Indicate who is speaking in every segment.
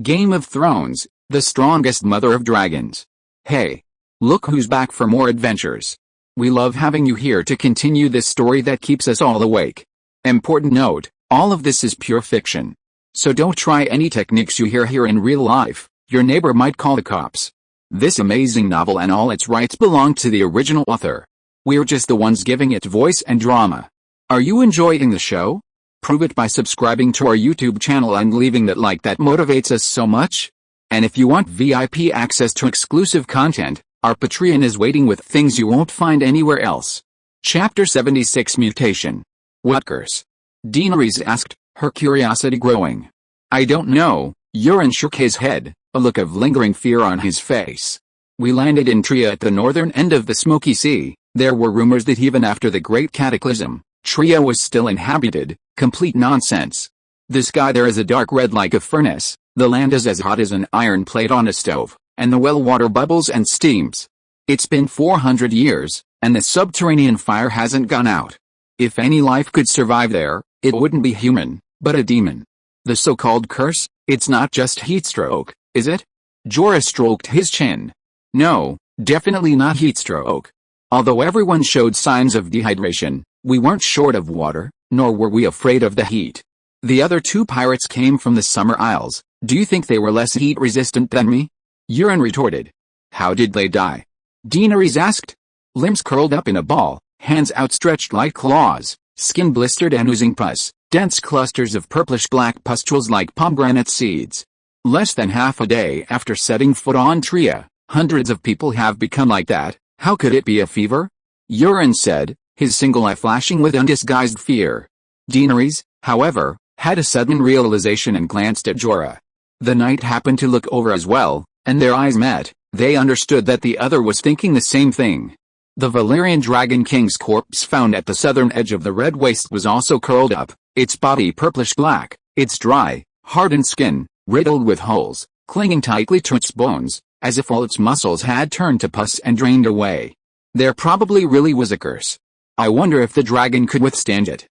Speaker 1: Game of Thrones, the strongest mother of dragons. Hey! Look who's back for more adventures. We love having you here to continue this story that keeps us all awake. Important note, all of this is pure fiction. So don't try any techniques you hear here in real life, your neighbor might call the cops. This amazing novel and all its rights belong to the original author. We're just the ones giving it voice and drama. Are you enjoying the show? Prove it by subscribing to our YouTube channel and leaving that like that motivates us so much. And if you want VIP access to exclusive content, our Patreon is waiting with things you won't find anywhere else. Chapter 76 Mutation. What curse? Daenerys asked, her curiosity growing. I don't know, Euron shook his head, a look of lingering fear on his face. We landed in Tria at the northern end of the Smoky Sea. There were rumors that even after the Great Cataclysm, Tria was still inhabited. Complete nonsense. The sky there is a dark red like a furnace, the land is as hot as an iron plate on a stove, and the well water bubbles and steams. It's been 400 years, and the subterranean fire hasn't gone out. If any life could survive there, it wouldn't be human, but a demon. The so-called curse, it's not just heatstroke, is it? Jorah stroked his chin. No, definitely not heatstroke. Although everyone showed signs of dehydration, we weren't short of water, nor were we afraid of the heat. The other two pirates came from the Summer Isles. Do you think they were less heat-resistant than me? Euron retorted. How did they die? Daenerys asked. Limbs curled up in a ball, hands outstretched like claws, skin blistered and oozing pus, dense clusters of purplish-black pustules like pomegranate seeds. Less than half a day after setting foot on Tria, hundreds of people have become like that. How could it be a fever? Euron said, his single eye flashing with undisguised fear. Daenerys, however, had a sudden realization and glanced at Jorah. The knight happened to look over as well, and their eyes met. They understood that the other was thinking the same thing. The Valyrian Dragon King's corpse found at the southern edge of the Red Waste was also curled up, its body purplish-black, its dry, hardened skin, riddled with holes, clinging tightly to its bones, as if all its muscles had turned to pus and drained away. There probably really was a curse. I wonder if the dragon could withstand it.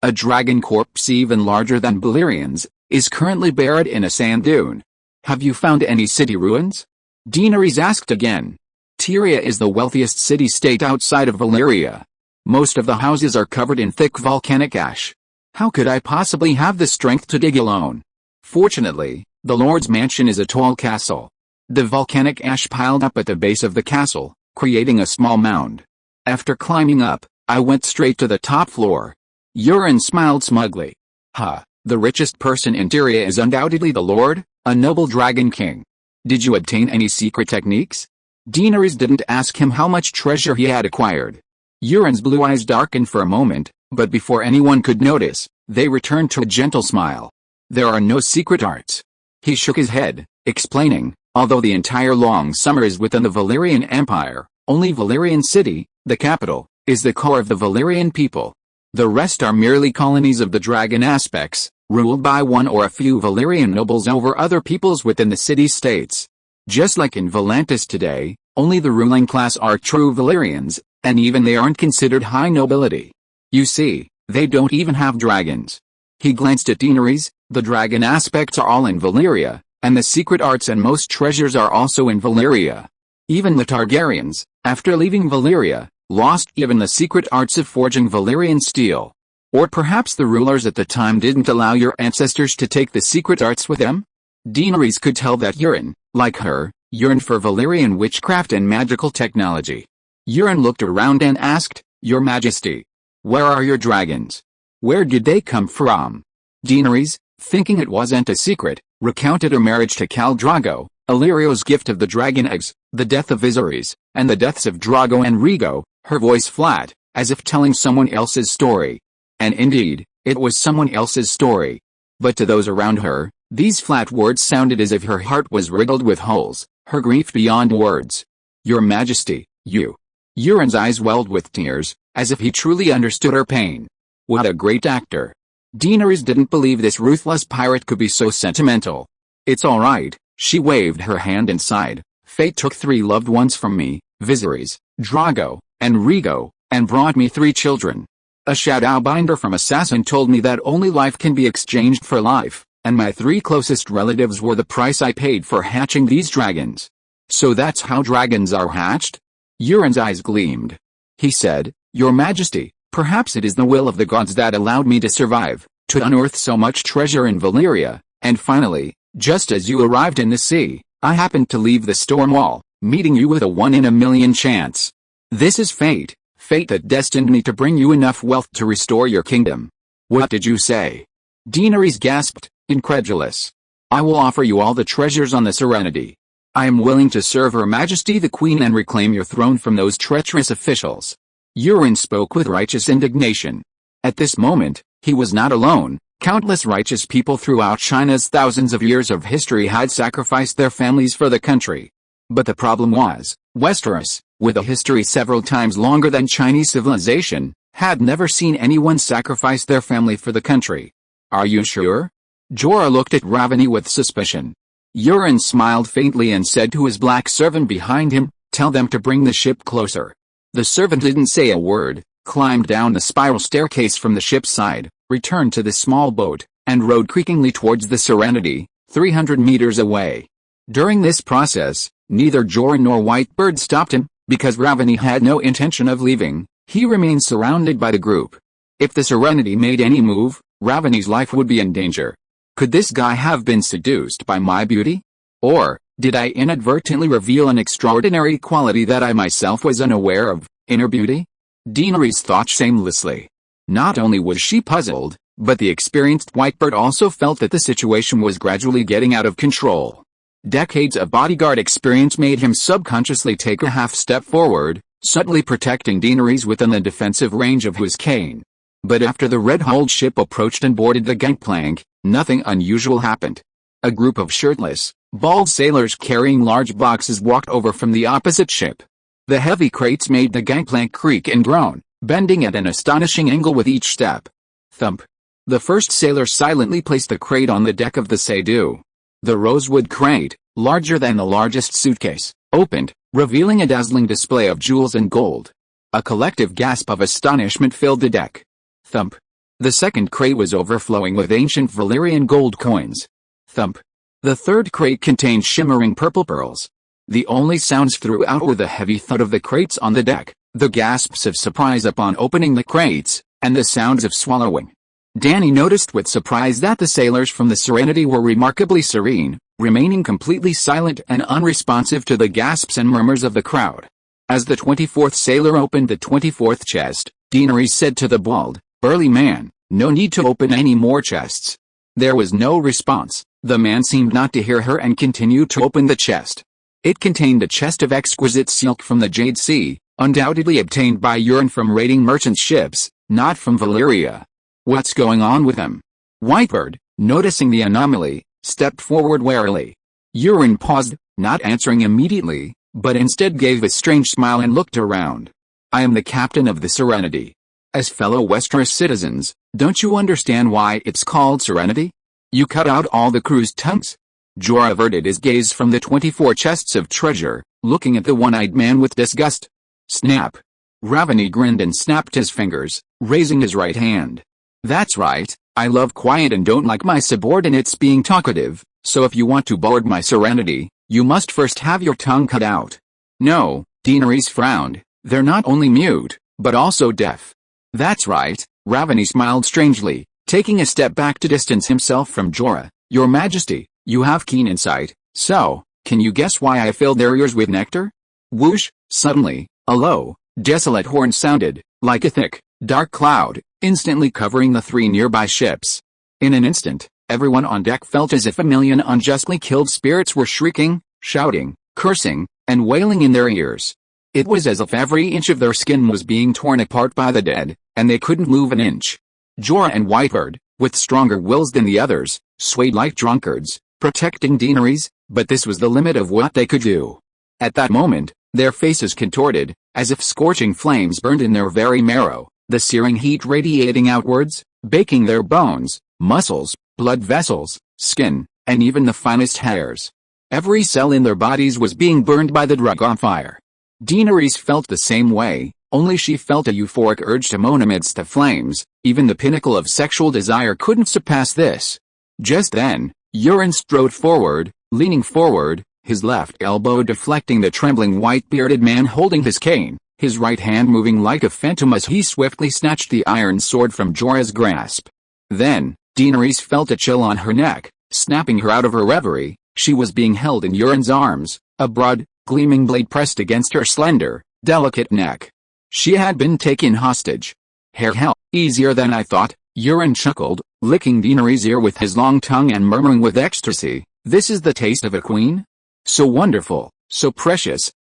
Speaker 1: A dragon corpse even larger than Valyrian's, is currently buried in a sand dune. Have you found any city ruins? Daenerys asked again. Tria is the wealthiest city-state outside of Valyria. Most of the houses are covered in thick volcanic ash. How could I possibly have the strength to dig alone? Fortunately, the Lord's mansion is a tall castle. The volcanic ash piled up at the base of the castle, creating a small mound. After climbing up, I went straight to the top floor. Euron smiled smugly. The richest person in Tria is undoubtedly the Lord, a noble dragon king. Did you obtain any secret techniques? Daenerys didn't ask him how much treasure he had acquired. Euron's blue eyes darkened for a moment, but before anyone could notice, they returned to a gentle smile. There are no secret arts. He shook his head, explaining, although the entire long summer is within the Valyrian Empire, only Valyrian City, the capital, is the core of the Valyrian people. The rest are merely colonies of the dragon aspects, ruled by one or a few Valyrian nobles over other peoples within the city-states. Just like in Volantis today, only the ruling class are true Valyrians, and even they aren't considered high nobility. You see, they don't even have dragons. He glanced at Daenerys. The dragon aspects are all in Valyria, and the secret arts and most treasures are also in Valyria. Even the Targaryens, after leaving Valyria, lost even the secret arts of forging Valyrian steel. Or perhaps the rulers at the time didn't allow your ancestors to take the secret arts with them? Daenerys could tell that Euron, like her, yearned for Valyrian witchcraft and magical technology. Euron looked around and asked, Your Majesty, where are your dragons? Where did they come from? Daenerys, thinking it wasn't a secret, recounted her marriage to Khal Drogo, Illyrio's gift of the dragon eggs, the death of Viserys, and the deaths of Drogo and Rhaego, her voice flat, as if telling someone else's story. And indeed, it was someone else's story. But to those around her, these flat words sounded as if her heart was riddled with holes, her grief beyond words. Your Majesty, you. Euron's eyes welled with tears, as if he truly understood her pain. What a great actor. Daenerys didn't believe this ruthless pirate could be so sentimental. It's all right, she waved her hand and sighed. Fate took 3 loved ones from me, Viserys, Drogo, and Rhaego, and brought me 3 children. A shadowbinder from Assassin told me that only life can be exchanged for life, And my 3 closest relatives were the price I paid for hatching these dragons. So that's how dragons are hatched? Euron's eyes gleamed. He said, Your Majesty, perhaps it is the will of the gods that allowed me to survive, to unearth so much treasure in Valyria, and finally, just as you arrived in the sea, I happened to leave the storm wall, meeting you with a 1 in a million chance. This is fate, fate that destined me to bring you enough wealth to restore your kingdom. What did you say? Daenerys gasped, incredulous. I will offer you all the treasures on the Serenity. I am willing to serve Her Majesty the Queen and reclaim your throne from those treacherous officials. Euron spoke with righteous indignation. At this moment, he was not alone. Countless righteous people throughout China's thousands of years of history had sacrificed their families for the country. But the problem was, Westeros, with a history several times longer than Chinese civilization, had never seen anyone sacrifice their family for the country. Are you sure? Jorah looked at Ravany with suspicion. Euron smiled faintly and said to his black servant behind him, Tell them to bring the ship closer. The servant didn't say a word, climbed down the spiral staircase from the ship's side, returned to the small boat, and rowed creakingly towards the Serenity, 300 meters away. During this process, neither Jorah nor Whitebird stopped him, because Ravany had no intention of leaving. He remained surrounded by the group. If the Serenity made any move, Ravany's life would be in danger. Could this guy have been seduced by my beauty? Or, did I inadvertently reveal an extraordinary quality that I myself was unaware of, inner beauty? Daenerys thought shamelessly. Not only was she puzzled, but the experienced Whitebird also felt that the situation was gradually getting out of control. Decades of bodyguard experience made him subconsciously take a half step forward, subtly protecting Daenerys within the defensive range of his cane. But after the red-hulled ship approached and boarded the gangplank, nothing unusual happened. A group of shirtless, bald sailors carrying large boxes walked over from the opposite ship. The heavy crates made the gangplank creak and groan, bending at an astonishing angle with each step. Thump. The first sailor silently placed the crate on the deck of the Sadu. The rosewood crate, larger than the largest suitcase, opened, revealing a dazzling display of jewels and gold. A collective gasp of astonishment filled the deck. Thump. The second crate was overflowing with ancient Valyrian gold coins. Thump. The third crate contained shimmering purple pearls. The only sounds throughout were the heavy thud of the crates on the deck, the gasps of surprise upon opening the crates, and the sounds of swallowing. Dany noticed with surprise that the sailors from the Serenity were remarkably serene, remaining completely silent and unresponsive to the gasps and murmurs of the crowd. As the 24th sailor opened the 24th chest, Daenerys said to the bald, burly man, No need to open any more chests. There was no response. The man seemed not to hear her and continued to open the chest. It contained a chest of exquisite silk from the Jade Sea, undoubtedly obtained by Euron from raiding merchant ships, not from Valyria. What's going on with him? Whitebird, noticing the anomaly, stepped forward warily. Euron paused, not answering immediately, but instead gave a strange smile and looked around. I am the captain of the Serenity. As fellow Westeros citizens, don't you understand why it's called Serenity? You cut out all the crew's tongues? Jorah averted his gaze from the 24 chests of treasure, looking at the one-eyed man with disgust. Snap. Ravany grinned and snapped his fingers, raising his right hand. That's right, I love quiet and don't like my subordinates being talkative, so if you want to board my Serenity, you must first have your tongue cut out. No, Daenerys frowned, they're not only mute, but also deaf. That's right, Ravany smiled strangely, taking a step back to distance himself from Jorah. Your Majesty, you have keen insight, so, can you guess why I filled their ears with nectar? Whoosh, suddenly, a low, desolate horn sounded, like a thick, dark cloud, instantly covering the 3 nearby ships. In an instant, everyone on deck felt as if a million unjustly killed spirits were shrieking, shouting, cursing, and wailing in their ears. It was as if every inch of their skin was being torn apart by the dead, and they couldn't move an inch. Jorah and Whitebird, with stronger wills than the others, swayed like drunkards, protecting Daenerys, but this was the limit of what they could do. At that moment, their faces contorted, as if scorching flames burned in their very marrow, the searing heat radiating outwards, baking their bones, muscles, blood vessels, skin, and even the finest hairs. Every cell in their bodies was being burned by the dragon fire. Daenerys felt the same way, only she felt a euphoric urge to moan amidst the flames. Even the pinnacle of sexual desire couldn't surpass this. Just then, Euron strode forward, leaning forward, his left elbow deflecting the trembling white-bearded man holding his cane, his right hand moving like a phantom as he swiftly snatched the iron sword from Jorah's grasp. Then, Daenerys felt a chill on her neck, snapping her out of her reverie. She was being held in Euron's arms, a broad, gleaming blade pressed against her slender, delicate neck. She had been taken hostage. Hell, easier than I thought, Euron chuckled, licking Daenerys' ear with his long tongue and murmuring with ecstasy, "This is the taste of a queen? So wonderful, so precious,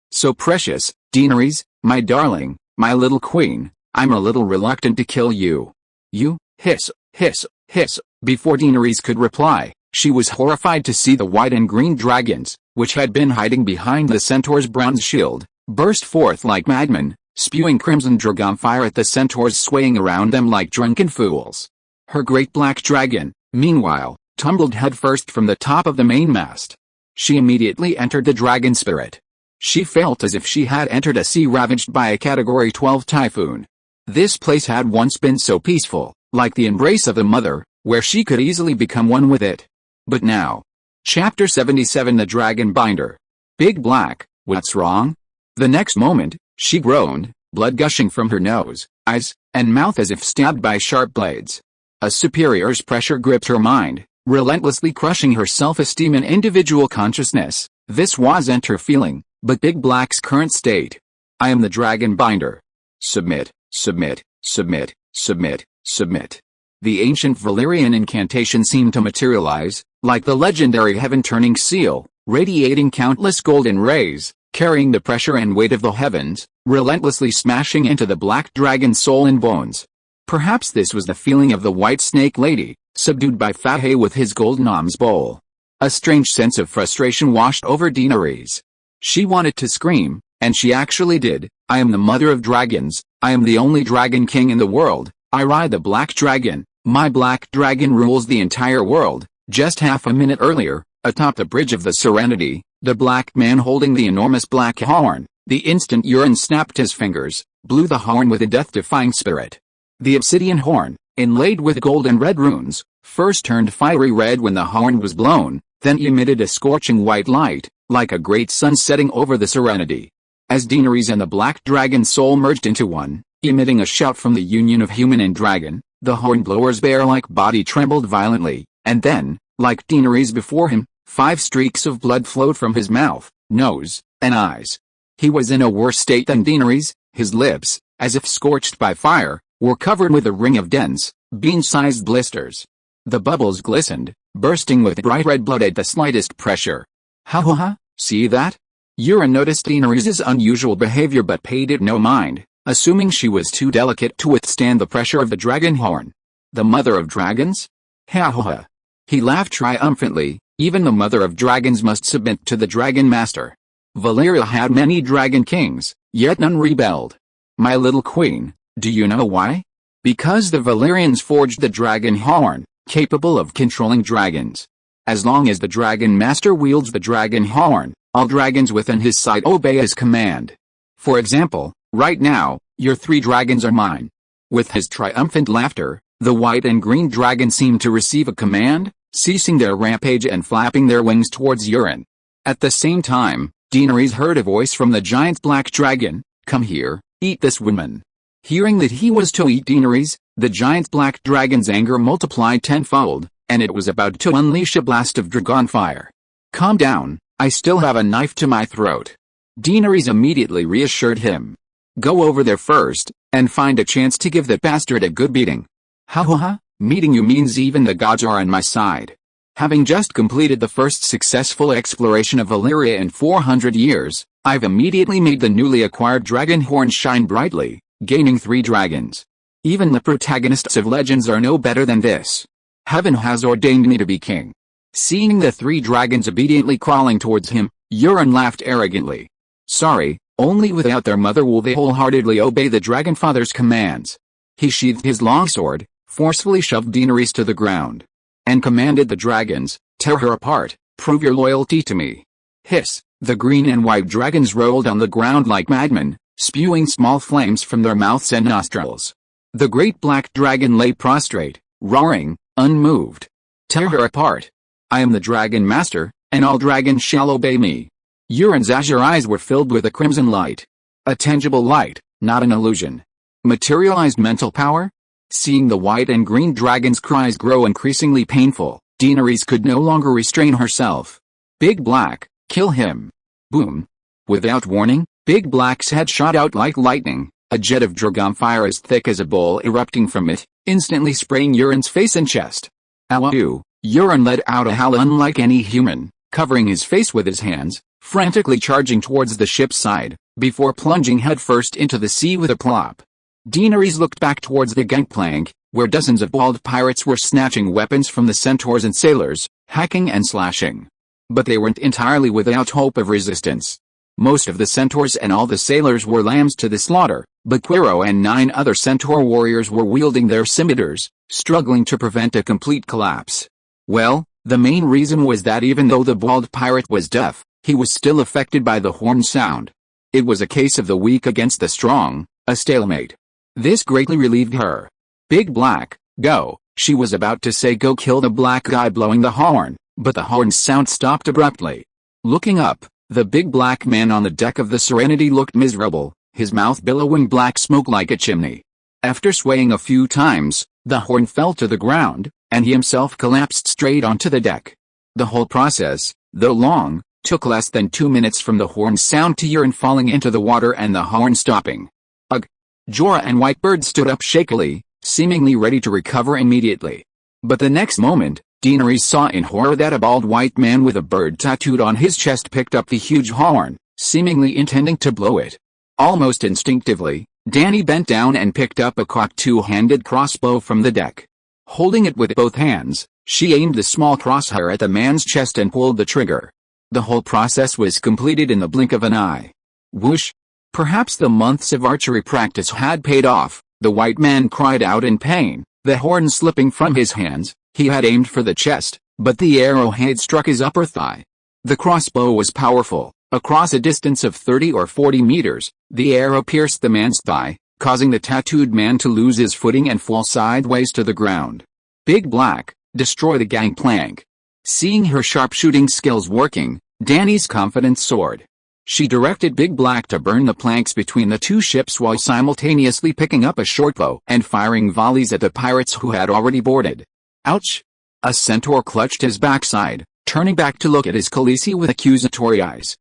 Speaker 1: Daenerys, my darling, my little queen, I'm a little reluctant to kill you." "You?" Hiss, hiss, hiss. Before Daenerys could reply, she was horrified to see the white and green dragons, which had been hiding behind the centaur's bronze shield, burst forth like madmen, spewing crimson dragon fire at the centaurs swaying around them like drunken fools. Her great black dragon, meanwhile, tumbled headfirst from the top of the mainmast. She immediately entered the dragon spirit. She felt as if she had entered a sea ravaged by a Category 12 typhoon. This place had once been so peaceful, like the embrace of a mother, where she could easily become one with it. But now. Chapter 77 The Dragon Binder. Big Black, what's wrong? The next moment, she groaned, blood gushing from her nose, eyes, and mouth as if stabbed by sharp blades. A superior's pressure gripped her mind, relentlessly crushing her self-esteem and individual consciousness. This wasn't her feeling, but Big Black's current state. "I am the Dragon Binder. Submit, submit, submit, submit, submit." The ancient Valyrian incantation seemed to materialize, like the legendary heaven-turning seal, radiating countless golden rays, carrying the pressure and weight of the heavens, relentlessly smashing into the black dragon's soul and bones. Perhaps this was the feeling of the White Snake Lady, subdued by Fahay with his golden alms bowl. A strange sense of frustration washed over Daenerys. She wanted to scream, and she actually did. "I am the mother of dragons, I am the only dragon king in the world, I ride the black dragon, my black dragon rules the entire world." Just half a minute earlier, atop the bridge of the Serenity, the black man holding the enormous black horn, the instant Euron snapped his fingers, blew the horn with a death-defying spirit. The obsidian horn, inlaid with gold and red runes, first turned fiery red when the horn was blown, then emitted a scorching white light, like a great sun setting over the Serenity. As Daenerys and the black dragon's soul merged into one, emitting a shout from the union of human and dragon, the hornblower's bear-like body trembled violently, and then, like Daenerys before him, 5 streaks of blood flowed from his mouth, nose, and eyes. He was in a worse state than Daenerys. His lips, as if scorched by fire, were covered with a ring of dense, bean-sized blisters. The bubbles glistened, bursting with bright red blood at the slightest pressure. "Ha, see that?" Euron noticed Daenerys' unusual behavior but paid it no mind, assuming she was too delicate to withstand the pressure of the dragon horn. "The mother of dragons? Ha." He laughed triumphantly. Even the mother of dragons must submit to the dragon master. Valyria had many dragon kings, yet none rebelled. "My little queen, do you know why? Because the Valyrians forged the dragon horn, capable of controlling dragons. As long as the dragon master wields the dragon horn, all dragons within his sight obey his command. For example, right now, your 3 dragons are mine." With his triumphant laughter, the white and green dragon seemed to receive a command, ceasing their rampage and flapping their wings towards Euron. At the same time, Daenerys heard a voice from the giant black dragon, "Come here, eat this woman." Hearing that he was to eat Daenerys, the giant black dragon's anger multiplied tenfold, and it was about to unleash a blast of dragon fire. "Calm down, I still have a knife to my throat." Daenerys immediately reassured him. "Go over there first, and find a chance to give that bastard a good beating." Ha, meeting you means even the gods are on my side. Having just completed the first successful exploration of Valyria in 400 years, I've immediately made the newly acquired dragon horn shine brightly, gaining 3 dragons. Even the protagonists of legends are no better than this. Heaven has ordained me to be king. Seeing the 3 dragons obediently crawling towards him, Euron laughed arrogantly. "Sorry, only without their mother will they wholeheartedly obey the Dragonfather's commands." He sheathed his longsword, forcefully shoved Daenerys to the ground, and commanded the dragons, "Tear her apart, prove your loyalty to me." Hiss, the green and white dragons rolled on the ground like madmen, spewing small flames from their mouths and nostrils. The great black dragon lay prostrate, roaring, unmoved. Tear her apart. I am the Dragon Master, and all dragons shall obey me. Euron's azure eyes were filled with a crimson light. A tangible light, not an illusion. Materialized mental power? Seeing the white and green dragon's cries grow increasingly painful, Daenerys could no longer restrain herself. Big Black, kill him. Boom. Without warning, Big Black's head shot out like lightning, a jet of dragon fire as thick as a bowl erupting from it, instantly spraying Euron's face and chest. Ow! Euron let out a howl unlike any human, covering his face with his hands, frantically charging towards the ship's side, before plunging headfirst into the sea with a plop. Daenerys looked back towards the gangplank, where dozens of bald pirates were snatching weapons from the centaurs and sailors, hacking and slashing. But they weren't entirely without hope of resistance. Most of the centaurs and all the sailors were lambs to the slaughter, but Quero and 9 other centaur warriors were wielding their scimitars, struggling to prevent a complete collapse. Well, the main reason was that even though the bald pirate was deaf, he was still affected by the horn sound. It was a case of the weak against the strong, a stalemate. This greatly relieved her. Big Black, go, she was about to say go kill the black guy blowing the horn, but the horn's sound stopped abruptly. Looking up, the big black man on the deck of the Serenity looked miserable, his mouth billowing black smoke like a chimney. After swaying a few times, the horn fell to the ground, and he himself collapsed straight onto the deck. The whole process, though long, took less than 2 minutes from the horn's sound to Euron falling into the water and the horn stopping. Ugh! Jorah and Whitebird stood up shakily, seemingly ready to recover immediately. But the next moment, Daenerys saw in horror that a bald white man with a bird tattooed on his chest picked up the huge horn, seemingly intending to blow it. Almost instinctively, Dany bent down and picked up a cocked two-handed crossbow from the deck. Holding it with both hands, she aimed the small crosshair at the man's chest and pulled the trigger. The whole process was completed in the blink of an eye. Whoosh! Perhaps the months of archery practice had paid off. The white man cried out in pain, the horn slipping from his hands. He had aimed for the chest, but the arrowhead struck his upper thigh. The crossbow was powerful. Across a distance of 30 or 40 meters, the arrow pierced the man's thigh, causing the tattooed man to lose his footing and fall sideways to the ground. Big Black, destroy the gangplank. Seeing her sharpshooting skills working, Dany's confidence soared. She directed Big Black to burn the planks between the two ships while simultaneously picking up a shortbow and firing volleys at the pirates who had already boarded. Ouch! A centaur clutched his backside, turning back to look at his Khaleesi with accusatory eyes.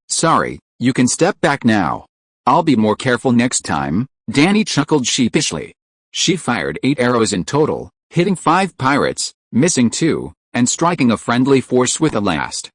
Speaker 1: Sorry, you can step back now. I'll be more careful next time, Dany chuckled sheepishly. She fired 8 arrows in total, hitting 5 pirates, missing 2, and striking a friendly force with the last.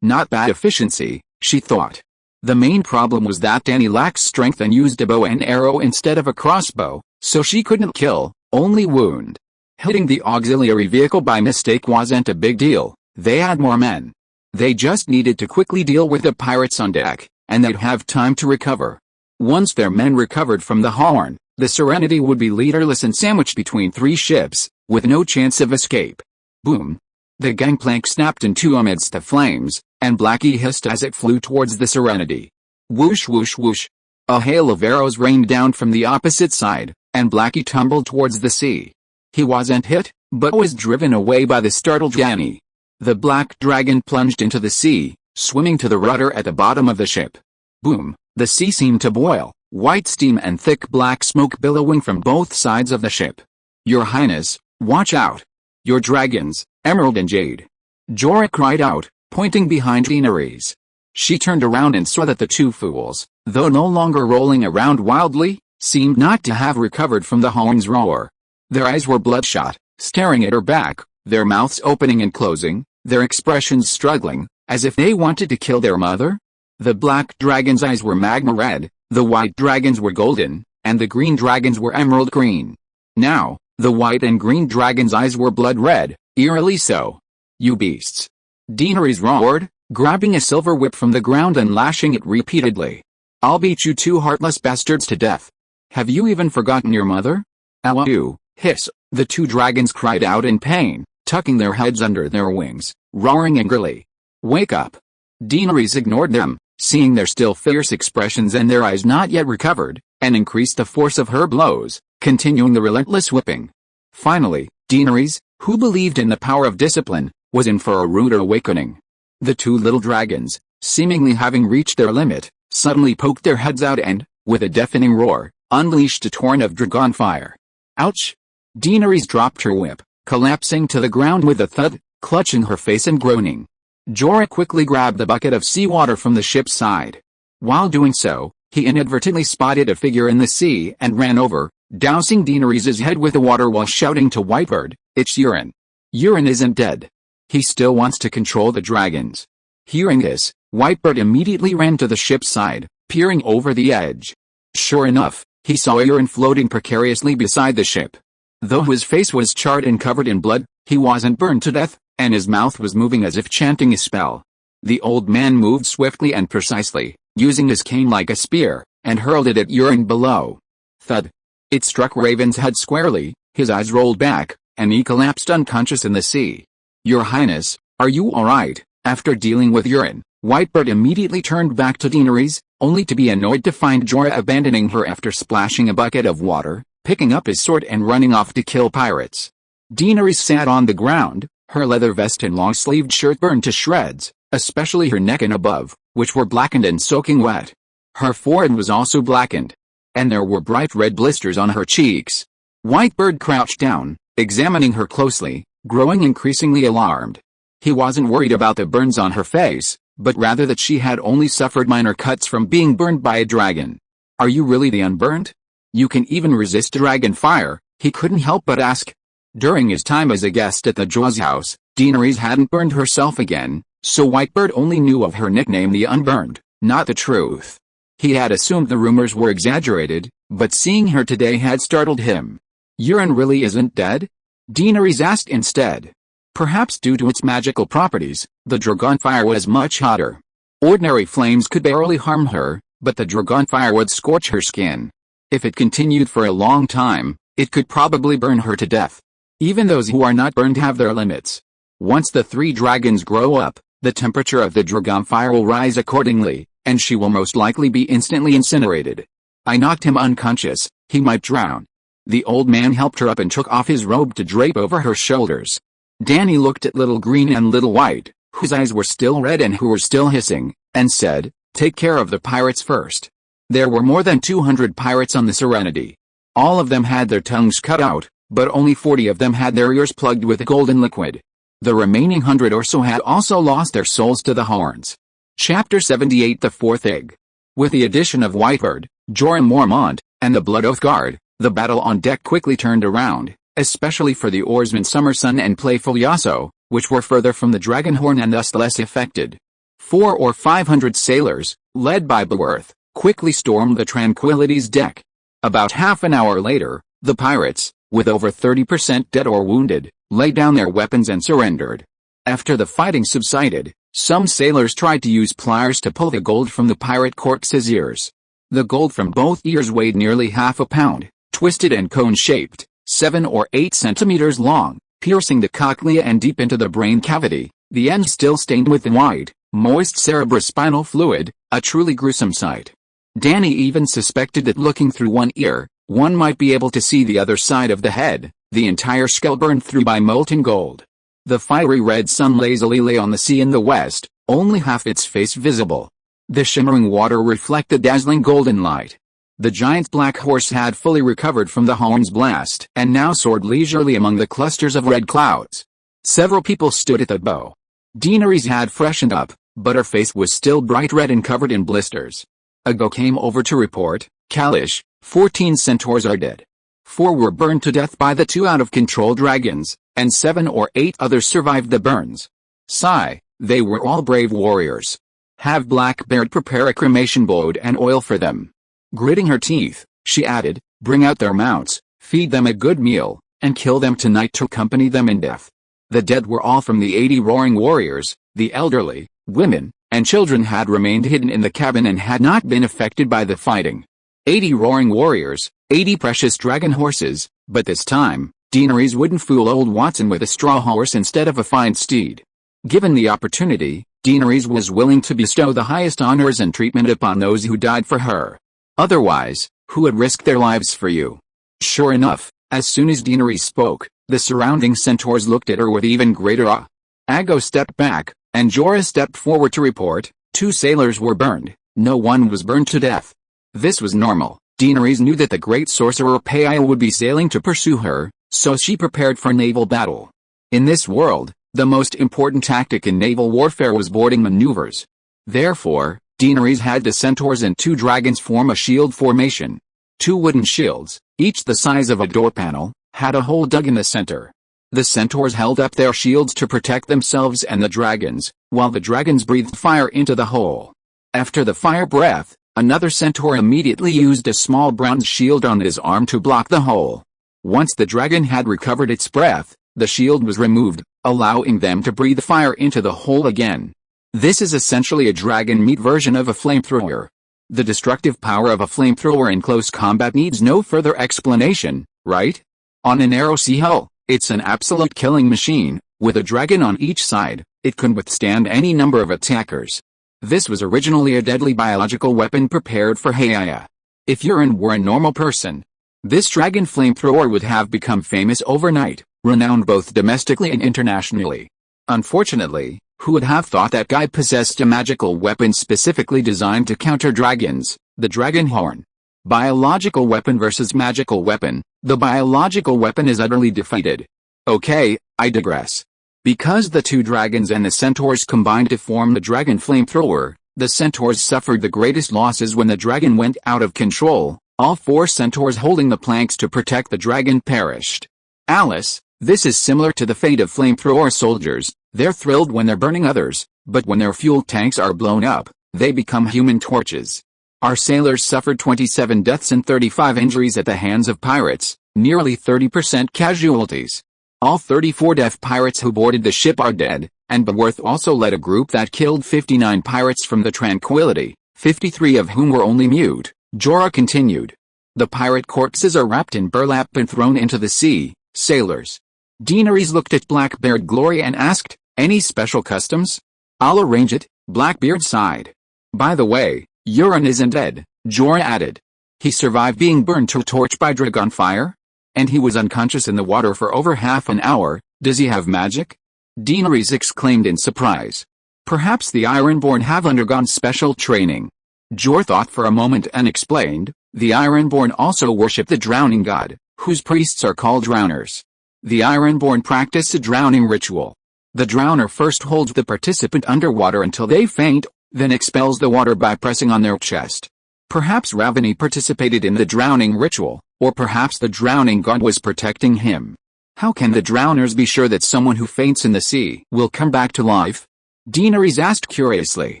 Speaker 1: Not bad efficiency, she thought. The main problem was that Dany lacked strength and used a bow and arrow instead of a crossbow, so she couldn't kill, only wound. Hitting the auxiliary vehicle by mistake wasn't a big deal, they had more men. They just needed to quickly deal with the pirates on deck, and they'd have time to recover. Once their men recovered from the horn, the Serenity would be leaderless and sandwiched between 3 ships, with no chance of escape. Boom! The gangplank snapped in two amidst the flames, and Blackie hissed as it flew towards the Serenity. Whoosh whoosh whoosh! A hail of arrows rained down from the opposite side, and Blackie tumbled towards the sea. He wasn't hit, but was driven away by the startled Dany. The black dragon plunged into the sea, swimming to the rudder at the bottom of the ship. Boom! The sea seemed to boil, white steam and thick black smoke billowing from both sides of the ship. Your Highness, watch out! Your dragons, Emerald and Jade! Jorah cried out, pointing behind Daenerys. She turned around and saw that the two fools, though no longer rolling around wildly, seemed not to have recovered from the horn's roar. Their eyes were bloodshot, staring at her back, their mouths opening and closing, their expressions struggling, as if they wanted to kill their mother. The black dragon's eyes were magma red, the white dragons were golden, and the green dragons were emerald green. Now, the white and green dragon's eyes were blood red, eerily so. You beasts! Daenerys roared, grabbing a silver whip from the ground and lashing it repeatedly. I'll beat you two heartless bastards to death. Have you even forgotten your mother? Ow! Hiss! The two dragons cried out in pain, tucking their heads under their wings, roaring angrily. Wake up! Daenerys ignored them, seeing their still fierce expressions and their eyes not yet recovered, and increased the force of her blows, continuing the relentless whipping. Finally, Daenerys, who believed in the power of discipline, was in for a rude awakening. The two little dragons, seemingly having reached their limit, suddenly poked their heads out and, with a deafening roar, unleashed a torrent of dragon fire. Ouch! Daenerys dropped her whip, collapsing to the ground with a thud, clutching her face and groaning. Jorah quickly grabbed the bucket of seawater from the ship's side. While doing so, he inadvertently spotted a figure in the sea and ran over, dousing Daenerys' head with the water while shouting to Whitebird, "It's Euron. Euron isn't dead. He still wants to control the dragons." Hearing this, Whitebird immediately ran to the ship's side, peering over the edge. Sure enough, he saw Euron floating precariously beside the ship. Though his face was charred and covered in blood, he wasn't burned to death, and his mouth was moving as if chanting a spell. The old man moved swiftly and precisely, using his cane like a spear, and hurled it at Euron below. Thud! It struck Raven's head squarely, his eyes rolled back, and he collapsed unconscious in the sea. "Your Highness, are you alright?" After dealing with Euron, Whitebird immediately turned back to Daenerys, only to be annoyed to find Jorah abandoning her after splashing a bucket of water, picking up his sword and running off to kill pirates. Daenerys sat on the ground, her leather vest and long-sleeved shirt burned to shreds, especially her neck and above, which were blackened and soaking wet. Her forehead was also blackened, and there were bright red blisters on her cheeks. Whitebird crouched down, examining her closely, growing increasingly alarmed. He wasn't worried about the burns on her face, but rather that she had only suffered minor cuts from being burned by a dragon. "Are you really the Unburned? You can even resist dragon fire?" he couldn't help but ask. During his time as a guest at the Jaw's house, Daenerys hadn't burned herself again, so Whitebird only knew of her nickname the Unburned, not the truth. He had assumed the rumors were exaggerated, but seeing her today had startled him. "Euron really isn't dead?" Daenerys asked instead. Perhaps due to its magical properties, the dragonfire was much hotter. Ordinary flames could barely harm her, but the dragonfire would scorch her skin. If it continued for a long time, it could probably burn her to death. Even those who are not burned have their limits. Once the three dragons grow up, the temperature of the dragonfire will rise accordingly, and she will most likely be instantly incinerated. "I knocked him unconscious, he might drown." The old man helped her up and took off his robe to drape over her shoulders. Dany looked at Little Green and Little White, whose eyes were still red and who were still hissing, and said, "Take care of the pirates first." There were more than 200 pirates on the Serenity. All of them had their tongues cut out, but only 40 of them had their ears plugged with golden liquid. The remaining 100 or so had also lost their souls to the horns. Chapter 78 The Fourth Egg. With the addition of Whitebird, Jorah Mormont, and the Blood Oath Guard, the battle on deck quickly turned around, especially for the oarsmen Summersun and Playful Yasso, which were further from the Dragonhorn and thus less affected. 400 or 500 sailors, led by Beorth, quickly stormed the Tranquility's deck. About half an hour later, the pirates, with over 30% dead or wounded, laid down their weapons and surrendered. After the fighting subsided, some sailors tried to use pliers to pull the gold from the pirate corpses' ears. The gold from both ears weighed nearly half a pound, twisted and cone-shaped, 7 or 8 centimeters long, piercing the cochlea and deep into the brain cavity, the ends still stained with white, moist cerebrospinal fluid, a truly gruesome sight. Dany even suspected that looking through one ear, one might be able to see the other side of the head, the entire skull burned through by molten gold. The fiery red sun lazily lay on the sea in the west, only half its face visible. The shimmering water reflected dazzling golden light. The giant black horse had fully recovered from the horn's blast and now soared leisurely among the clusters of red clouds. Several people stood at the bow. Daenerys had freshened up, but her face was still bright red and covered in blisters. Ago came over to report, "Kalish, 14 centaurs are dead. 4 were burned to death by the 2 out-of-control dragons, and 7 or 8 others survived the burns. Sigh, they were all brave warriors. Have Blackbeard prepare a cremation boat and oil for them." Gritting her teeth, she added, "Bring out their mounts, feed them a good meal, and kill them tonight to accompany them in death." The dead were all from the 80 roaring warriors. The elderly, women, and children had remained hidden in the cabin and had not been affected by the fighting. 80 roaring warriors, 80 precious dragon horses, but this time, Daenerys wouldn't fool old Watson with a straw horse instead of a fine steed. Given the opportunity, Daenerys was willing to bestow the highest honors and treatment upon those who died for her. Otherwise, who would risk their lives for you? Sure enough, as soon as Daenerys spoke, The surrounding centaurs looked at her with even greater awe. Ago stepped back, and Jorah stepped forward to report, 2 sailors were burned, no one was burned to death. This was normal. Daenerys knew that the great sorcerer Phael would be sailing to pursue her, so she prepared for naval battle. In this world, the most important tactic in naval warfare was boarding maneuvers. Therefore, Daenerys had the centaurs and 2 dragons form a shield formation. 2 wooden shields, each the size of a door panel, had a hole dug in the center. The centaurs held up their shields to protect themselves and the dragons, while the dragons breathed fire into the hole. After the fire breath, another centaur immediately used a small bronze shield on his arm to block the hole. Once the dragon had recovered its breath, the shield was removed, allowing them to breathe fire into the hole again. This is essentially a dragon meat version of a flamethrower. The destructive power of a flamethrower in close combat needs no further explanation, right? On a narrow sea hull, it's an absolute killing machine. With a dragon on each side, it can withstand any number of attackers. This was originally a deadly biological weapon prepared for Haya. If Euron were a normal person, this dragon flamethrower would have become famous overnight, renowned both domestically and internationally. Unfortunately, who would have thought that guy possessed a magical weapon specifically designed to counter dragons, the dragon horn? Biological weapon versus magical weapon, the biological weapon is utterly defeated. Okay, I digress. Because the 2 dragons and the centaurs combined to form the dragon flamethrower, the centaurs suffered the greatest losses when the dragon went out of control. All 4 centaurs holding the planks to protect the dragon perished. Alice, this is similar to the fate of flamethrower soldiers. They're thrilled when they're burning others, but when their fuel tanks are blown up, they become human torches. Our sailors suffered 27 deaths and 35 injuries at the hands of pirates, nearly 30% casualties. All 34 deaf pirates who boarded the ship are dead, and Beworth also led a group that killed 59 pirates from the Tranquility, 53 of whom were only mute. Jorah continued. The pirate corpses are wrapped in burlap and thrown into the sea, sailors. Daenerys looked at Blackbeard Glory and asked, any special customs? I'll arrange it, Blackbeard sighed. By the way, Euron isn't dead, Jorah added. He survived being burned to a torch by dragon fire? And he was unconscious in the water for over half an hour. Does he have magic? Daenerys exclaimed in surprise. Perhaps the Ironborn have undergone special training. Jorah thought for a moment and explained, the Ironborn also worship the drowning god, whose priests are called drowners. The Ironborn practice a drowning ritual. The drowner first holds the participant underwater until they faint, then expels the water by pressing on their chest. Perhaps Ravani participated in the drowning ritual, or perhaps the drowning god was protecting him. How can the drowners be sure that someone who faints in the sea will come back to life? Daenerys asked curiously.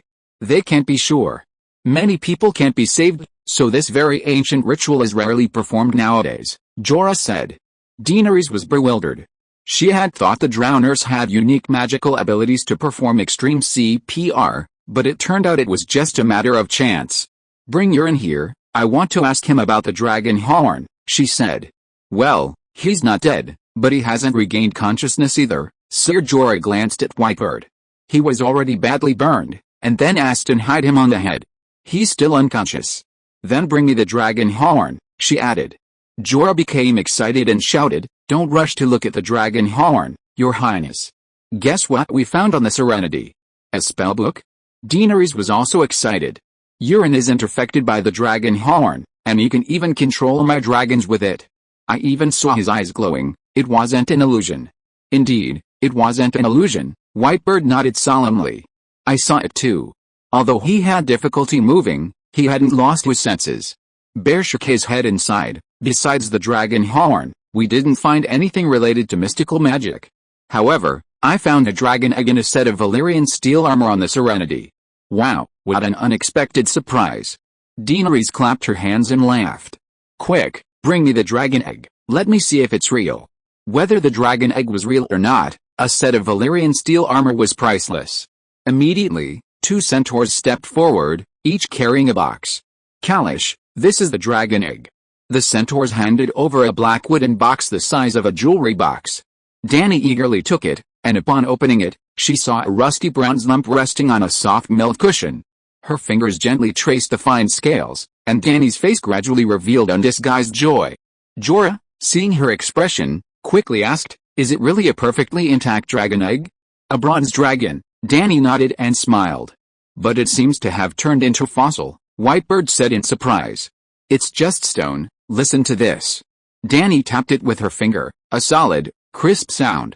Speaker 1: They can't be sure. Many people can't be saved, so this very ancient ritual is rarely performed nowadays, Jorah said. Daenerys was bewildered. She had thought the drowners had unique magical abilities to perform extreme CPR, but it turned out it was just a matter of chance. Bring Euron here, I want to ask him about the dragon horn, she said. Well, he's not dead, but he hasn't regained consciousness either. Sir Jorah glanced at Whitebird. He was already badly burned, and then Aston hit him on the head. He's still unconscious. Then bring me the dragon horn, she added. Jorah became excited and shouted, don't rush to look at the dragon horn, your highness. Guess what we found on the Serenity? A spellbook? Daenerys was also excited. Euron isn't affected by the dragon horn, and he can even control my dragons with it. I even saw his eyes glowing. It wasn't an illusion. Indeed, it wasn't an illusion, Whitebird nodded solemnly. I saw it too. Although he had difficulty moving, he hadn't lost his senses. Bear shook his head and sighed. Besides the dragon horn, we didn't find anything related to mystical magic. However, I found a dragon egg in a set of Valyrian steel armor on the Serenity. Wow, what an unexpected surprise. Daenerys clapped her hands and laughed. Quick, bring me the dragon egg, let me see if it's real. Whether the dragon egg was real or not, a set of Valyrian steel armor was priceless. Immediately, 2 centaurs stepped forward, each carrying a box. Kalish, this is the dragon egg. The centaurs handed over a black wooden box the size of a jewelry box. Dany eagerly took it, and upon opening it, she saw a rusty bronze lump resting on a soft milled cushion. Her fingers gently traced the fine scales, and Dany's face gradually revealed undisguised joy. Jorah, seeing her expression, quickly asked, "Is it really a perfectly intact dragon egg?" "A bronze dragon," Danny nodded and smiled. "But it seems to have turned into fossil," Whitebird said in surprise. "It's just stone, listen to this." Danny tapped it with her finger, a solid, crisp sound.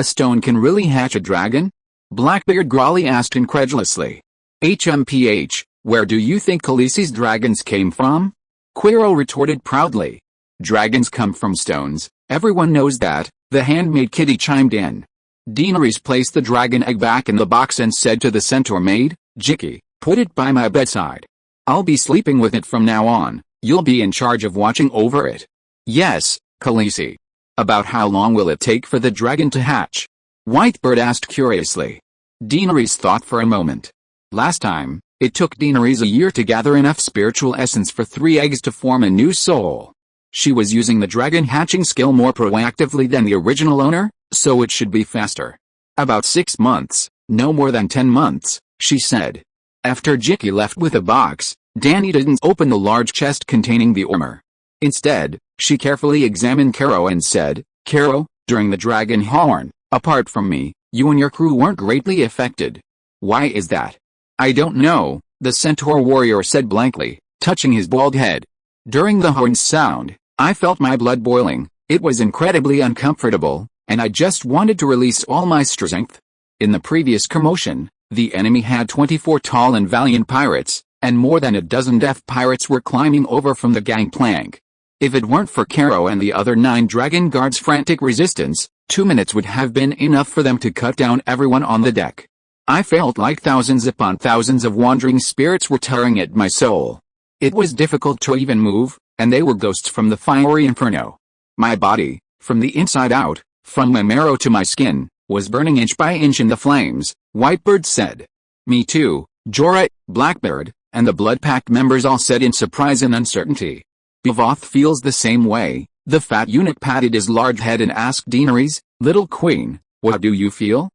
Speaker 1: "A stone can really hatch a dragon?" Blackbeard Growly asked incredulously. "HMPH, where do you think Khaleesi's dragons came from?" Quirrell retorted proudly. "Dragons come from stones, everyone knows that," the handmaid Kitty chimed in. Daenerys placed the dragon egg back in the box and said to the centaur maid, "Jicky, put it by my bedside. I'll be sleeping with it from now on, you'll be in charge of watching over it." "Yes, Khaleesi. About how long will it take for the dragon to hatch?" Whitebird asked curiously. Daenerys thought for a moment. Last time, it took Daenerys a year to gather enough spiritual essence for 3 eggs to form a new soul. She was using the dragon hatching skill more proactively than the original owner, so it should be faster. "About 6 months, no more than 10 months, she said. After Jicky left with a box, Dany didn't open the large chest containing the armor. Instead, she carefully examined Caro and said, "Caro, during the dragon horn, apart from me, you and your crew weren't greatly affected. Why is that?" "I don't know," the centaur warrior said blankly, touching his bald head. "During the horn's sound, I felt my blood boiling, it was incredibly uncomfortable, and I just wanted to release all my strength." In the previous commotion, the enemy had 24 tall and valiant pirates, and more than a dozen deaf pirates were climbing over from the gangplank. If it weren't for Caro and the other 9 dragon guards' frantic resistance, 2 minutes would have been enough for them to cut down everyone on the deck. I felt like thousands upon thousands of wandering spirits were tearing at my soul. It was difficult to even move, and they were ghosts from the fiery inferno. My body, from the inside out, from my marrow to my skin, was burning inch by inch in the flames, Whitebird said. "Me too," Jorah, Blackbeard, and the Blood-Pact members all said in surprise and uncertainty. "Bevoth feels the same way," the fat eunuch patted his large head and asked Daenerys, "Little queen, what do you feel?"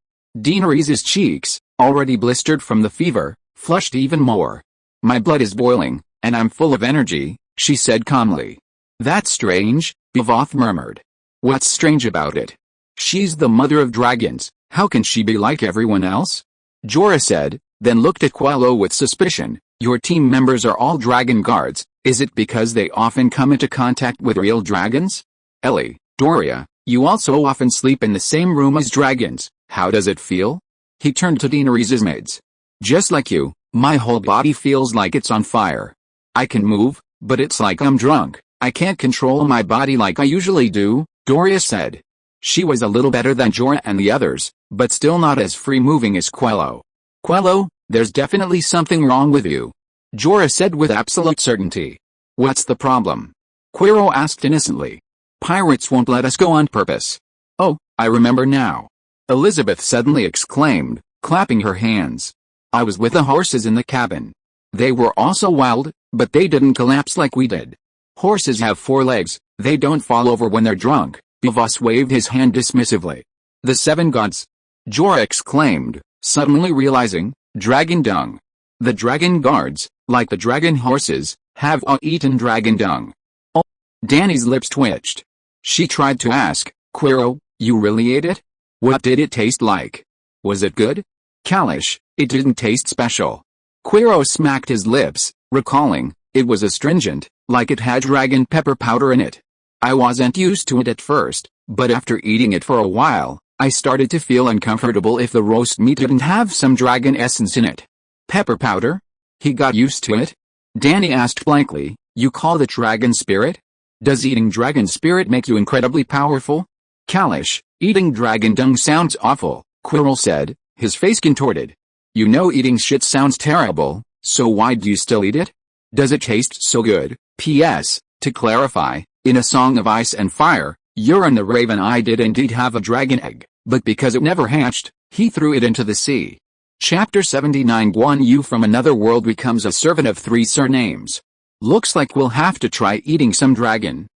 Speaker 1: Daenerys' cheeks, already blistered from the fever, flushed even more. "My blood is boiling, and I'm full of energy," she said calmly. "That's strange," Bevoth murmured. "What's strange about it? She's the mother of dragons, how can she be like everyone else?" Jorah said, then looked at Quello with suspicion. "Your team members are all dragon guards, is it because they often come into contact with real dragons? Ellie, Doria, you also often sleep in the same room as dragons, how does it feel?" He turned to Daenerys' maids. "Just like you, my whole body feels like it's on fire. I can move, but it's like I'm drunk, I can't control my body like I usually do," Doria said. She was a little better than Jorah and the others, but still not as free-moving as Quello. "Quello, there's definitely something wrong with you," Jorah said with absolute certainty. "What's the problem?" Quirrell asked innocently. "Pirates won't let us go on purpose." "Oh, I remember now," Elizabeth suddenly exclaimed, clapping her hands. "I was with the horses in the cabin. They were also wild, but they didn't collapse like we did. Horses have 4 legs, they don't fall over when they're drunk." Bevoth waved his hand dismissively. "The 7 gods," Jorah exclaimed, suddenly realizing, "dragon dung. The dragon guards, like the dragon horses, have all eaten dragon dung." Oh, Dany's lips twitched. She tried to ask, "Quirrell, you really ate it? What did it taste like? Was it good?" "Kalish, it didn't taste special." Quirrell smacked his lips, recalling, "It was astringent, like it had dragon pepper powder in it. I wasn't used to it at first, but after eating it for a while, I started to feel uncomfortable if the roast meat didn't have some dragon essence in it." "Pepper powder?" "He got used to it." Dany asked blankly, "You call it dragon spirit? Does eating dragon spirit make you incredibly powerful?" "Kalish, eating dragon dung sounds awful," Quirrell said, his face contorted. "You know eating shit sounds terrible, so why do you still eat it? Does it taste so good?" P.S. To clarify, in A Song of Ice and Fire, Euron the Raven Eye did indeed have a dragon egg, but because it never hatched, he threw it into the sea. Chapter 79 Guan Yu from another world becomes a servant of 3 surnames. "Looks like we'll have to try eating some dragon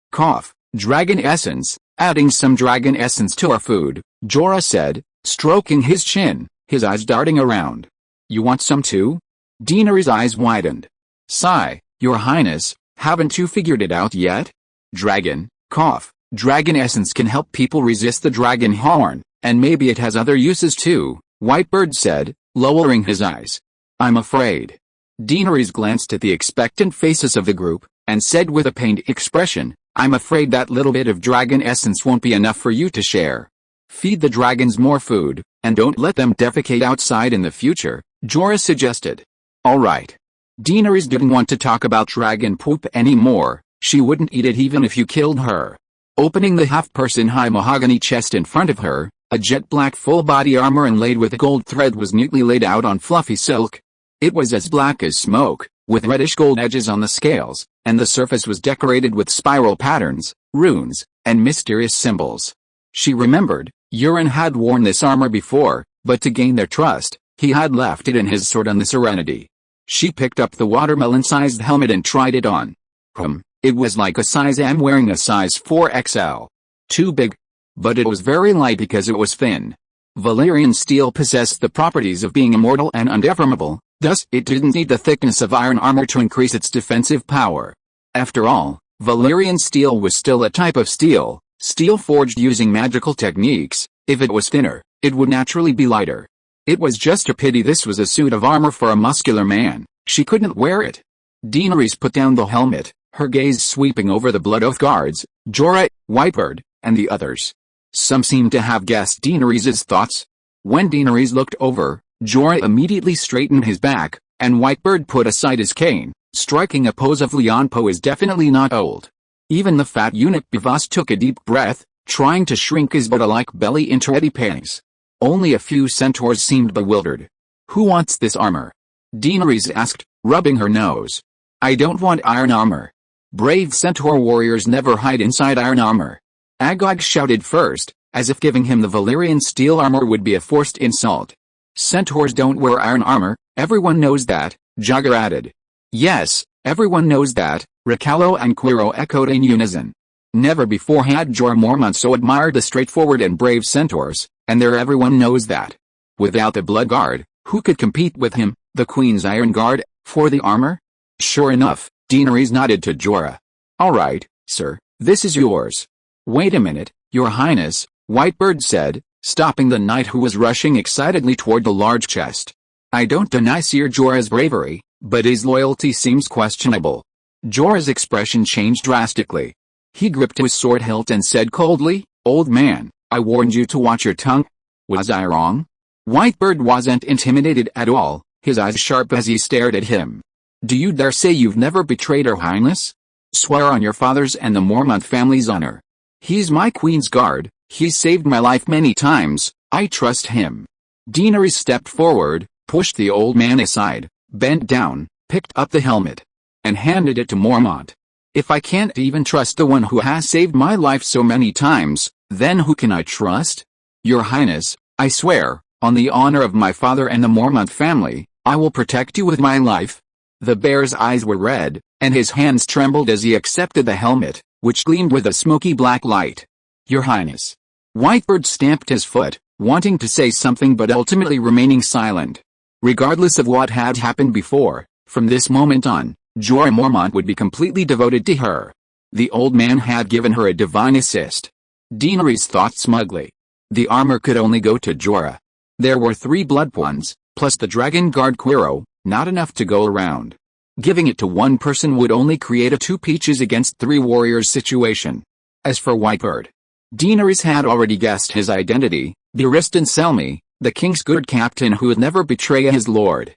Speaker 1: essence, adding some dragon essence to our food," Jorah said, stroking his chin, his eyes darting around. "You want some too?" Daenerys' eyes widened. "Sigh, Your Highness, haven't you figured it out yet? Dragon, Dragon essence can help people resist the dragon horn, and maybe it has other uses too, Whitebird said, lowering his eyes. I'm afraid. Daenerys glanced at the expectant faces of the group, and said with a pained expression, I'm afraid that little bit of dragon essence won't be enough for you to share. Feed the dragons more food, and don't let them defecate outside in the future, Jorah suggested. Alright. Daenerys didn't want to talk about dragon poop anymore. She wouldn't eat it even if you killed her. Opening the half-person high mahogany chest in front of her, a jet-black full-body armor inlaid with gold thread was neatly laid out on fluffy silk. It was as black as smoke, with reddish gold edges on the scales, and the surface was decorated with spiral patterns, runes, and mysterious symbols. She remembered, Euron had worn this armor before, but to gain their trust, he had left it in his sword on the Serenity. She picked up the watermelon-sized helmet and tried it on. It was like a size M wearing a size 4XL. Too big. But it was very light because it was thin. Valyrian steel possessed the properties of being immortal and undeformable, thus it didn't need the thickness of iron armor to increase its defensive power. After all, Valyrian steel was still a type of steel forged using magical techniques. If it was thinner, it would naturally be lighter. It was just a pity this was a suit of armor for a muscular man. She couldn't wear it. Daenerys put down the helmet, her gaze sweeping over the Blood Oath guards, Jorah, Whitebird, and the others. Some seemed to have guessed Daenerys' thoughts. When Daenerys looked over, Jorah immediately straightened his back, and Whitebird put aside his cane, striking a pose of Leon Poe is definitely not old. Even the fat eunuch Bivas took a deep breath, trying to shrink his Buddha-like belly into ready panties. Only a few centaurs seemed bewildered. Who wants this armor? Daenerys asked, rubbing her nose. I don't want iron armor. Brave centaur warriors never hide inside iron armor. Agog shouted first, as if giving him the Valyrian steel armor would be a forced insult. Centaurs don't wear iron armor, everyone knows that, Jagger added. Yes, everyone knows that, Ricallo and Quiro echoed in unison. Never before had Jorah Mormont so admired the straightforward and brave centaurs, and there everyone knows that. Without the Blood Guard, who could compete with him, the Queen's Iron Guard, for the armor? Sure enough, Daenerys nodded to Jorah. Alright, sir, this is yours. Wait a minute, your highness, Whitebird said, stopping the knight who was rushing excitedly toward the large chest. I don't deny Sir Jorah's bravery, but his loyalty seems questionable. Jorah's expression changed drastically. He gripped his sword hilt and said coldly, Old man, I warned you to watch your tongue. Was I wrong? Whitebird wasn't intimidated at all, his eyes sharp as he stared at him. Do you dare say you've never betrayed her highness? Swear on your father's and the Mormont family's honor. He's my queen's guard, he's saved my life many times, I trust him. Daenerys stepped forward, pushed the old man aside, bent down, picked up the helmet, and handed it to Mormont. If I can't even trust the one who has saved my life so many times, then who can I trust? Your highness, I swear, on the honor of my father and the Mormont family, I will protect you with my life. The bear's eyes were red, and his hands trembled as he accepted the helmet, which gleamed with a smoky black light. Your highness. Whitebird stamped his foot, wanting to say something but ultimately remaining silent. Regardless of what had happened before, from this moment on, Jorah Mormont would be completely devoted to her. The old man had given her a divine assist. Daenerys thought smugly. The armor could only go to Jorah. There were 3 blood ones, plus the dragon guard Quiro, not enough to go around. Giving it to one person would only create a 2 peaches against 3 warriors situation. As for Whitebird, Daenerys had already guessed his identity, Barristan Selmy, the king's good captain who would never betray his lord.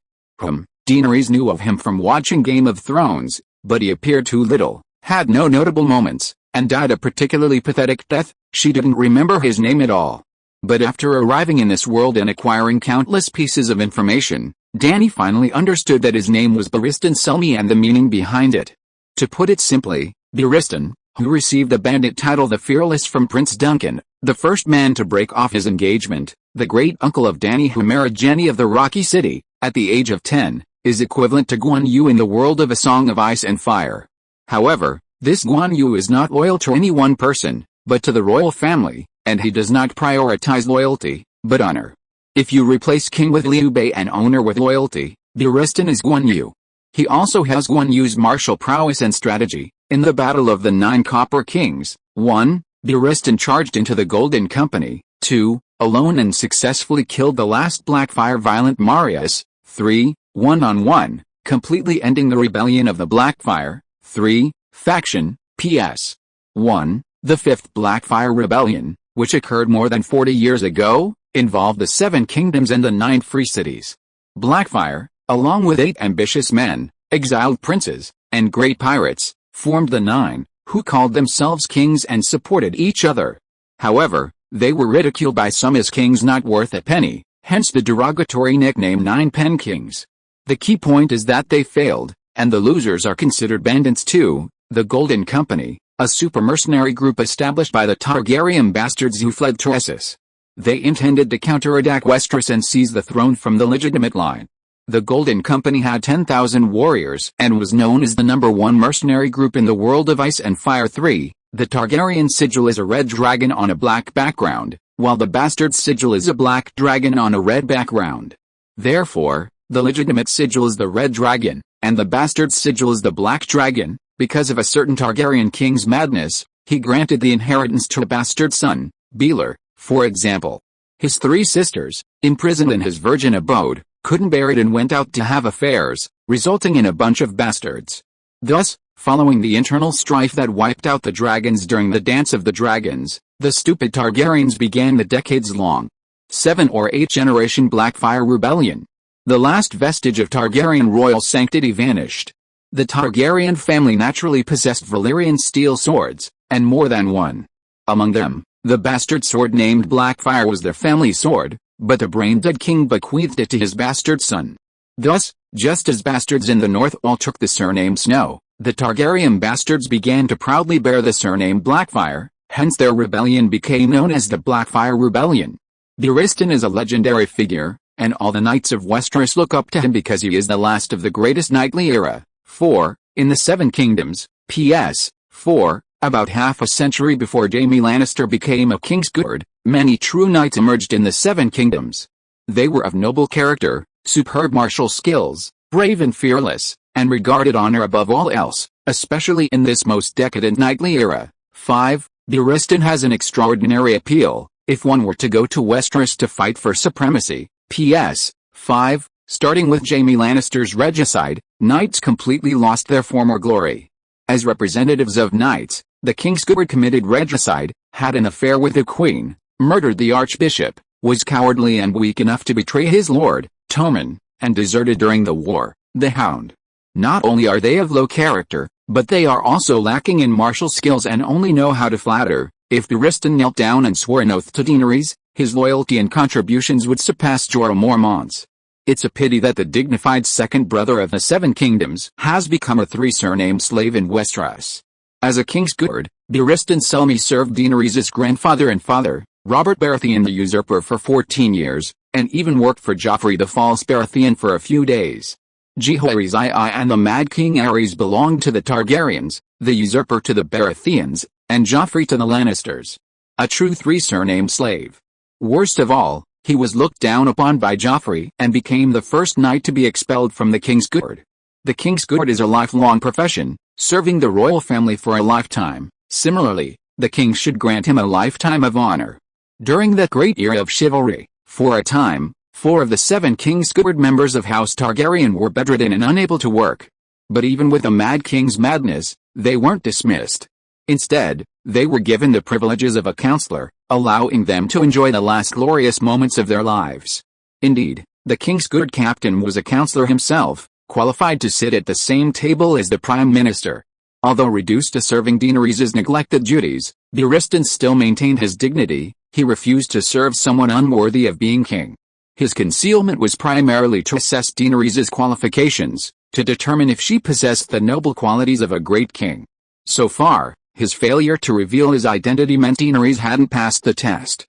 Speaker 1: Daenerys knew of him from watching Game of Thrones, but he appeared too little, had no notable moments, and died a particularly pathetic death. She didn't remember his name at all. But after arriving in this world and acquiring countless pieces of information, Dany finally understood that his name was Barristan Selmy and the meaning behind it. To put it simply, Barristan, who received the bandit title the Fearless from Prince Duncan, the first man to break off his engagement, the great-uncle of Dany who married Jenny of the Rocky City, at the age of 10, is equivalent to Guan Yu in the world of A Song of Ice and Fire. However, this Guan Yu is not loyal to any one person, but to the royal family, and he does not prioritize loyalty, but honor. If you replace king with Liu Bei and owner with loyalty, Barristan is Guan Yu. He also has Guan Yu's martial prowess and strategy. In the Battle of the 9 Copper Kings, 1, Barristan charged into the Golden Company. 2. Alone and successfully killed the last Blackfyre violent Marius. 3. One-on-one, completely ending the rebellion of the Blackfyre. 3. Faction. P.S. 1. The Fifth Blackfyre Rebellion, which occurred more than 40 years ago, involved the 7 kingdoms and the 9 free cities. Blackfyre, along with 8 ambitious men, exiled princes, and great pirates, formed the 9, who called themselves kings and supported each other. However, they were ridiculed by some as kings not worth a penny, hence the derogatory nickname 9 Pen Kings. The key point is that they failed, and the losers are considered bandits too. The Golden Company, a super mercenary group established by the Targaryen bastards who fled to Essos. They intended to counterattack Westeros and seize the throne from the legitimate line. The Golden Company had 10,000 warriors and was known as the #1 mercenary group in the world of Ice and Fire. 3. The Targaryen sigil is a red dragon on a black background, while the bastard sigil is a black dragon on a red background. Therefore, the legitimate sigil is the red dragon, and the bastard sigil is the black dragon. Because of a certain Targaryen king's madness, he granted the inheritance to a bastard son, Baelor, for example. His 3 sisters, imprisoned in his virgin abode, couldn't bear it and went out to have affairs, resulting in a bunch of bastards. Thus, following the internal strife that wiped out the dragons during the Dance of the Dragons, the stupid Targaryens began the decades-long 7 or 8 generation Blackfyre Rebellion. The last vestige of Targaryen royal sanctity vanished. The Targaryen family naturally possessed Valyrian steel swords, and more than one. Among them, the bastard sword named Blackfyre was their family sword, but the brain-dead king bequeathed it to his bastard son. Thus, just as bastards in the north all took the surname Snow, the Targaryen bastards began to proudly bear the surname Blackfyre, hence their rebellion became known as the Blackfyre Rebellion. Barristan is a legendary figure, and all the knights of Westeros look up to him because he is the last of the greatest knightly era. 4. In the 7 Kingdoms, P.S. 4. About half a century before Jaime Lannister became a Kingsguard, many true knights emerged in the 7 Kingdoms. They were of noble character, superb martial skills, brave and fearless, and regarded honor above all else, especially in this most decadent knightly era. 5. Barristan has an extraordinary appeal, if one were to go to Westeros to fight for supremacy. P.S. 5. Starting with Jaime Lannister's regicide, knights completely lost their former glory. As representatives of knights, the Kingsguard committed regicide, had an affair with the queen, murdered the archbishop, was cowardly and weak enough to betray his lord, Tommen, and deserted during the war. The Hound. Not only are they of low character, but they are also lacking in martial skills and only know how to flatter. If Barristan knelt down and swore an oath to Daenerys, his loyalty and contributions would surpass Jorah Mormont's. It's a pity that the dignified second brother of the 7 Kingdoms has become a 3-surname slave in Westeros. As a Kingsguard, Barristan Selmy served Daenerys' grandfather and father, Robert Baratheon the Usurper, for 14 years, and even worked for Joffrey the False Baratheon for a few days. Jaehaerys II and the Mad King Aerys belonged to the Targaryens, the Usurper to the Baratheons, and Joffrey to the Lannisters. A true 3-surname slave. Worst of all, he was looked down upon by Joffrey and became the first knight to be expelled from the Kingsguard. The Kingsguard is a lifelong profession, serving the royal family for a lifetime. Similarly, the king should grant him a lifetime of honor. During that great era of chivalry, for a time, 4 of the 7 Kingsguard members of House Targaryen were bedridden and unable to work. But even with the Mad King's madness, they weren't dismissed. Instead, they were given the privileges of a counselor, allowing them to enjoy the last glorious moments of their lives. Indeed, the Kingsguard captain was a counselor himself, qualified to sit at the same table as the Prime Minister. Although reduced to serving Daenerys' neglected duties, Barristan still maintained his dignity. He refused to serve someone unworthy of being king. His concealment was primarily to assess Daenerys' qualifications, to determine if she possessed the noble qualities of a great king. So far, his failure to reveal his identity meant Daenerys hadn't passed the test.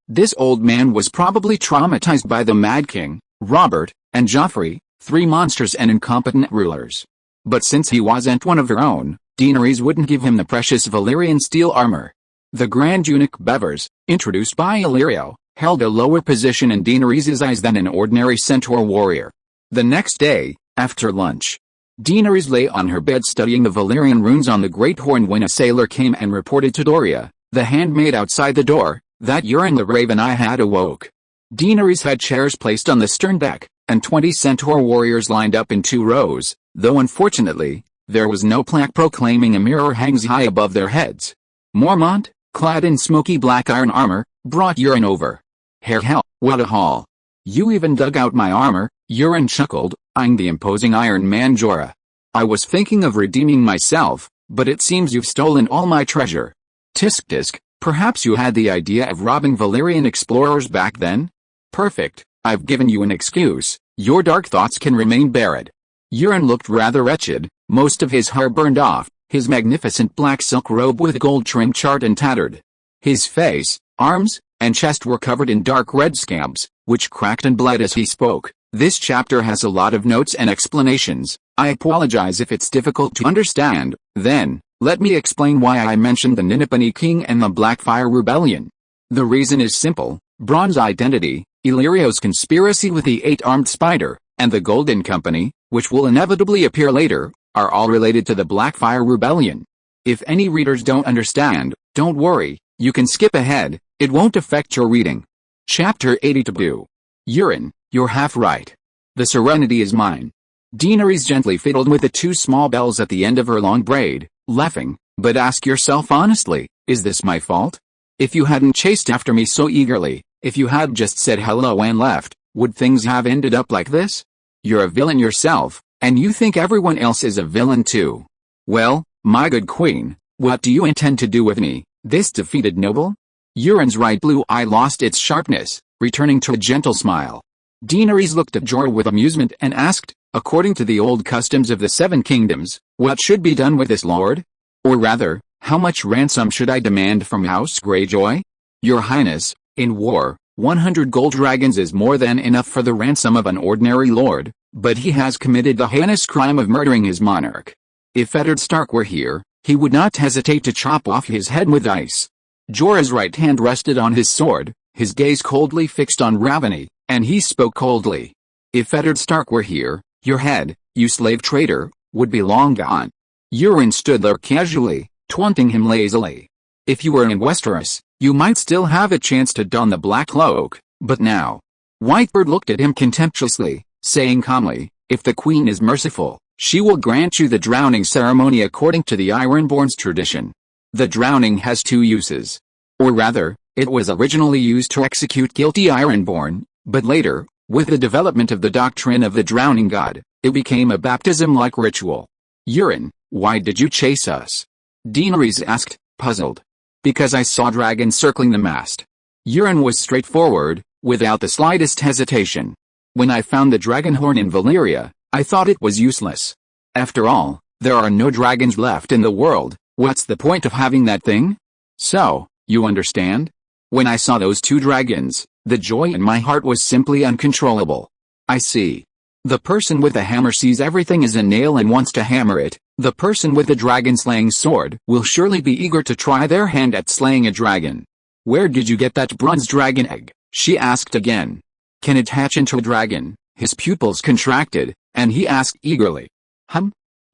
Speaker 1: This old man was probably traumatized by the Mad King, Robert, and Joffrey, 3 monsters and incompetent rulers. But since he wasn't one of her own, Daenerys wouldn't give him the precious Valyrian steel armor. The Grand Eunuch Bevers, introduced by Illyrio, held a lower position in Daenerys' eyes than an ordinary centaur warrior. The next day, after lunch, Daenerys lay on her bed studying the Valyrian runes on the Great Horn when a sailor came and reported to Doria, The handmaid outside the door, that Euron the Raven I had awoke. Daenerys had chairs placed on the stern deck, and 20 centaur warriors lined up in 2 rows, though unfortunately, there was no plaque proclaiming a mirror hangs high above their heads. Mormont, clad in smoky black iron armor, brought Euron over. Hell, what a haul. You even dug out my armor, Euron chuckled, eyeing the imposing Iron Man Jorah. I was thinking of redeeming myself, but it seems you've stolen all my treasure. Tisk tisk, perhaps you had the idea of robbing Valyrian explorers back then? Perfect, I've given you an excuse, your dark thoughts can remain buried. Euron looked rather wretched, most of his hair burned off, his magnificent black silk robe with gold trim charred and tattered. His face, arms, and chest were covered in dark red scabs, which cracked and bled as he spoke. This chapter has a lot of notes and explanations. I apologize if it's difficult to understand. Then, let me explain why I mentioned the Ninipani King and the Blackfire Rebellion. The reason is simple: Bronn's identity, Illyrio's conspiracy with the 8-armed spider, and the Golden Company, which will inevitably appear later, are all related to the Blackfire Rebellion. If any readers don't understand, don't worry, you can skip ahead, it won't affect your reading. Chapter 82. Euron, you're half right. The serenity is mine. Daenerys gently fiddled with the 2 small bells at the end of her long braid, laughing, but ask yourself honestly, is this my fault? If you hadn't chased after me so eagerly, if you had just said hello and left, would things have ended up like this? You're a villain yourself, and you think everyone else is a villain too. Well, my good queen, what do you intend to do with me, this defeated noble? Euron's right blue eye lost its sharpness, returning to a gentle smile. Daenerys looked at Jorah with amusement and asked, according to the old customs of the 7 kingdoms, what should be done with this lord? Or rather, how much ransom should I demand from House Greyjoy? Your Highness, in war, 100 gold dragons is more than enough for the ransom of an ordinary lord, but he has committed the heinous crime of murdering his monarch. If Eddard Stark were here, he would not hesitate to chop off his head with ice. Jorah's right hand rested on his sword, his gaze coldly fixed on Ravany, and he spoke coldly. If Eddard Stark were here, your head, you slave traitor, would be long gone. Euron stood there casually, taunting him lazily. If you were in Westeros, you might still have a chance to don the black cloak, but now. Whitebird looked at him contemptuously, saying calmly, if the queen is merciful, she will grant you the drowning ceremony according to the Ironborn's tradition. The drowning has 2 uses. Or rather, it was originally used to execute guilty Ironborn, but later, with the development of the doctrine of the drowning god, it became a baptism-like ritual. Euron, why did you chase us? Daenerys asked, puzzled. Because I saw dragons circling the mast. Euron was straightforward, without the slightest hesitation. When I found the dragon horn in Valyria, I thought it was useless. After all, there are no dragons left in the world, what's the point of having that thing? So, you understand? When I saw those 2 dragons, the joy in my heart was simply uncontrollable. I see. The person with the hammer sees everything as a nail and wants to hammer it. The person with the dragon-slaying sword will surely be eager to try their hand at slaying a dragon. Where did you get that bronze dragon egg? She asked again. Can it hatch into a dragon? His pupils contracted, and he asked eagerly.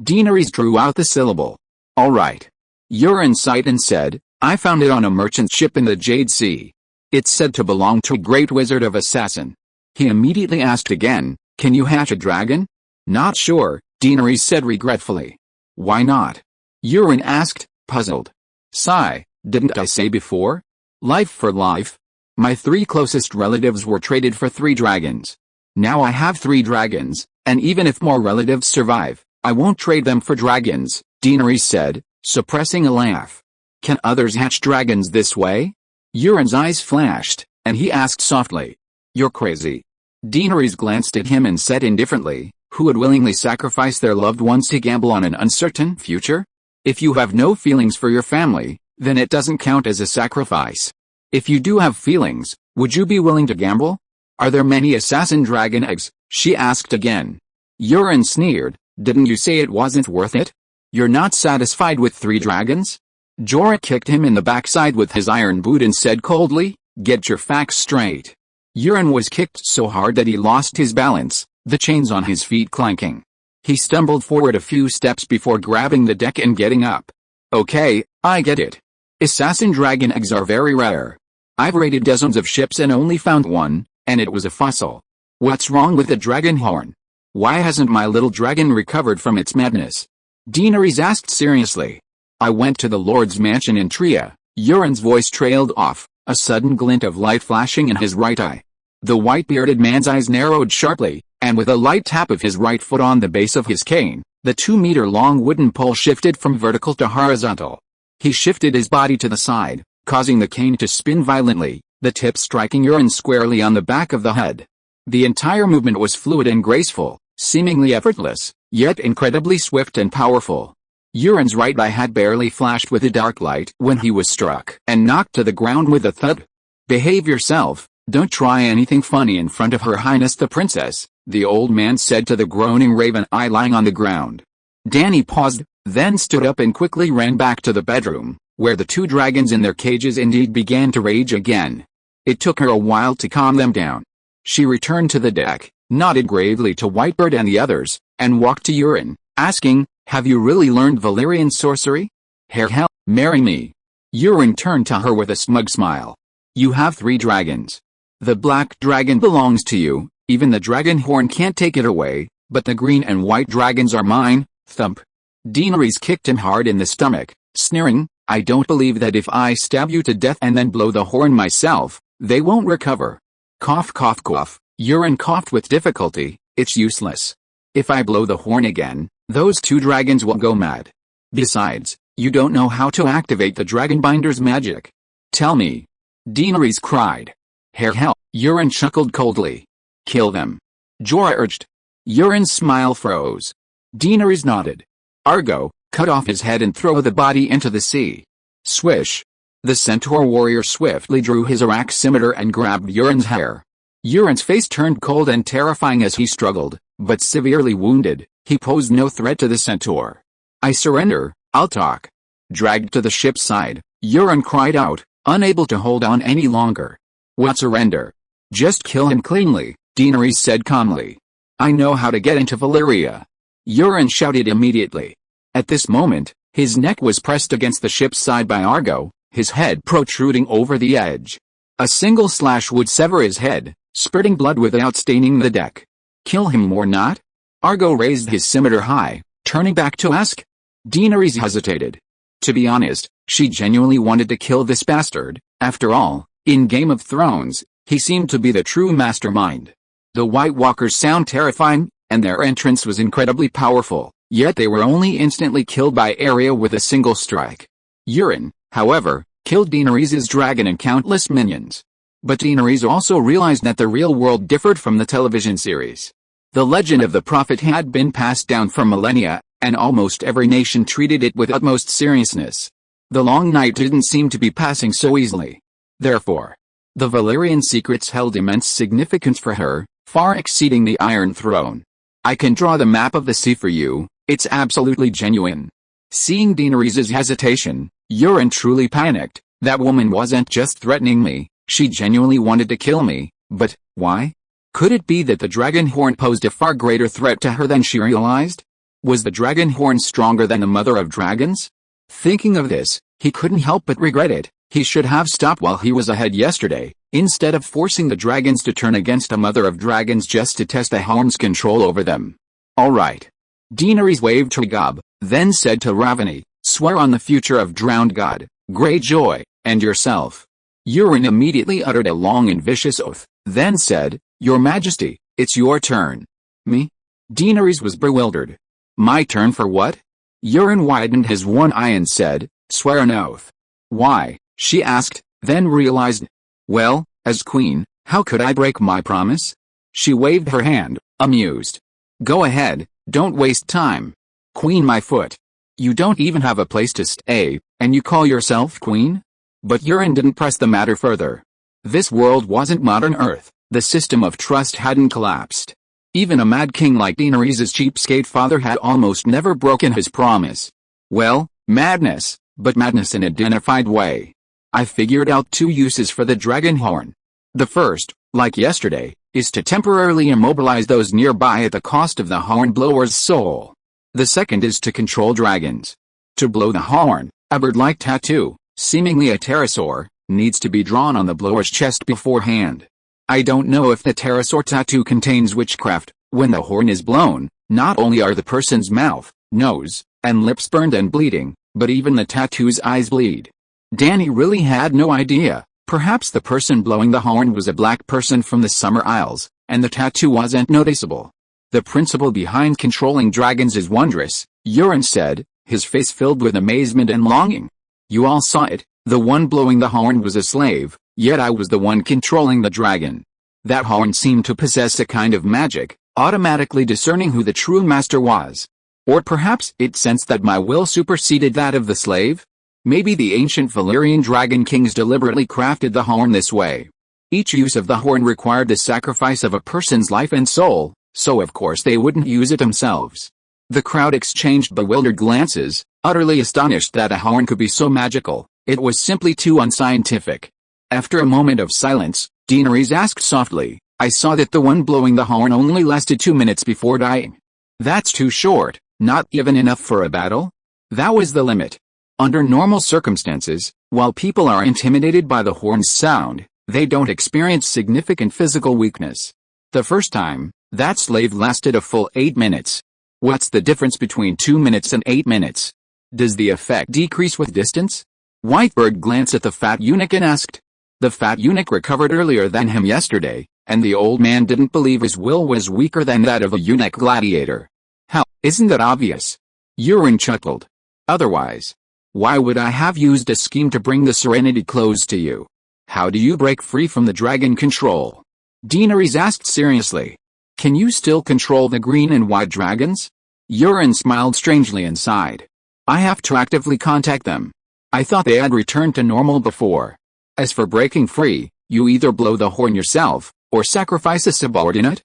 Speaker 1: Daenerys drew out the syllable. All right. Euron sighed and said, I found it on a merchant ship in the Jade Sea. It's said to belong to a great wizard of assassin. He immediately asked again, can you hatch a dragon? Not sure, Daenerys said regretfully. Why not? Euron asked, puzzled. Sigh, didn't I say before? Life for life. My 3 closest relatives were traded for 3 dragons. Now I have 3 dragons, and even if more relatives survive, I won't trade them for dragons, Daenerys said, suppressing a laugh. Can others hatch dragons this way? Euron's eyes flashed, and he asked softly. You're crazy. Daenerys glanced at him and said indifferently, who would willingly sacrifice their loved ones to gamble on an uncertain future? If you have no feelings for your family, then it doesn't count as a sacrifice. If you do have feelings, would you be willing to gamble? Are there many assassin dragon eggs? She asked again. Euron sneered, didn't you say it wasn't worth it? You're not satisfied with 3 dragons? Jorah kicked him in the backside with his iron boot and said coldly, get your facts straight. Euron was kicked so hard that he lost his balance, the chains on his feet clanking. He stumbled forward a few steps before grabbing the deck and getting up. Okay, I get it. Assassin dragon eggs are very rare. I've raided dozens of ships and only found one, and it was a fossil. What's wrong with the dragon horn? Why hasn't my little dragon recovered from its madness? Daenerys asked seriously. I went to the Lord's mansion in Tria. Euron's voice trailed off, a sudden glint of light flashing in his right eye. The white-bearded man's eyes narrowed sharply, and with a light tap of his right foot on the base of his cane, the 2-meter-long wooden pole shifted from vertical to horizontal. He shifted his body to the side, causing the cane to spin violently, the tip striking Euron squarely on the back of the head. The entire movement was fluid and graceful, seemingly effortless, yet incredibly swift and powerful. Euron's right eye had barely flashed with a dark light when he was struck and knocked to the ground with a thud. Behave yourself, don't try anything funny in front of Her Highness the Princess, the old man said to the groaning raven eye lying on the ground. Dany paused, then stood up and quickly ran back to the bedroom, where the 2 dragons in their cages indeed began to rage again. It took her a while to calm them down. She returned to the deck, nodded gravely to Whitebird and the others, and walked to Euron, asking, have you really learned Valyrian sorcery? Hell, marry me. Euron turned to her with a smug smile. You have 3 dragons. The black dragon belongs to you, even the dragon horn can't take it away, but the green and white dragons are mine, thump. Daenerys kicked him hard in the stomach, sneering, I don't believe that if I stab you to death and then blow the horn myself, they won't recover. Cough cough cough, Euron coughed with difficulty, it's useless. If I blow the horn again, those 2 dragons will go mad. Besides, you don't know how to activate the Dragonbinder's magic. Tell me. Daenerys cried. Hell, Euron chuckled coldly. Kill them. Jorah urged. Euron's smile froze. Daenerys nodded. Argo, cut off his head and throw the body into the sea. Swish. The centaur warrior swiftly drew his arak scimitar and grabbed Euron's hair. Euron's face turned cold and terrifying as he struggled, but severely wounded, he posed no threat to the centaur. I surrender, I'll talk. Dragged to the ship's side, Euron cried out, unable to hold on any longer. What surrender? Just kill him cleanly, Daenerys said calmly. I know how to get into Valyria. Euron shouted immediately. At this moment, his neck was pressed against the ship's side by Argo, his head protruding over the edge. A single slash would sever his head, spurting blood without staining the deck. Kill him or not? Argo raised his scimitar high, turning back to ask. Daenerys hesitated. To be honest, she genuinely wanted to kill this bastard. After all, in Game of Thrones, he seemed to be the true mastermind. The White Walkers sound terrifying, and their entrance was incredibly powerful, yet they were only instantly killed by Arya with a single strike. Euron, however, killed Daenerys' dragon and countless minions. But Daenerys also realized that the real world differed from the television series. The legend of the prophet had been passed down for millennia, and almost every nation treated it with utmost seriousness. The long night didn't seem to be passing so easily. Therefore, the Valyrian secrets held immense significance for her, far exceeding the Iron Throne. I can draw the map of the sea for you, it's absolutely genuine. Seeing Daenerys' hesitation, Euron truly panicked. That woman wasn't just threatening me, she genuinely wanted to kill me, but why? Could it be that the dragon horn posed a far greater threat to her than she realized? Was the dragon horn stronger than the mother of dragons? Thinking of this, he couldn't help but regret it. He should have stopped while he was ahead yesterday, instead of forcing the dragons to turn against a mother of dragons just to test the horn's control over them. Alright. Daenerys waved her gob, then said to Ravani, swear on the future of drowned god, Greyjoy, and yourself. Euron immediately uttered a long and vicious oath, then said, Your Majesty, it's your turn. Me? Daenerys was bewildered. My turn for what? Euron widened his one eye and said, swear an oath. Why? She asked, then realized. Well, as queen, how could I break my promise? She waved her hand, amused. Go ahead, don't waste time. Queen my foot. You don't even have a place to stay, and you call yourself queen? But Euron didn't press the matter further. This world wasn't modern Earth, the system of trust hadn't collapsed. Even a mad king like Daenerys' cheapskate father had almost never broken his promise. Well, madness, but madness in a dignified way. I figured out 2 uses for the dragon horn. The first, like yesterday, is to temporarily immobilize those nearby at the cost of the horn blower's soul. The second is to control dragons. To blow the horn, a bird-like tattoo, seemingly a pterosaur, needs to be drawn on the blower's chest beforehand. I don't know if the pterosaur tattoo contains witchcraft. When the horn is blown, not only are the person's mouth, nose, and lips burned and bleeding, but even the tattoo's eyes bleed. Dany really had no idea. Perhaps the person blowing the horn was a black person from the Summer Isles, and the tattoo wasn't noticeable. The principle behind controlling dragons is wondrous, Euron said, his face filled with amazement and longing. You all saw it, the one blowing the horn was a slave, yet I was the one controlling the dragon. That horn seemed to possess a kind of magic, automatically discerning who the true master was. Or perhaps it sensed that my will superseded that of the slave? Maybe the ancient Valyrian dragon kings deliberately crafted the horn this way. Each use of the horn required the sacrifice of a person's life and soul, so of course they wouldn't use it themselves. The crowd exchanged bewildered glances, utterly astonished that a horn could be so magical. It was simply too unscientific. After a moment of silence, Daenerys asked softly, I saw that the one blowing the horn only lasted 2 minutes before dying. That's too short, not even enough for a battle? That was the limit. Under normal circumstances, while people are intimidated by the horn's sound, they don't experience significant physical weakness. The first time, that slave lasted a full 8 minutes. What's the difference between 2 minutes and 8 minutes? Does the effect decrease with distance? Whitebird glanced at the fat eunuch and asked. The fat eunuch recovered earlier than him yesterday, and the old man didn't believe his will was weaker than that of a eunuch gladiator. How, isn't that obvious? Euron chuckled. Otherwise, why would I have used a scheme to bring the Serenity close to you? How do you break free from the dragon control? Daenerys asked seriously. Can you still control the green and white dragons? Euron smiled strangely and sighed. I have to actively contact them. I thought they had returned to normal before. As for breaking free, you either blow the horn yourself, or sacrifice a subordinate?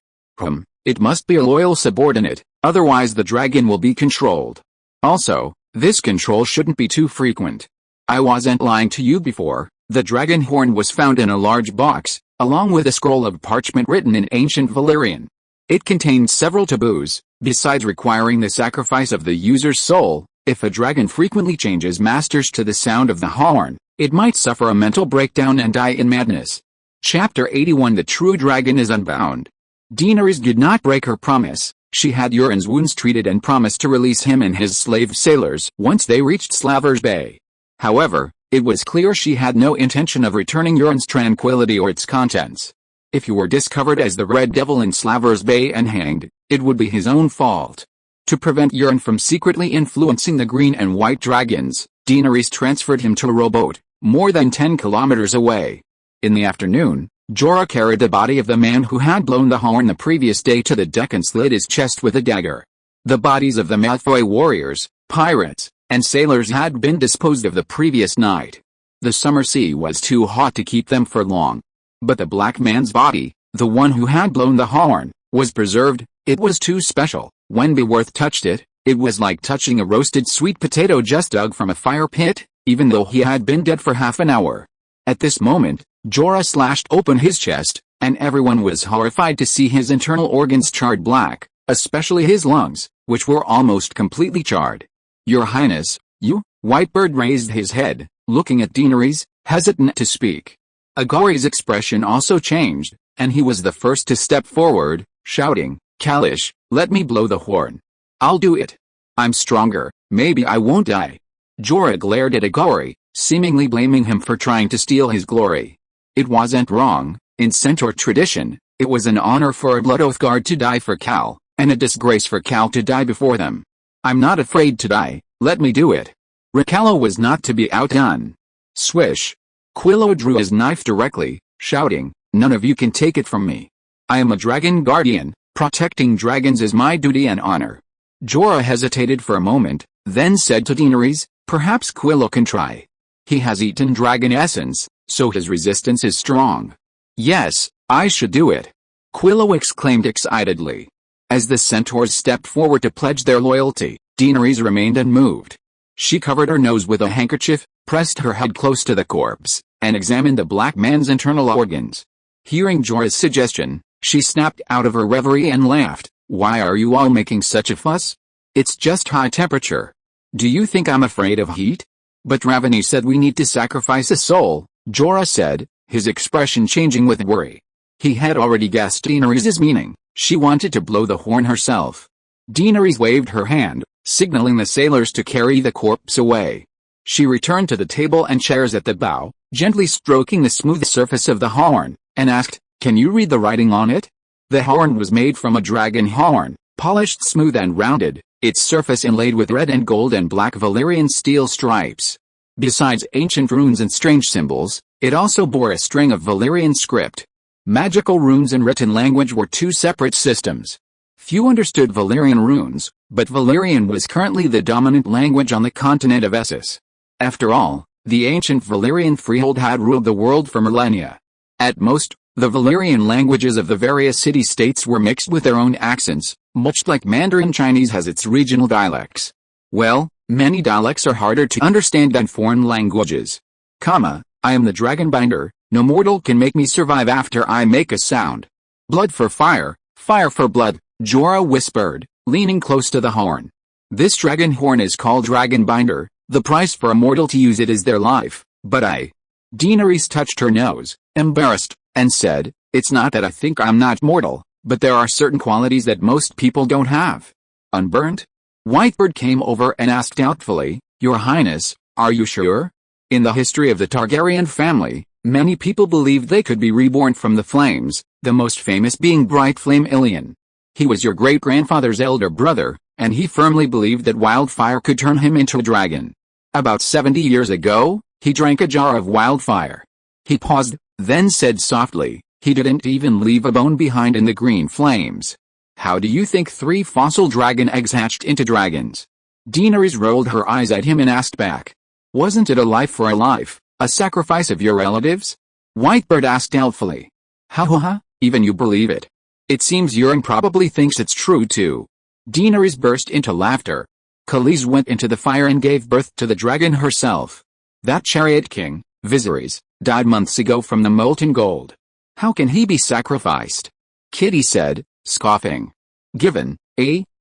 Speaker 1: It must be a loyal subordinate, otherwise the dragon will be controlled. Also, this control shouldn't be too frequent. I wasn't lying to you before, the dragon horn was found in a large box, along with a scroll of parchment written in ancient Valyrian. It contained several taboos, besides requiring the sacrifice of the user's soul. If a dragon frequently changes masters to the sound of the horn, it might suffer a mental breakdown and die in madness. Chapter 81 The True Dragon is Unbound. Daenerys did not break her promise. She had Euron's wounds treated and promised to release him and his slave sailors once they reached Slaver's Bay. However, it was clear she had no intention of returning Euron's tranquility or its contents. If he were discovered as the Red Devil in Slaver's Bay and hanged, it would be his own fault. To prevent Euron from secretly influencing the green and white dragons, Daenerys transferred him to a rowboat, more than 10 kilometers away. In the afternoon, Jorah carried the body of the man who had blown the horn the previous day to the deck and slit his chest with a dagger. The bodies of the Malfoy warriors, pirates, and sailors had been disposed of the previous night. The summer sea was too hot to keep them for long. But the black man's body, the one who had blown the horn, was preserved. It was too special. When Beworth touched it, it was like touching a roasted sweet potato just dug from a fire pit, even though he had been dead for half an hour. At this moment, Jorah slashed open his chest, and everyone was horrified to see his internal organs charred black, especially his lungs, which were almost completely charred. Your Highness, you? Whitebird raised his head, looking at Daenerys, hesitant to speak. Agori's expression also changed, and he was the first to step forward, shouting, Kalish, let me blow the horn. I'll do it. I'm stronger, maybe I won't die. Jorah glared at Agori, seemingly blaming him for trying to steal his glory. It wasn't wrong. In Centaur tradition, it was an honor for a Blood Oath Guard to die for Khal, and a disgrace for Khal to die before them. I'm not afraid to die, let me do it. Rakalla was not to be outdone. Swish. Quillo drew his knife directly, shouting, none of you can take it from me. I am a dragon guardian, protecting dragons is my duty and honor. Jorah hesitated for a moment, then said to Daenerys, perhaps Quillo can try. He has eaten dragon essence, so his resistance is strong. Yes, I should do it. Quillo exclaimed excitedly. As the centaurs stepped forward to pledge their loyalty, Daenerys remained unmoved. She covered her nose with a handkerchief, pressed her head close to the corpse, and examined the black man's internal organs. Hearing Jorah's suggestion, she snapped out of her reverie and laughed. Why are you all making such a fuss? It's just high temperature. Do you think I'm afraid of heat? But Ravani said we need to sacrifice a soul, Jorah said, his expression changing with worry. He had already guessed Daenerys' meaning. She wanted to blow the horn herself. Daenerys waved her hand, signaling the sailors to carry the corpse away. She returned to the table and chairs at the bow, gently stroking the smooth surface of the horn, and asked, "Can you read the writing on it?" The horn was made from a dragon horn, polished smooth and rounded, its surface inlaid with red and gold and black Valyrian steel stripes. Besides ancient runes and strange symbols, it also bore a string of Valyrian script. Magical runes and written language were two separate systems. Few understood Valyrian runes, but Valyrian was currently the dominant language on the continent of Essos. After all, the ancient Valyrian freehold had ruled the world for millennia. At most, the Valyrian languages of the various city-states were mixed with their own accents, much like Mandarin Chinese has its regional dialects. Well, many dialects are harder to understand than foreign languages. I am the Dragonbinder, no mortal can make me survive after I make a sound. Blood for fire, fire for blood, Jorah whispered, leaning close to the horn. This dragon horn is called Dragonbinder, the price for a mortal to use it is their life, but Daenerys touched her nose, embarrassed, and said, "It's not that I think I'm not mortal, but there are certain qualities that most people don't have." Unburnt? Whitebird came over and asked doubtfully, "Your Highness, are you sure?" In the history of the Targaryen family, many people believed they could be reborn from the flames, the most famous being Bright Flame Illion. He was your great-grandfather's elder brother, and he firmly believed that wildfire could turn him into a dragon. About 70 years ago, he drank a jar of wildfire. He paused, then said softly, "He didn't even leave a bone behind in the green flames. How do you think 3 fossil dragon eggs hatched into dragons?" Daenerys rolled her eyes at him and asked back, "Wasn't it a life for a life, a sacrifice of your relatives?" Whitebird asked doubtfully. Ha, even you believe it. It seems Euron probably thinks it's true too." Daenerys burst into laughter. Khalees went into the fire and gave birth to the dragon herself. That chariot king, Viserys, died months ago from the molten gold. How can he be sacrificed? Kitty said, scoffing. Given,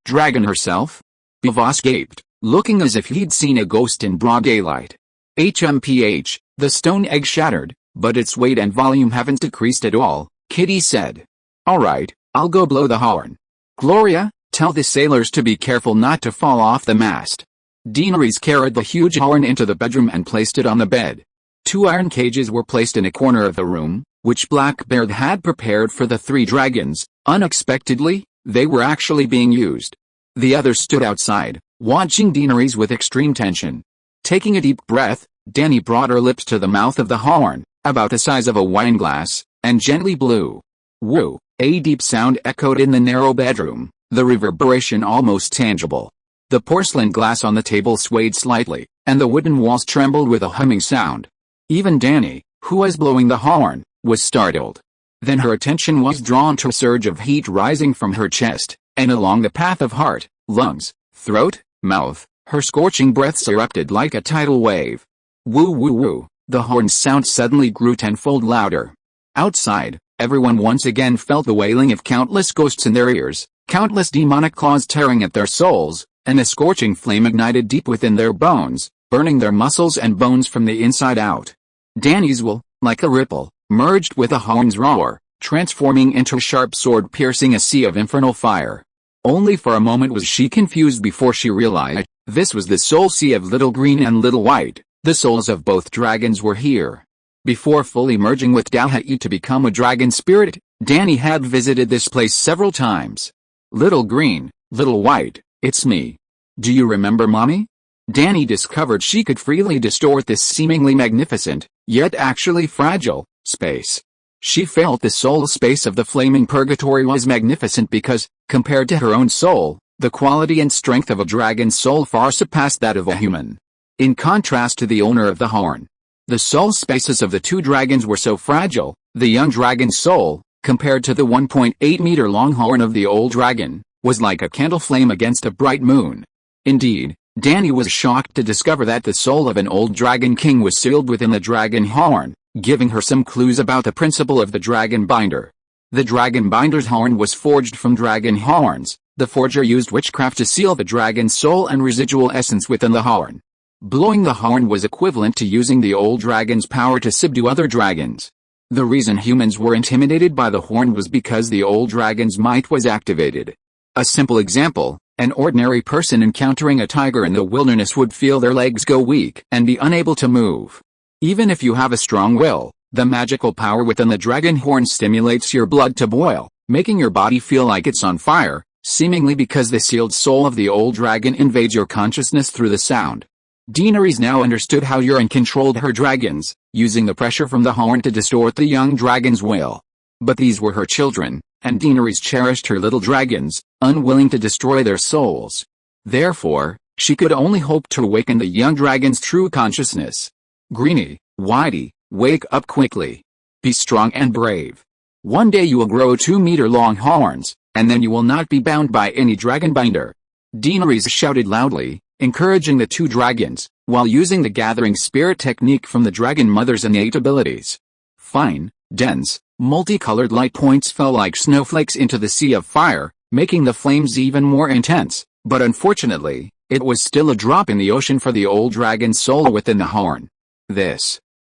Speaker 1: dragon herself? Bavos gaped, looking as if he'd seen a ghost in broad daylight. HMPH, the stone egg shattered, but its weight and volume haven't decreased at all, Kitty said. Alright, I'll go blow the horn. Gloria, tell the sailors to be careful not to fall off the mast. Daenerys carried the huge horn into the bedroom and placed it on the bed. 2 iron cages were placed in a corner of the room, which Blackbeard had prepared for the 3 dragons. Unexpectedly, they were actually being used. The others stood outside, watching Daenerys with extreme tension. Taking a deep breath, Dany brought her lips to the mouth of the horn, about the size of a wineglass, and gently blew. Woo! A deep sound echoed in the narrow bedroom, the reverberation almost tangible. The porcelain glass on the table swayed slightly, and the wooden walls trembled with a humming sound. Even Dany, who was blowing the horn, was startled. Then her attention was drawn to a surge of heat rising from her chest, and along the path of heart, lungs, throat, mouth. Her scorching breaths erupted like a tidal wave. Woo woo woo, the horn's sound suddenly grew tenfold louder. Outside, everyone once again felt the wailing of countless ghosts in their ears, countless demonic claws tearing at their souls, and a scorching flame ignited deep within their bones, burning their muscles and bones from the inside out. Dany's will, like a ripple, merged with the horn's roar, transforming into a sharp sword piercing a sea of infernal fire. Only for a moment was she confused before she realized, this was the soul sea of Little Green and Little White, the souls of both dragons were here. Before fully merging with Dalha'i to become a dragon spirit, Dany had visited this place several times. Little Green, Little White, it's me. Do you remember Mommy? Dany discovered she could freely distort this seemingly magnificent, yet actually fragile, space. She felt the soul space of the flaming purgatory was magnificent because, compared to her own soul, the quality and strength of a dragon's soul far surpassed that of a human. In contrast to the owner of the horn, the soul spaces of the 2 dragons were so fragile. The young dragon's soul, compared to the 1.8-meter long horn of the old dragon, was like a candle flame against a bright moon. Indeed, Dany was shocked to discover that the soul of an old dragon king was sealed within the dragon horn, giving her some clues about the principle of the dragon binder. The dragon binder's horn was forged from dragon horns. The forger used witchcraft to seal the dragon's soul and residual essence within the horn. Blowing the horn was equivalent to using the old dragon's power to subdue other dragons. The reason humans were intimidated by the horn was because the old dragon's might was activated. A simple example, an ordinary person encountering a tiger in the wilderness would feel their legs go weak and be unable to move. Even if you have a strong will, the magical power within the dragon horn stimulates your blood to boil, making your body feel like it's on fire, seemingly because the sealed soul of the old dragon invades your consciousness through the sound. Daenerys now understood how Euron controlled her dragons, using the pressure from the horn to distort the young dragon's will. But these were her children, and Daenerys cherished her little dragons, unwilling to destroy their souls. Therefore, she could only hope to awaken the young dragon's true consciousness. Greenie, Whitey, wake up quickly. Be strong and brave. One day you will grow 2-meter-long horns, and then you will not be bound by any dragonbinder. Daenerys shouted loudly, encouraging the two dragons, while using the gathering spirit technique from the dragon mother's innate abilities. Fine, dense, multicolored light points fell like snowflakes into the sea of fire, making the flames even more intense, but unfortunately, it was still a drop in the ocean for the old dragon's soul within the horn.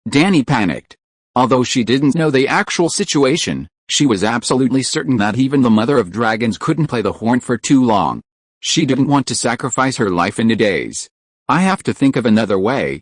Speaker 1: Dany panicked. Although she didn't know the actual situation, she was absolutely certain that even the mother of dragons couldn't play the horn for too long. She didn't want to sacrifice her life in a daze. I have to think of another way,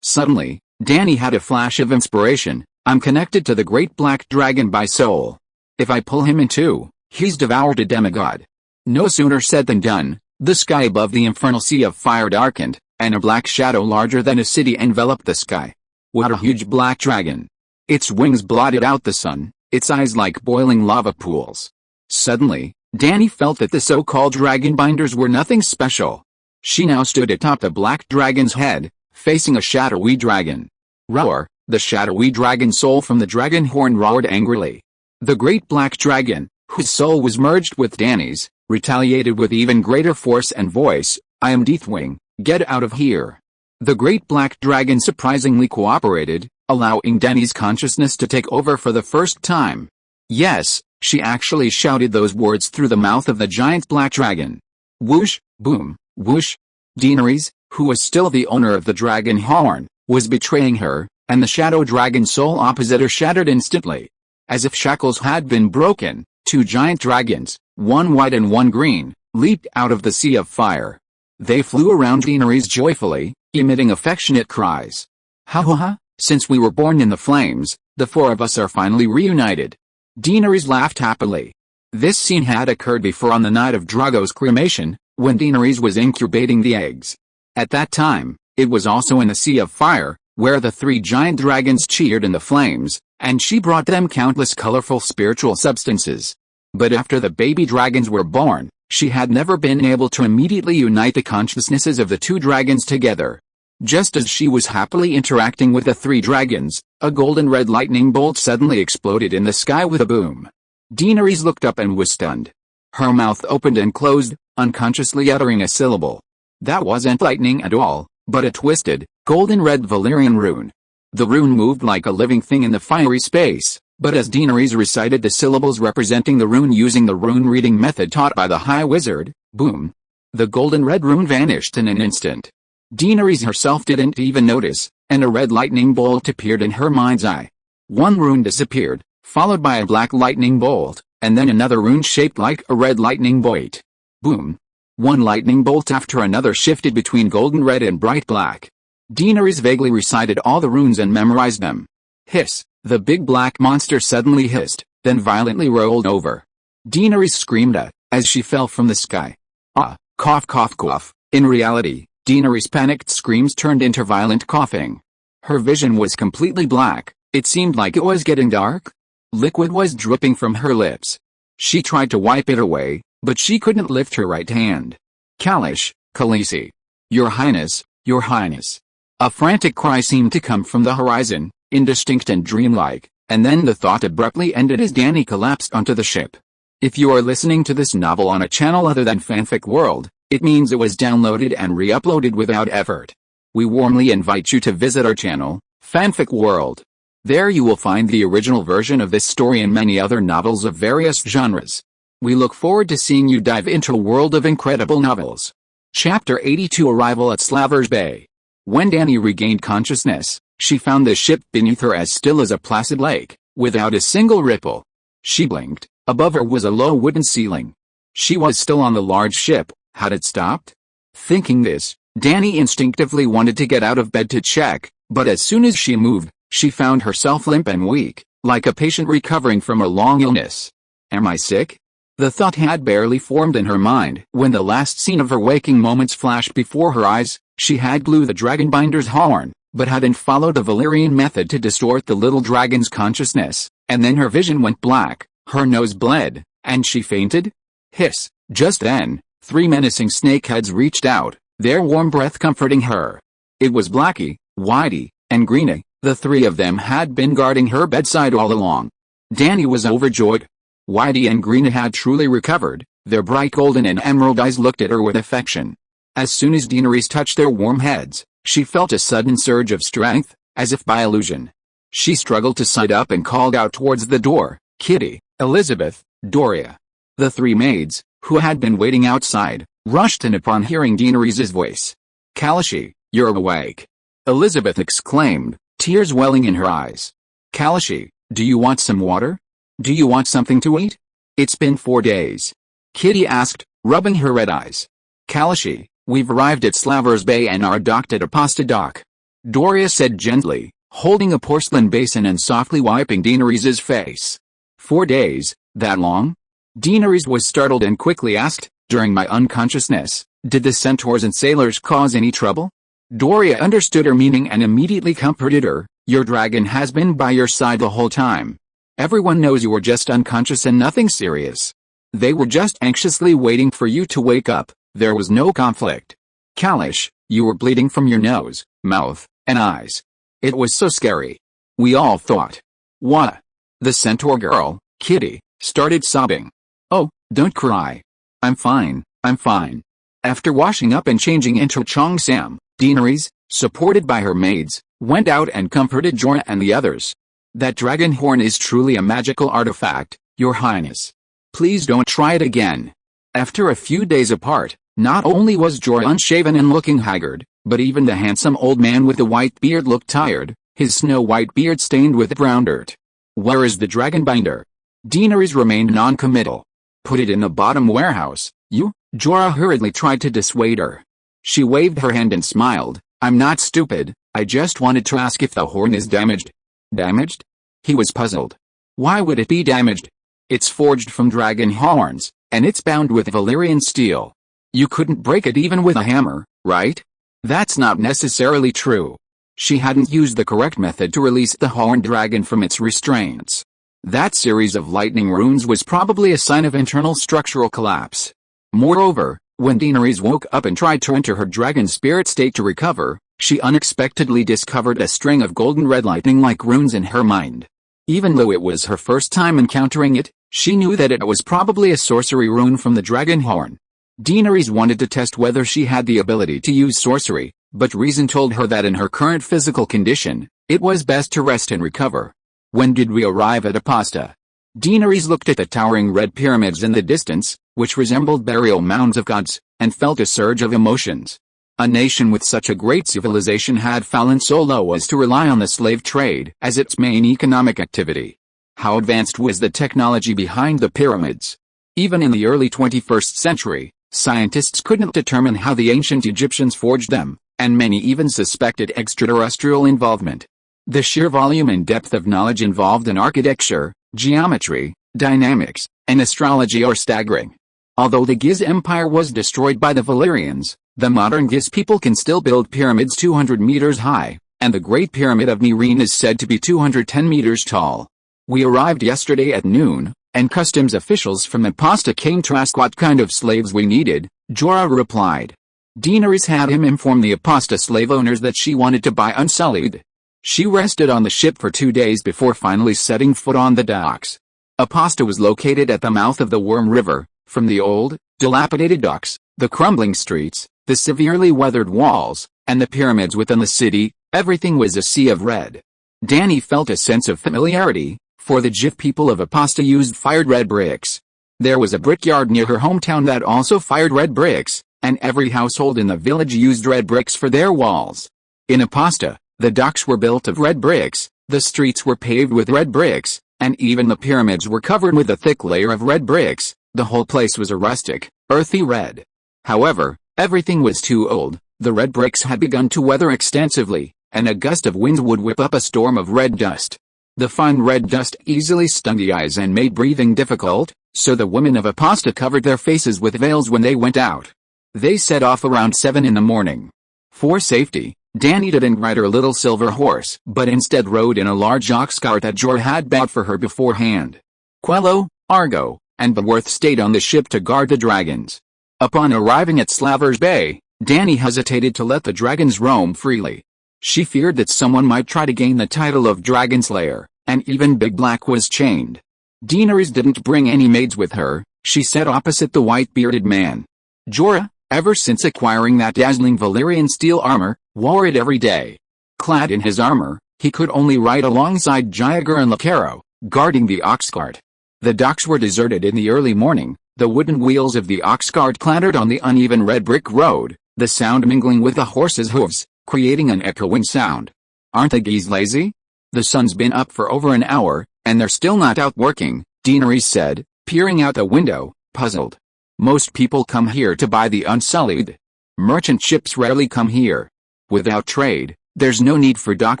Speaker 1: Suddenly, Dany had a flash of inspiration. I'm connected to the great black dragon by soul. If I pull him in two, he's devoured a demigod. No sooner said than done, the sky above the infernal sea of fire darkened, and a black shadow larger than a city enveloped the sky. What a huge black dragon! Its wings blotted out the sun, its eyes like boiling lava pools. Suddenly, Dany felt that the so-called dragonbinders were nothing special. She now stood atop the black dragon's head, facing a shadowy dragon. Roar! The shadowy dragon soul from the dragon horn roared angrily. The great black dragon, whose soul was merged with Dany's, retaliated with even greater force and voice. I am Deathwing, get out of here. The great black dragon surprisingly cooperated, allowing Dany's consciousness to take over for the first time. Yes, she actually shouted those words through the mouth of the giant black dragon. Whoosh, boom, whoosh. Daenerys, who was still the owner of the dragon horn, was betraying her, and the shadow dragon soul opposite her shattered instantly. As if shackles had been broken, two giant dragons, one white and one green, leaped out of the sea of fire. They flew around Daenerys joyfully, emitting affectionate cries. Ha ha ha, since we were born in the flames, the four of us are finally reunited. Daenerys laughed happily. This scene had occurred before on the night of Drogo's cremation, when Daenerys was incubating the eggs. At that time, it was also in the sea of fire, where the three giant dragons cheered in the flames, and she brought them countless colorful spiritual substances. But after the baby dragons were born, she had never been able to immediately unite the consciousnesses of the two dragons together. Just as she was happily interacting with the three dragons, a golden red lightning bolt suddenly exploded in the sky with a boom. Daenerys looked up and was stunned. Her mouth opened and closed, unconsciously uttering a syllable. That wasn't lightning at all, but a twisted, golden red Valyrian rune. The rune moved like a living thing in the fiery space, but as Daenerys recited the syllables representing the rune using the rune reading method taught by the High Wizard, boom! The golden red rune vanished in an instant. Daenerys herself didn't even notice, and a red lightning bolt appeared in her mind's eye. One rune disappeared, followed by a black lightning bolt, and then another rune shaped like a red lightning bolt. Boom! One lightning bolt after another shifted between golden red and bright black. Daenerys vaguely recited all the runes and memorized them. Hiss! The big black monster suddenly hissed, then violently rolled over. Daenerys screamed as she fell from the sky. Ah! Cough cough cough. In reality, Daenerys' panicked screams turned into violent coughing. Her vision was completely black. It seemed like it was getting dark. Liquid was dripping from her lips. She tried to wipe it away, but she couldn't lift her right hand. Khaleesi. Your Highness, Your Highness. A frantic cry seemed to come from the horizon, indistinct and dreamlike, and then the thought abruptly ended as Dany collapsed onto the ship. If you are listening to this novel on a channel other than Fanfic World, it means it was downloaded and re-uploaded without effort. We warmly invite you to visit our channel, Fanfic World. There you will find the original version of this story and many other novels of various genres. We look forward to seeing you dive into a world of incredible novels. Chapter 82 Arrival at Slaver's Bay. When Dany regained consciousness, she found the ship beneath her as still as a placid lake, without a single ripple. She blinked. Above her was a low wooden ceiling. She was still on the large ship. Had it stopped? Thinking this, Dany instinctively wanted to get out of bed to check, but as soon as she moved, she found herself limp and weak, like a patient recovering from a long illness. Am I sick? The thought had barely formed in her mind when the last scene of her waking moments flashed before her eyes. She had glued the dragonbinder's horn, but hadn't followed the Valyrian method to distort the little dragon's consciousness, and then her vision went black, her nose bled, and she fainted? Hiss! Just then, 3 menacing snakeheads reached out, their warm breath comforting her. It was Blackie, Whitey, and Greenie. The 3 of them had been guarding her bedside all along. Dany was overjoyed. Whitey and Greenie had truly recovered. Their bright golden and emerald eyes looked at her with affection. As soon as Daenerys touched their warm heads, she felt a sudden surge of strength, as if by illusion. She struggled to sit up and called out towards the door, "Kitty, Elizabeth, Doria." The 3 maids, who had been waiting outside, rushed in upon hearing Daenerys' voice. "Khaleesi, you're awake!" Elizabeth exclaimed, tears welling in her eyes. "Khaleesi, do you want some water? Do you want something to eat?" "It's been 4 days." Kitty asked, rubbing her red eyes. "Khaleesi, we've arrived at Slaver's Bay and are docked at Apasta Dock," Doria said gently, holding a porcelain basin and softly wiping Daenerys' face. 4 days, that long? Daenerys was startled and quickly asked, "During my unconsciousness, did the centaurs and sailors cause any trouble?" Doria understood her meaning and immediately comforted her. "Your dragon has been by your side the whole time. Everyone knows you were just unconscious and nothing serious. They were just anxiously waiting for you to wake up. There was no conflict. Khaleesi, you were bleeding from your nose, mouth, and eyes. It was so scary. We all thought." "What?" The centaur girl, Kitty, started sobbing. "Oh, don't cry. I'm fine, I'm fine." After washing up and changing into Cheongsam, Daenerys, supported by her maids, went out and comforted Jorah and the others. "That dragon horn is truly a magical artifact, Your Highness. Please don't try it again." After a few days apart, not only was Jorah unshaven and looking haggard, but even the handsome old man with the white beard looked tired, his snow-white beard stained with brown dirt. "Where is the dragonbinder?" Daenerys remained non-committal. "Put it in the bottom warehouse, you." Jorah hurriedly tried to dissuade her. She waved her hand and smiled. "I'm not stupid, I just wanted to ask if the horn is damaged." "Damaged?" He was puzzled. "Why would it be damaged? It's forged from dragon horns, and it's bound with Valyrian steel. You couldn't break it even with a hammer, right?" "That's not necessarily true." She hadn't used the correct method to release the horned dragon from its restraints. That series of lightning runes was probably a sign of internal structural collapse. Moreover, when Daenerys woke up and tried to enter her dragon spirit state to recover, she unexpectedly discovered a string of golden red lightning-like runes in her mind. Even though it was her first time encountering it, she knew that it was probably a sorcery rune from the dragon horn. Daenerys wanted to test whether she had the ability to use sorcery, but reason told her that in her current physical condition, it was best to rest and recover. "When did we arrive at Apasta?" Daenerys looked at the towering red pyramids in the distance, which resembled burial mounds of gods, and felt a surge of emotions. A nation with such a great civilization had fallen so low as to rely on the slave trade as its main economic activity. How advanced was the technology behind the pyramids? Even in the early 21st century, scientists couldn't determine how the ancient Egyptians forged them, and many even suspected extraterrestrial involvement. The sheer volume and depth of knowledge involved in architecture, geometry, dynamics, and astrology are staggering. Although the Giz Empire was destroyed by the Valyrians, the modern Giz people can still build pyramids 200 meters high, and the Great Pyramid of Meereen is said to be 210 meters tall. "We arrived yesterday at noon, and customs officials from Apasta came to ask what kind of slaves we needed," Jorah replied. Daenerys had him inform the Apasta slave owners that she wanted to buy unsullied. She rested on the ship for 2 days before finally setting foot on the docks. Apasta was located at the mouth of the Worm River. From the old, dilapidated docks, the crumbling streets, the severely weathered walls, and the pyramids within the city, everything was a sea of red. Dany felt a sense of familiarity, for the Jif people of Apasta used fired red bricks. There was a brickyard near her hometown that also fired red bricks, and every household in the village used red bricks for their walls. In Apasta, the docks were built of red bricks, the streets were paved with red bricks, and even the pyramids were covered with a thick layer of red bricks. The whole place was a rustic, earthy red. However, everything was too old. The red bricks had begun to weather extensively, and a gust of wind would whip up a storm of red dust. The fine red dust easily stung the eyes and made breathing difficult, so the women of Apasta covered their faces with veils when they went out. They set off around 7 in the morning. For safety, Dany didn't ride her little silver horse, but instead rode in a large ox cart that Jorah had bought for her beforehand. Quello, Argo, and Beworth stayed on the ship to guard the dragons. Upon arriving at Slavers Bay, Dany hesitated to let the dragons roam freely. She feared that someone might try to gain the title of Dragonslayer, and even Big Black was chained. Daenerys didn't bring any maids with her. She sat opposite the white-bearded man. Jorah, ever since acquiring that dazzling Valyrian steel armor, wore it every day. Clad in his armor, he could only ride alongside Jaeger and Lacaro, guarding the ox cart. The docks were deserted in the early morning. The wooden wheels of the ox cart clattered on the uneven red brick road, the sound mingling with the horse's hooves, creating an echoing sound. "Aren't the geese lazy? The sun's been up for over an hour, and they're still not out working," Daenerys said, peering out the window, puzzled. "Most people come here to buy the unsullied. Merchant ships rarely come here. Without trade, there's no need for dock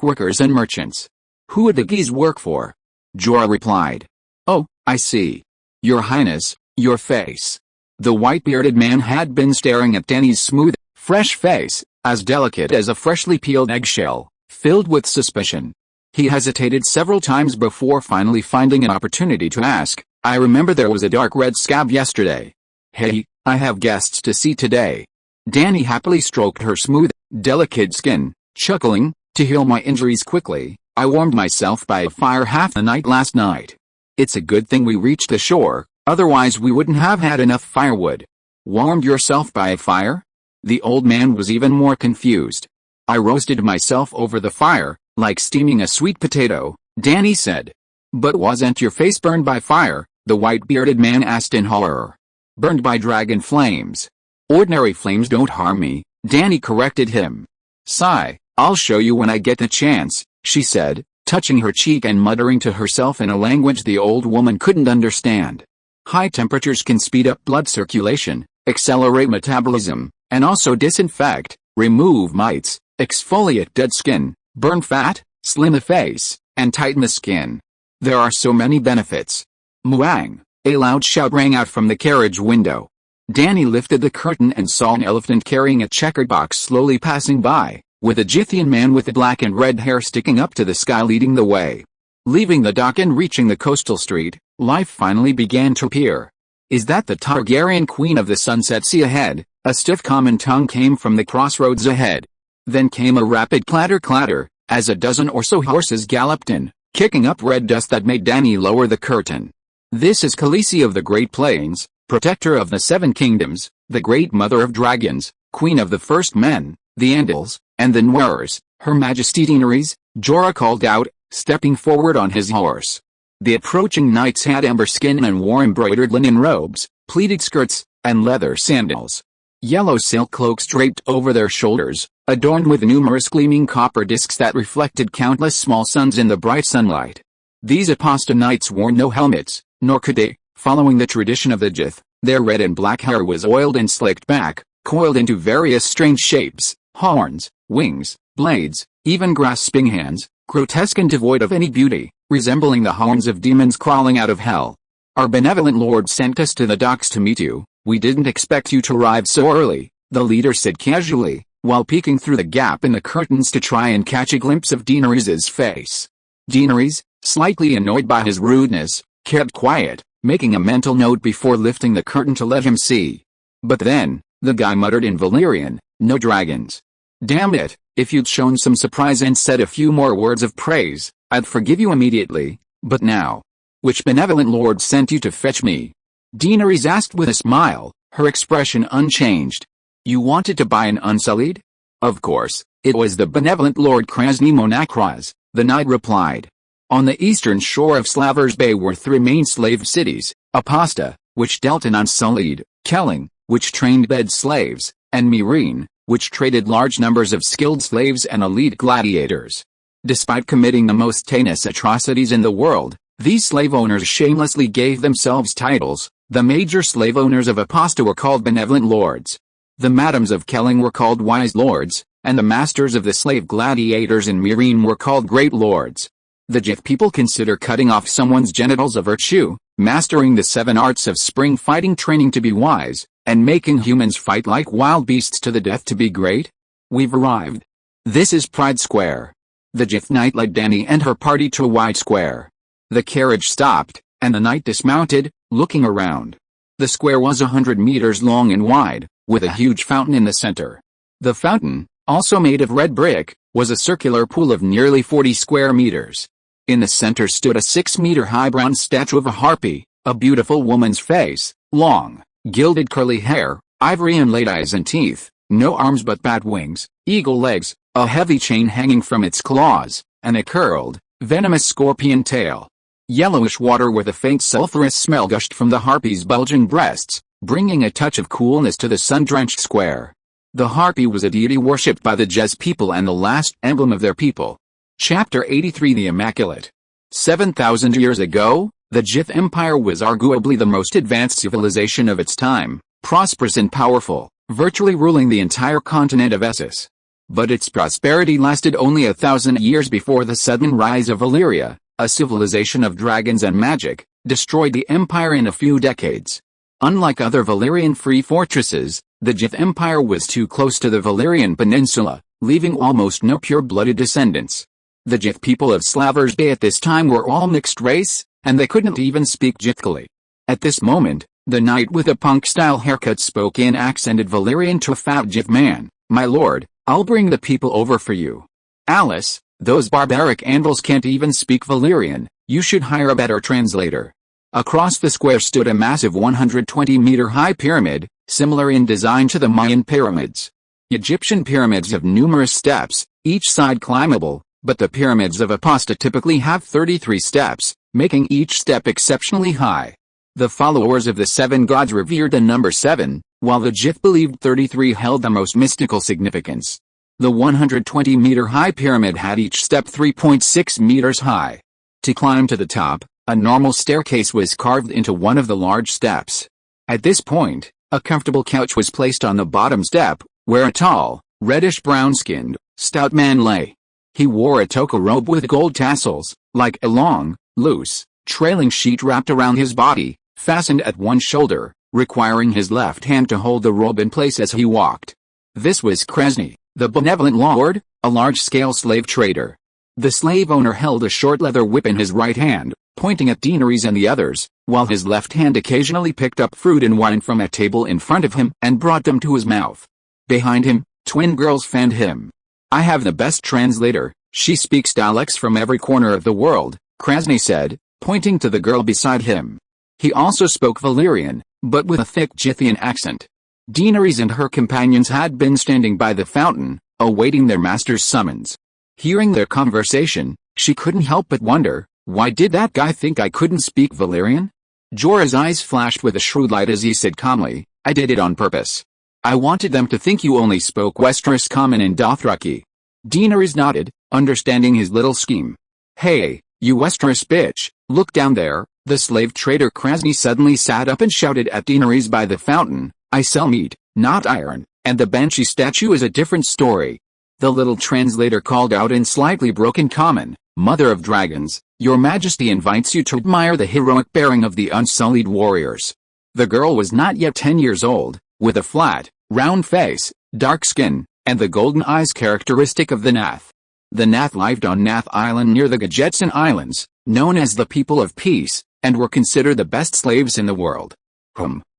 Speaker 1: workers and merchants. Who would the geese work for?" Jorah replied. "Oh, I see. Your Highness, your face." The white-bearded man had been staring at Dany's smooth, fresh face, as delicate as a freshly peeled eggshell, filled with suspicion. He hesitated several times before finally finding an opportunity to ask, "I remember there was a dark red scab yesterday. Hey, I have guests to see today." Dany happily stroked her smooth, delicate skin, chuckling, "To heal my injuries quickly, I warmed myself by a fire half the night last night. It's a good thing we reached the shore, otherwise we wouldn't have had enough firewood." "Warmed yourself by a fire?" The old man was even more confused. "I roasted myself over the fire, like steaming a sweet potato," Dany said. "But wasn't your face burned by fire?" the white-bearded man asked in horror. "Burned by dragon flames. Ordinary flames don't harm me," Dany corrected him. "Sigh, I'll show you when I get the chance," she said, touching her cheek and muttering to herself in a language the old woman couldn't understand. High temperatures can speed up blood circulation, accelerate metabolism, and also disinfect, remove mites, exfoliate dead skin, burn fat, slim the face, and tighten the skin. There are so many benefits. "Muang!" a loud shout rang out from the carriage window. Dany lifted the curtain and saw an elephant carrying a checkered box slowly passing by, with a Githyan man with black and red hair sticking up to the sky leading the way. Leaving the dock and reaching the coastal street, life finally began to appear. "Is that the Targaryen Queen of the Sunset? See ahead," a stiff common tongue came from the crossroads ahead. Then came a rapid clatter-clatter, as a dozen or so horses galloped in, kicking up red dust that made Dany lower the curtain. "This is Khaleesi of the Great Plains, protector of the Seven Kingdoms, the great mother of dragons, queen of the first men, the Andals, and the Nwars, Her Majesty Daenerys," Jorah called out, stepping forward on his horse. The approaching knights had amber skin and wore embroidered linen robes, pleated skirts, and leather sandals. Yellow silk cloaks draped over their shoulders, adorned with numerous gleaming copper discs that reflected countless small suns in the bright sunlight. These Apasta knights wore no helmets, nor could they, following the tradition of the Gith. Their red and black hair was oiled and slicked back, coiled into various strange shapes, horns, wings, blades, even grasping hands, grotesque and devoid of any beauty, resembling the horns of demons crawling out of hell. "Our benevolent lord sent us to the docks to meet you. We didn't expect you to arrive so early," the leader said casually, while peeking through the gap in the curtains to try and catch a glimpse of Daenerys' face. Daenerys, slightly annoyed by his rudeness, kept quiet, making a mental note before lifting the curtain to let him see. But then, the guy muttered in Valyrian, "No dragons. Damn it, if you'd shown some surprise and said a few more words of praise, I'd forgive you immediately, but now. Which benevolent lord sent you to fetch me?" Daenerys asked with a smile, her expression unchanged. "You wanted to buy an unsullied?" "Of course, it was the benevolent Lord Krasny Monakraz," the knight replied. On the eastern shore of Slavers Bay were three main slave cities, Apasta, which dealt in unsullied, Kelling, which trained bed slaves, and Meereen, which traded large numbers of skilled slaves and elite gladiators. Despite committing the most heinous atrocities in the world, these slave owners shamelessly gave themselves titles. The major slave owners of Aposta were called benevolent lords. The madams of Kelling were called wise lords, and the masters of the slave gladiators in Meereen were called great lords. The Jif people consider cutting off someone's genitals a virtue, mastering the 7 arts of spring fighting training to be wise, and making humans fight like wild beasts to the death to be great. We've arrived. This is Pride Square. The Jif knight led Dany and her party to a wide square. The carriage stopped, and the knight dismounted, looking around. The square was 100 meters long and wide, with a huge fountain in the center. The fountain, also made of red brick, was a circular pool of nearly 40 square meters. In the center stood a 6-meter-high bronze statue of a harpy, a beautiful woman's face, long, gilded curly hair, ivory inlaid eyes and teeth, no arms but bat wings, eagle legs, a heavy chain hanging from its claws, and a curled, venomous scorpion tail. Yellowish water with a faint sulphurous smell gushed from the harpy's bulging breasts, bringing a touch of coolness to the sun-drenched square. The harpy was a deity worshipped by the Jez people and the last emblem of their people. Chapter 83 The Immaculate. 7,000 years ago, the Jif Empire was arguably the most advanced civilization of its time, prosperous and powerful, virtually ruling the entire continent of Essos. But its prosperity lasted only 1,000 years before the sudden rise of Valyria, a civilization of dragons and magic, destroyed the empire in a few decades. Unlike other Valyrian free fortresses, the Jif Empire was too close to the Valyrian Peninsula, leaving almost no pure-blooded descendants. The Jif people of Slavers Bay at this time were all mixed race, and they couldn't even speak Jifkali. At this moment, the knight with a punk-style haircut spoke in accented Valyrian to a fat Jif man. "My lord, I'll bring the people over for you." "Alice, those barbaric Andals can't even speak Valyrian, you should hire a better translator." Across the square stood a massive 120-meter-high pyramid, similar in design to the Mayan pyramids. Egyptian pyramids have numerous steps, each side climbable, but the pyramids of Aposta typically have 33 steps, making each step exceptionally high. The followers of the 7 gods revered the number 7, while the Jif believed 33 held the most mystical significance. The 120-meter-high pyramid had each step 3.6 meters high. To climb to the top, a normal staircase was carved into one of the large steps. At this point, a comfortable couch was placed on the bottom step, where a tall, reddish-brown-skinned, stout man lay. He wore a toga robe with gold tassels, like a long, loose, trailing sheet wrapped around his body, fastened at one shoulder, requiring his left hand to hold the robe in place as he walked. This was Krasny, the benevolent lord, a large-scale slave trader. The slave owner held a short leather whip in his right hand, pointing at Daenerys and the others, while his left hand occasionally picked up fruit and wine from a table in front of him and brought them to his mouth. Behind him, twin girls fanned him. "I have the best translator, she speaks dialects from every corner of the world," Krasny said, pointing to the girl beside him. He also spoke Valyrian, but with a thick Jithian accent. Daenerys and her companions had been standing by the fountain, awaiting their master's summons. Hearing their conversation, she couldn't help but wonder, why did that guy think I couldn't speak Valyrian? Jorah's eyes flashed with a shrewd light as he said calmly, "I did it on purpose. I wanted them to think you only spoke Westeros Common and Dothraki." Daenerys nodded, understanding his little scheme. "Hey, you Westeros bitch, look down there." The slave trader Krasny suddenly sat up and shouted at Daenerys by the fountain, "I sell meat, not iron, and the Banshee statue is a different story." The little translator called out in slightly broken common, "Mother of dragons, your majesty invites you to admire the heroic bearing of the unsullied warriors." The girl was not yet 10 years old, with a flat, round face, dark skin, and the golden eyes characteristic of the Nath. The Nath lived on Nath Island near the Gajetson Islands, known as the People of Peace, and were considered the best slaves in the world.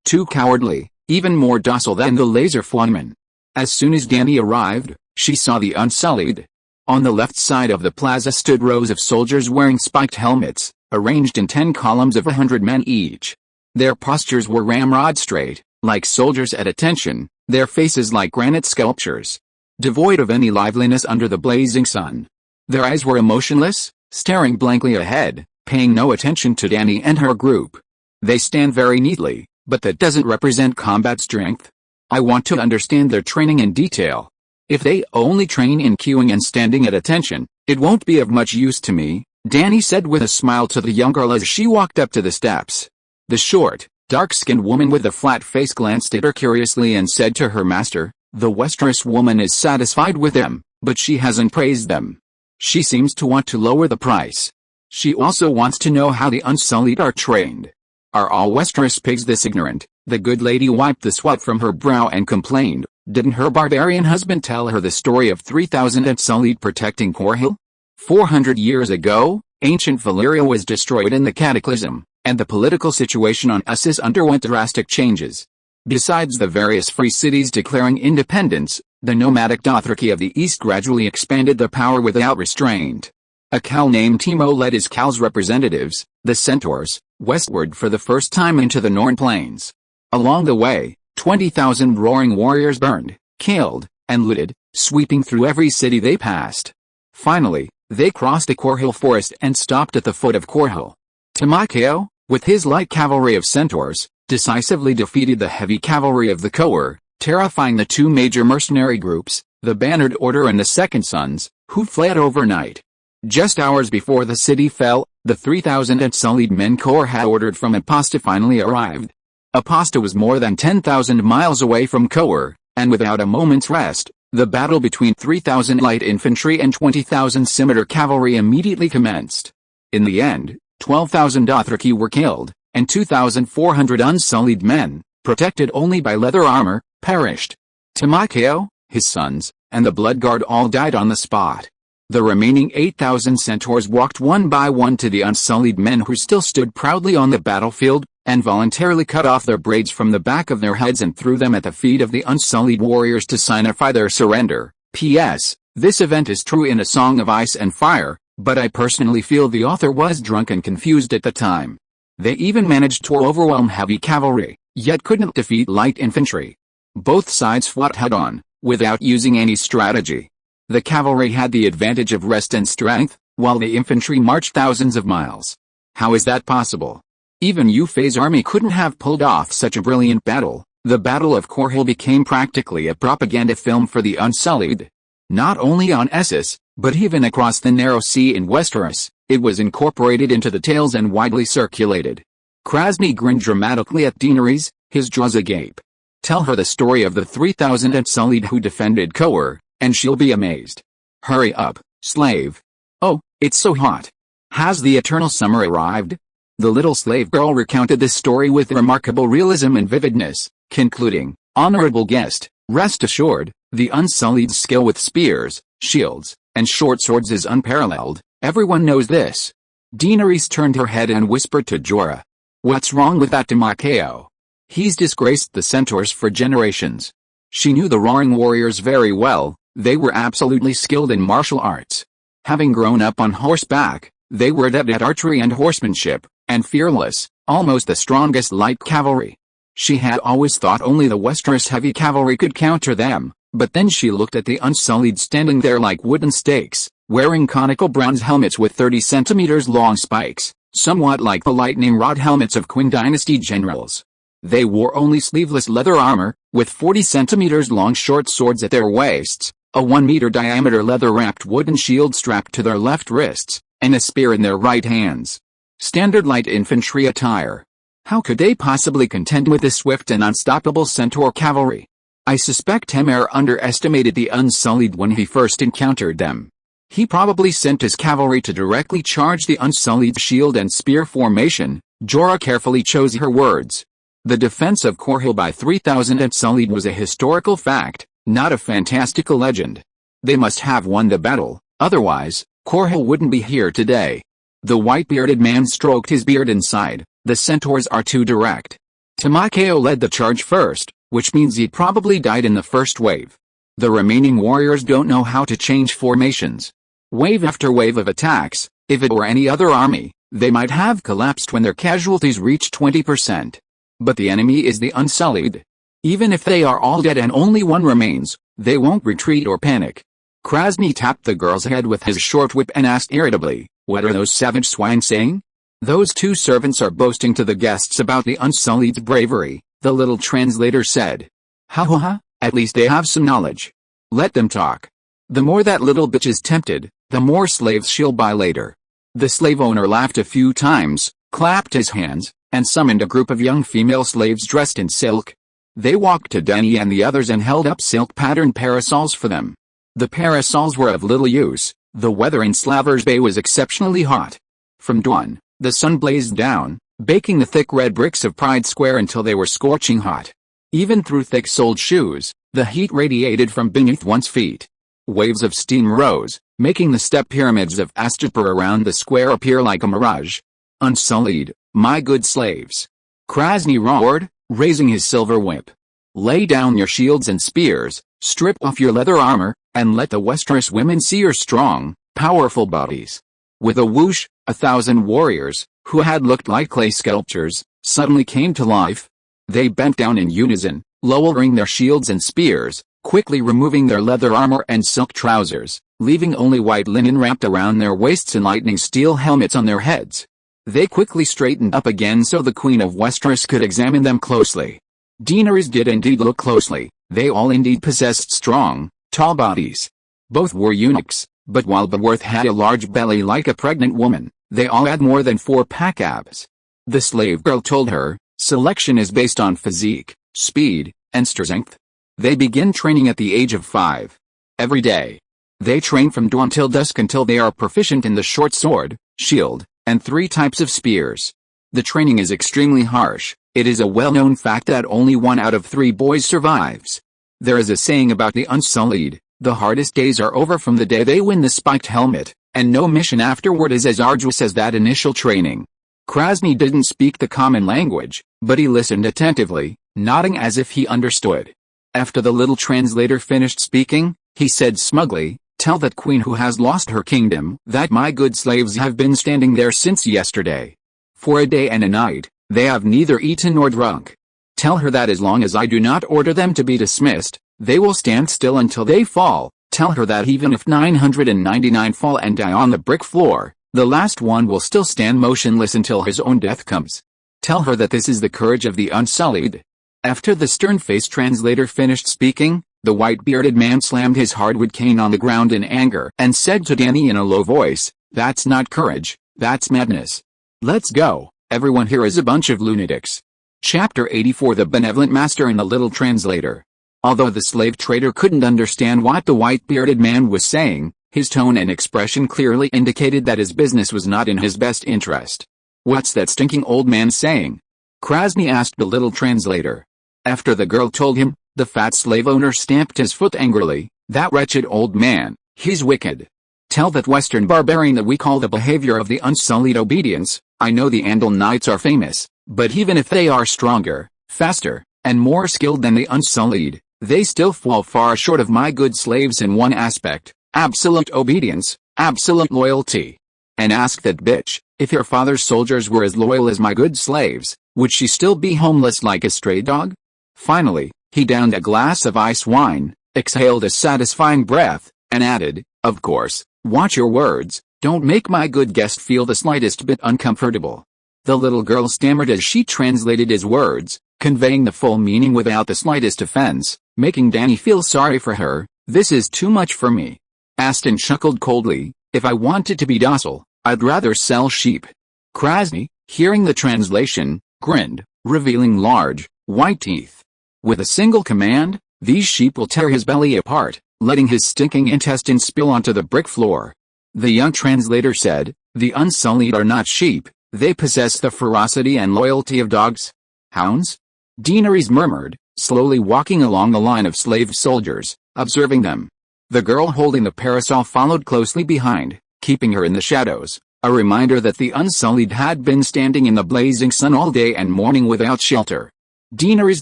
Speaker 1: Too cowardly, even more docile than the Laser Foreman. As soon as Dany arrived, she saw the Unsullied. On the left side of the plaza stood rows of soldiers wearing spiked helmets, arranged in 10 columns of 100 men each. Their postures were ramrod straight, like soldiers at attention, their faces like granite sculptures, devoid of any liveliness under the blazing sun. Their eyes were emotionless, staring blankly ahead, paying no attention to Dany and her group. They stand very neatly, but that doesn't represent combat strength. I want to understand their training in detail. If they only train in queuing and standing at attention, it won't be of much use to me, Dany said with a smile to the young girl as she walked up to the steps. The short, dark-skinned woman with the flat face glanced at her curiously and said to her master, "The Westeros woman is satisfied with them, but she hasn't praised them. She seems to want to lower the price. She also wants to know how the Unsullied are trained. Are all Westeros pigs this ignorant?" The good lady wiped the sweat from her brow and complained, "Didn't her barbarian husband tell her the story of 3,000 Unsullied protecting Corhill? 400 years ago, ancient Valyria was destroyed in the Cataclysm, and the political situation on Essos underwent drastic changes. Besides the various free cities declaring independence, the nomadic Dothraki of the East gradually expanded their power without restraint. A Khal named Timo led his Khal's representatives, the Centaurs, westward for the first time into the Norn Plains. Along the way, 20,000 roaring warriors burned, killed, and looted, sweeping through every city they passed. Finally, they crossed the Corhill forest and stopped at the foot of Corhill. Timakeo, with his light cavalry of centaurs, decisively defeated the heavy cavalry of the Coer, terrifying the two major mercenary groups, the Bannered Order and the Second Sons, who fled overnight. Just hours before the city fell, the 3,000 Unsullied men Coer had ordered from Aposta finally arrived. Aposta was more than 10,000 miles away from Coer, and without a moment's rest, the battle between 3,000 light infantry and 20,000 scimitar cavalry immediately commenced. In the end, 12,000 Dothraki were killed, and 2,400 Unsullied men, protected only by leather armor, perished. Timakeo, his sons, and the Bloodguard all died on the spot. The remaining 8,000 centaurs walked one by one to the Unsullied men who still stood proudly on the battlefield, and voluntarily cut off their braids from the back of their heads and threw them at the feet of the Unsullied warriors to signify their surrender. P.S. This event is true in A Song of Ice and Fire, but I personally feel the author was drunk and confused at the time. They even managed to overwhelm heavy cavalry, yet couldn't defeat light infantry. Both sides fought head-on, without using any strategy. The cavalry had the advantage of rest and strength, while the infantry marched thousands of miles. How is that possible? Even Yufei's army couldn't have pulled off such a brilliant battle. The Battle of Corhill became practically a propaganda film for the Unsullied. Not only on Essos, but even across the narrow sea in Westeros, it was incorporated into the tales and widely circulated. Krasny grinned dramatically at Daenerys, his jaws agape. Tell her the story of the 3,000 Unsullied who defended Coer, and she'll be amazed. Hurry up, slave. Oh, it's so hot. Has the eternal summer arrived? The little slave girl recounted this story with remarkable realism and vividness, concluding, "Honorable guest, rest assured, the Unsullied's skill with spears, shields, and short swords is unparalleled, everyone knows this." Daenerys turned her head and whispered to Jorah. "What's wrong with that Timakeo? He's disgraced the centaurs for generations." She knew the roaring warriors very well. They were absolutely skilled in martial arts. Having grown up on horseback, they were adept at archery and horsemanship, and fearless, almost the strongest light cavalry. She had always thought only the Westeros heavy cavalry could counter them, but then she looked at the Unsullied standing there like wooden stakes, wearing conical bronze helmets with 30 centimeters long spikes, somewhat like the lightning rod helmets of Qing dynasty generals. They wore only sleeveless leather armor, with 40 centimeters long short swords at their waists, a 1-meter diameter leather-wrapped wooden shield strapped to their left wrists, and a spear in their right hands. Standard light infantry attire. How could they possibly contend with the swift and unstoppable centaur cavalry? I suspect Temare underestimated the Unsullied when he first encountered them. He probably sent his cavalry to directly charge the Unsullied shield and spear formation. Jorah carefully chose her words. The defense of Corhill by 3,000 Unsullied was a historical fact, not a fantastical legend. They must have won the battle, otherwise, Corhill wouldn't be here today. The white-bearded man stroked his beard and sighed. The centaurs are too direct. Timakeo led the charge first, which means he probably died in the first wave. The remaining warriors don't know how to change formations. Wave after wave of attacks, if it were any other army, they might have collapsed when their casualties reached 20%. But the enemy is the Unsullied. Even if they are all dead and only one remains, they won't retreat or panic. Krasny tapped the girl's head with his short whip and asked irritably, "What are those savage swine saying?" "Those two servants are boasting to the guests about the Unsullied's bravery," the little translator said. Ha ha ha, at least they have some knowledge. Let them talk. The more that little bitch is tempted, the more slaves she'll buy later. The slave owner laughed a few times, clapped his hands, and summoned a group of young female slaves dressed in silk. They walked to Dany and the others and held up silk-patterned parasols for them. The parasols were of little use. The weather in Slavers Bay was exceptionally hot. From dawn, the sun blazed down, baking the thick red bricks of Pride Square until they were scorching hot. Even through thick-soled shoes, the heat radiated from beneath one's feet. Waves of steam rose, making the step pyramids of Astapor around the square appear like a mirage. Unsullied, my good slaves! Krasny roared, raising his silver whip. Lay down your shields and spears, strip off your leather armor, and let the Westeros women see your strong, powerful bodies. With a whoosh, 1,000 warriors, who had looked like clay sculptures, suddenly came to life. They bent down in unison, lowering their shields and spears, quickly removing their leather armor and silk trousers, leaving only white linen wrapped around their waists and lightning steel helmets on their heads. They quickly straightened up again so the Queen of Westeros could examine them closely. Daenerys did indeed look closely. They all indeed possessed strong, tall bodies. Both were eunuchs, but while Beworth had a large belly like a pregnant woman, they all had more than 4-pack abs. The slave girl told her, selection is based on physique, speed, and strength. They begin training at the age of 5. Every day. They train from dawn till dusk until they are proficient in the short sword, shield, and 3 types of spears. The training is extremely harsh. It is a well-known fact that only 1 out of 3 boys survives. There is a saying about the Unsullied, the hardest days are over from the day they win the spiked helmet, and no mission afterward is as arduous as that initial training. Krasny didn't speak the common language, but he listened attentively, nodding as if he understood. After the little translator finished speaking, he said smugly, "Tell that queen who has lost her kingdom that my good slaves have been standing there since yesterday. For a day and a night, they have neither eaten nor drunk. Tell her that as long as I do not order them to be dismissed, they will stand still until they fall. Tell her that even if 999 fall and die on the brick floor, the last one will still stand motionless until his own death comes. Tell her that this is the courage of the Unsullied." After the stern-faced translator finished speaking, the white-bearded man slammed his hardwood cane on the ground in anger and said to Dany in a low voice, "That's not courage, that's madness. Let's go, everyone here is a bunch of lunatics." Chapter 84 The Benevolent Master and the Little Translator. Although the slave trader couldn't understand what the white-bearded man was saying, his tone and expression clearly indicated that his business was not in his best interest. "What's that stinking old man saying?" Krasny asked the little translator. After the girl told him, the fat slave owner stamped his foot angrily. "That wretched old man, he's wicked. Tell that western barbarian that we call the behavior of the Unsullied obedience. I know the Andal Knights are famous, but even if they are stronger, faster, and more skilled than the Unsullied, they still fall far short of my good slaves in one aspect, absolute obedience, absolute loyalty. And ask that bitch, if your father's soldiers were as loyal as my good slaves, would she still be homeless like a stray dog?" Finally, he downed a glass of ice wine, exhaled a satisfying breath, and added, "Of course, watch your words, don't make my good guest feel the slightest bit uncomfortable." The little girl stammered as she translated his words, conveying the full meaning without the slightest offense, making Dany feel sorry for her. "This is too much for me." Aston chuckled coldly, "If I wanted to be docile, I'd rather sell sheep." Krasny, hearing the translation, grinned, revealing large, white teeth. With a single command, these sheep will tear his belly apart, letting his stinking intestines spill onto the brick floor. The young translator said, "The Unsullied are not sheep, they possess the ferocity and loyalty of dogs." "Hounds?" Daenerys murmured, slowly walking along the line of slave soldiers, observing them. The girl holding the parasol followed closely behind, keeping her in the shadows, a reminder that the Unsullied had been standing in the blazing sun all day and morning without shelter. Daenerys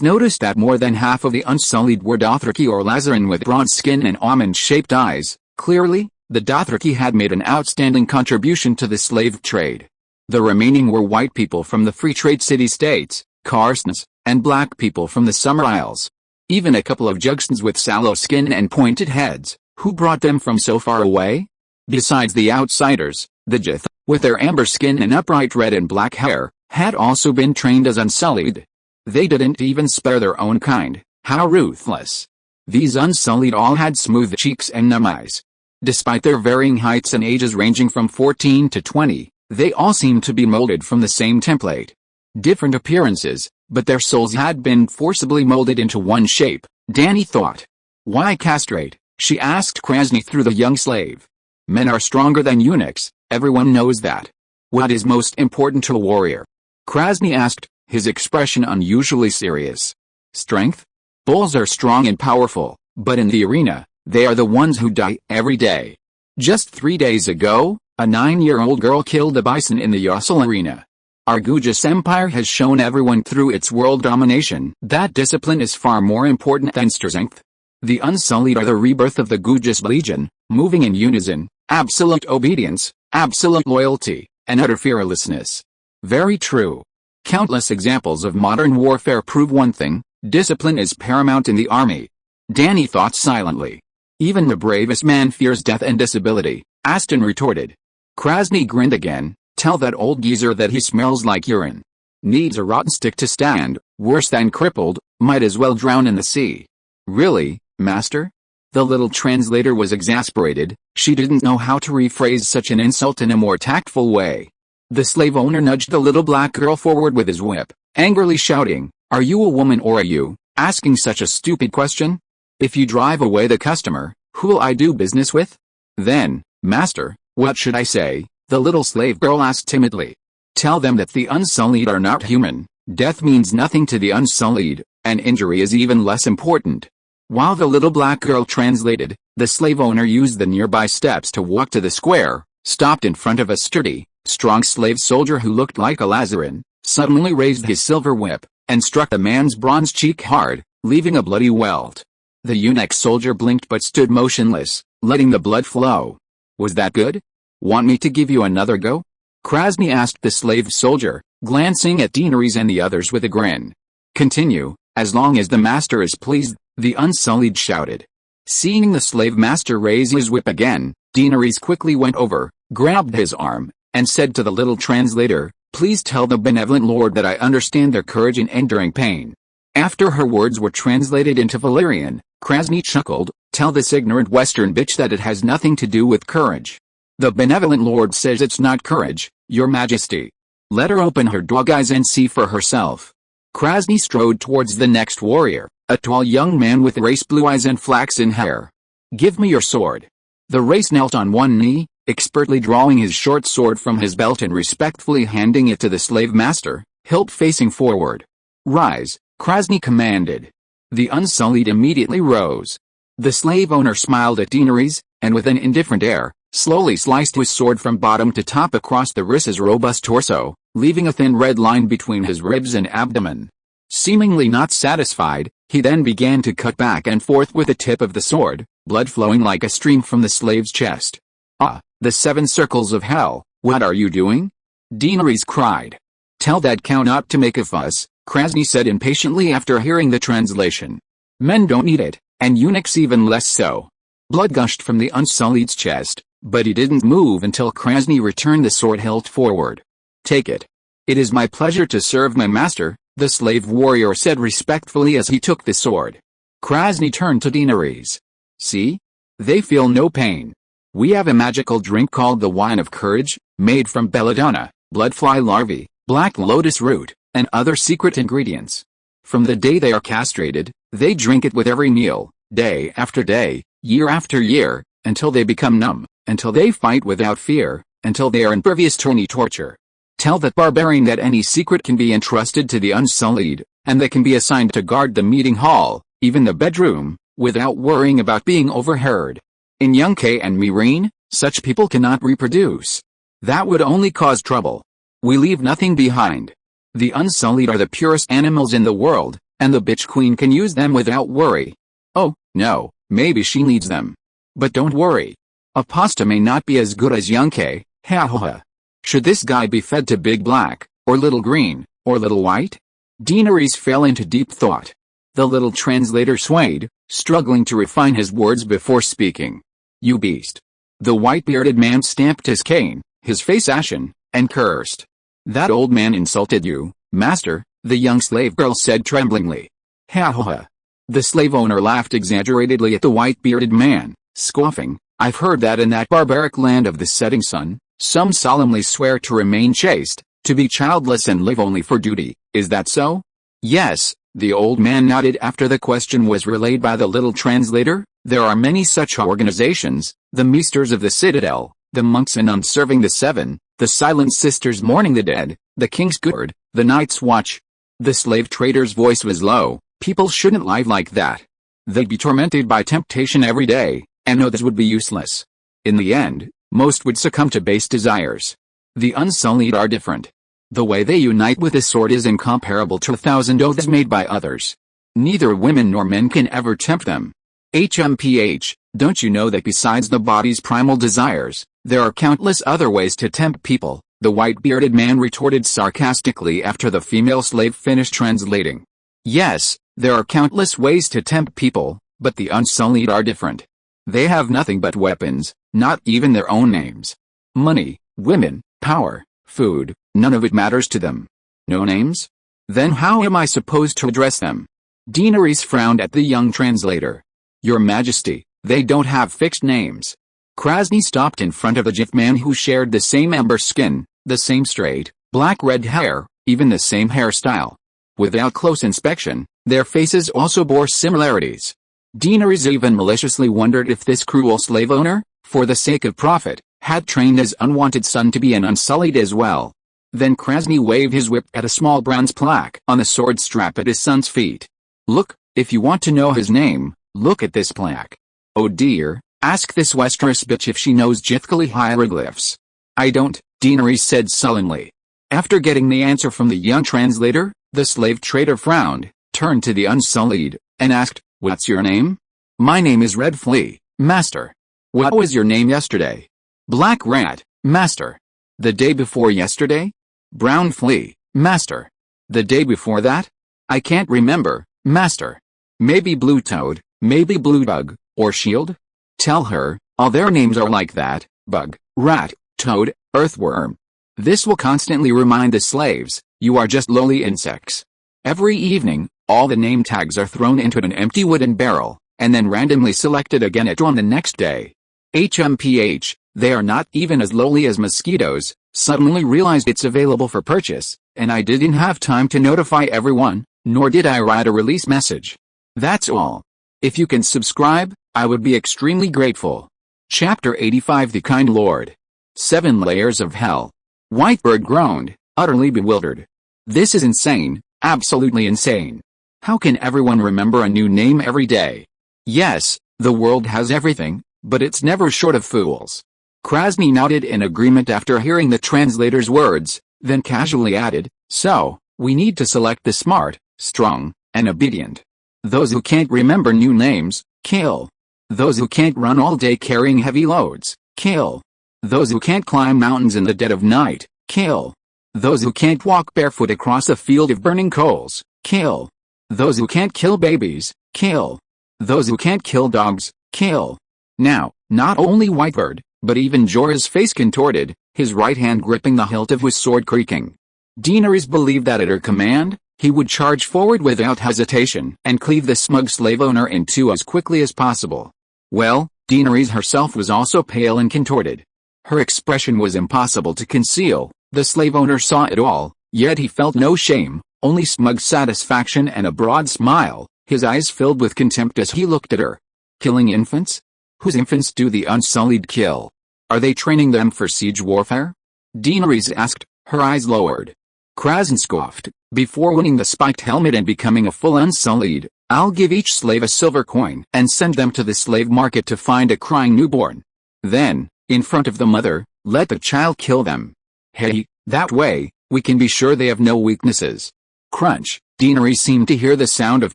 Speaker 1: noticed that more than half of the Unsullied were Dothraki or Lazaran with broad skin and almond-shaped eyes. Clearly, the Dothraki had made an outstanding contribution to the slave trade. The remaining were white people from the free trade city-states, Carsons, and black people from the Summer Isles. Even a couple of Jugsons with sallow skin and pointed heads, who brought them from so far away? Besides the outsiders, the Jith, with their amber skin and upright red and black hair, had also been trained as Unsullied. They didn't even spare their own kind, How ruthless. These unsullied all had smooth cheeks and numb eyes. Despite their varying heights and ages ranging from 14 to 20, they all seemed to be molded from the same template. Different appearances, but their souls had been forcibly molded into one shape, Dany thought. Why castrate? She asked Krasny through the young slave. Men are stronger than eunuchs, everyone knows that. What is most important to a warrior? Krasny asked, his expression unusually serious. Strength? Bulls are strong and powerful, but in the arena, they are the ones who die every day. Just 3 days ago, a 9-year-old girl killed a bison in the Yossel arena. Our Gujas Empire has shown everyone through its world domination that discipline is far more important than strength. The Unsullied are the rebirth of the Gujas Legion, moving in unison, absolute obedience, absolute loyalty, and utter fearlessness. Very true. Countless examples of modern warfare prove one thing: discipline is paramount in the army. Dany thought silently. Even the bravest man fears death and disability, Aston retorted. Krasny grinned again. Tell that old geezer that he smells like urine. Needs a rotten stick to stand, worse than crippled, might as well drown in the sea. Really, master? The little translator was exasperated. She didn't know how to rephrase such an insult in a more tactful way. The slave owner nudged the little black girl forward with his whip, angrily shouting, "Are you a woman or are you asking such a stupid question? If you drive away the customer, who'll I do business with?" Then, master, what should I say? The little slave girl asked timidly. Tell them that the Unsullied are not human. Death means nothing to the Unsullied, and injury is even less important. While the little black girl translated, the slave owner used the nearby steps to walk to the square, stopped in front of a sturdy, strong slave soldier who looked like a Lazaran, suddenly raised his silver whip, and struck the man's bronze cheek hard, leaving a bloody welt. The eunuch soldier blinked but stood motionless, letting the blood flow. Was that good? Want me to give you another go? Krasny asked the slave soldier, glancing at Daenerys and the others with a grin. Continue, as long as the master is pleased, the Unsullied shouted. Seeing the slave master raise his whip again, Daenerys quickly went over, grabbed his arm, and said to the little translator, "Please tell the benevolent lord that I understand their courage in enduring pain." After her words were translated into Valyrian, Krasny chuckled, "Tell this ignorant western bitch that it has nothing to do with courage. The benevolent lord says it's not courage, your majesty. Let her open her dog eyes and see for herself." Krasny strode towards the next warrior, a tall young man with race blue eyes and flaxen hair. "Give me your sword." The race knelt on one knee, expertly drawing his short sword from his belt and respectfully handing it to the slave master, hilt facing forward. "Rise," Krasny commanded. The Unsullied immediately rose. The slave owner smiled at Daenerys, and with an indifferent air, slowly sliced his sword from bottom to top across the Riss's robust torso, leaving a thin red line between his ribs and abdomen. Seemingly not satisfied, he then began to cut back and forth with the tip of the sword, blood flowing like a stream from the slave's chest. "Ah, the 7 circles of hell, what are you doing?" Daenerys cried. "Tell that cow not to make a fuss," Krasny said impatiently after hearing the translation. "Men don't need it, and eunuchs even less so." Blood gushed from the Unsullied's chest, but he didn't move until Krasny returned the sword hilt forward. "Take it. It is my pleasure to serve my master," the slave warrior said respectfully as he took the sword. Krasny turned to Daenerys. "See? They feel no pain. We have a magical drink called the Wine of Courage, made from belladonna, bloodfly larvae, black lotus root, and other secret ingredients. From the day they are castrated, they drink it with every meal, day after day, year after year, until they become numb, until they fight without fear, until they are impervious to any torture. Tell that barbarian that any secret can be entrusted to the Unsullied, and they can be assigned to guard the meeting hall, even the bedroom, without worrying about being overheard. In Yunque and Meereen, such people cannot reproduce. That would only cause trouble. We leave nothing behind. The Unsullied are the purest animals in the world, and the bitch queen can use them without worry. Oh, no, maybe she needs them. But don't worry. A pasta may not be as good as Yunque, ha ha ha. Should this guy be fed to Big Black, or Little Green, or Little White? Daenerys fell into deep thought. The little translator swayed, struggling to refine his words before speaking. "You beast." The white-bearded man stamped his cane, his face ashen, and cursed. "That old man insulted you, master," the young slave girl said tremblingly. "Ha ha ha. The slave owner laughed exaggeratedly at the white-bearded man, scoffing, "I've heard that in that barbaric land of the setting sun, some solemnly swear to remain chaste, to be childless and live only for duty. Is that so?" "Yes," the old man nodded after the question was relayed by the little translator. "There are many such organizations, the Meesters of the Citadel, the monks in nuns serving the Seven, the Silent Sisters mourning the dead, the King's Guard, the Night's Watch." The slave trader's voice was low. "People shouldn't live like that. They'd be tormented by temptation every day, and others would be useless. In the end, most would succumb to base desires. The Unsullied are different. The way they unite with the sword is incomparable to 1,000 oaths made by others. Neither women nor men can ever tempt them. HMPH, don't you know that besides the body's primal desires, there are countless other ways to tempt people?" the white-bearded man retorted sarcastically after the female slave finished translating. "Yes, there are countless ways to tempt people, but the Unsullied are different. They have nothing but weapons, not even their own names. Money, women, power, food, none of it matters to them. No names? Then how am I supposed to address them?" Daenerys frowned at the young translator. "Your Majesty, they don't have fixed names." Krasny stopped in front of the Jif man who shared the same amber skin, the same straight, black-red hair, even the same hairstyle. Without close inspection, their faces also bore similarities. Daenerys even maliciously wondered if this cruel slave owner, for the sake of profit, had trained his unwanted son to be an Unsullied as well. Then Krasny waved his whip at a small bronze plaque on the sword strap at his son's feet. "Look, if you want to know his name, look at this plaque. Oh dear, ask this Westeros bitch if she knows Jithkali hieroglyphs." "I don't," Daenerys said sullenly. After getting the answer from the young translator, the slave trader frowned, turned to the Unsullied, and asked, "What's your name?" "My name is Red Flea, Master." "What was your name yesterday?" "Black Rat, Master." "The day before yesterday?" "Brown Flea, Master." "The day before that?" "I can't remember, Master." "Maybe Blue Toad, maybe Blue Bug, or Shield?" "Tell her, all their names are like that, Bug, Rat, Toad, Earthworm." This will constantly remind the slaves, "You are just lowly insects." Every evening, all the name tags are thrown into an empty wooden barrel, and then randomly selected again at dawn the next day. HMPH, they are not even as lowly as mosquitoes. Suddenly realized it's available for purchase, and I didn't have time to notify everyone, nor did I write a release message. That's all. If you can subscribe, I would be extremely grateful. Chapter 85 The Kind Lord. 7 Layers of Hell. Whitebird groaned, utterly bewildered. "This is insane, absolutely insane. How can everyone remember a new name every day? Yes, the world has everything, but it's never short of fools." Krasny nodded in agreement after hearing the translator's words, then casually added, "So, we need to select the smart, strong, and obedient. Those who can't remember new names, kill. Those who can't run all day carrying heavy loads, kill. Those who can't climb mountains in the dead of night, kill. Those who can't walk barefoot across a field of burning coals, kill. Those who can't kill babies, kill. Those who can't kill dogs, kill." Now, not only Whitebird, but even Jorah's face contorted, his right hand gripping the hilt of his sword creaking. Daenerys believed that at her command, he would charge forward without hesitation and cleave the smug slave owner in two as quickly as possible. Well, Daenerys herself was also pale and contorted. Her expression was impossible to conceal. The slave owner saw it all, yet he felt no shame, only smug satisfaction and a broad smile, his eyes filled with contempt as he looked at her. "Killing infants? Whose infants do the Unsullied kill? Are they training them for siege warfare?" Daenerys asked, her eyes lowered. Krasny scoffed, "Before winning the spiked helmet and becoming a full Unsullied, I'll give each slave a silver coin and send them to the slave market to find a crying newborn. Then, in front of the mother, let the child kill them. Hey, that way, we can be sure they have no weaknesses." Crunch, Daenerys seemed to hear the sound of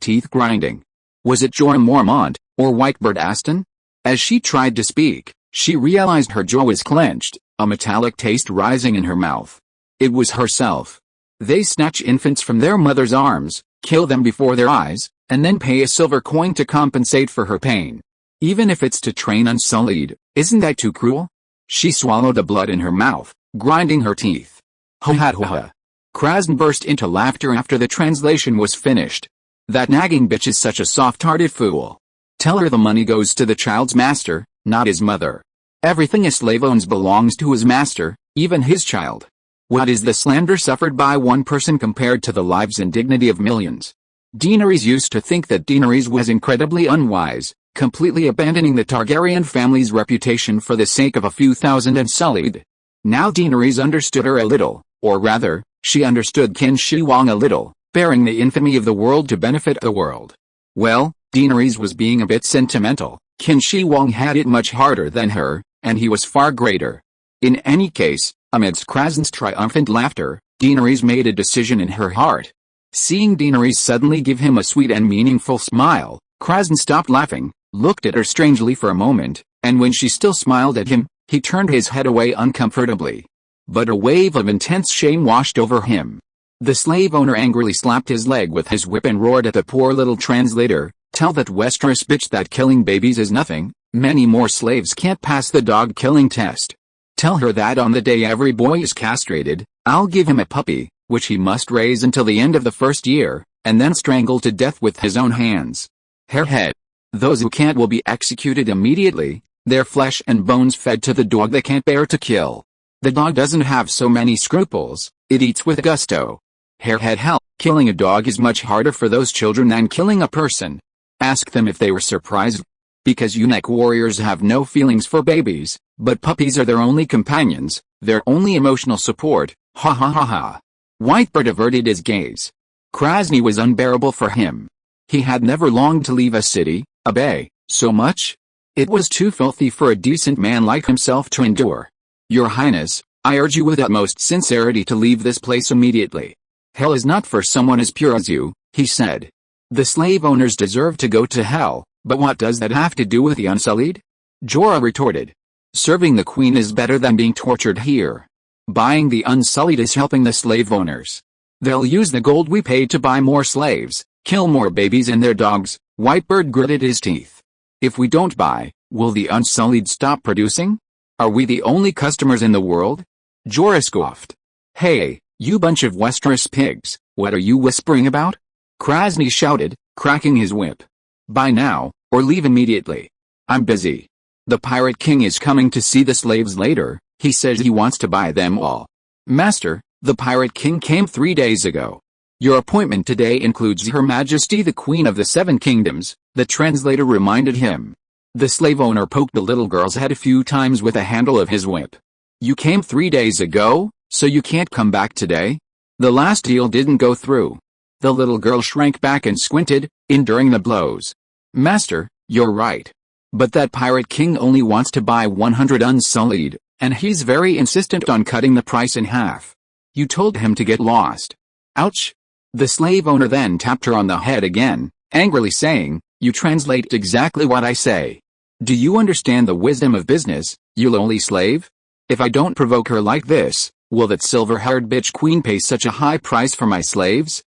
Speaker 1: teeth grinding. Was it Jorah Mormont, or Whitebird Aston? As she tried to speak, she realized her jaw was clenched, a metallic taste rising in her mouth. It was herself. They snatch infants from their mother's arms, kill them before their eyes, and then pay a silver coin to compensate for her pain. Even if it's to train Unsullied, isn't that too cruel? She swallowed the blood in her mouth, grinding her teeth. Ho ha ho ha. Krasny burst into laughter after the translation was finished. That nagging bitch is such a soft-hearted fool. Tell her the money goes to the child's master, not his mother. Everything a slave owns belongs to his master, even his child. What is the slander suffered by one person compared to the lives and dignity of millions? Daenerys used to think that Daenerys was incredibly unwise, completely abandoning the Targaryen family's reputation for the sake of a few thousand unsullied. Now Daenerys understood her a little, or rather, she understood Qin Shi Huang a little, bearing the infamy of the world to benefit the world. Well, Daenerys was being a bit sentimental. Qin Shi Huang had it much harder than her, and he was far greater. In any case, amidst Krasen's triumphant laughter, Daenerys made a decision in her heart. Seeing Daenerys suddenly give him a sweet and meaningful smile, Krasen stopped laughing, looked at her strangely for a moment, and when she still smiled at him, he turned his head away uncomfortably. But a wave of intense shame washed over him. The slave owner angrily slapped his leg with his whip and roared at the poor little translator, "Tell that Westeros bitch that killing babies is nothing, many more slaves can't pass the dog-killing test. Tell her that on the day every boy is castrated, I'll give him a puppy, which he must raise until the end of the first year, and then strangle to death with his own hands. Hairhead. Those who can't will be executed immediately, their flesh and bones fed to the dog they can't bear to kill. The dog doesn't have so many scruples, it eats with gusto. Hairhead hell, killing a dog is much harder for those children than killing a person. Ask them if they were surprised. Because eunuch warriors have no feelings for babies, but puppies are their only companions, their only emotional support, ha ha ha ha." Whitebird averted his gaze. Krasny was unbearable for him. He had never longed to leave a city, a bay, so much. It was too filthy for a decent man like himself to endure. "Your Highness, I urge you with utmost sincerity to leave this place immediately. Hell is not for someone as pure as you," he said. "The slave owners deserve to go to hell, but what does that have to do with the Unsullied?" Jorah retorted. "Serving the queen is better than being tortured here. Buying the Unsullied is helping the slave owners. They'll use the gold we paid to buy more slaves, kill more babies and their dogs." Whitebird gritted his teeth. "If we don't buy, will the Unsullied stop producing? Are we the only customers in the world?" Jorah scoffed. "Hey, you bunch of Westeros pigs, what are you whispering about?" Krasny shouted, cracking his whip. "Buy now, or leave immediately. I'm busy. The Pirate King is coming to see the slaves later, he says he wants to buy them all." "Master, the Pirate King came 3 days ago. Your appointment today includes Her Majesty the Queen of the Seven Kingdoms," the translator reminded him. The slave owner poked the little girl's head a few times with the handle of his whip. "You came 3 days ago, so you can't come back today? The last deal didn't go through." The little girl shrank back and squinted, enduring the blows. "Master, you're right. But that Pirate King only wants to buy 100 Unsullied, and he's very insistent on cutting the price in half. You told him to get lost." "Ouch." The slave owner then tapped her on the head again, angrily saying, "You translate exactly what I say. Do you understand the wisdom of business, you lowly slave? If I don't provoke her like this, will that silver-haired bitch queen pay such a high price for my slaves?"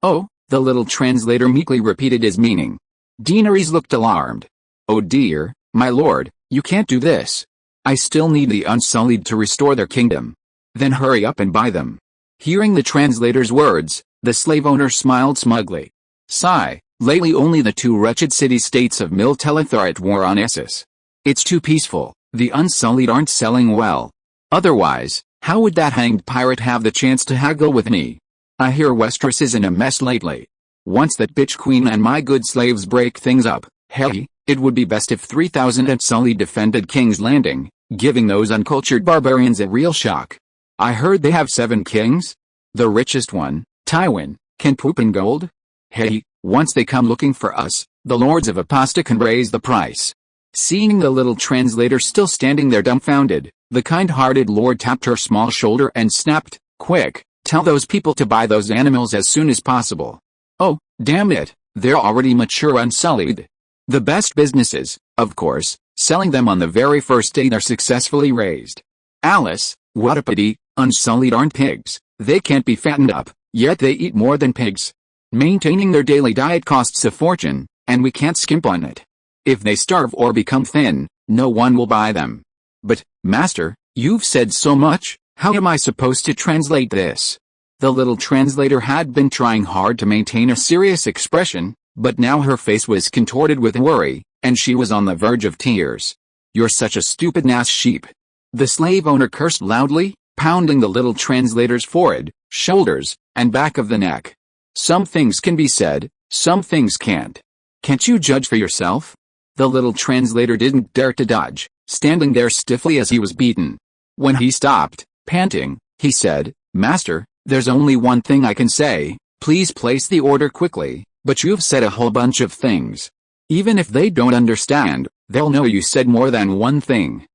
Speaker 1: Oh, the little translator meekly repeated his meaning. Daenerys looked alarmed. "Oh dear, my lord, you can't do this. I still need the Unsullied to restore their kingdom. Then hurry up and buy them." Hearing the translator's words, the slave owner smiled smugly. "Sigh, lately only the 2 wretched city-states of Mil Telith are at war on Essos. It's too peaceful, the Unsullied aren't selling well. Otherwise, how would that hanged pirate have the chance to haggle with me? I hear Westeros is in a mess lately. Once that bitch queen and my good slaves break things up, hey, it would be best if 3,000 Unsullied defended King's Landing, giving those uncultured barbarians a real shock. I heard they have 7 kings? The richest one, Tywin, can poop in gold? Hey, once they come looking for us, the lords of Apasta can raise the price." Seeing the little translator still standing there dumbfounded, the kind-hearted lord tapped her small shoulder and snapped, "Quick, tell those people to buy those animals as soon as possible. Oh, damn it, they're already mature Unsullied. The best businesses, of course, selling them on the very first day they're successfully raised. Alice, what a pity, Unsullied aren't pigs, they can't be fattened up, yet they eat more than pigs. Maintaining their daily diet costs a fortune, and we can't skimp on it. If they starve or become thin, no one will buy them." "But, master, you've said so much, how am I supposed to translate this?" The little translator had been trying hard to maintain a serious expression, but now her face was contorted with worry, and she was on the verge of tears. "You're such a stupid ass sheep." The slave owner cursed loudly, pounding the little translator's forehead, shoulders, and back of the neck. "Some things can be said, some things can't. Can't you judge for yourself?" The little translator didn't dare to dodge, standing there stiffly as he was beaten. When he stopped, panting, he said, "Master, there's only one thing I can say, please place the order quickly, but you've said a whole bunch of things. Even if they don't understand, they'll know you said more than one thing."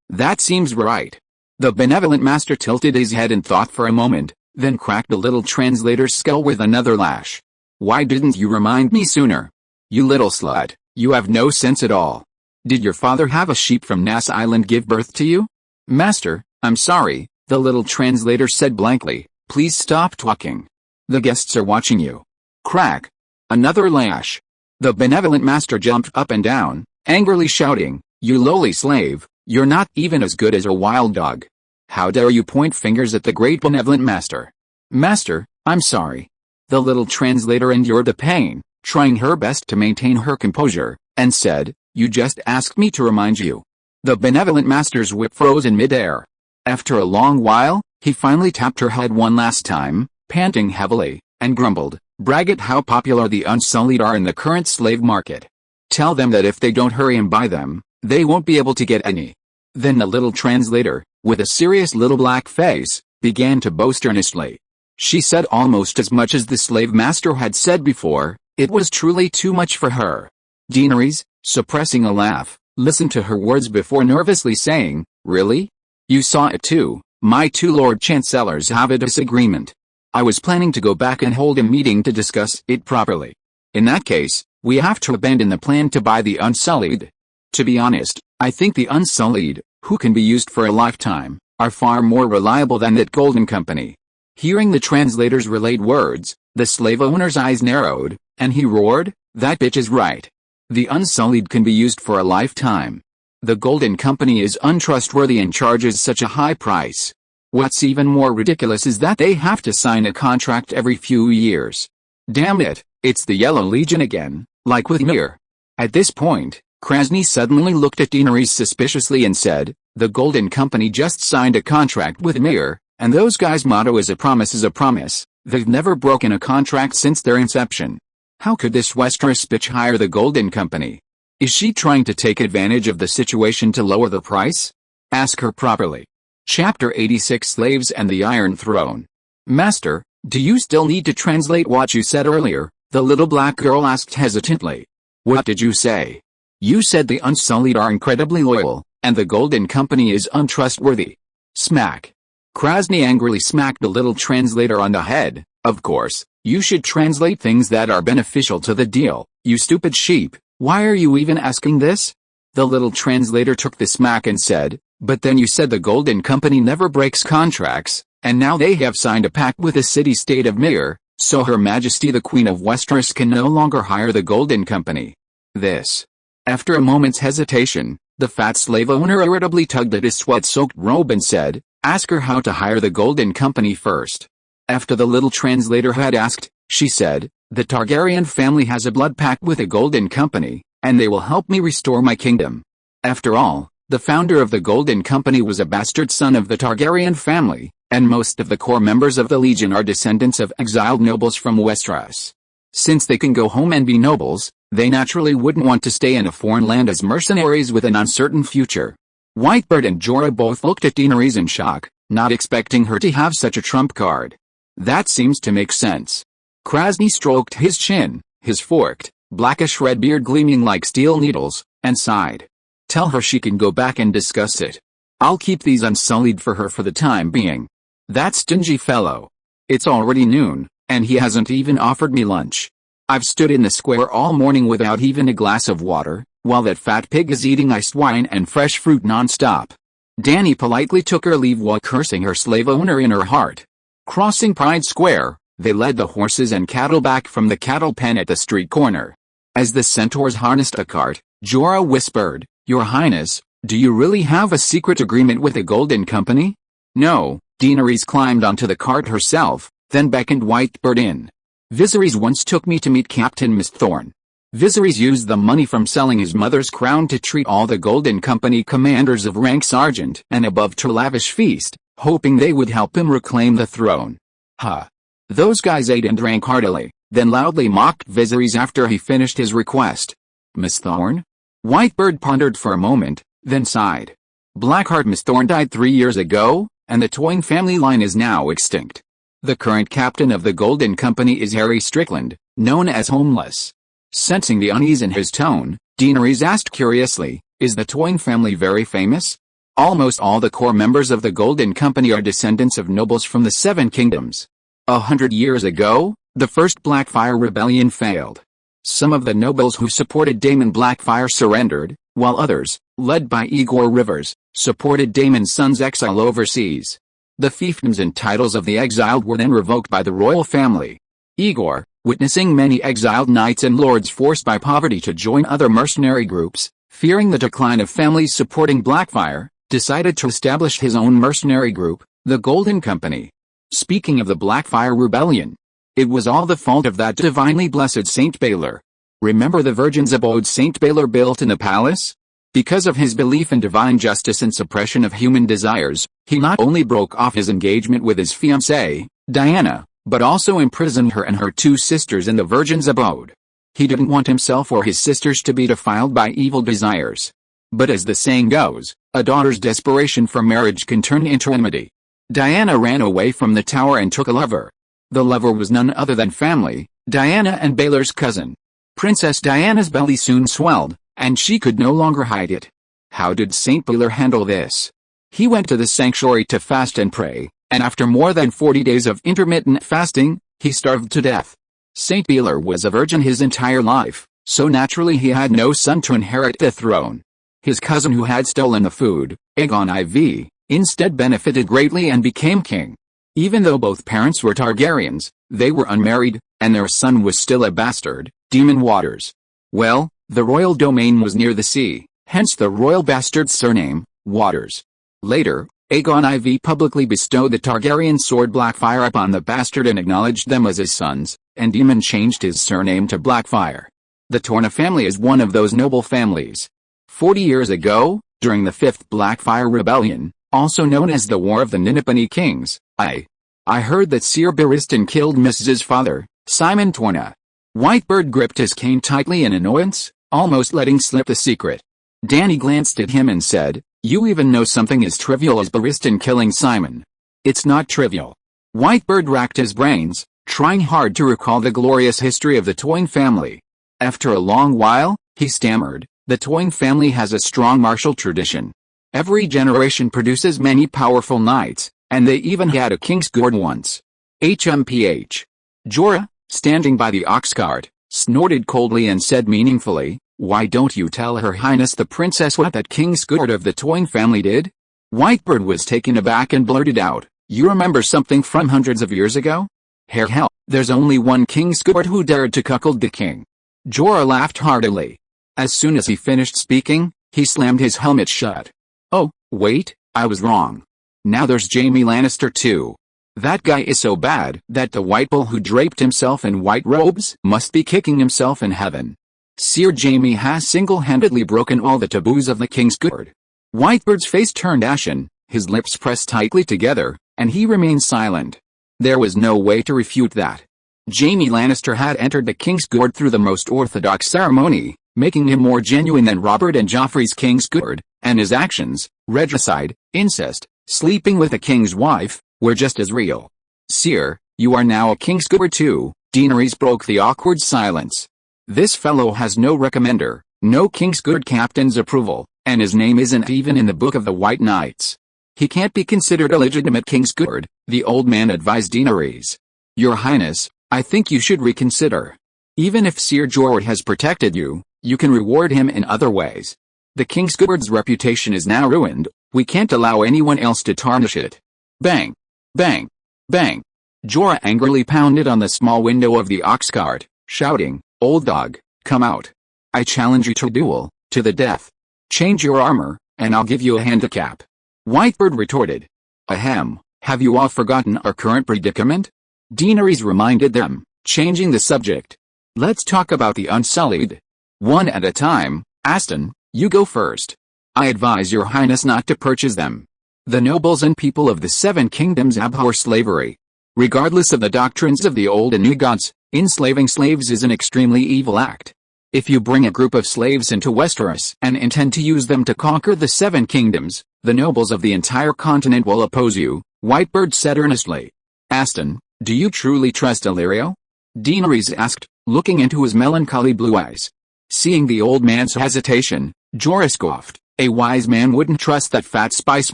Speaker 1: That seems right." The benevolent master tilted his head in thought for a moment, then cracked the little translator's skull with another lash. "Why didn't you remind me sooner? You little slut, you have no sense at all. Did your father have a sheep from Nass Island give birth to you?" "Master, I'm sorry," the little translator said blankly. "Please stop talking. The guests are watching you." Crack. Another lash. The benevolent master jumped up and down, angrily shouting, "You lowly slave, you're not even as good as a wild dog. How dare you point fingers at the great benevolent master?" "Master, I'm sorry." The little translator endured the pain, trying her best to maintain her composure, and said, "You just asked me to remind you." The benevolent master's whip froze in midair. After a long while, he finally tapped her head one last time, panting heavily, and grumbled, "Brag at how popular the unsullied are in the current slave market. Tell them that if they don't hurry and buy them, they won't be able to get any." Then the little translator, with a serious little black face, began to boast earnestly. She said almost as much as the slave master had said before. It was truly too much for her. Daenerys, suppressing a laugh, listened to her words before nervously saying, "Really? You saw it too. My two Lord Chancellors have a disagreement. I was planning to go back and hold a meeting to discuss it properly. In that case, we have to abandon the plan to buy the Unsullied. To be honest, I think the Unsullied, who can be used for a lifetime, are far more reliable than that Golden Company." Hearing the translator's relayed words, the slave owner's eyes narrowed, and he roared, "That bitch is right. The Unsullied can be used for a lifetime. The Golden Company is untrustworthy and charges such a high price. What's even more ridiculous is that they have to sign a contract every few years. Damn it, it's the Yellow Legion again, like with Mir." At this point, Krasny suddenly looked at Daenerys suspiciously and said, "The Golden Company just signed a contract with Mir, and those guys' motto is a promise is a promise. They've never broken a contract since their inception. How could this Westeros bitch hire the Golden Company? Is she trying to take advantage of the situation to lower the price? Ask her properly." Chapter 86 Slaves and the Iron Throne. "Master, do you still need to translate what you said earlier?" the little black girl asked hesitantly. "What did you say?" "You said the Unsullied are incredibly loyal, and the Golden Company is untrustworthy." Smack. Krasny angrily smacked the little translator on the head. "Of course, you should translate things that are beneficial to the deal, you stupid sheep. Why are you even asking this?" The little translator took the smack and said, "But then you said the Golden Company never breaks contracts, and now they have signed a pact with the city-state of Mir, so Her Majesty the Queen of Westeros can no longer hire the Golden Company. This." After a moment's hesitation, the fat slave owner irritably tugged at his sweat-soaked robe and said, "Ask her how to hire the Golden Company first." After the little translator had asked, she said, "The Targaryen family has a blood pact with the Golden Company, and they will help me restore my kingdom. After all, the founder of the Golden Company was a bastard son of the Targaryen family, and most of the core members of the Legion are descendants of exiled nobles from Westeros. Since they can go home and be nobles, they naturally wouldn't want to stay in a foreign land as mercenaries with an uncertain future." Whitebird and Jorah both looked at Daenerys in shock, not expecting her to have such a trump card. "That seems to make sense." Krasny stroked his chin, his forked, blackish red beard gleaming like steel needles, and sighed. "Tell her she can go back and discuss it. I'll keep these Unsullied for her for the time being. That stingy fellow. It's already noon, and he hasn't even offered me lunch. I've stood in the square all morning without even a glass of water, while that fat pig is eating iced wine and fresh fruit non-stop." Dany politely took her leave while cursing her slave owner in her heart. Crossing Pride Square, they led the horses and cattle back from the cattle pen at the street corner. As the centaurs harnessed a cart, Jorah whispered, "Your Highness, do you really have a secret agreement with the Golden Company?" "No, Daenerys climbed onto the cart herself, then beckoned Whitebird in. Viserys once took me to meet Captain Mistthorn. Viserys used the money from selling his mother's crown to treat all the Golden Company commanders of rank sergeant and above to a lavish feast, hoping they would help him reclaim the throne. Huh. Those guys ate and drank heartily, then loudly mocked Viserys after he finished his request. Mistthorn? Whitebird pondered for a moment, then sighed. Blackheart Mistthorn died 3 years ago, and the Twain family line is now extinct. The current captain of the Golden Company is Harry Strickland, known as Homeless. Sensing the unease in his tone, Daenerys asked curiously, "Is the Twain family very famous?" Almost all the core members of the Golden Company are descendants of nobles from the Seven Kingdoms. 100 years ago, the first Blackfyre rebellion failed. Some of the nobles who supported Daemon Blackfyre surrendered, while others, led by Igor Rivers, supported Daemon's son's exile overseas. The fiefdoms and titles of the exiled were then revoked by the royal family. Igor, witnessing many exiled knights and lords forced by poverty to join other mercenary groups, fearing the decline of families supporting Blackfyre, decided to establish his own mercenary group, the Golden Company. Speaking of the Blackfyre rebellion, it was all the fault of that divinely blessed Saint Baelor. Remember the Virgin's abode Saint Baelor built in the palace? Because of his belief in divine justice and suppression of human desires, he not only broke off his engagement with his fiancée, Diana, but also imprisoned her and her 2 sisters in the Virgin's abode. He didn't want himself or his sisters to be defiled by evil desires. But as the saying goes, a daughter's desperation for marriage can turn into enmity. Diana ran away from the tower and took a lover. The lover was none other than family, Diana and Baelor's cousin. Princess Diana's belly soon swelled, and she could no longer hide it. How did Saint Baelor handle this? He went to the sanctuary to fast and pray, and after more than 40 days of intermittent fasting, he starved to death. Saint Baelor was a virgin his entire life, so naturally he had no son to inherit the throne. His cousin who had stolen the food, Aegon IV, instead benefited greatly and became king. Even though both parents were Targaryens, they were unmarried, and their son was still a bastard, Daemon Waters. Well, the royal domain was near the sea, hence the royal bastard's surname, Waters. Later, Aegon IV publicly bestowed the Targaryen sword Blackfyre upon the bastard and acknowledged them as his sons, and Daemon changed his surname to Blackfyre. The Torna family is one of those noble families. 40 years ago, during the 5th Blackfyre Rebellion, also known as the War of the Ninipani Kings, I heard that Ser Barristan killed Mrs.'s father, Simon Torna. Whitebird gripped his cane tightly in annoyance, almost letting slip the secret. Dany glanced at him and said, "You even know something as trivial as Barristan killing Simon." "It's not trivial." Whitebird racked his brains, trying hard to recall the glorious history of the Twain family. After a long while, he stammered, "The Twain family has a strong martial tradition. Every generation produces many powerful knights, and they even had a Kingsguard once." HMPH. Jorah, standing by the ox cart, snorted coldly and said meaningfully, "Why don't you tell Her Highness the Princess what that Kingsguard of the Twain family did?" Whitebird was taken aback and blurted out, "You remember something from hundreds of years ago? Hell, there's only one Kingsguard who dared to cuckold the king." Jorah laughed heartily. As soon as he finished speaking, he slammed his helmet shut. "Oh, wait, I was wrong. Now there's Jaime Lannister too. That guy is so bad that the white bull who draped himself in white robes must be kicking himself in heaven. Ser Jaime has single-handedly broken all the taboos of the Kingsguard." Whitebird's face turned ashen, his lips pressed tightly together, and he remained silent. There was no way to refute that. Jaime Lannister had entered the Kingsguard through the most orthodox ceremony, making him more genuine than Robert and Joffrey's Kingsguard, and his actions, regicide, incest, sleeping with the king's wife, were just as real. "Seer, you are now a Kingsguard too," Daenerys broke the awkward silence. "This fellow has no recommender, no Kingsguard captain's approval, and his name isn't even in the Book of the White Knights. He can't be considered a legitimate Kingsguard," the old man advised Daenerys. "Your Highness, I think you should reconsider. Even if Ser Jorah has protected you, you can reward him in other ways. The Kingsguard's reputation is now ruined, we can't allow anyone else to tarnish it." Bang! Bang! Bang! Jorah angrily pounded on the small window of the ox cart, shouting, "Old dog, come out. I challenge you to a duel, to the death. Change your armor, and I'll give you a handicap." Whitebird retorted, "Ahem, Have you all forgotten our current predicament? Daenerys reminded them, changing the subject. Let's talk about the Unsullied. One at a time. Aston, you go first. I advise your highness not to purchase them. The nobles and people of the Seven Kingdoms abhor slavery. Regardless of the doctrines of the old and new gods, enslaving slaves is an extremely evil act. If you bring a group of slaves into Westeros and intend to use them to conquer the Seven Kingdoms, the nobles of the entire continent will oppose you, Whitebird said earnestly. Aston, do you truly trust Illyrio? Daenerys asked, looking into his melancholy blue eyes. Seeing the old man's hesitation, Jorah scoffed. A wise man wouldn't trust that fat spice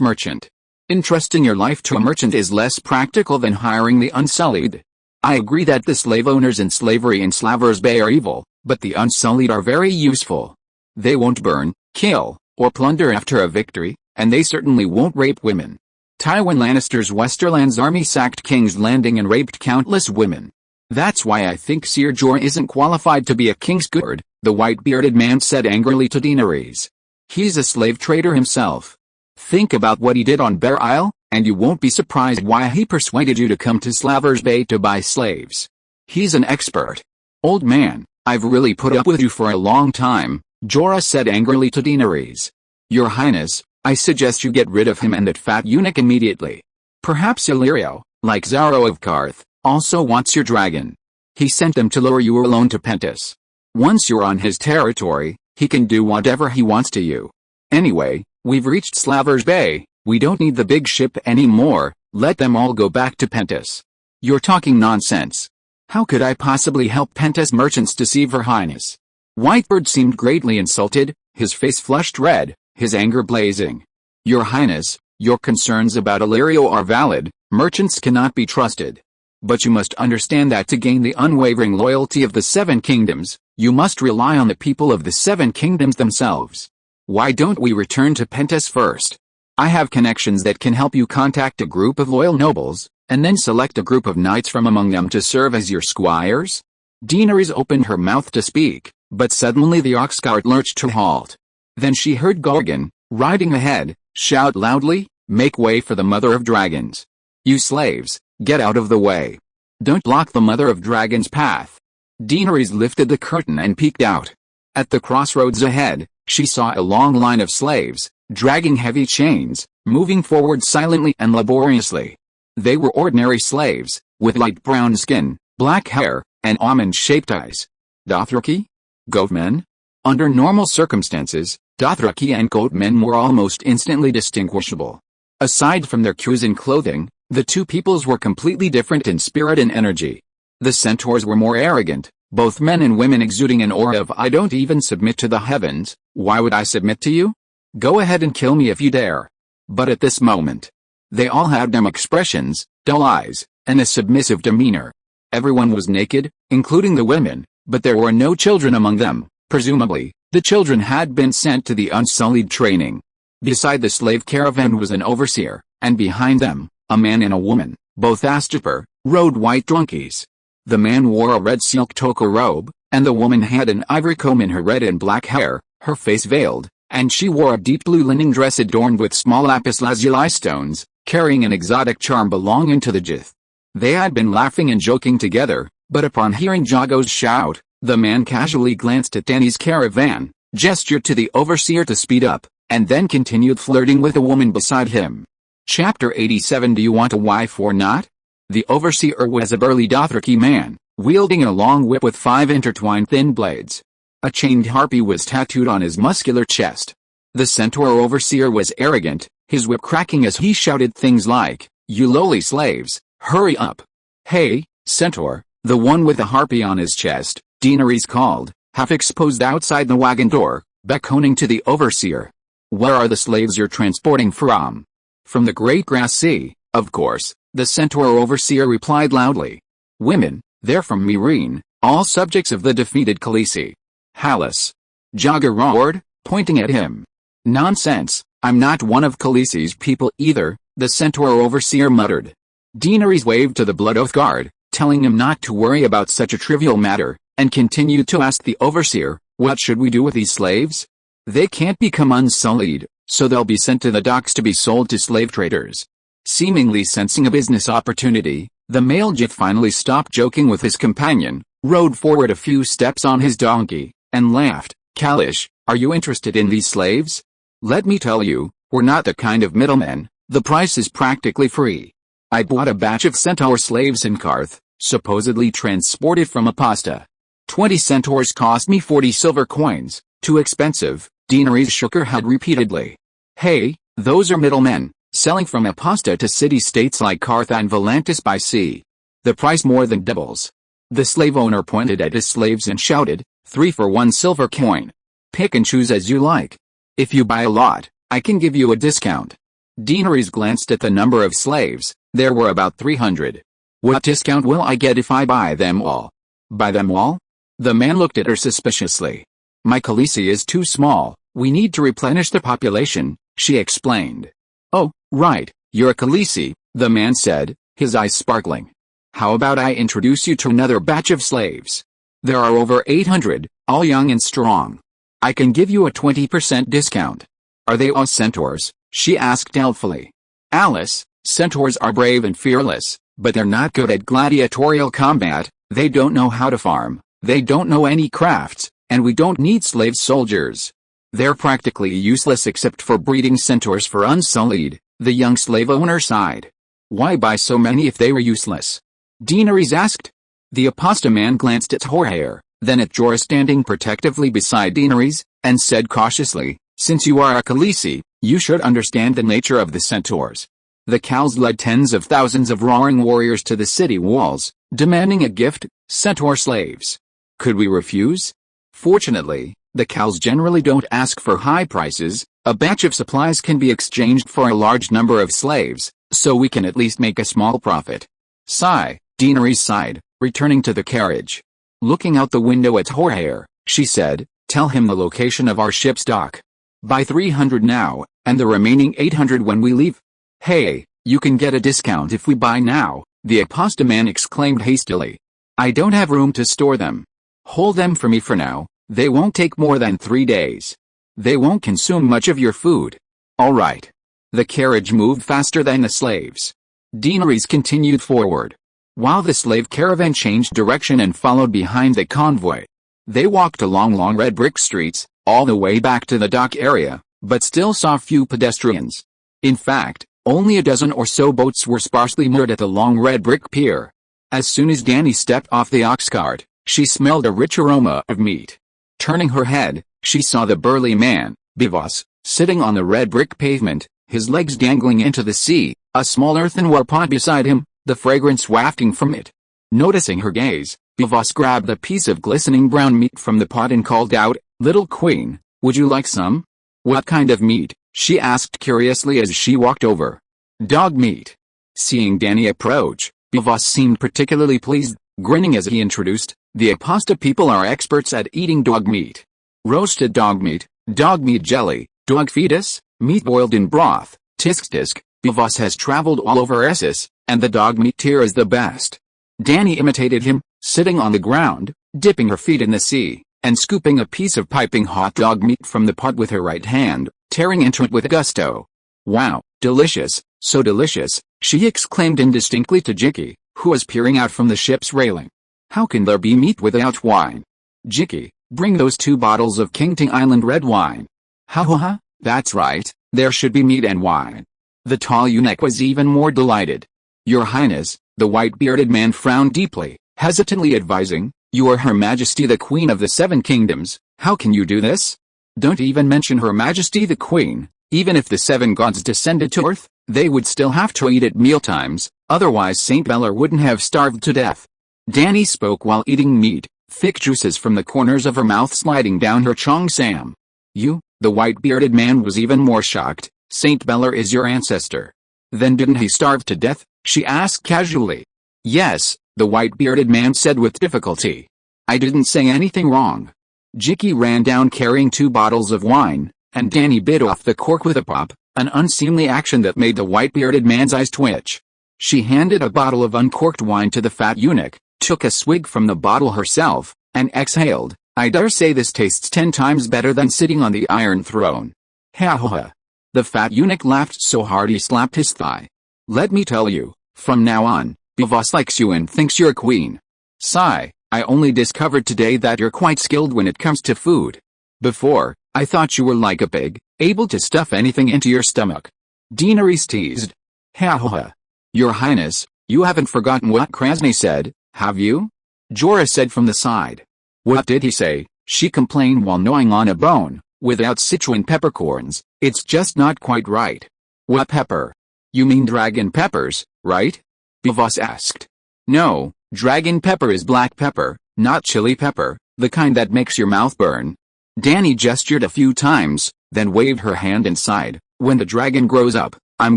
Speaker 1: merchant. Entrusting your life to a merchant is less practical than hiring the Unsullied. I agree that the slave owners in slavery in Slavers Bay are evil, but the Unsullied are very useful. They won't burn, kill, or plunder after a victory, and they certainly won't rape women. Tywin Lannister's Westerland's army sacked King's Landing and raped countless women. That's why I think Ser Jorah isn't qualified to be a king's guard, the white-bearded man said angrily to Daenerys. He's a slave trader himself. Think about what he did on Bear Isle, and you won't be surprised why he persuaded you to come to Slavers Bay to buy slaves. He's an expert. Old man, I've really put up with you for a long time, Jorah said angrily to Daenerys. Your Highness, I suggest you get rid of him and that fat eunuch immediately. Perhaps Illyrio, like Zaro of Karth, also wants your dragon. He sent them to lure you alone to Pentos. Once you're on his territory, he can do whatever he wants to you. Anyway, we've reached Slavers Bay, we don't need the big ship anymore, let them all go back to Pentos. You're talking nonsense. How could I possibly help Pentos merchants deceive her highness? Whitebird seemed greatly insulted, his face flushed red, his anger blazing. Your highness, your concerns about Illyrio are valid, merchants cannot be trusted. But you must understand that to gain the unwavering loyalty of the Seven Kingdoms, you must rely on the people of the Seven Kingdoms themselves. Why don't we return to Pentos first? I have connections that can help you contact a group of loyal nobles, and then select a group of knights from among them to serve as your squires? Daenerys opened her mouth to speak, but suddenly the oxcart lurched to halt. Then she heard Gorgon, riding ahead, shout loudly, "Make way for the Mother of Dragons! You slaves, get out of the way! Don't block the Mother of Dragons' path!" Daenerys lifted the curtain and peeked out. At the crossroads ahead, she saw a long line of slaves, dragging heavy chains, moving forward silently and laboriously. They were ordinary slaves, with light brown skin, black hair, and almond-shaped eyes. Dothraki? Goatmen? Under normal circumstances, Dothraki and goatmen were almost instantly distinguishable. Aside from their cues and clothing, the two peoples were completely different in spirit and energy. The centaurs were more arrogant, both men and women exuding an aura of "I don't even submit to the heavens, why would I submit to you? Go ahead and kill me if you dare." But at this moment, they all had dumb expressions, dull eyes, and a submissive demeanor. Everyone was naked, including the women, but there were no children among them. Presumably, the children had been sent to the Unsullied training. Beside the slave caravan was an overseer, and behind them, a man and a woman, both Astapor, rode white donkeys. The man wore a red silk toga robe, and the woman had an ivory comb in her red and black hair, her face veiled, and she wore a deep blue linen dress adorned with small lapis lazuli stones, carrying an exotic charm belonging to the Jith. They had been laughing and joking together, but upon hearing Jago's shout, the man casually glanced at Dany's caravan, gestured to the overseer to speed up, and then continued flirting with the woman beside him. Chapter 87. Do you want a wife or not? The overseer was a burly Dothraki man, wielding a long whip with 5 intertwined thin blades. A chained harpy was tattooed on his muscular chest. The centaur overseer was arrogant, his whip cracking as he shouted things like, "You lowly slaves, hurry up!" "Hey, centaur," the one with the harpy on his chest, Daenerys called, half exposed outside the wagon door, beckoning to the overseer. "Where are the slaves you're transporting from?" "From the Great Grass Sea, of course," the centaur overseer replied loudly. "Women, they're from Meereen, all subjects of the defeated Khaleesi." "Hallis!" Jaga roared, pointing at him. "Nonsense, I'm not one of Khaleesi's people either," the centaur overseer muttered. Daenerys waved to the Blood Oath Guard, telling him not to worry about such a trivial matter, and continued to ask the overseer, "What should we do with these slaves? They can't become unsullied, so they'll be sent to the docks to be sold to slave traders." Seemingly sensing a business opportunity, the male Jit finally stopped joking with his companion, rode forward a few steps on his donkey, and laughed. Kalish, are you interested in these slaves? Let me tell you, we're not the kind of middlemen. The price is practically free. I bought a batch of centaur slaves in Karth, supposedly transported from Apasta. 20 centaurs cost me 40 silver coins. Too expensive, Daenerys shook her head repeatedly. Hey, those are middlemen, selling from Apasta to city-states like Karth and Volantis by sea. The price more than doubles. The slave owner pointed at his slaves and shouted, 3 for 1 silver coin. Pick and choose as you like. If you buy a lot, I can give you a discount. Daenerys glanced at the number of slaves. There were about 300. What discount will I get if I buy them all? Buy them all? The man looked at her suspiciously. My Khaleesi is too small, we need to replenish the population, she explained. Oh, right, you're a Khaleesi, the man said, his eyes sparkling. How about I introduce you to another batch of slaves? There are over 800, all young and strong. I can give you a 20% discount. Are they all centaurs? She asked doubtfully. Alice, centaurs are brave and fearless, but they're not good at gladiatorial combat, they don't know how to farm, they don't know any crafts, and we don't need slave soldiers. They're practically useless except for breeding centaurs for Unsullied, the young slave owner sighed. Why buy so many if they were useless? Daenerys asked. The Apasta man glanced at Horhair, then at Jorah standing protectively beside Daenerys, and said cautiously, since you are a Khaleesi, you should understand the nature of the centaurs. The Khals led tens of thousands of roaring warriors to the city walls, demanding a gift, centaur slaves. Could we refuse? Fortunately, the Khals generally don't ask for high prices, a batch of supplies can be exchanged for a large number of slaves, so we can at least make a small profit. Sigh, Daenerys sighed, returning to the carriage. Looking out the window at Horhair, she said, tell him the location of our ship's dock. Buy 300 now, and the remaining 800 when we leave. Hey, you can get a discount if we buy now, the Apasta man exclaimed hastily. I don't have room to store them. Hold them for me for now, they won't take more than 3 days. They won't consume much of your food. All right. The carriage moved faster than the slaves. Daenerys continued forward, while the slave caravan changed direction and followed behind the convoy. They walked along long red brick streets, all the way back to the dock area, but still saw few pedestrians. In fact, only a dozen or so boats were sparsely moored at the long red brick pier. As soon as Dany stepped off the ox cart, she smelled a rich aroma of meat. Turning her head, she saw the burly man, Bivos, sitting on the red brick pavement, his legs dangling into the sea, a small earthenware pot beside him, the fragrance wafting from it. Noticing her gaze, Bivos grabbed a piece of glistening brown meat from the pot and called out, Little Queen, would you like some? What kind of meat? She asked curiously as she walked over. Dog meat. Seeing Dany approach, Bivos seemed particularly pleased, grinning as he introduced, the Apasta people are experts at eating dog meat. Roasted dog meat jelly, dog fetus, meat boiled in broth, tisk. Bivos has traveled all over Essos, and the dog meat tier is the best. Dany imitated him, sitting on the ground, dipping her feet in the sea, and scooping a piece of piping hot dog meat from the pot with her right hand, tearing into it with gusto. Wow, delicious, so delicious, she exclaimed indistinctly to Jiki, who was peering out from the ship's railing. How can there be meat without wine? Jiki, bring those 2 bottles of Kingting Island red wine. Ha, that's right, there should be meat and wine. The tall eunuch was even more delighted. Your Highness, the white-bearded man frowned deeply, hesitantly advising, you are Her Majesty the Queen of the 7 Kingdoms, how can you do this? Don't even mention Her Majesty the Queen, even if the 7 gods descended to Earth, they would still have to eat at mealtimes, otherwise Saint Beller wouldn't have starved to death. Dany spoke while eating meat, thick juices from the corners of her mouth sliding down her chongsam. You, the white-bearded man was even more shocked, Saint Beller is your ancestor. Then didn't he starve to death? She asked casually. Yes, the white-bearded man said with difficulty. I didn't say anything wrong. Jiki ran down carrying 2 bottles of wine, and Dany bit off the cork with a pop, an unseemly action that made the white-bearded man's eyes twitch. She handed a bottle of uncorked wine to the fat eunuch, took a swig from the bottle herself, and exhaled, I dare say this tastes 10 times better than sitting on the Iron Throne. Ha ha ha. The fat eunuch laughed so hard he slapped his thigh. Let me tell you, from now on, Bivas likes you and thinks you're queen. Sigh, I only discovered today that you're quite skilled when it comes to food. Before, I thought you were like a pig, able to stuff anything into your stomach. Daenerys teased. Ha ha ha. Your Highness, you haven't forgotten what Krasny said, have you? Jorah said from the side. What did he say? She complained while gnawing on a bone. Without Sichuan peppercorns, it's just not quite right. What pepper? You mean dragon peppers, right? Bivas asked. No, dragon pepper is black pepper, not chili pepper, the kind that makes your mouth burn. Dany gestured a few times, then waved her hand and sighed. When the dragon grows up, I'm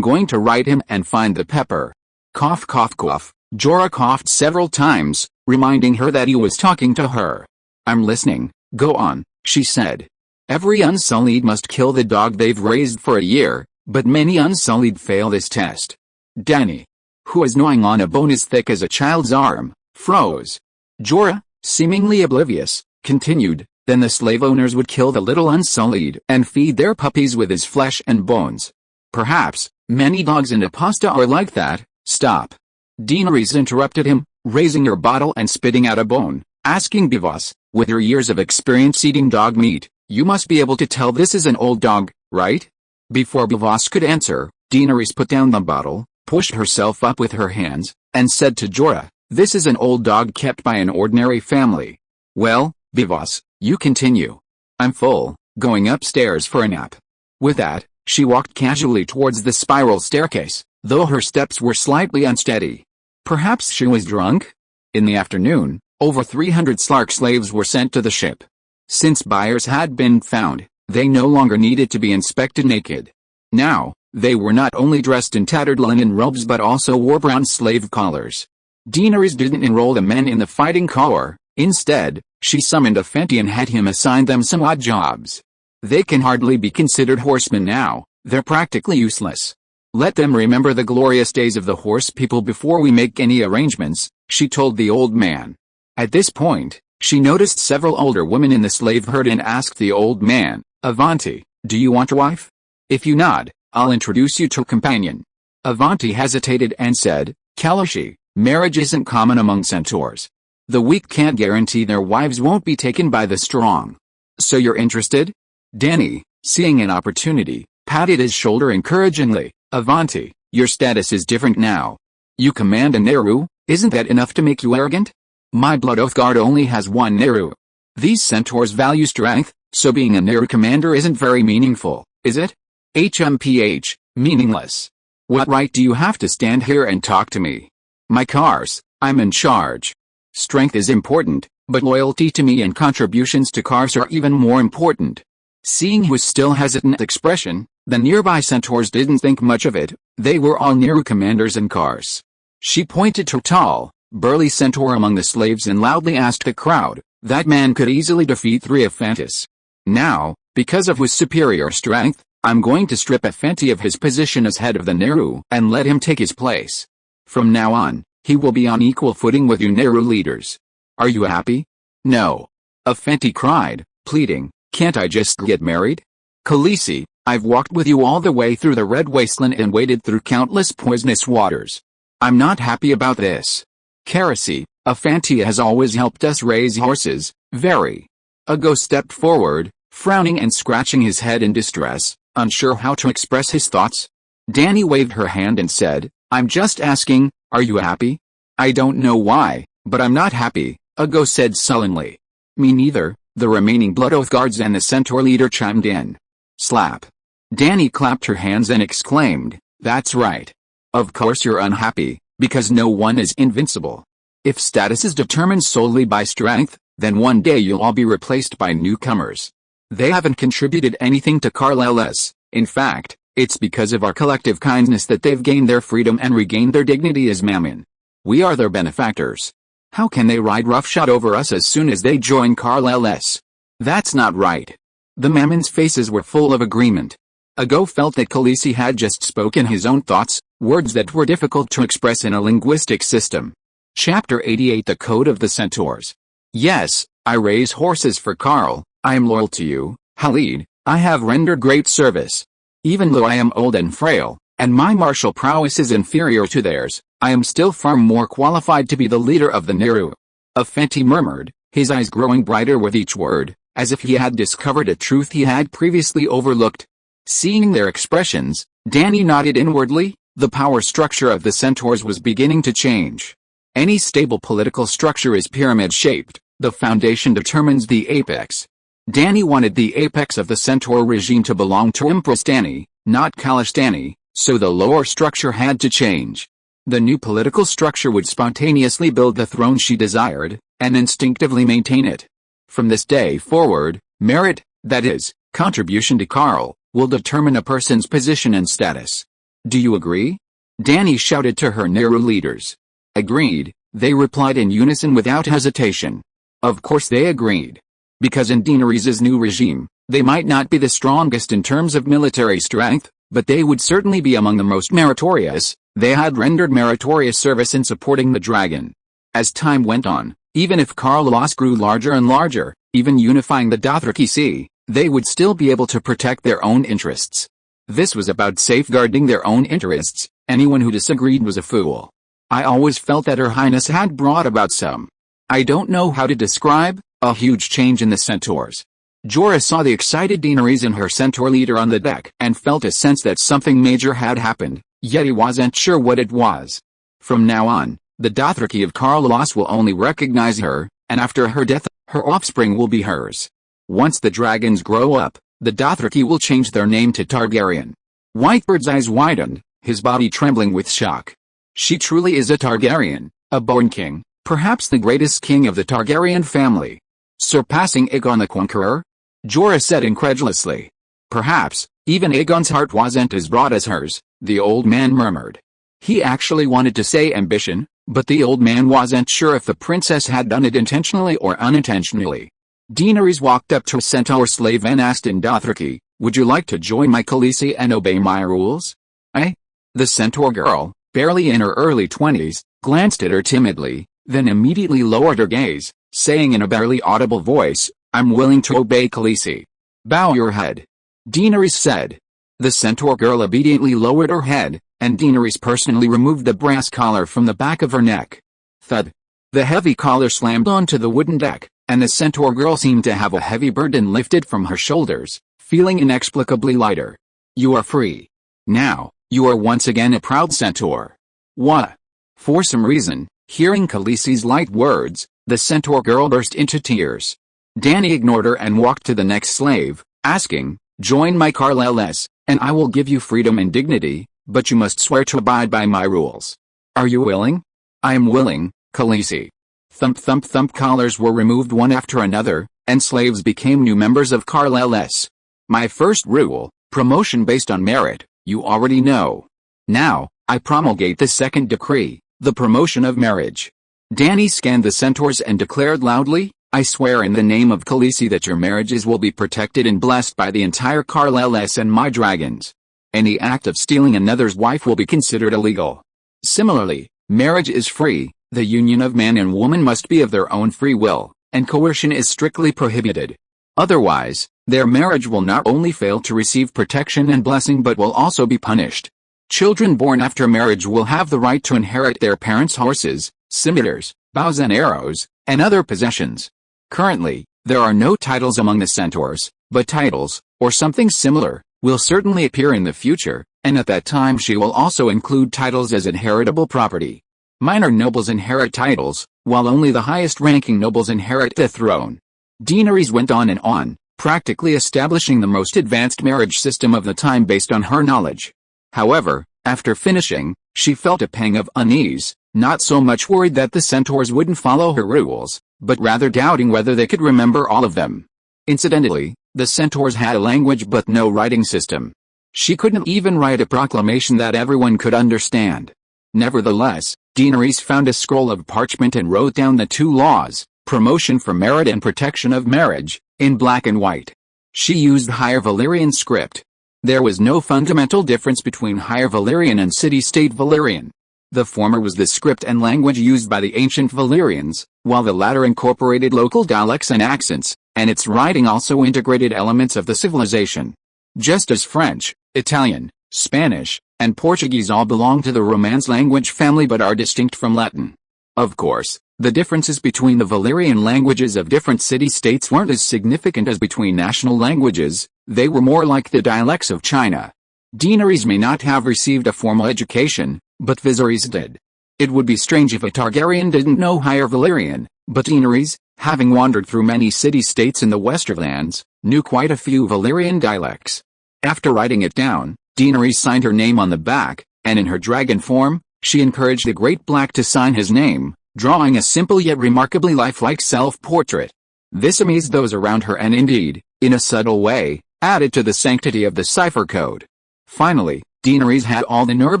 Speaker 1: going to ride him and find the pepper. Cough cough cough. Jorah coughed several times, reminding her that he was talking to her. I'm listening, go on, she said. Every Unsullied must kill the dog they've raised for a year, but many Unsullied fail this test. Dany, who was gnawing on a bone as thick as a child's arm, froze. Jorah, seemingly oblivious, continued, then the slave owners would kill the little Unsullied and feed their puppies with his flesh and bones. Perhaps, many dogs in Apasta are like that. Stop. Daenerys interrupted him, raising her bottle and spitting out a bone, asking Bivas, with her years of experience eating dog meat, you must be able to tell this is an old dog, right? Before Bivas could answer, Daenerys put down the bottle, pushed herself up with her hands, and said to Jorah, this is an old dog kept by an ordinary family. Well, Bivas, you continue. I'm full, going upstairs for a nap. With that, she walked casually towards the spiral staircase, though her steps were slightly unsteady. Perhaps she was drunk? In the afternoon, over 300 Slark slaves were sent to the ship. Since buyers had been found, they no longer needed to be inspected naked. Now, they were not only dressed in tattered linen robes but also wore brown slave collars. Daenerys didn't enroll the men in the fighting corps. Instead, she summoned a Fenty and had him assign them some odd jobs. They can hardly be considered horsemen now, they're practically useless. Let them remember the glorious days of the horse people before we make any arrangements, she told the old man. At this point, she noticed several older women in the slave herd and asked the old man, Avanti, do you want a wife? If you nod, I'll introduce you to a companion. Avanti hesitated and said, Kalashi, marriage isn't common among centaurs. The weak can't guarantee their wives won't be taken by the strong. So you're interested? Dany, seeing an opportunity, patted his shoulder encouragingly. Avanti, your status is different now. You command a Neru, isn't that enough to make you arrogant? My Blood Oath Guard only has one Neru. These centaurs value strength, so being a Neru commander isn't very meaningful, is it? HMPH, meaningless. What right do you have to stand here and talk to me? My cars, I'm in charge. Strength is important, but loyalty to me and contributions to cars are even more important. Seeing his still hesitant expression, the nearby centaurs didn't think much of it, they were all Neru commanders in cars. She pointed to a tall, burly centaur among the slaves and loudly asked the crowd, that man could easily defeat 3 Aphantis. Now, because of his superior strength, I'm going to strip Aphanti of his position as head of the Neru and let him take his place. From now on, he will be on equal footing with you Neru leaders. Are you happy? No. Aphanti cried, pleading, can't I just get married? Khaleesi, I've walked with you all the way through the Red Wasteland and waded through countless poisonous waters. I'm not happy about this. Keresi, Aphanti has always helped us raise horses, very. Ago stepped forward, frowning and scratching his head in distress, unsure how to express his thoughts. Dany waved her hand and said, I'm just asking, are you happy? I don't know why, but I'm not happy, Ago said sullenly. Me neither, the remaining Blood Oath Guards and the Centaur leader chimed in. Slap. Dany clapped her hands and exclaimed, that's right. Of course you're unhappy, because no one is invincible. If status is determined solely by strength, then one day you'll all be replaced by newcomers. They haven't contributed anything to Carlelis. In fact, it's because of our collective kindness that they've gained their freedom and regained their dignity as Mammon. We are their benefactors. How can they ride roughshod over us as soon as they join Carlelis? That's not right. The Mammon's faces were full of agreement. Ago felt that Khaleesi had just spoken his own thoughts, words that were difficult to express in a linguistic system. Chapter 88 The Code of the Centaurs. Yes, I raise horses for Khal, I am loyal to you, Khalid, I have rendered great service. Even though I am old and frail, and my martial prowess is inferior to theirs, I am still far more qualified to be the leader of the Neru. Fenty murmured, his eyes growing brighter with each word, as if he had discovered a truth he had previously overlooked. Seeing their expressions, Dany nodded inwardly. The power structure of the centaurs was beginning to change. Any stable political structure is pyramid-shaped. The foundation determines the apex. Dany wanted the apex of the centaur regime to belong to Empress Dany, not Kalish Dany, so the lower structure had to change. The new political structure would spontaneously build the throne she desired, and instinctively maintain it. From this day forward, merit, that is, contribution to Khal, will determine a person's position and status. Do you agree? Dany shouted to her Neru leaders. Agreed, they replied in unison without hesitation. Of course they agreed. Because in Daenerys' new regime, they might not be the strongest in terms of military strength, but they would certainly be among the most meritorious. They had rendered meritorious service in supporting the dragon. As time went on, even if Khal grew larger and larger, even unifying the Dothraki Sea, they would still be able to protect their own interests. This was about safeguarding their own interests. Anyone who disagreed was a fool. I always felt that Her Highness had brought about some, I don't know how to describe, a huge change in the centaurs. Jorah saw the excited Daenerys and her centaur leader on the deck and felt a sense that something major had happened, yet he wasn't sure what it was. From now on, the Dothraki of Khal will only recognize her, and after her death, her offspring will be hers. Once the dragons grow up, the Dothraki will change their name to Targaryen. Whitebeard's eyes widened, his body trembling with shock. She truly is a Targaryen, a born king, perhaps the greatest king of the Targaryen family. Surpassing Aegon the Conqueror? Jorah said incredulously. Perhaps, even Aegon's heart wasn't as broad as hers, the old man murmured. He actually wanted to say ambition, but the old man wasn't sure if the princess had done it intentionally or unintentionally. Daenerys walked up to a centaur slave and asked in Dothraki, "Would you like to join my Khaleesi and obey my rules?" The centaur girl, barely in her early 20s, glanced at her timidly, then immediately lowered her gaze, saying in a barely audible voice, "I'm willing to obey Khaleesi." "Bow your head," Daenerys said. The centaur girl obediently lowered her head, and Daenerys personally removed the brass collar from the back of her neck. Thud. The heavy collar slammed onto the wooden deck, and the centaur girl seemed to have a heavy burden lifted from her shoulders, feeling inexplicably lighter. "You are free. Now, you are once again a proud centaur." "What?" For some reason, hearing Khaleesi's light words, the centaur girl burst into tears. Dany ignored her and walked to the next slave, asking, "Join my Khaleesi, and I will give you freedom and dignity, but you must swear to abide by my rules. Are you willing?" "I am willing, Khaleesi." Thump thump thump, collars were removed one after another, and slaves became new members of Khaleesi. "My first rule, promotion based on merit, you already know. Now, I promulgate the second decree, the promotion of marriage." Dany scanned the centaurs and declared loudly, "I swear in the name of Khaleesi that your marriages will be protected and blessed by the entire Khaleesi and my dragons. Any act of stealing another's wife will be considered illegal. Similarly, marriage is free, the union of man and woman must be of their own free will, and coercion is strictly prohibited. Otherwise, their marriage will not only fail to receive protection and blessing but will also be punished. Children born after marriage will have the right to inherit their parents' horses, scimitars, bows and arrows, and other possessions. Currently, there are no titles among the centaurs, but titles, or something similar, will certainly appear in the future, and at that time she will also include titles as inheritable property. Minor nobles inherit titles, while only the highest-ranking nobles inherit the throne." Daenerys went on, practically establishing the most advanced marriage system of the time based on her knowledge. However, after finishing, she felt a pang of unease, not so much worried that the centaurs wouldn't follow her rules, but rather doubting whether they could remember all of them. Incidentally, the centaurs had a language but no writing system. She couldn't even write a proclamation that everyone could understand. Nevertheless, Daenerys found a scroll of parchment and wrote down the two laws, promotion for merit and protection of marriage, in black and white. She used Higher Valyrian script. There was no fundamental difference between Higher Valyrian and City-State Valyrian. The former was the script and language used by the ancient Valyrians, while the latter incorporated local dialects and accents, and its writing also integrated elements of the civilization. Just as French, Italian, Spanish, and Portuguese all belong to the Romance language family but are distinct from Latin. Of course, the differences between the Valyrian languages of different city-states weren't as significant as between national languages, they were more like the dialects of China. Daenerys may not have received a formal education, but Viserys did. It would be strange if a Targaryen didn't know Higher Valyrian, but Daenerys, having wandered through many city-states in the Westerlands, knew quite a few Valyrian dialects. After writing it down, Daenerys signed her name on the back, and in her dragon form, she encouraged the Great Black to sign his name, drawing a simple yet remarkably lifelike self-portrait. This amazed those around her and indeed, in a subtle way, added to the sanctity of the cipher code. Finally, Daenerys had all the Nurb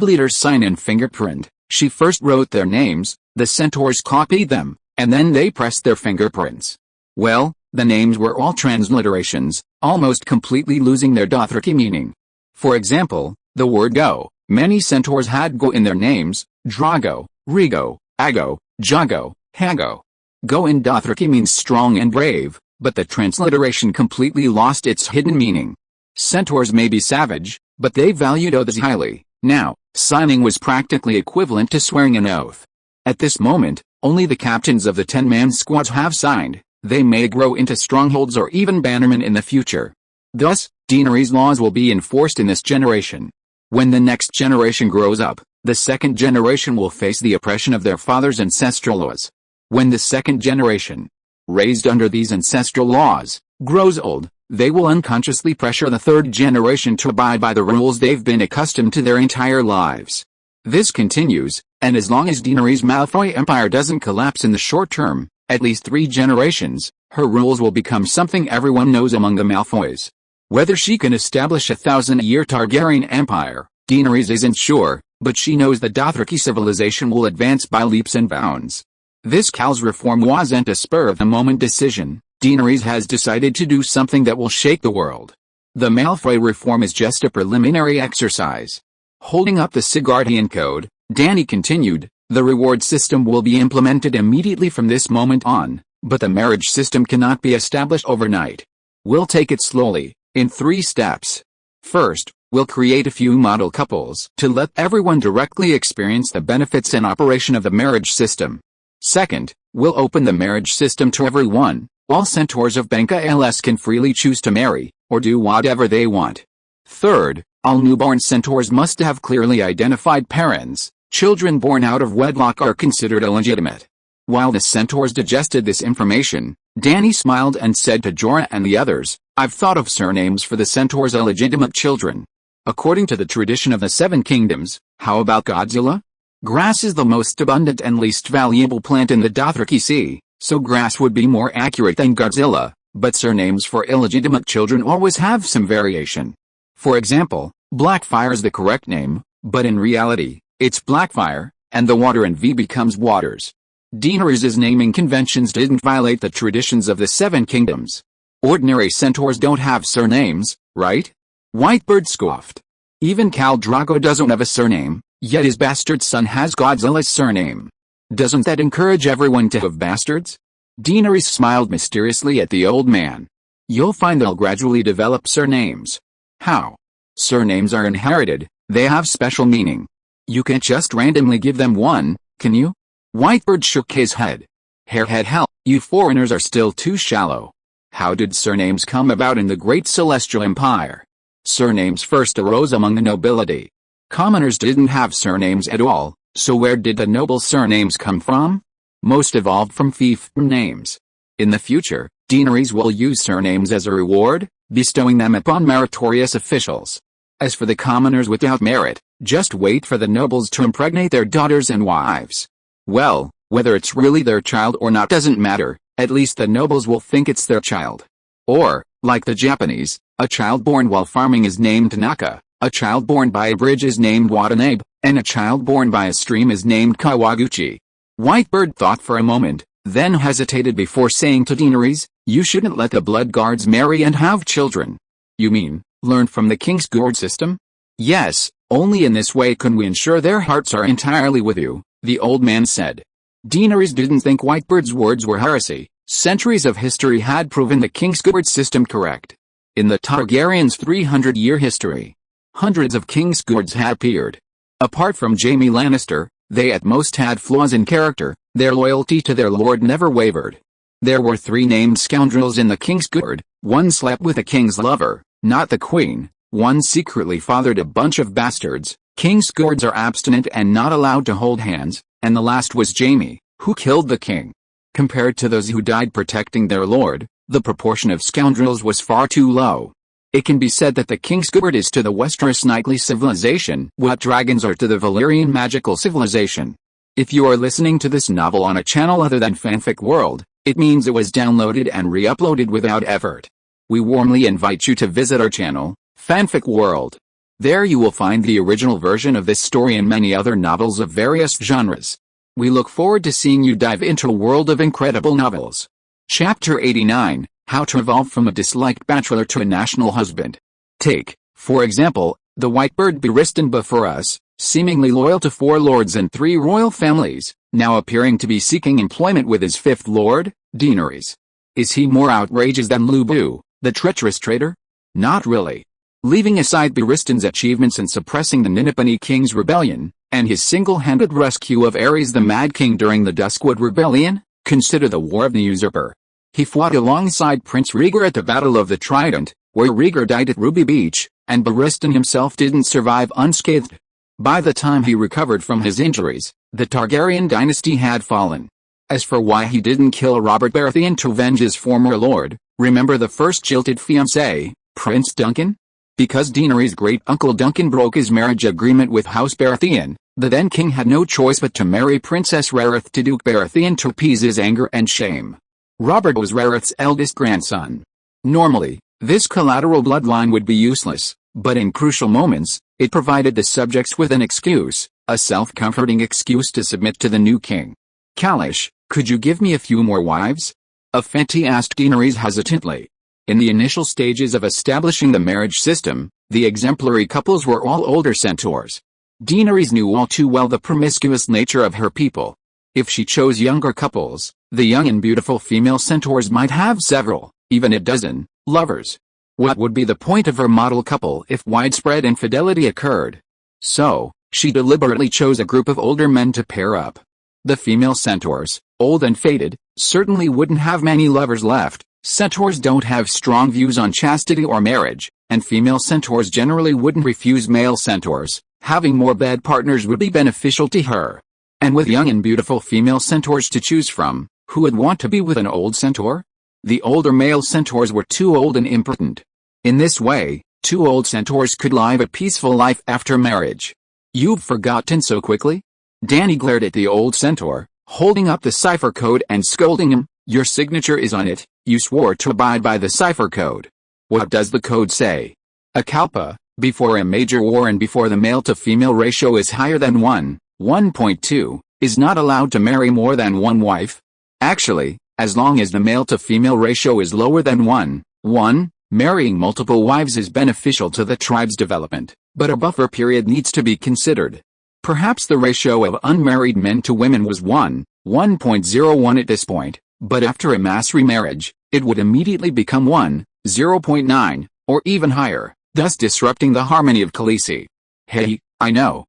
Speaker 1: leaders sign and fingerprint. She first wrote their names, the centaurs copied them, and then they pressed their fingerprints. Well, the names were all transliterations, almost completely losing their Dothraki meaning. For example, the word go, many centaurs had go in their names, Drogo, Rego, Ago, Jago, Hago. Go in Dothraki means strong and brave, but the transliteration completely lost its hidden meaning. Centaurs may be savage, but they valued oaths highly. Now, signing was practically equivalent to swearing an oath. At this moment, only the captains of the 10-man squads have signed. They may grow into strongholds or even bannermen in the future. Thus, Daenerys' laws will be enforced in this generation. When the next generation grows up, the second generation will face the oppression of their father's ancestral laws. When the second generation, raised under these ancestral laws, grows old, they will unconsciously pressure the third generation to abide by the rules they've been accustomed to their entire lives. This continues, and as long as Daenerys' Malfoy empire doesn't collapse in the short term, at least 3 generations, her rules will become something everyone knows among the Malfoys. Whether she can establish a 1,000-year Targaryen empire, Daenerys isn't sure, but she knows the Dothraki civilization will advance by leaps and bounds. This Khal's reform wasn't a spur-of-the-moment decision. Daenerys has decided to do something that will shake the world. The Malfoy reform is just a preliminary exercise. Holding up the Sigardian Code, Dany continued, the reward system will be implemented immediately from this moment on, but the marriage system cannot be established overnight. We'll take it slowly, in 3 steps. First, we'll create a few model couples to let everyone directly experience the benefits and operation of the marriage system. Second, we'll open the marriage system to everyone. All centaurs of Banca LS can freely choose to marry, or do whatever they want. Third, all newborn centaurs must have clearly identified parents. Children born out of wedlock are considered illegitimate. While the centaurs digested this information, Dany smiled and said to Jorah and the others, I've thought of surnames for the centaurs' illegitimate children. According to the tradition of the 7 kingdoms, how about Godzilla? Grass is the most abundant and least valuable plant in the Dothraki Sea, so grass would be more accurate than Godzilla, but surnames for illegitimate children always have some variation. For example, Blackfire is the correct name, but in reality, it's Blackfire, and the water in V becomes Waters. Daenerys' naming conventions didn't violate the traditions of the 7 kingdoms. Ordinary centaurs don't have surnames, right? Whitebird scoffed. Even Khal Drogo doesn't have a surname, yet his bastard son has Godzilla's surname. Doesn't that encourage everyone to have bastards? Daenerys smiled mysteriously at the old man. You'll find they'll gradually develop surnames. How? Surnames are inherited, they have special meaning. You can't just randomly give them one, can you? Whitebird shook his head. Hairhead, hell, you foreigners are still too shallow. How did surnames come about in the great celestial empire? Surnames first arose among the nobility. Commoners didn't have surnames at all, so where did the noble surnames come from? Most evolved from fiefdom names. In the future, Daenerys will use surnames as a reward, bestowing them upon meritorious officials. As for the commoners without merit, just wait for the nobles to impregnate their daughters and wives. Well, whether it's really their child or not doesn't matter, at least the nobles will think it's their child. Or, like the Japanese, a child born while farming is named Tanaka, a child born by a bridge is named Watanabe, and a child born by a stream is named Kawaguchi. Whitebird thought for a moment, then hesitated before saying to Daenerys, you shouldn't let the blood guards marry and have children. You mean, learn from the King's Guard system? Yes, only in this way can we ensure their hearts are entirely with you, the old man said. Daenerys didn't think Whitebird's words were heresy. Centuries of history had proven the King's Guard system correct. In the Targaryens' 300-year history, Hundreds of Kingsguards had appeared. Apart from Jaime Lannister, they at most had flaws in character, their loyalty to their lord never wavered. There were 3 named scoundrels in the Kingsguard, one slept with a king's lover, not the queen, one secretly fathered a bunch of bastards, Kingsguards are abstinent and not allowed to hold hands, and the last was Jaime, who killed the king. Compared to those who died protecting their lord, the proportion of scoundrels was far too low. It can be said that the Kingsguard is to the Westeros knightly civilization what dragons are to the Valyrian magical civilization. If you are listening to this novel on a channel other than Fanfic World, it means it was downloaded and re-uploaded without effort. We warmly invite you to visit our channel, Fanfic World. There you will find the original version of this story and many other novels of various genres. We look forward to seeing you dive into a world of incredible novels. Chapter 89, How to Evolve from a Disliked Bachelor to a National Husband. Take, for example, the Whitebird Barristan before us, seemingly loyal to 4 lords and 3 royal families, now appearing to be seeking employment with his 5th lord, Daenerys. Is he more outrageous than Lubu, the treacherous traitor? Not really. Leaving aside Barristan's achievements in suppressing the Ninipani King's rebellion, and his single-handed rescue of Aerys the Mad King during the Duskwood Rebellion, consider the War of the Usurper. He fought alongside Prince Rhaegar at the Battle of the Trident, where Rhaegar died at Ruby Beach, and Barristan himself didn't survive unscathed. By the time he recovered from his injuries, the Targaryen dynasty had fallen. As for why he didn't kill Robert Baratheon to avenge his former lord, remember the first jilted fiancé, Prince Duncan? Because Daenerys' great-uncle Duncan broke his marriage agreement with House Baratheon, the then king had no choice but to marry Princess Rhaerys to Duke Baratheon to appease his anger and shame. Robert was Rhaerys' eldest grandson. Normally, this collateral bloodline would be useless, but in crucial moments, it provided the subjects with an excuse, a self-comforting excuse to submit to the new king. Kalish, could you give me a few more wives? Fenty asked Daenerys hesitantly. In the initial stages of establishing the marriage system, the exemplary couples were all older centaurs. Daenerys knew all too well the promiscuous nature of her people. If she chose younger couples, the young and beautiful female centaurs might have several, even a dozen, lovers. What would be the point of her model couple if widespread infidelity occurred? So, she deliberately chose a group of older men to pair up. The female centaurs, old and faded, certainly wouldn't have many lovers left. Centaurs don't have strong views on chastity or marriage, and female centaurs generally wouldn't refuse male centaurs. Having more bed partners would be beneficial to her. And with young and beautiful female centaurs to choose from, who would want to be with an old centaur? The older male centaurs were too old and impotent. In this way, 2 old centaurs could live a peaceful life after marriage. You've forgotten so quickly? Dany glared at the old centaur, holding up the cipher code and scolding him. Your signature is on it, you swore to abide by the cipher code. What does the code say? A kalpa, before a major war and before the male-to-female ratio is higher than 1.2, is not allowed to marry more than 1 wife. Actually, as long as the male-to-female ratio is lower than 1, marrying multiple wives is beneficial to the tribe's development, but a buffer period needs to be considered. Perhaps the ratio of unmarried men to women was 1.01 at this point. But after a mass remarriage, it would immediately become 0.9, or even higher, thus disrupting the harmony of Khaleesi. Hey, I know.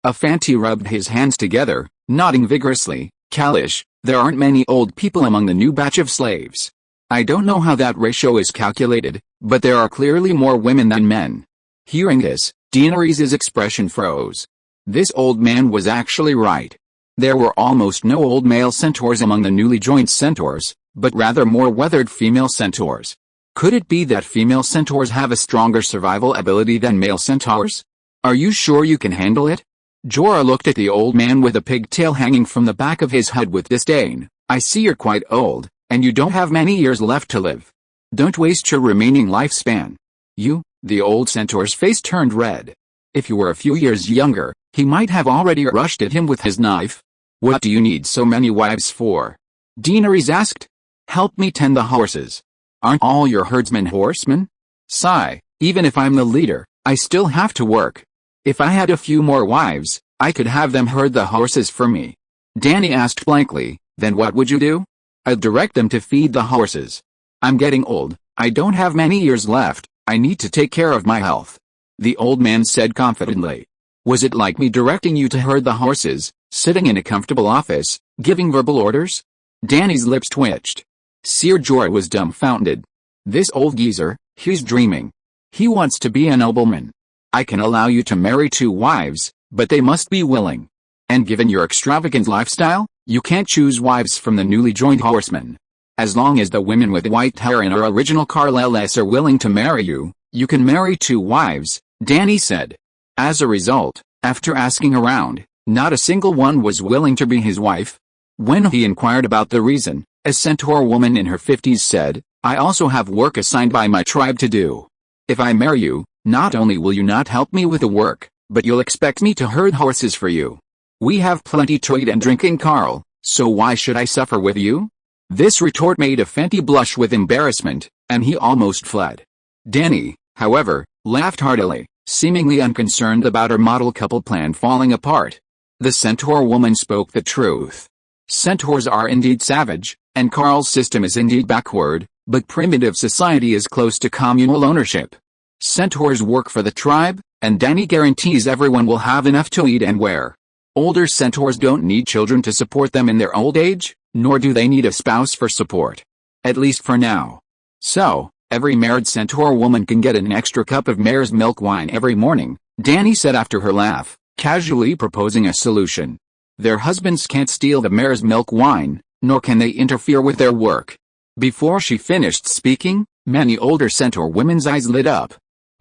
Speaker 1: Afanti rubbed his hands together, nodding vigorously. Kalish, there aren't many old people among the new batch of slaves. I don't know how that ratio is calculated, but there are clearly more women than men. Hearing this, Daenerys' expression froze. This old man was actually right. There were almost no old male centaurs among the newly joined centaurs, but rather more weathered female centaurs. Could it be that female centaurs have a stronger survival ability than male centaurs? Are you sure you can handle it? Jorah looked at the old man with a pigtail hanging from the back of his head with disdain. I see you're quite old, and you don't have many years left to live. Don't waste your remaining lifespan. The old centaur's face turned red. If you were a few years younger, he might have already rushed at him with his knife. What do you need so many wives for? Daenerys asked. Help me tend the horses. Aren't all your herdsmen horsemen? Sigh, even if I'm the leader, I still have to work. If I had a few more wives, I could have them herd the horses for me. Dany asked blankly, then what would you do? I'd direct them to feed the horses. I'm getting old, I don't have many years left, I need to take care of my health. The old man said confidently. Was it like me directing you to herd the horses, sitting in a comfortable office, giving verbal orders? Dany's lips twitched. Ser Jorah was dumbfounded. This old geezer, he's dreaming. He wants to be a nobleman. I can allow you to marry 2 wives, but they must be willing. And given your extravagant lifestyle, you can't choose wives from the newly joined horsemen. As long as the women with white hair and our original Carleless are willing to marry you, you can marry 2 wives, Dany said. As a result, after asking around, not a single one was willing to be his wife. When he inquired about the reason, a centaur woman in her 50s said, I also have work assigned by my tribe to do. If I marry you, not only will you not help me with the work, but you'll expect me to herd horses for you. We have plenty to eat and drink in Khal, so why should I suffer with you? This retort made Fenty blush with embarrassment, and he almost fled. Dany, however, laughed heartily, seemingly unconcerned about her model couple plan falling apart. The centaur woman spoke the truth. Centaurs are indeed savage, and Khal's system is indeed backward, but primitive society is close to communal ownership. Centaurs work for the tribe, and Dany guarantees everyone will have enough to eat and wear. Older centaurs don't need children to support them in their old age, nor do they need a spouse for support. At least for now. So, every married centaur woman can get an extra cup of mare's milk wine every morning, Dany said after her laugh, casually proposing a solution. Their husbands can't steal the mare's milk wine, nor can they interfere with their work. Before she finished speaking, many older centaur women's eyes lit up.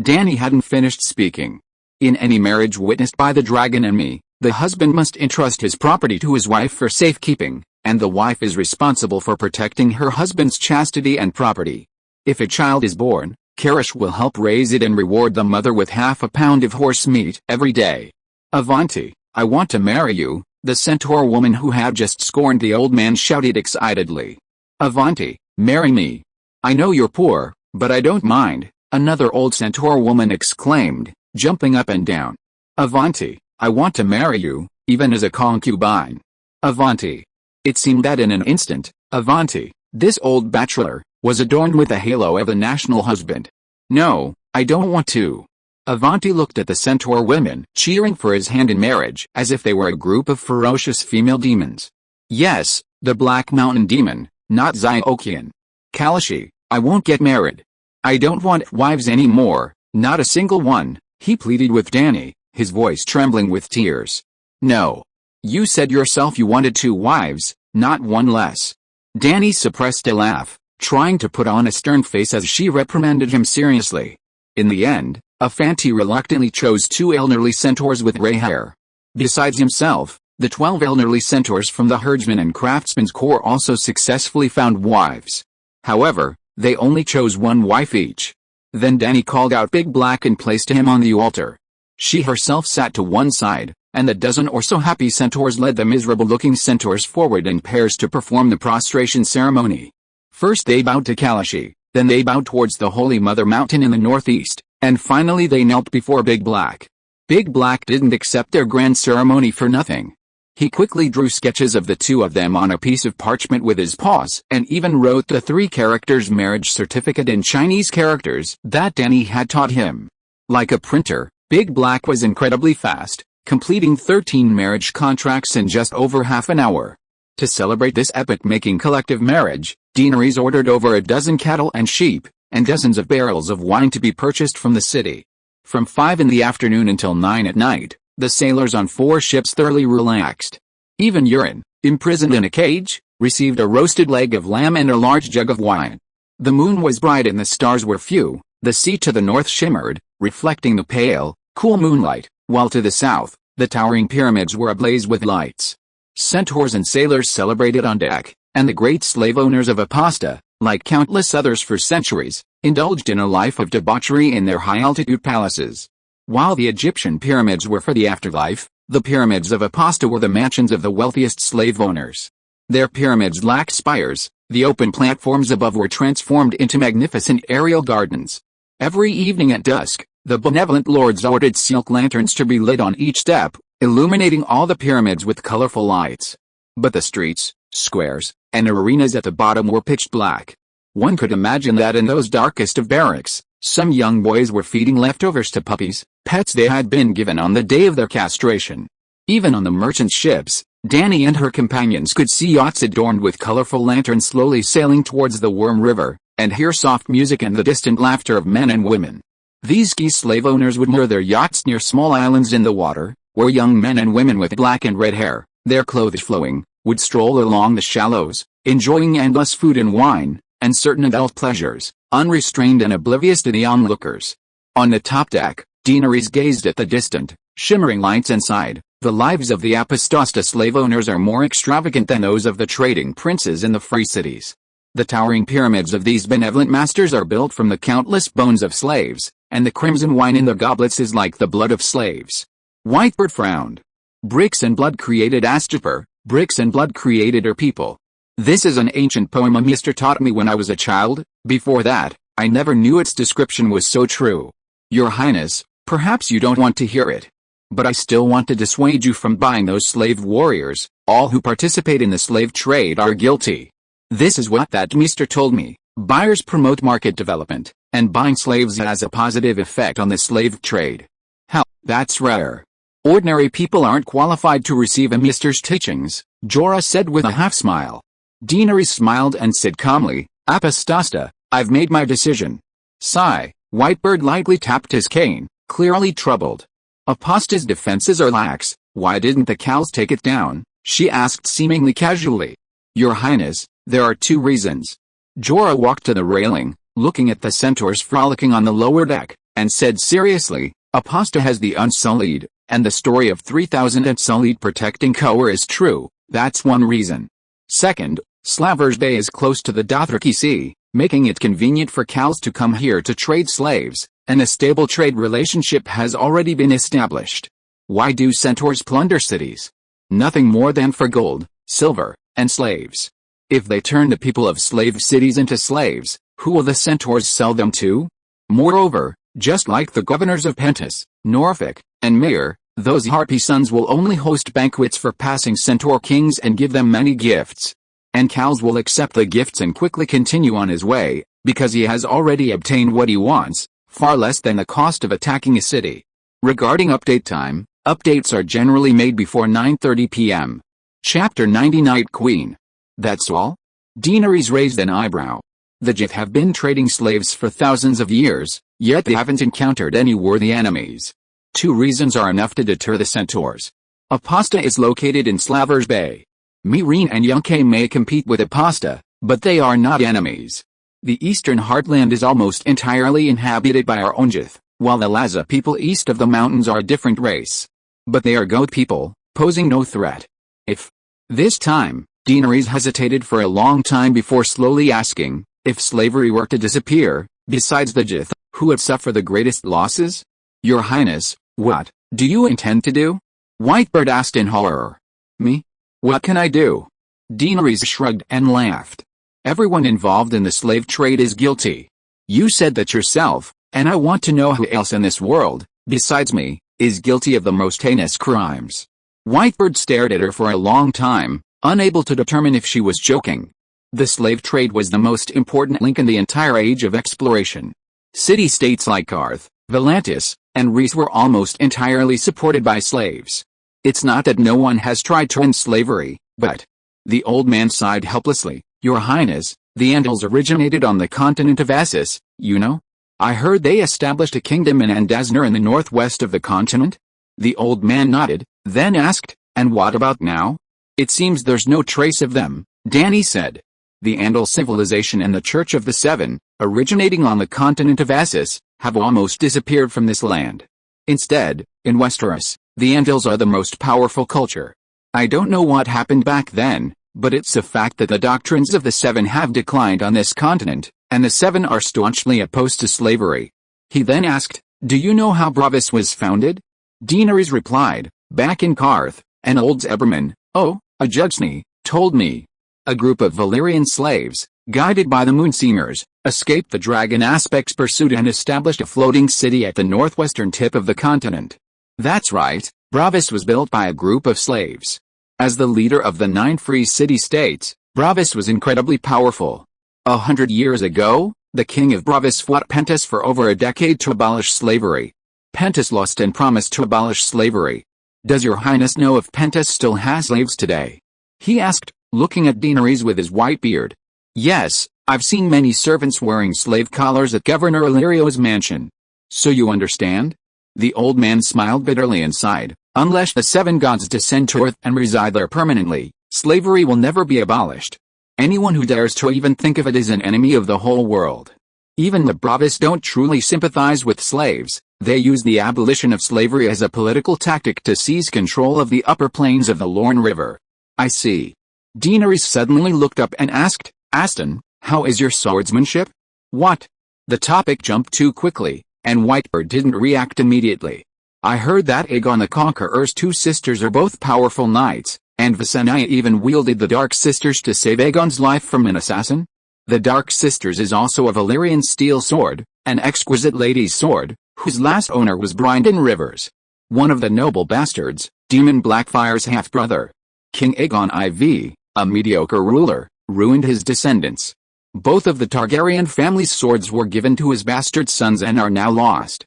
Speaker 1: Dany hadn't finished speaking. In any marriage witnessed by the dragon and me, the husband must entrust his property to his wife for safekeeping, and the wife is responsible for protecting her husband's chastity and property. If a child is born, Karish will help raise it and reward the mother with half a pound of horse meat every day. Avanti, I want to marry you, the centaur woman who had just scorned the old man shouted excitedly. Avanti, marry me. I know you're poor, but I don't mind, another old centaur woman exclaimed, jumping up and down. Avanti, I want to marry you, even as a concubine. Avanti. It seemed that in an instant, Avanti, this old bachelor, was adorned with the halo of a national husband. No, I don't want to. Avanti looked at the centaur women cheering for his hand in marriage as if they were a group of ferocious female demons. Yes, the Black Mountain demon, not Zyokian. Kalashi, I won't get married. I don't want wives anymore, not a single one, he pleaded with Dany, his voice trembling with tears. No. You said yourself you wanted 2 wives, not 1 less. Dany suppressed a laugh, trying to put on a stern face as she reprimanded him seriously. In the end, Afanti reluctantly chose 2 elderly centaurs with gray hair. Besides himself, the 12 elderly centaurs from the herdsmen and craftsmen's corps also successfully found wives. However, they only chose 1 wife each. Then Dany called out Big Black and placed him on the altar. She herself sat to one side, and the dozen or so happy centaurs led the miserable-looking centaurs forward in pairs to perform the prostration ceremony. First they bowed to Kalashi, then they bowed towards the Holy Mother Mountain in the northeast, and finally they knelt before Big Black. Big Black didn't accept their grand ceremony for nothing. He quickly drew sketches of the 2 of them on a piece of parchment with his paws and even wrote the 3 characters marriage certificate in Chinese characters that Dany had taught him. Like a printer, Big Black was incredibly fast, completing 13 marriage contracts in just over half an hour. To celebrate this epoch-making collective marriage, Daenerys ordered over a dozen cattle and sheep, and dozens of barrels of wine to be purchased from the city. From 5 in the afternoon until 9 at night, the sailors on 4 ships thoroughly relaxed. Even Euron, imprisoned in a cage, received a roasted leg of lamb and a large jug of wine. The moon was bright and the stars were few, the sea to the north shimmered, reflecting the pale, cool moonlight, while to the south, the towering pyramids were ablaze with lights. Centaurs and sailors celebrated on deck, and the great slave owners of Apasta, like countless others for centuries, indulged in a life of debauchery in their high-altitude palaces. While the Egyptian pyramids were for the afterlife, the pyramids of Apasta were the mansions of the wealthiest slave owners. Their pyramids lacked spires, the open platforms above were transformed into magnificent aerial gardens. Every evening at dusk, the benevolent lords ordered silk lanterns to be lit on each step, illuminating all the pyramids with colorful lights. But the streets, squares, and arenas at the bottom were pitch black. One could imagine that in those darkest of barracks, Some young boys were feeding leftovers to puppies, pets they had been given on the day of their castration. Even on the merchant ships, Dany and her companions could see yachts adorned with colorful lanterns slowly sailing towards the Worm River, and hear soft music and the distant laughter of men and women. These ski slave owners would moor their yachts near small islands in the water, where young men and women with black and red hair, their clothes flowing, would stroll along the shallows, enjoying endless food and wine, and certain adult pleasures, unrestrained and oblivious to the onlookers. On the top deck, Daenerys gazed at the distant, shimmering lights and sighed. The lives of the Apostasta slave owners are more extravagant than those of the trading princes in the free cities. The towering pyramids of these benevolent masters are built from the countless bones of slaves, and the crimson wine in their goblets is like the blood of slaves. Whitebird frowned. Bricks and blood created Astapor, bricks and blood created her people. This is an ancient poem my mister taught me when I was a child. Before that, I never knew its description was so true. Your Highness, perhaps you don't want to hear it. But I still want to dissuade you from buying those slave warriors. All who participate in the slave trade are guilty. This is what that Mr. told me. Buyers promote market development, and buying slaves has a positive effect on the slave trade. Hell, that's rare. Ordinary people aren't qualified to receive a Mister's teachings, Jorah said with a half-smile. Daenerys smiled and said calmly, Apostasta, I've made my decision. Sigh. Whitebird lightly tapped his cane, clearly troubled. Aposta's defenses are lax. Why didn't the Khals take it down? She asked seemingly casually. Your Highness, there are 2 reasons. Jorah walked to the railing, looking at the centaurs frolicking on the lower deck, and said seriously, Aposta has the Unsullied, and the story of 3,000 Unsullied protecting Coer is true. That's one reason. Second, Slavers Bay is close to the Dothraki Sea, making it convenient for Khals to come here to trade slaves, and a stable trade relationship has already been established. Why do centaurs plunder cities? Nothing more than for gold, silver, and slaves. If they turn the people of slave cities into slaves, who will the centaurs sell them to? Moreover, just like the governors of Pentus, Norfolk, and Mayor, those harpy sons will only host banquets for passing centaur kings and give them many gifts. And Khals will accept the gifts and quickly continue on his way, because he has already obtained what he wants, far less than the cost of attacking a city. Regarding update time, updates are generally made before 9:30 p.m. Chapter 90 Night Queen. That's all? Daenerys raised an eyebrow. The Jith have been trading slaves for thousands of years, yet they haven't encountered any worthy enemies. 2 reasons are enough to deter the centaurs. Aposta is located in Slavers Bay. Meereen and Yunkai may compete with Aposta, but they are not enemies. The eastern heartland is almost entirely inhabited by our own Jith, while the Laza people east of the mountains are a different race. But they are goat people, posing no threat. If this time, Daenerys hesitated for a long time before slowly asking, if slavery were to disappear, besides the Jith, who would suffer the greatest losses? Your Highness, what do you intend to do? Whitebird asked in horror. Me? What can I do? Daenerys shrugged and laughed. Everyone involved in the slave trade is guilty. You said that yourself, and I want to know who else in this world, besides me, is guilty of the most heinous crimes. Whitebird stared at her for a long time, unable to determine if she was joking. The slave trade was the most important link in the entire age of exploration. City-states like Arth, Volantis, and Rhys were almost entirely supported by slaves. It's not that no one has tried to end slavery, but... The old man sighed helplessly. Your Highness, the Andals originated on the continent of Essos, you know? I heard they established a kingdom in Andasnur in the northwest of the continent? The old man nodded, then asked, and what about now? It seems there's no trace of them, Dany said. The Andal civilization and the Church of the Seven, originating on the continent of Essos, have almost disappeared from this land. Instead, in Westeros, the Andals are the most powerful culture. I don't know what happened back then, but it's a fact that the doctrines of the Seven have declined on this continent, and the Seven are staunchly opposed to slavery. He then asked, do you know how Braavos was founded? Daenerys replied, back in Qarth, an old Eberman, a Judsni, told me. A group of Valyrian slaves, guided by the Moonsingers, escaped the dragon aspect's pursuit and established a floating city at the northwestern tip of the continent. That's right, Braavos was built by a group of slaves. As the leader of the 9 free city-states, Braavos was incredibly powerful. 100 years ago, The king of Bravos fought Pentus for over a decade to abolish slavery. Pentus lost and promised to abolish slavery. Does your highness know if Pentus still has slaves today? He asked, looking at Daenerys with his white beard. Yes, I've seen many servants wearing slave collars at Governor Illyrio's mansion. So you understand? The old man smiled bitterly and sighed. Unless the seven gods descend to earth and reside there permanently, slavery will never be abolished. Anyone who dares to even think of it is an enemy of the whole world. Even the Bravos don't truly sympathize with slaves. They use the abolition of slavery as a political tactic to seize control of the upper plains of the Lorne River. I see. Daenerys suddenly looked up and asked, Aston, how is your swordsmanship? What? The topic jumped too quickly, and Whitebird didn't react immediately. I heard that Aegon the Conqueror's two sisters are both powerful knights, and Visenya even wielded the Dark Sisters to save Aegon's life from an assassin? The Dark Sisters is also a Valyrian steel sword, an exquisite lady's sword, whose last owner was Brynden Rivers, one of the noble bastards, Daemon Blackfire's half-brother. King Aegon IV, a mediocre ruler, ruined his descendants. Both of the Targaryen family's swords were given to his bastard sons and are now lost.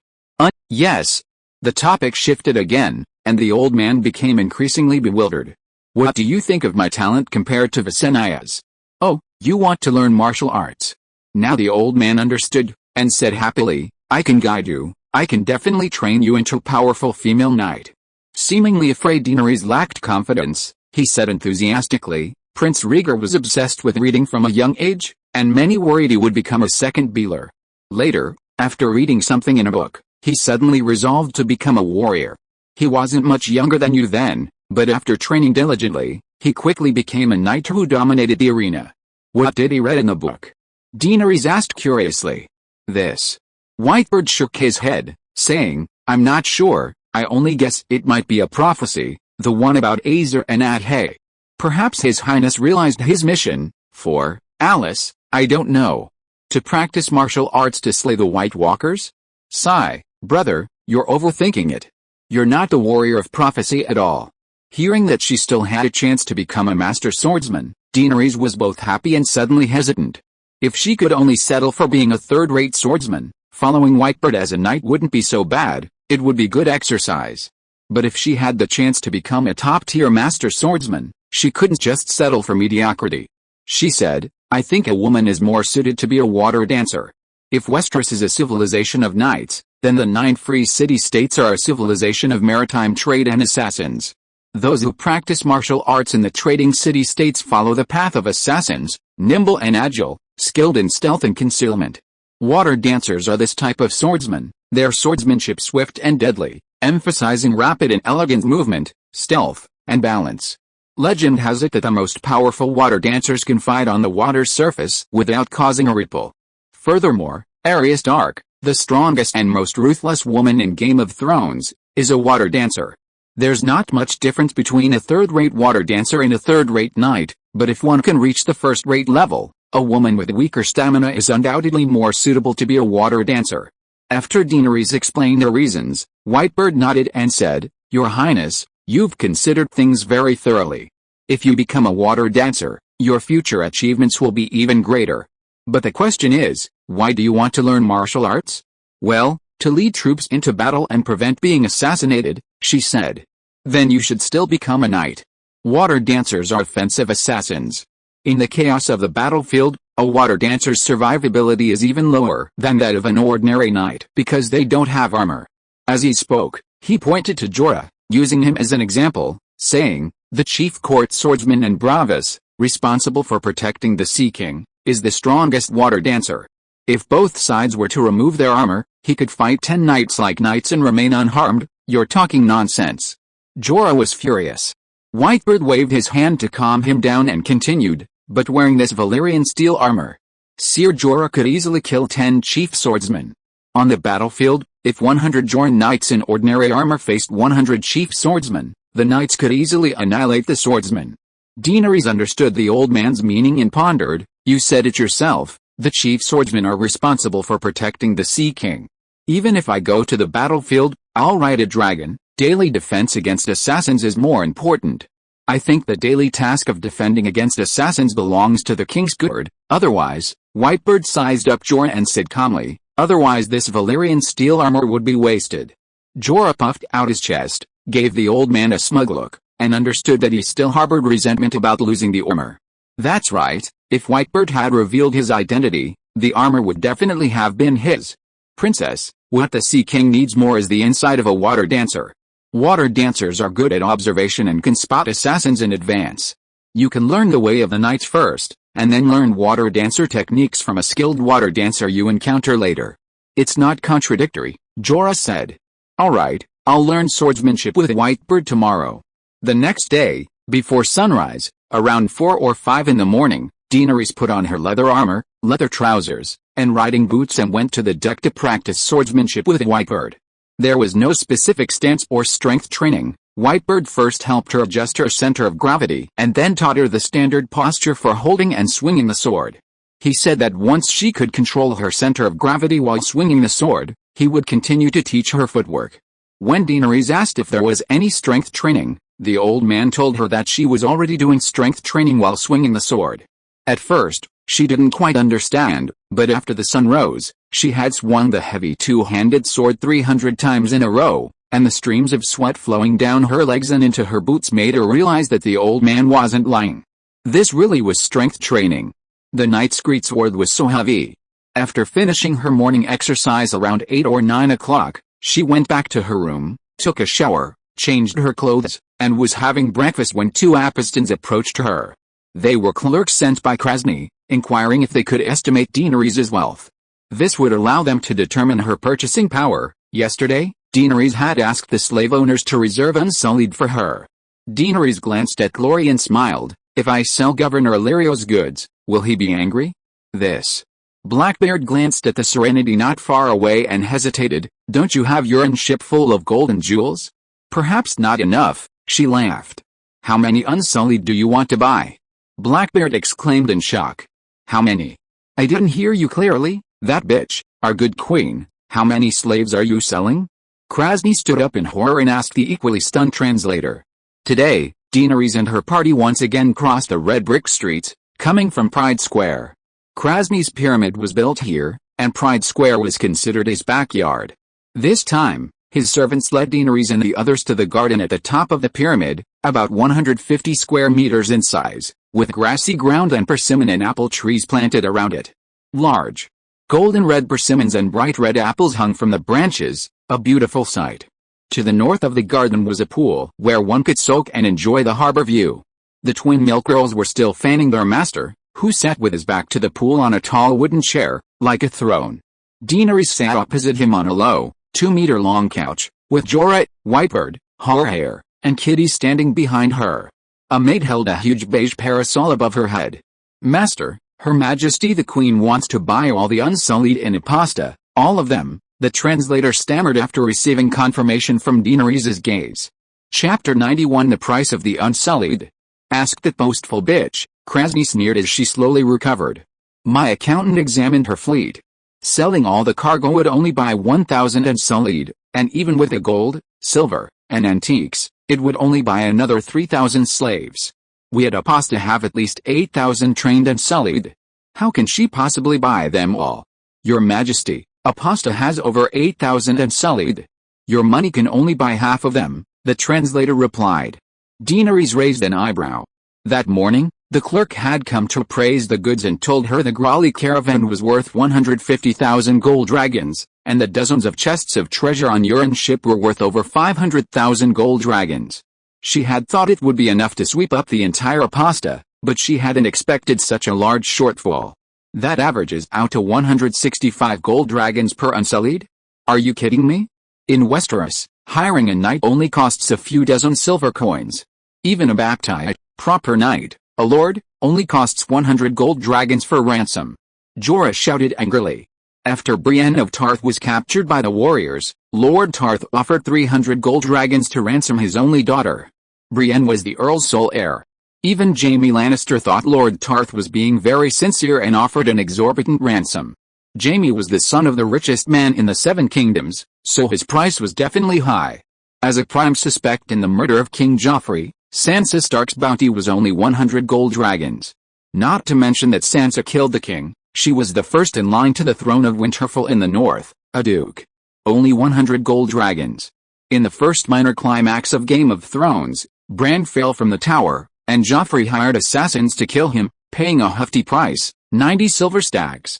Speaker 1: Yes. The topic shifted again, and the old man became increasingly bewildered. What do you think of my talent compared to Visenya's? Oh, you want to learn martial arts. Now the old man understood, and said happily, I can guide you, I can definitely train you into a powerful female knight. Seemingly afraid Daenerys lacked confidence, he said enthusiastically, Prince Rhaegar was obsessed with reading from a young age, and many worried he would become a second Beeler. Later, after reading something in a book, he suddenly resolved to become a warrior. He wasn't much younger than you then, but after training diligently, he quickly became a knight who dominated the arena. What did he read in the book? Daenerys asked curiously. This. Whitebird shook his head, saying, I'm not sure, I only guess it might be a prophecy, the one about Azer and Adhay. Perhaps His Highness realized his mission, for, Alice, I don't know. To practice martial arts to slay the White Walkers? Sigh, brother, you're overthinking it. You're not the warrior of prophecy at all. Hearing that she still had a chance to become a master swordsman, Daenerys was both happy and suddenly hesitant. If she could only settle for being a third-rate swordsman, following Whitebird as a knight wouldn't be so bad, it would be good exercise. But if she had the chance to become a top-tier master swordsman, she couldn't just settle for mediocrity. She said, I think a woman is more suited to be a water dancer. If Westeros is a civilization of knights, then the 9 free city-states are a civilization of maritime trade and assassins. Those who practice martial arts in the trading city-states follow the path of assassins, nimble and agile, skilled in stealth and concealment. Water dancers are this type of swordsman, their swordsmanship swift and deadly, emphasizing rapid and elegant movement, stealth, and balance. Legend has it that the most powerful water dancers can fight on the water's surface without causing a ripple. Furthermore, Arya Stark, the strongest and most ruthless woman in Game of Thrones, is a water dancer. There's not much difference between a third-rate water dancer and a third-rate knight, but if one can reach the first-rate level, a woman with weaker stamina is undoubtedly more suitable to be a water dancer. After Daenerys explained her reasons, Whitebird nodded and said, Your Highness, you've considered things very thoroughly. If you become a water dancer, your future achievements will be even greater. But the question is, why do you want to learn martial arts? Well, to lead troops into battle and prevent being assassinated, she said. Then you should still become a knight. Water dancers are offensive assassins. In the chaos of the battlefield, a water dancer's survivability is even lower than that of an ordinary knight because they don't have armor. As he spoke, he pointed to Jorah, using him as an example, saying, the chief court swordsman in Bravos, responsible for protecting the Sea King, is the strongest water dancer. If both sides were to remove their armor, he could fight 10 knights like knights and remain unharmed. You're talking nonsense. Jorah was furious. Whitebird waved his hand to calm him down and continued, but wearing this Valyrian steel armor, Ser Jorah could easily kill 10 chief swordsmen. On the battlefield, if 100 Jorah knights in ordinary armor faced 100 chief swordsmen, the knights could easily annihilate the swordsmen. Daenerys understood the old man's meaning and pondered, you said it yourself, the chief swordsmen are responsible for protecting the Sea King. Even if I go to the battlefield, I'll ride a dragon. Daily defense against assassins is more important. I think the daily task of defending against assassins belongs to the King's Guard, Otherwise, Whitebird sized up Jorah and said calmly, otherwise this Valyrian steel armor would be wasted. Jorah puffed out his chest, gave the old man a smug look, and understood that he still harbored resentment about losing the armor. That's right, if Whitebird had revealed his identity, the armor would definitely have been his. Princess, what the Sea King needs more is the inside of a water dancer. Water dancers are good at observation and can spot assassins in advance. You can learn the way of the knights first, and then learn water dancer techniques from a skilled water dancer you encounter later. It's not contradictory, Jorah said. Alright, I'll learn swordsmanship with Whitebird tomorrow. The next day, before sunrise, around 4 or 5 in the morning, Daenerys put on her leather armor, leather trousers, and riding boots and went to the deck to practice swordsmanship with Whitebird. There was no specific stance or strength training. Whitebird first helped her adjust her center of gravity and then taught her the standard posture for holding and swinging the sword. He said that once she could control her center of gravity while swinging the sword, he would continue to teach her footwork. When Daenerys asked if there was any strength training, the old man told her that she was already doing strength training while swinging the sword. At first, she didn't quite understand, but after the sun rose, she had swung the heavy two-handed sword 300 times in a row, and the streams of sweat flowing down her legs and into her boots made her realize that the old man wasn't lying. This really was strength training. The knight's greatsword was so heavy. After finishing her morning exercise around 8 or 9 o'clock, she went back to her room, took a shower, changed her clothes, and was having breakfast when 2 Apostans approached her. They were clerks sent by Krasny, inquiring if they could estimate Daenerys' wealth. This would allow them to determine her purchasing power. Yesterday, Daenerys had asked the slave owners to reserve Unsullied for her. Daenerys glanced at Glory and smiled. If I sell Governor Illyrio's goods, will he be angry? This. Blackbeard glanced at the Serenity not far away and hesitated. Don't you have your own ship full of gold and jewels? Perhaps not enough, she laughed. How many Unsullied do you want to buy? Blackbeard exclaimed in shock. How many? I didn't hear you clearly. That bitch, our good queen, how many slaves are you selling? Krasny stood up in horror and asked the equally stunned translator. Today, Daenerys and her party once again crossed the red brick streets, coming from Pride Square. Krasny's pyramid was built here, and Pride Square was considered his backyard. This time, his servants led Daenerys and the others to the garden at the top of the pyramid, about 150 square meters in size, with grassy ground and persimmon and apple trees planted around it. Large, golden red persimmons and bright red apples hung from the branches, a beautiful sight. To the north of the garden was a pool where one could soak and enjoy the harbor view. The twin milk girls were still fanning their master, who sat with his back to the pool on a tall wooden chair, like a throne. Daenerys sat opposite him on a low, 2-meter-long couch, with Jorah, Whitebird, Horhair, and Kitty standing behind her. A maid held a huge beige parasol above her head. Master, Her Majesty the Queen wants to buy all the Unsullied in Apasta, all of them, the translator stammered after receiving confirmation from Daenerys' gaze. Chapter 91 The Price of the Unsullied. Ask that boastful bitch, Krasny sneered as she slowly recovered. My accountant examined her fleet. Selling all the cargo would only buy 1,000 Unsullied, and even with the gold, silver, and antiques, it would only buy another 3,000 slaves. We at Apasta have at least 8,000 trained Unsullied. How can she possibly buy them all? Your Majesty, Apasta has over 8,000 Unsullied. Your money can only buy half of them, the translator replied. Daenerys raised an eyebrow. That morning, the clerk had come to appraise the goods and told her the Growly caravan was worth 150,000 gold dragons, and the dozens of chests of treasure on Euron's ship were worth over 500,000 gold dragons. She had thought it would be enough to sweep up the entire Apasta, but she hadn't expected such a large shortfall. That averages out to 165 gold dragons per Unsullied? Are you kidding me? In Westeros, hiring a knight only costs a few dozen silver coins. Even a baptized, proper knight, a lord, only costs 100 gold dragons for ransom. Jorah shouted angrily. After Brienne of Tarth was captured by the warriors, Lord Tarth offered 300 gold dragons to ransom his only daughter. Brienne was the Earl's sole heir. Even Jaime Lannister thought Lord Tarth was being very sincere and offered an exorbitant ransom. Jaime was the son of the richest man in the Seven Kingdoms, so his price was definitely high. As a prime suspect in the murder of King Joffrey, Sansa Stark's bounty was only 100 gold dragons. Not to mention that Sansa killed the king. She was the first in line to the throne of Winterfell in the north, a duke. Only 100 gold dragons. In the first minor climax of Game of Thrones, Bran fell from the tower, and Joffrey hired assassins to kill him, paying a hefty price, 90 silver stacks.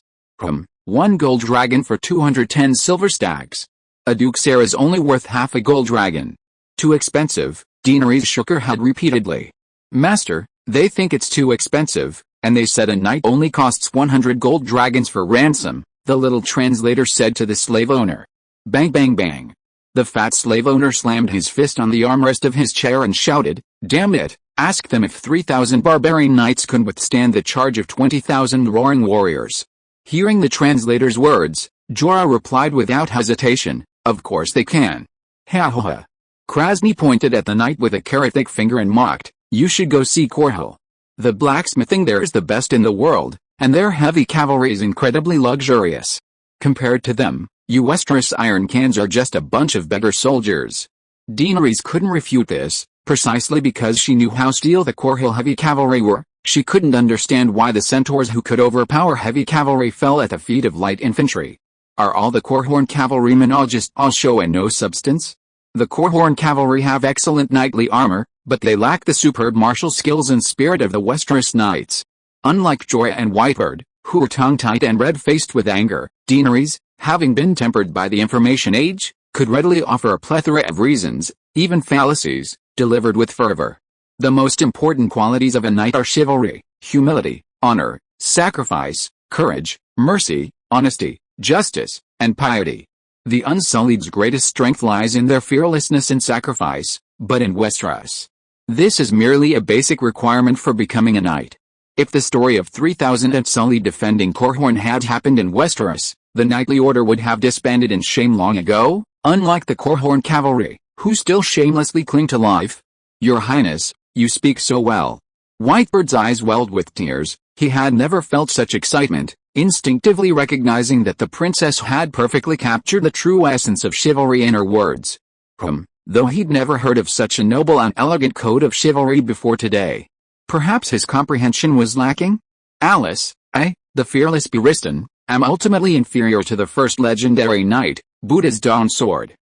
Speaker 1: 1 gold dragon for 210 silver stacks. A duke's heir is only worth half a gold dragon. Too expensive, Daenerys shook her head repeatedly. Master, they think it's too expensive, and they said a knight only costs 100 gold dragons for ransom, the little translator said to the slave owner. Bang bang bang. The fat slave owner slammed his fist on the armrest of his chair and shouted, "Damn it, ask them if 3,000 barbarian knights could withstand the charge of 20,000 roaring warriors." Hearing the translator's words, Jorah replied without hesitation, "Of course they can." Ha ha ha. Krasny pointed at the knight with a carrot-thick finger and mocked, "You should go see Corhel. The blacksmithing there is the best in the world, and their heavy cavalry is incredibly luxurious. Compared to them, you Westeros Iron Cans are just a bunch of beggar soldiers." Daenerys couldn't refute this, precisely because she knew how steel the Corhel heavy cavalry were. She couldn't understand why the centaurs who could overpower heavy cavalry fell at the feet of light infantry. Are all the Corhorn cavalrymen all just all show and no substance? The Corhorn cavalry have excellent knightly armor, but they lack the superb martial skills and spirit of the Westeros knights. Unlike Jorah and Whitebird, who were tongue-tied and red-faced with anger, Daenerys, having been tempered by the information age, could readily offer a plethora of reasons, even fallacies, delivered with fervor. The most important qualities of a knight are chivalry, humility, honor, sacrifice, courage, mercy, honesty, justice, and piety. The Unsullied's greatest strength lies in their fearlessness and sacrifice, but in Westeros, this is merely a basic requirement for becoming a knight. If the story of 3,000 Unsullied defending Corhorn had happened in Westeros, the knightly order would have disbanded in shame long ago, unlike the Corhorn cavalry, who still shamelessly cling to life. Your Highness, you speak so well. Whitebird's eyes welled with tears. He had never felt such excitement, instinctively recognizing that the princess had perfectly captured the true essence of chivalry in her words. Though he'd never heard of such a noble and elegant code of chivalry before today. Perhaps his comprehension was lacking? Alice, I, the fearless Barristan, am ultimately inferior to the first legendary knight, Buddha's Dawn Sword.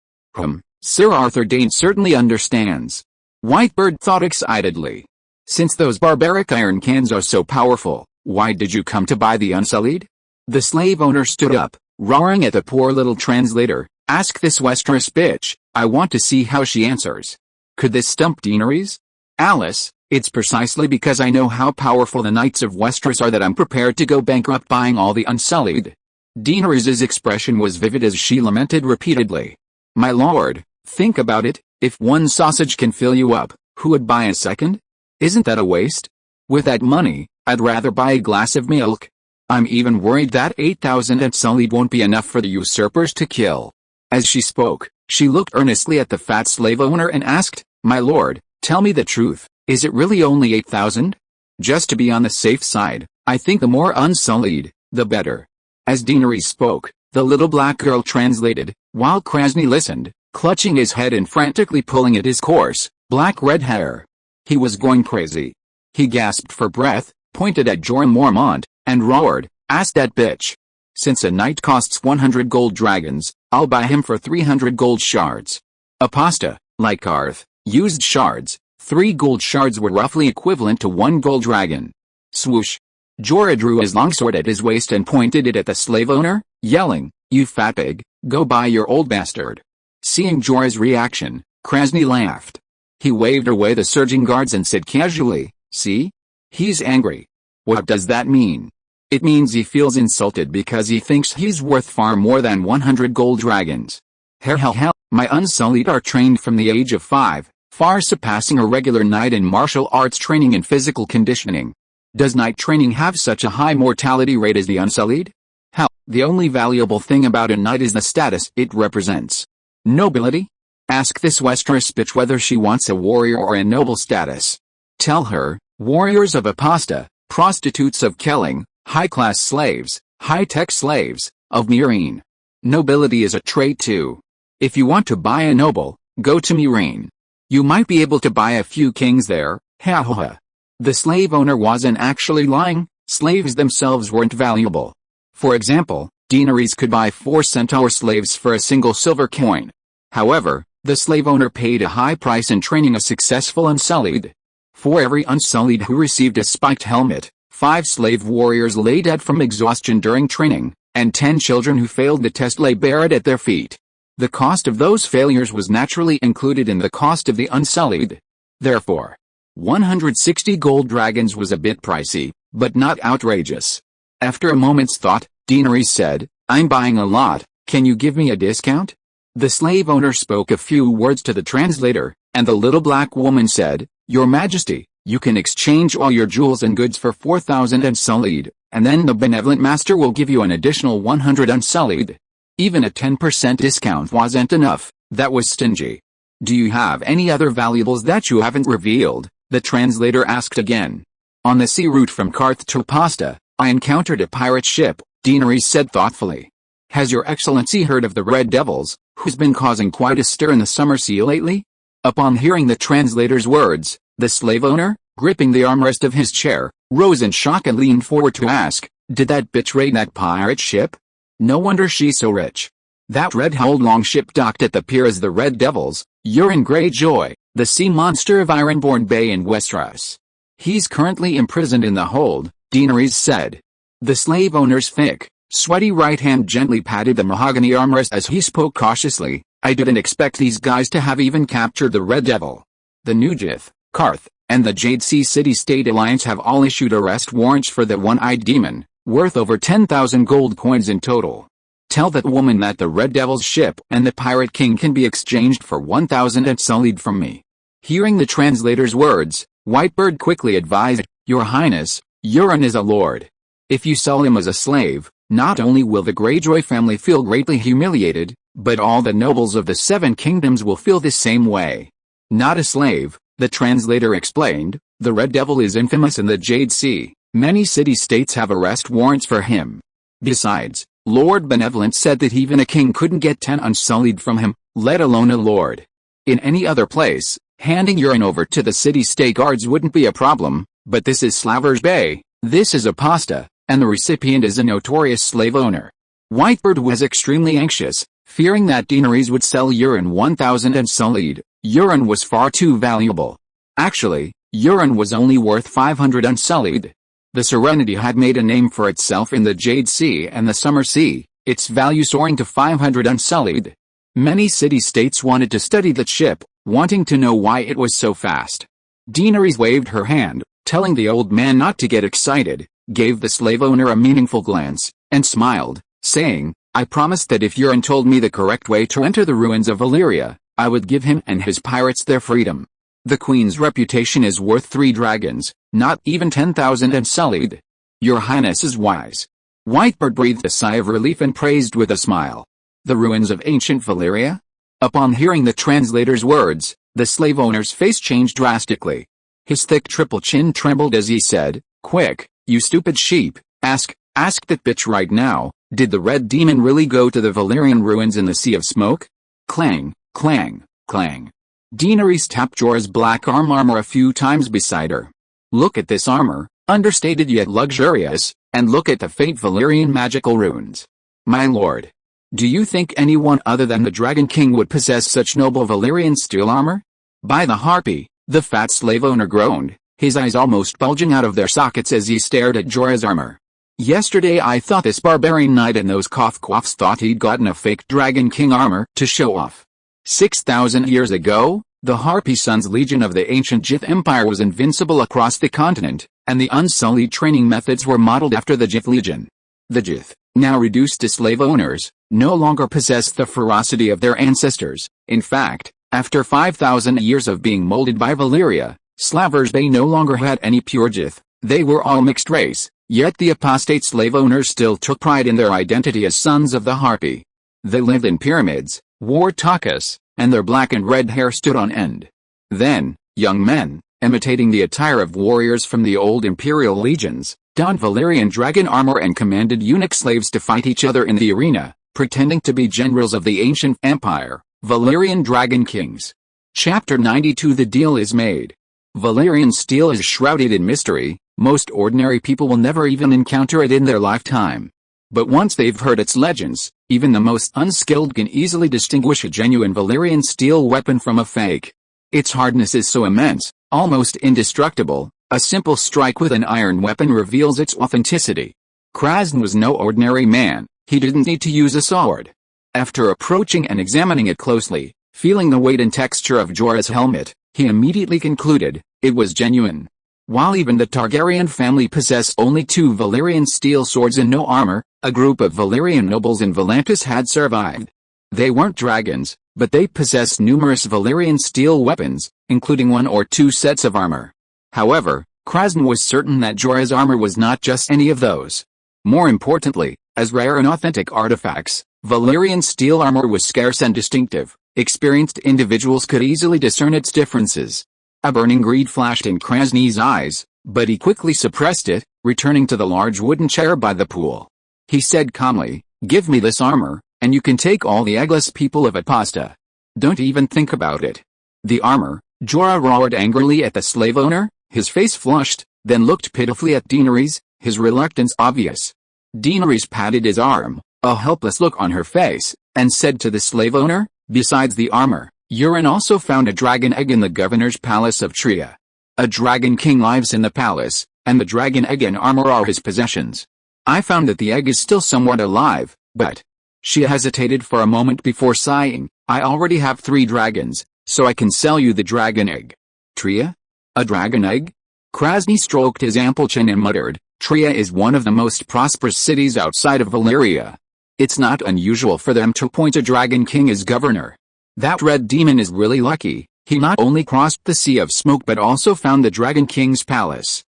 Speaker 1: Sir Arthur Dayne certainly understands. Whitebird thought excitedly. Since those barbaric iron cans are so powerful, why did you come to buy the Unsullied? The slave owner stood up, roaring at the poor little translator. Ask this Westeros bitch, I want to see how she answers. Could this stump Daenerys? Alice, it's precisely because I know how powerful the knights of Westeros are that I'm prepared to go bankrupt buying all the Unsullied. Daenerys' expression was vivid as she lamented repeatedly. My lord, think about it, if one sausage can fill you up, who would buy a second? Isn't that a waste? With that money, I'd rather buy a glass of milk. I'm even worried that 8,000 Unsullied won't be enough for the usurpers to kill. As she spoke, she looked earnestly at the fat slave owner and asked, My lord, tell me the truth, is it really only 8,000? Just to be on the safe side, I think the more Unsullied, the better. As Daenerys spoke, the little black girl translated, while Krasny listened, clutching his head and frantically pulling at his coarse, black-red hair. He was going crazy. He gasped for breath, pointed at Jorah Mormont, and roared, Ask that bitch. Since a knight costs 100 gold dragons, I'll buy him for 300 gold shards. Aposta, like Arth, used shards. 3 gold shards were roughly equivalent to 1 gold dragon. Swoosh. Jorah drew his longsword at his waist and pointed it at the slave owner, yelling, You fat pig, go buy your old bastard. Seeing Jorah's reaction, Krasny laughed. He waved away the surging guards and said casually, See? He's angry. What does that mean? It means he feels insulted because he thinks he's worth far more than 100 gold dragons. Hell, my Unsullied are trained from the age of 5, far surpassing a regular knight in martial arts training and physical conditioning. Does knight training have such a high mortality rate as the Unsullied? Hell, the only valuable thing about a knight is the status it represents. Nobility? Ask this Westeros bitch whether she wants a warrior or a noble status. Tell her, warriors of Aposta, prostitutes of Kelling, high-class slaves, high-tech slaves, of Meereen. Nobility is a trait too. If you want to buy a noble, go to Meereen. You might be able to buy a few kings there, ha ha ha. The slave owner wasn't actually lying, slaves themselves weren't valuable. For example, Daenerys could buy 4 centaur slaves for a single silver coin. However, the slave owner paid a high price in training a successful Unsullied. For every Unsullied who received a spiked helmet, 5 slave warriors lay dead from exhaustion during training, and 10 children who failed the test lay buried at their feet. The cost of those failures was naturally included in the cost of the Unsullied. Therefore, 160 gold dragons was a bit pricey, but not outrageous. After a moment's thought, Daenerys said, "I'm buying a lot, can you give me a discount?" The slave owner spoke a few words to the translator, and the little black woman said, "Your Majesty, you can exchange all your jewels and goods for 4,000 Unsullied, and then the benevolent master will give you an additional 100 Unsullied." Even a 10% discount wasn't enough, that was stingy. "Do you have any other valuables that you haven't revealed?" the translator asked again. "On the sea route from Karth to Pasta, I encountered a pirate ship," Daenerys said thoughtfully. "Has your excellency heard of the Red Devils, who's been causing quite a stir in the summer sea lately?" Upon hearing the translator's words, the slave owner, gripping the armrest of his chair, rose in shock and leaned forward to ask, "Did that bitch raid that pirate ship? No wonder she's so rich. That red-hulled longship docked at the pier as the Red Devils, Euron Greyjoy, the sea monster of Ironborn Bay in Westeros. He's currently imprisoned in the hold," Daenerys said. The slave owner's thick, sweaty right hand gently patted the mahogany armrest as he spoke cautiously. "I didn't expect these guys to have even captured the Red Devil. The Nujith, Karth, and the Jade Sea City-State Alliance have all issued arrest warrants for the one-eyed demon, worth over 10,000 gold coins in total. Tell that woman that the Red Devil's ship and the Pirate King can be exchanged for 1,000 Unsullied from me." Hearing the translator's words, Whitebird quickly advised, "Your Highness, Euron is a lord. If you sell him as a slave, not only will the Greyjoy family feel greatly humiliated, but all the nobles of the 7 kingdoms will feel the same way." "Not a slave," the translator explained, "the Red Devil is infamous in the Jade Sea. Many city-states have arrest warrants for him. Besides, Lord Benevolent said that even a king couldn't get 10 Unsullied from him, let alone a lord. In any other place, handing Euron over to the city-state guards wouldn't be a problem, but this is Slaver's Bay, this is a pasta, and the recipient is a notorious slave owner." Whitebird was extremely anxious, fearing that Daenerys would sell Euron 1,000 Unsullied. Euron was far too valuable. Actually, Euron was only worth 500 Unsullied. The Serenity had made a name for itself in the Jade Sea and the Summer Sea, its value soaring to 500 Unsullied. Many city-states wanted to study the ship, wanting to know why it was so fast. Daenerys waved her hand, telling the old man not to get excited, gave the slave owner a meaningful glance, and smiled, saying, "I promised that if Euron told me the correct way to enter the ruins of Valyria, I would give him and his pirates their freedom. The Queen's reputation is worth 3 dragons, not even 10,000 Unsullied. Your Highness is wise." Whitebird breathed a sigh of relief and praised with a smile. "The ruins of ancient Valyria?" Upon hearing the translator's words, the slave owner's face changed drastically. His thick triple chin trembled as he said, "Quick, you stupid sheep, ask that bitch right now, did the Red Demon really go to the Valyrian ruins in the Sea of Smoke?" Clang, clang, clang. Daenerys tapped Jorah's black armor a few times beside her. "Look at this armor, understated yet luxurious, and look at the faint Valyrian magical runes. My lord, do you think anyone other than the Dragon King would possess such noble Valyrian steel armor?" "By the harpy," the fat slave owner groaned, his eyes almost bulging out of their sockets as he stared at Jorah's armor. "Yesterday I thought this barbarian knight and those quaffs thought he'd gotten a fake Dragon King armor to show off. 6,000 years ago, the Harpy Sons Legion of the ancient Jith Empire was invincible across the continent, and the Unsullied training methods were modeled after the Jith Legion. The Jith, now reduced to slave owners, no longer possessed the ferocity of their ancestors. In fact, after 5,000 years of being molded by Valyria, Slaver's Bay no longer had any pure Jith, they were all mixed race, yet the apostate slave owners still took pride in their identity as sons of the Harpy. They lived in pyramids, wore takas, and their black and red hair stood on end. Then, young men, imitating the attire of warriors from the old imperial legions, donned Valyrian dragon armor and commanded eunuch slaves to fight each other in the arena, pretending to be generals of the ancient empire, Valyrian dragon kings. Chapter 92 The deal is made. Valyrian steel is shrouded in mystery. Most ordinary people will never even encounter it in their lifetime. But once they've heard its legends, even the most unskilled can easily distinguish a genuine Valyrian steel weapon from a fake. Its hardness is so immense, almost indestructible, a simple strike with an iron weapon reveals its authenticity. Krasn was no ordinary man, he didn't need to use a sword. After approaching and examining it closely, feeling the weight and texture of Jorah's helmet, he immediately concluded, it was genuine. While even the Targaryen family possessed only 2 Valyrian steel swords and no armor, a group of Valyrian nobles in Volantis had survived. They weren't dragons, but they possessed numerous Valyrian steel weapons, including 1 or 2 sets of armor. However, Krasn was certain that Jorah's armor was not just any of those. More importantly, as rare and authentic artifacts, Valyrian steel armor was scarce and distinctive. Experienced individuals could easily discern its differences. A burning greed flashed in Krasny's eyes, but he quickly suppressed it, returning to the large wooden chair by the pool. He said calmly, "Give me this armor, and you can take all the eggless people of Apasta. Don't even think about it." The armor? Jorah roared angrily at the slave owner, his face flushed, then looked pitifully at Daenerys, his reluctance obvious. Daenerys patted his arm, a helpless look on her face, and said to the slave owner, "Besides the armor, Euron also found a dragon egg in the governor's palace of Tria. A dragon king lives in the palace, and the dragon egg and armor are his possessions. I found that the egg is still somewhat alive, but..." She hesitated for a moment before sighing, "I already have 3 dragons, so I can sell you the dragon egg." "Tria? A dragon egg?" Krasny stroked his ample chin and muttered, "Tria is one of the most prosperous cities outside of Valyria. It's not unusual for them to appoint a dragon king as governor. That red demon is really lucky, he not only crossed the Sea of Smoke but also found the Dragon King's palace.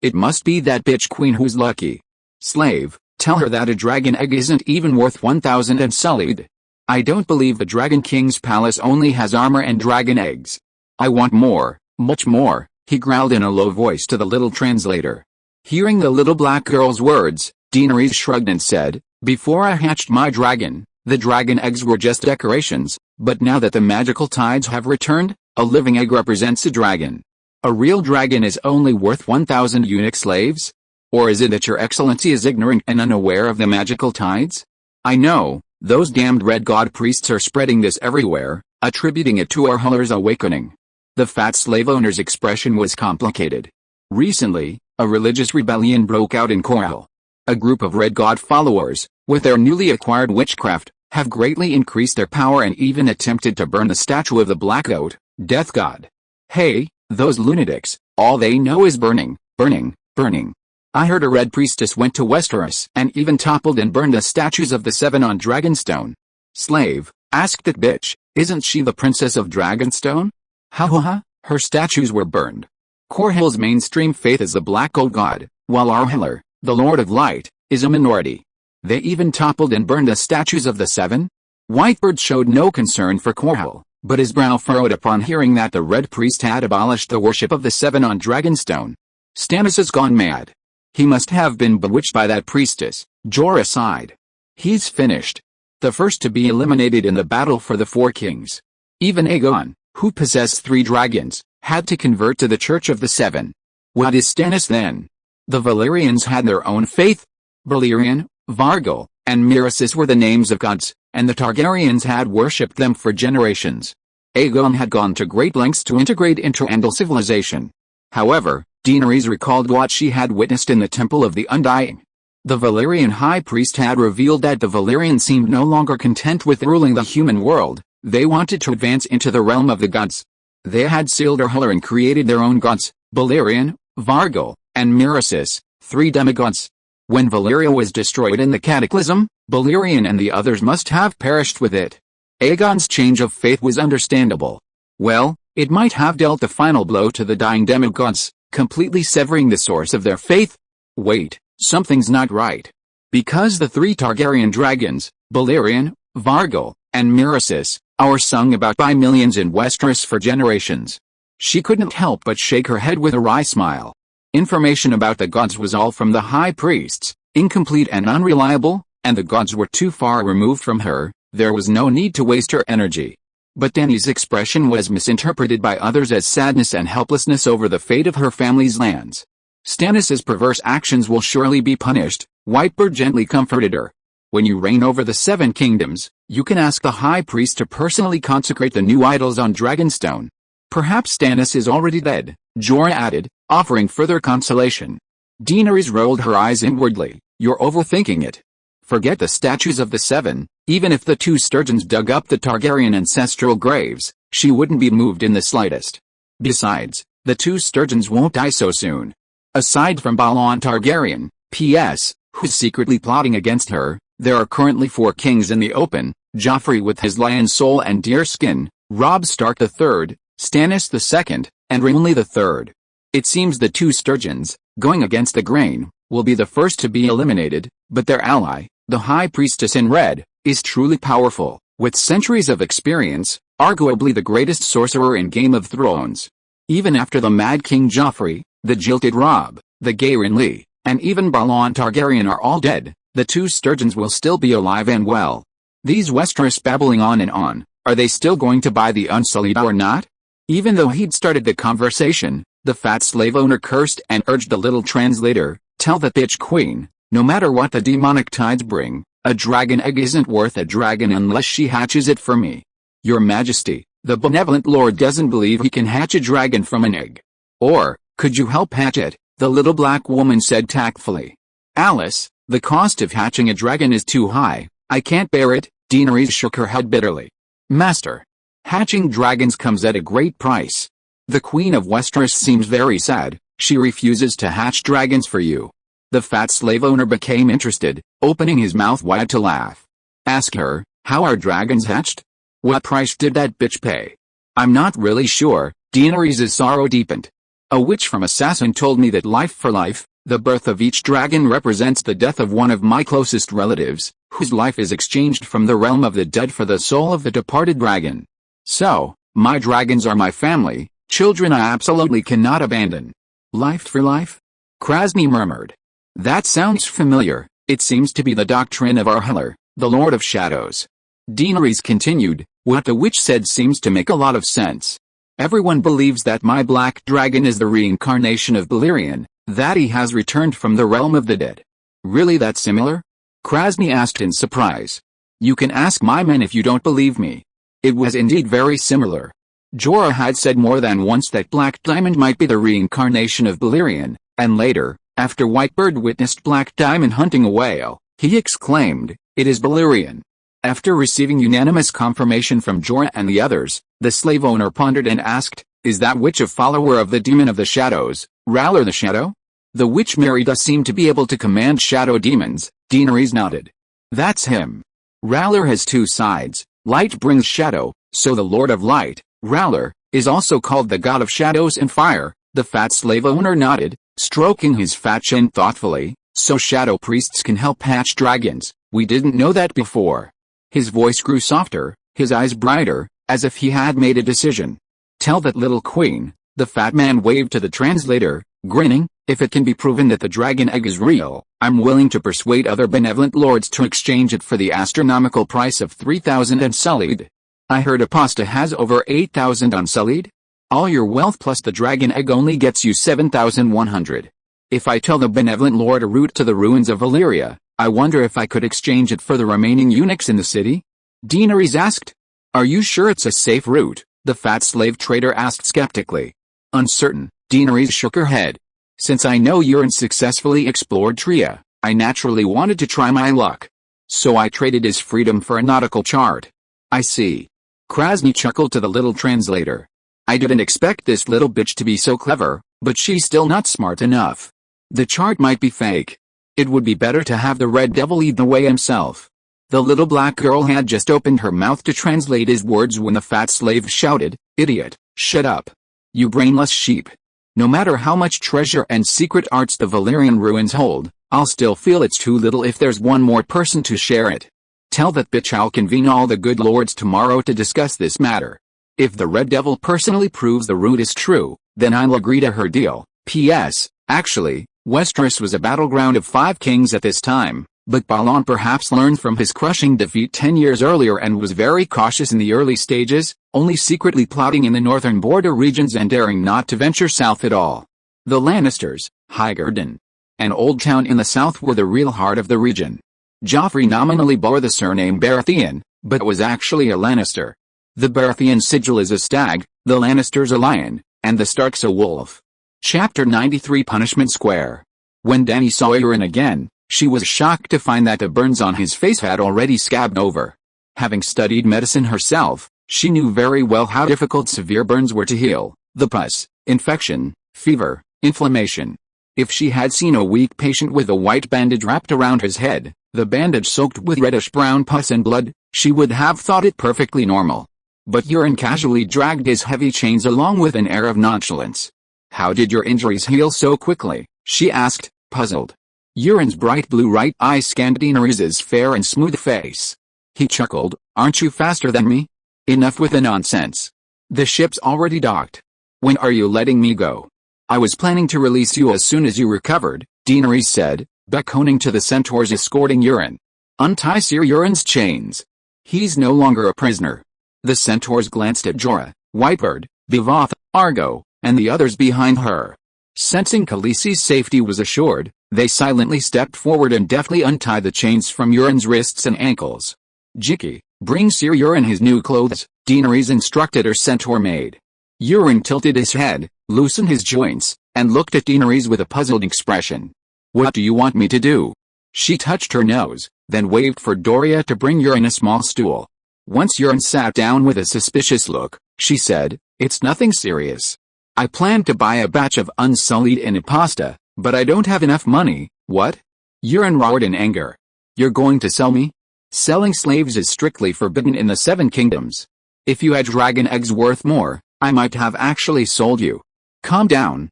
Speaker 1: It must be that bitch queen who's lucky. Slave, tell her that a dragon egg isn't even worth 1,000 and sullied. I don't believe the Dragon King's palace only has armor and dragon eggs. I want more, much more," he growled in a low voice to the little translator. Hearing the little black girl's words, Daenerys shrugged and said, "Before I hatched my dragon, the dragon eggs were just decorations, but now that the magical tides have returned, a living egg represents a dragon. A real dragon is only worth 1,000 eunuch slaves? Or is it that your excellency is ignorant and unaware of the magical tides? I know, those damned red god priests are spreading this everywhere, attributing it to Arheller's awakening." The fat slave owner's expression was complicated. Recently, a religious rebellion broke out in Corel. A group of red god followers, with their newly acquired witchcraft, have greatly increased their power and even attempted to burn the statue of the Black Goat, Death God. Hey, those lunatics, all they know is burning, burning, burning. I heard a red priestess went to Westeros and even toppled and burned the statues of the 7 on Dragonstone. Slave, ask that bitch, isn't she the princess of Dragonstone? Ha, her statues were burned. Corhill's mainstream faith is the Black Goat God, while Arheller, the Lord of Light, is a minority. They even toppled and burned the statues of the 7? Whitebird showed no concern for Corhill, but his brow furrowed upon hearing that the Red Priest had abolished the worship of the 7 on Dragonstone. Stannis has gone mad. He must have been bewitched by that priestess, Jorah sighed. He's finished. The first to be eliminated in the battle for the 4 kings. Even Aegon, who possessed 3 dragons, had to convert to the Church of the 7. What is Stannis then? The Valyrians had their own faith. Balerion, Vargal, and Myrcus were the names of gods, and the Targaryens had worshipped them for generations. Aegon had gone to great lengths to integrate into Andal civilization. However, Daenerys recalled what she had witnessed in the Temple of the Undying. The Valyrian High Priest had revealed that the Valyrians seemed no longer content with ruling the human world, they wanted to advance into the realm of the gods. They had sealed Arheller and created their own gods, Balerion, Vargal, and Myrcus, 3 demigods. When Valyria was destroyed in the Cataclysm, Balerion and the others must have perished with it. Aegon's change of faith was understandable. Well, it might have dealt the final blow to the dying demigods, completely severing the source of their faith. Wait, something's not right. Because the 3 Targaryen dragons, Balerion, Vargal, and Myrcus, are sung about by millions in Westeros for generations. She couldn't help but shake her head with a wry smile. Information about the gods was all from the high priests, incomplete and unreliable, and the gods were too far removed from her. There was no need to waste her energy. But Dany's expression was misinterpreted by others as sadness and helplessness over the fate of her family's lands. Stannis's perverse actions will surely be punished, Whitebird gently comforted her. When you reign over the Seven Kingdoms, you can ask the High Priest to personally consecrate the new idols on Dragonstone. Perhaps Stannis is already dead, Jorah added, offering further consolation. Daenerys rolled her eyes inwardly. You're overthinking it. Forget the statues of the Seven. Even if the two sturgeons dug up the Targaryen ancestral graves, she wouldn't be moved in the slightest. Besides, the two sturgeons won't die so soon. Aside from Balon Targaryen, P.S., who's secretly plotting against her, there are currently 4 kings in the open: Joffrey with his lion soul and deer skin, Robb Stark III, Stannis II, and Renly III. It seems the two sturgeons, going against the grain, will be the first to be eliminated, but their ally, the High Priestess in Red, is truly powerful, with centuries of experience, arguably the greatest sorcerer in Game of Thrones. Even after the Mad King Joffrey, the jilted Robb, the gay Renly, and even Balon Targaryen are all dead, the two sturgeons will still be alive and well. These Westeros babbling on and on, are they still going to buy the Unsullied or not? Even though he'd started the conversation, the fat slave owner cursed and urged the little translator, tell that bitch queen, no matter what the demonic tides bring, a dragon egg isn't worth a dragon unless she hatches it for me. Your Majesty, the benevolent Lord doesn't believe he can hatch a dragon from an egg. Or, could you help hatch it? The little black woman said tactfully. Alice, the cost of hatching a dragon is too high, I can't bear it. Daenerys shook her head bitterly. Master, hatching dragons comes at a great price. The Queen of Westeros seems very sad, she refuses to hatch dragons for you. The fat slave owner became interested, opening his mouth wide to laugh. Ask her, how are dragons hatched? What price did that bitch pay? I'm not really sure. Daenerys' sorrow deepened. A witch from Assassin told me that life for life, the birth of each dragon represents the death of one of my closest relatives, whose life is exchanged from the realm of the dead for the soul of the departed dragon. So, my dragons are my family, children I absolutely cannot abandon. Life for life? Krasny murmured. That sounds familiar. It seems to be the doctrine of Arheller, the Lord of Shadows. Daenerys continued, what the witch said seems to make a lot of sense. Everyone believes that my black dragon is the reincarnation of Balerion, that he has returned from the realm of the dead. Really that similar? Krasny asked in surprise. You can ask my men if you don't believe me. It was indeed very similar. Jorah had said more than once that Black Diamond might be the reincarnation of Balerion, and later, after Whitebird witnessed Black Diamond hunting a whale, he exclaimed, it is Balerion. After receiving unanimous confirmation from Jorah and the others, the slave owner pondered and asked, is that witch a follower of the demon of the shadows, R'hllor the Shadow? The witch Merida seemed to be able to command shadow demons. Daenerys nodded. That's him. R'hllor has two sides, light brings shadow, so the Lord of Light, R'hllor, is also called the God of Shadows and Fire. The fat slave owner nodded, stroking his fat chin thoughtfully, so shadow priests can help hatch dragons. We didn't know that before. His voice grew softer, his eyes brighter, as if he had made a decision. Tell that little queen, the fat man waved to the translator, grinning, if it can be proven that the dragon egg is real, I'm willing to persuade other benevolent lords to exchange it for the astronomical price of 3,000 unsullied. I heard Aposta has over 8,000 unsullied? All your wealth plus the dragon egg only gets you 7,100. If I tell the benevolent lord a route to the ruins of Valyria, I wonder if I could exchange it for the remaining eunuchs in the city? Daenerys asked. Are you sure it's a safe route? The fat slave trader asked skeptically. Uncertain, Daenerys shook her head. Since I know Euron successfully explored Tria, I naturally wanted to try my luck. So I traded his freedom for a nautical chart. I see. Krasny chuckled to the little translator. I didn't expect this little bitch to be so clever, but she's still not smart enough. The chart might be fake. It would be better to have the Red Devil lead the way himself. The little black girl had just opened her mouth to translate his words when the fat slave shouted, Idiot, shut up. You brainless sheep. No matter how much treasure and secret arts the Valyrian ruins hold, I'll still feel it's too little if there's one more person to share it. Tell that bitch I'll convene all the good lords tomorrow to discuss this matter. If the Red Devil personally proves the route is true, then I'll agree to her deal. P.S. Actually, Westeros was a battleground of 5 kings at this time. But Balon perhaps learned from his crushing defeat 10 years earlier and was very cautious in the early stages, only secretly plotting in the northern border regions and daring not to venture south at all. The Lannisters, Highgarden, an old town in the south, were the real heart of the region. Joffrey nominally bore the surname Baratheon, but was actually a Lannister. The Baratheon sigil is a stag, the Lannisters a lion, and the Starks a wolf. Chapter 93 Punishment Square. When Dany saw Euron again, she was shocked to find that the burns on his face had already scabbed over. Having studied medicine herself, she knew very well how difficult severe burns were to heal: the pus, infection, fever, inflammation. If she had seen a weak patient with a white bandage wrapped around his head, the bandage soaked with reddish-brown pus and blood, she would have thought it perfectly normal. But Euron casually dragged his heavy chains along with an air of nonchalance. "How did your injuries heal so quickly?" she asked, puzzled. Euron's bright blue right eye scanned Daenerys' fair and smooth face. He chuckled, "Aren't you faster than me? Enough with the nonsense. The ship's already docked. When are you letting me go?" "I was planning to release you as soon as you recovered," Daenerys said, beckoning to the centaurs escorting Euron. "Untie Sir Euron's chains. He's no longer a prisoner." The centaurs glanced at Jorah, Whitebird, Bevoth, Argo, and the others behind her. Sensing Khaleesi's safety was assured, they silently stepped forward and deftly untied the chains from Euron's wrists and ankles. "Jiki, bring Sir Euron his new clothes," Daenerys instructed her centaur maid. Euron tilted his head, loosened his joints, and looked at Daenerys with a puzzled expression. "What do you want me to do?" She touched her nose, then waved for Doria to bring Euron a small stool. Once Euron sat down with a suspicious look, she said, "It's nothing serious. I plan to buy a batch of unsullied impasta, but I don't have enough money." "What?" Euron roared in anger. "You're going to sell me? Selling slaves is strictly forbidden in the Seven Kingdoms. If you had dragon eggs worth more, I might have actually sold you." Calm down,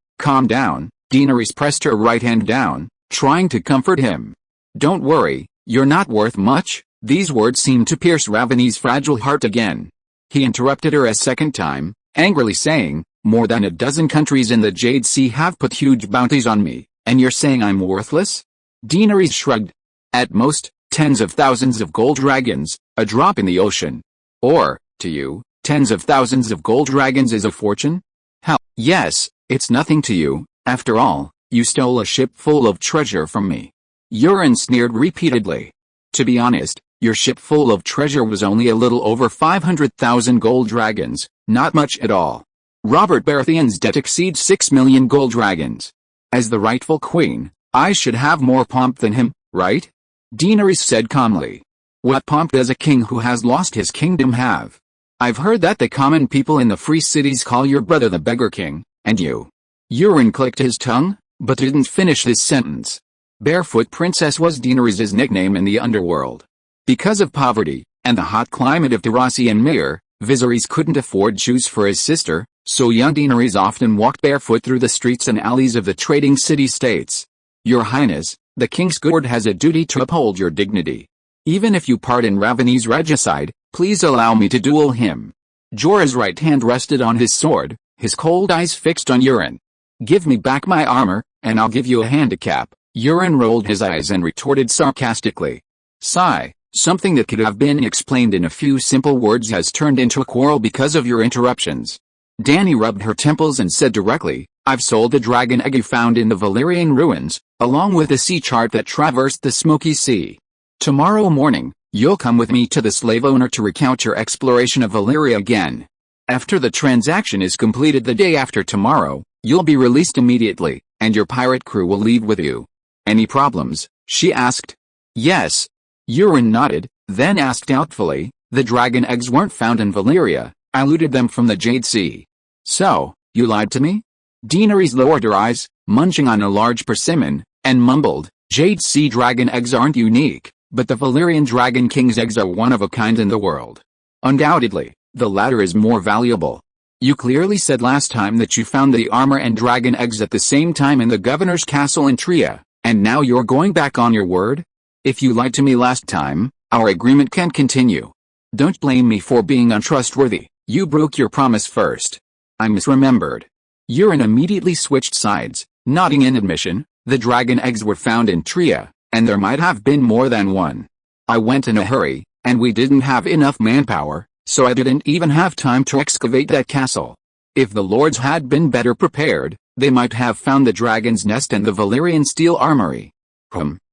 Speaker 1: Daenerys pressed her right hand down, trying to comfort him. "Don't worry, you're not worth much." These words seemed to pierce Ravany's fragile heart again. He interrupted her a second time, angrily saying, "More than a dozen countries in the Jade Sea have put huge bounties on me, and you're saying I'm worthless?" Daenerys shrugged. "At most, tens of thousands of gold dragons, a drop in the ocean. Or, to you, tens of thousands of gold dragons is a fortune? Hell, yes, it's nothing to you. After all, you stole a ship full of treasure from me." Euron sneered repeatedly. "To be honest, your ship full of treasure was only a little over 500,000 gold dragons, not much at all. Robert Baratheon's debt exceeds 6 million gold dragons. As the rightful queen, I should have more pomp than him, right?" Daenerys said calmly. "What pomp does a king who has lost his kingdom have? I've heard that the common people in the free cities call your brother the Beggar King, and you." Euron clicked his tongue, but didn't finish his sentence. Barefoot Princess was Daenerys' nickname in the underworld. Because of poverty, and the hot climate of Degrassi and Myr, Viserys couldn't afford shoes for his sister, so young Daenerys often walked barefoot through the streets and alleys of the trading city-states. "Your Highness, the King's Guard has a duty to uphold your dignity. Even if you pardon Ravany's regicide, please allow me to duel him." Jorah's right hand rested on his sword, his cold eyes fixed on Euron. "Give me back my armor, and I'll give you a handicap." Euron rolled his eyes and retorted sarcastically. "Sigh, something that could have been explained in a few simple words has turned into a quarrel because of your interruptions." Dany rubbed her temples and said directly, "I've sold the dragon egg you found in the Valyrian ruins, along with the sea chart that traversed the Smoky Sea. Tomorrow morning, you'll come with me to the slave owner to recount your exploration of Valyria again. After the transaction is completed the day after tomorrow, you'll be released immediately, and your pirate crew will leave with you." "Any problems?" she asked. "Yes." Euron nodded, then asked doubtfully, "The dragon eggs weren't found in Valyria. I looted them from the Jade Sea." "So, you lied to me?" Daenerys lowered her eyes, munching on a large persimmon, and mumbled, "Jade Sea dragon eggs aren't unique, but the Valyrian dragon king's eggs are one of a kind in the world. Undoubtedly, the latter is more valuable. You clearly said last time that you found the armor and dragon eggs at the same time in the governor's castle in Tria, and now you're going back on your word? If you lied to me last time, our agreement can't continue. Don't blame me for being untrustworthy. You broke your promise first." "I misremembered." Euron immediately switched sides, nodding in admission. "The dragon eggs were found in Tria, and there might have been more than one. I went in a hurry, and we didn't have enough manpower, so I didn't even have time to excavate that castle. If the lords had been better prepared, they might have found the dragon's nest and the Valyrian steel armory.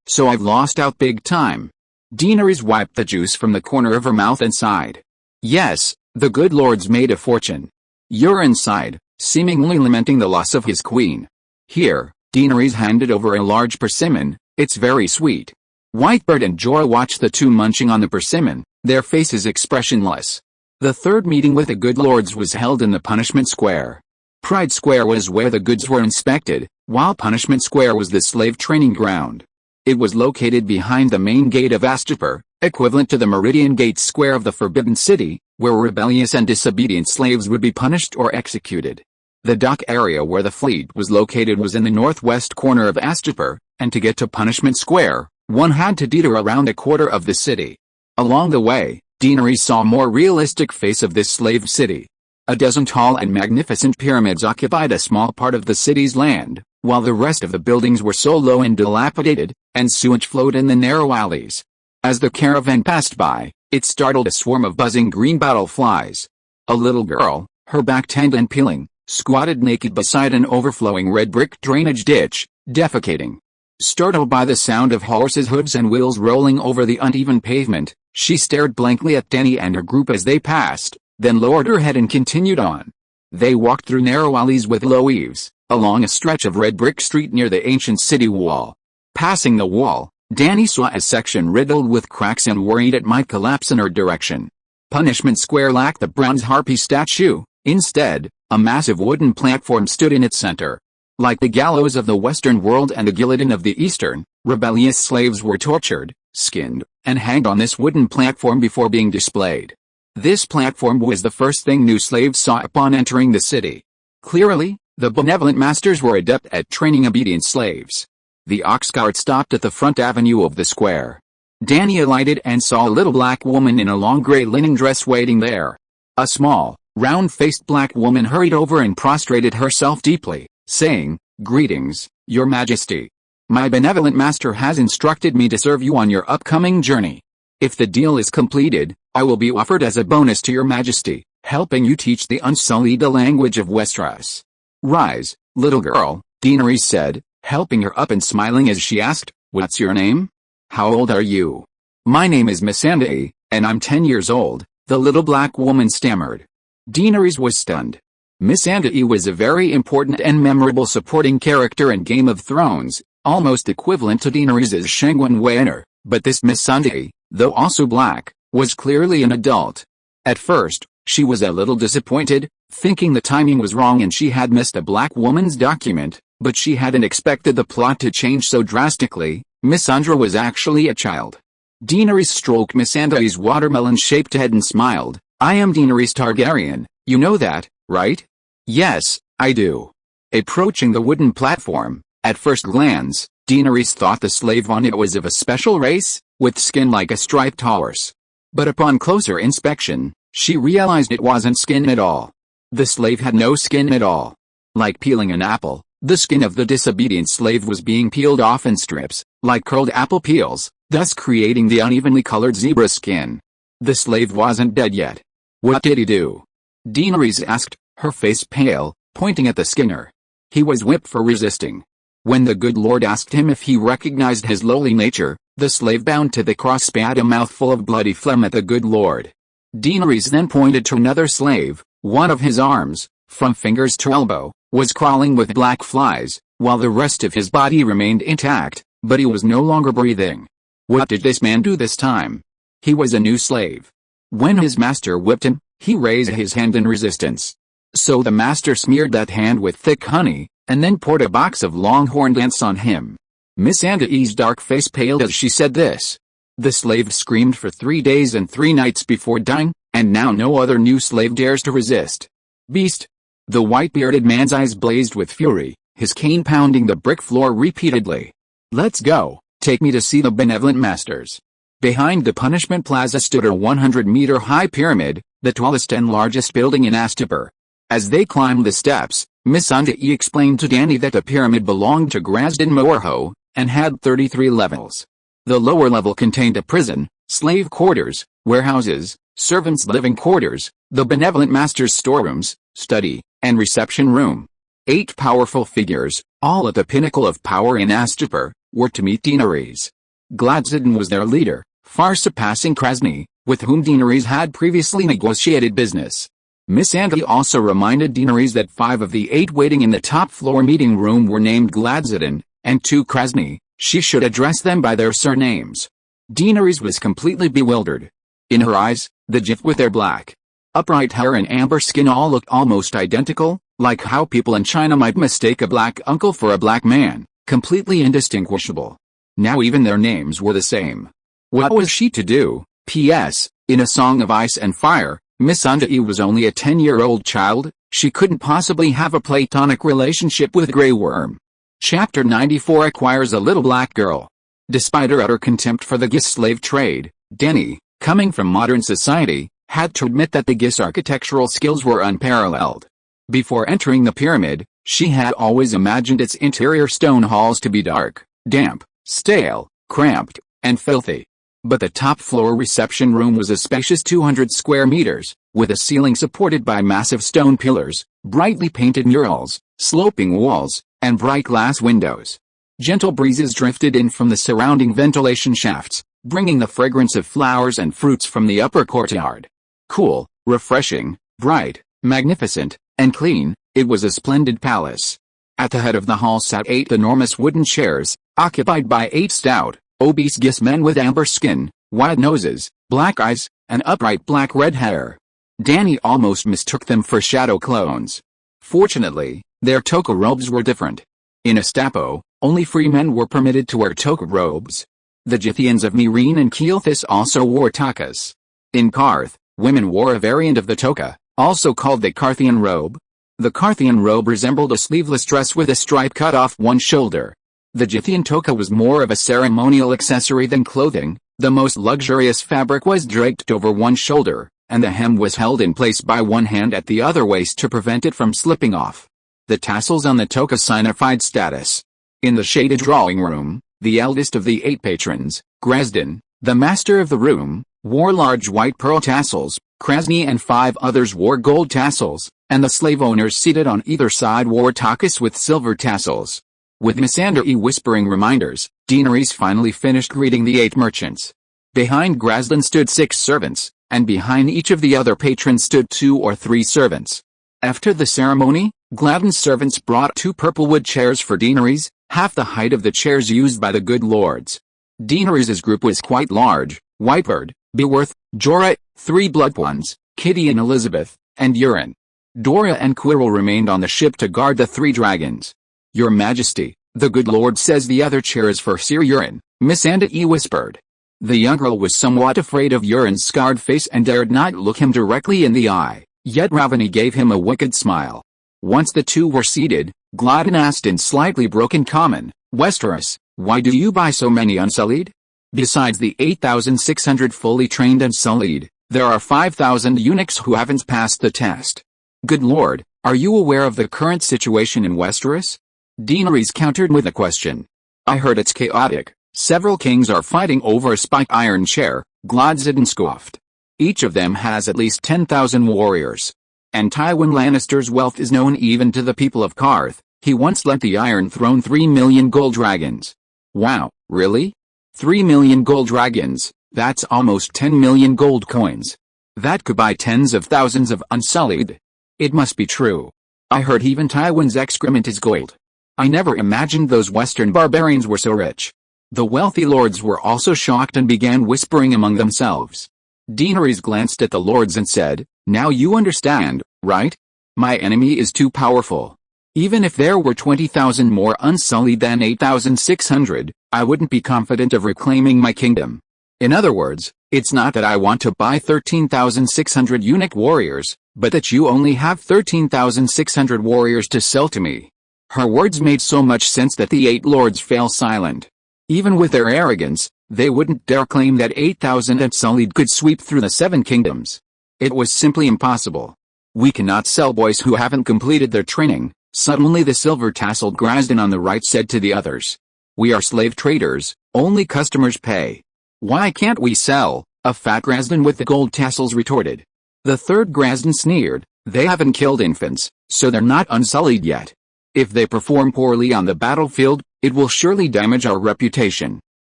Speaker 1: So I've lost out big time. Daenerys wiped the juice from the corner of her mouth and sighed. Yes, the good lord's made a fortune. Euron sighed, seemingly lamenting the loss of his queen. Here, Daenerys handed over a large persimmon. It's very sweet. Whitebird and Jorah watched the two munching on the persimmon, their faces expressionless. The third meeting with the good lords was held in the Punishment Square. Pride Square was where the goods were inspected, while Punishment Square was the slave training ground. It was located behind the main gate of Astapor, equivalent to the Meridian Gate Square of the Forbidden City, where rebellious and disobedient slaves would be punished or executed. The dock area where the fleet was located was in the northwest corner of Astapor, and to get to Punishment Square, one had to detour around a quarter of the city. Along the way, Daenerys saw a more realistic face of this slave city. A dozen tall and magnificent pyramids occupied a small part of the city's land, while the rest of the buildings were so low and dilapidated, and sewage flowed in the narrow alleys. As the caravan passed by, it startled a swarm of buzzing green butterflies. A little girl, her back tanned and peeling, squatted naked beside an overflowing red brick drainage ditch, defecating. Startled by the sound of horses' hooves and wheels rolling over the uneven pavement, she stared blankly at Dany and her group as they passed, then lowered her head and continued on. They walked through narrow alleys with low eaves, along a stretch of red brick street near the ancient city wall. Passing the wall, Dany saw a section riddled with cracks and worried it might collapse in her direction. Punishment Square lacked the bronze harpy statue. Instead, a massive wooden platform stood in its center. Like the gallows of the Western world and the guillotine of the Eastern, rebellious slaves were tortured, skinned, and hanged on this wooden platform before being displayed. This platform was the first thing new slaves saw upon entering the city. Clearly, the benevolent masters were adept at training obedient slaves. The ox cart stopped at the front avenue of the square. Dany alighted and saw a little black woman in a long gray linen dress waiting there. A small, round-faced black woman hurried over and prostrated herself deeply, saying, "Greetings, Your Majesty. My benevolent master has instructed me to serve you on your upcoming journey. If the deal is completed, I will be offered as a bonus to Your Majesty, helping you teach the Unsullied the language of Westeros." "Rise, little girl," Daenerys said, helping her up and smiling as she asked, "What's your name? How old are you?" "My name is Missandei, and I'm 10 years old," the little black woman stammered. Daenerys was stunned. Missandei was a very important and memorable supporting character in Game of Thrones, almost equivalent to Daenerys' Shangwen Waener, but this Missandei, though also black, was clearly an adult. At first, she was a little disappointed, thinking the timing was wrong and she had missed a black woman's document, but she hadn't expected the plot to change so drastically. Missandra was actually a child. Daenerys stroked Missandei's watermelon-shaped head and smiled. "I am Daenerys Targaryen, you know that, right?" "Yes, I do." Approaching the wooden platform, at first glance, Daenerys thought the slave on it was of a special race, with skin like a striped horse. But upon closer inspection, she realized it wasn't skin at all. The slave had no skin at all. Like peeling an apple, the skin of the disobedient slave was being peeled off in strips, like curled apple peels, thus creating the unevenly colored zebra skin. The slave wasn't dead yet. "What did he do?" Daenerys asked, her face pale, pointing at the skinner. "He was whipped for resisting." When the good lord asked him if he recognized his lowly nature, the slave bound to the cross spat a mouthful of bloody phlegm at the good lord. Daenerys then pointed to another slave. One of his arms, from fingers to elbow, was crawling with black flies, while the rest of his body remained intact, but he was no longer breathing. What did this man do this time? He was a new slave. When his master whipped him, he raised his hand in resistance. So the master smeared that hand with thick honey, and then poured a box of longhorned ants on him. Missandei's dark face paled as she said this. The slave screamed for 3 days and 3 nights before dying, and now no other new slave dares to resist. "Beast!" The white-bearded man's eyes blazed with fury, his cane pounding the brick floor repeatedly. "Let's go, take me to see the benevolent masters." Behind the punishment plaza stood a 100-meter-high pyramid, the tallest and largest building in Astapor. As they climbed the steps, Missandei explained to Dany that the pyramid belonged to Grazdin Morho, and had 33 levels. The lower level contained a prison, slave quarters, warehouses, servants' living quarters, the benevolent master's storerooms, study, and reception room. 8 powerful figures, all at the pinnacle of power in Astapor, were to meet Daenerys. Gladstone was their leader, far surpassing Krasny, with whom Daenerys had previously negotiated business. Missandei also reminded Daenerys that 5 of the 8 waiting in the top floor meeting room were named Gladstone, and to Krasny, she should address them by their surnames. Daenerys was completely bewildered. In her eyes, the Jif with their black, upright hair and amber skin all looked almost identical, like how people in China might mistake a black uncle for a black man, completely indistinguishable. Now even their names were the same. What was she to do? P.S. In A Song of Ice and Fire, Missandei was only a 10-year-old child. She couldn't possibly have a platonic relationship with Grey Worm. Chapter 94 acquires a little black girl. Despite her utter contempt for the Gis slave trade, Dany, coming from modern society, had to admit that the Gis architectural skills were unparalleled. Before entering the pyramid, she had always imagined its interior stone halls to be dark, damp, stale, cramped, and filthy. But the top-floor reception room was a spacious 200 square meters, with a ceiling supported by massive stone pillars, brightly painted murals, sloping walls, and bright glass windows. Gentle breezes drifted in from the surrounding ventilation shafts, bringing the fragrance of flowers and fruits from the upper courtyard. Cool, refreshing, bright, magnificent, and clean, it was a splendid palace. At the head of the hall sat 8 enormous wooden chairs, occupied by 8 stout, obese Gis men with amber skin, wide noses, black eyes, and upright black-red hair. Dany almost mistook them for shadow clones. Fortunately, their toga robes were different. In Astapor, only free men were permitted to wear toga robes. The Githians of Meereen and Keelthis also wore togas. In Qarth, women wore a variant of the toga, also called the Carthian robe. The Carthian robe resembled a sleeveless dress with a stripe cut off one shoulder. The Githian toga was more of a ceremonial accessory than clothing. The most luxurious fabric was draped over one shoulder, and the hem was held in place by one hand at the other waist to prevent it from slipping off. The tassels on the toga signified status. In the shaded drawing room, the eldest of the 8 patrons, Grazdan, the master of the room, wore large white pearl tassels. Krasny and 5 others wore gold tassels, and the slave owners seated on either side wore togas with silver tassels. With Missandei whispering reminders, Daenerys finally finished greeting the 8 merchants. Behind Grazdan stood 6 servants, and behind each of the other patrons stood 2 or 3 servants. After the ceremony, Gladden's servants brought 2 purple wood chairs for Daenerys, half the height of the chairs used by the good lords. Daenerys' group was quite large: Whitebird, Beorth, Jorah, 3 Blood Ones, Kitty and Elizabeth, and Euron. Dora and Quirrell remained on the ship to guard the 3 dragons. Your Majesty, the good lord says the other chair is for Sir Euron, Missandei whispered. The young girl was somewhat afraid of Euron's scarred face and dared not look him directly in the eye, yet Ravany gave him a wicked smile. Once the 2 were seated, Gladden asked in slightly broken common, Westeros, why do you buy so many unsullied? Besides the 8,600 fully trained unsullied, there are 5,000 eunuchs who haven't passed the test. Good lord, are you aware of the current situation in Westeros? Daenerys countered with a question. I heard it's chaotic. Several kings are fighting over a spike iron chair, Gladden scoffed. Each of them has at least 10,000 warriors. And Tywin Lannister's wealth is known even to the people of Qarth. He once lent the Iron Throne 3 million gold dragons. Wow, really? 3 million gold dragons, that's almost 10 million gold coins. That could buy tens of thousands of unsullied. It must be true. I heard even Tywin's excrement is gold. I never imagined those western barbarians were so rich. The wealthy lords were also shocked and began whispering among themselves. Daenerys glanced at the lords and said, now you understand, right? My enemy is too powerful. Even if there were 20,000 more unsullied than 8,600, I wouldn't be confident of reclaiming my kingdom. In other words, it's not that I want to buy 13,600 eunuch warriors, but that you only have 13,600 warriors to sell to me. Her words made so much sense that the 8 lords fell silent. Even with their arrogance, they wouldn't dare claim that 8,000 unsullied could sweep through the 7 kingdoms. It was simply impossible. We cannot sell boys who haven't completed their training. Suddenly the silver-tasseled Grazdan on the right said to the others. We are slave traders, only customers pay. Why can't we sell? A fat Grasden with the gold tassels retorted. The third Grasden sneered, they haven't killed infants, so they're not unsullied yet. If they perform poorly on the battlefield, it will surely damage our reputation.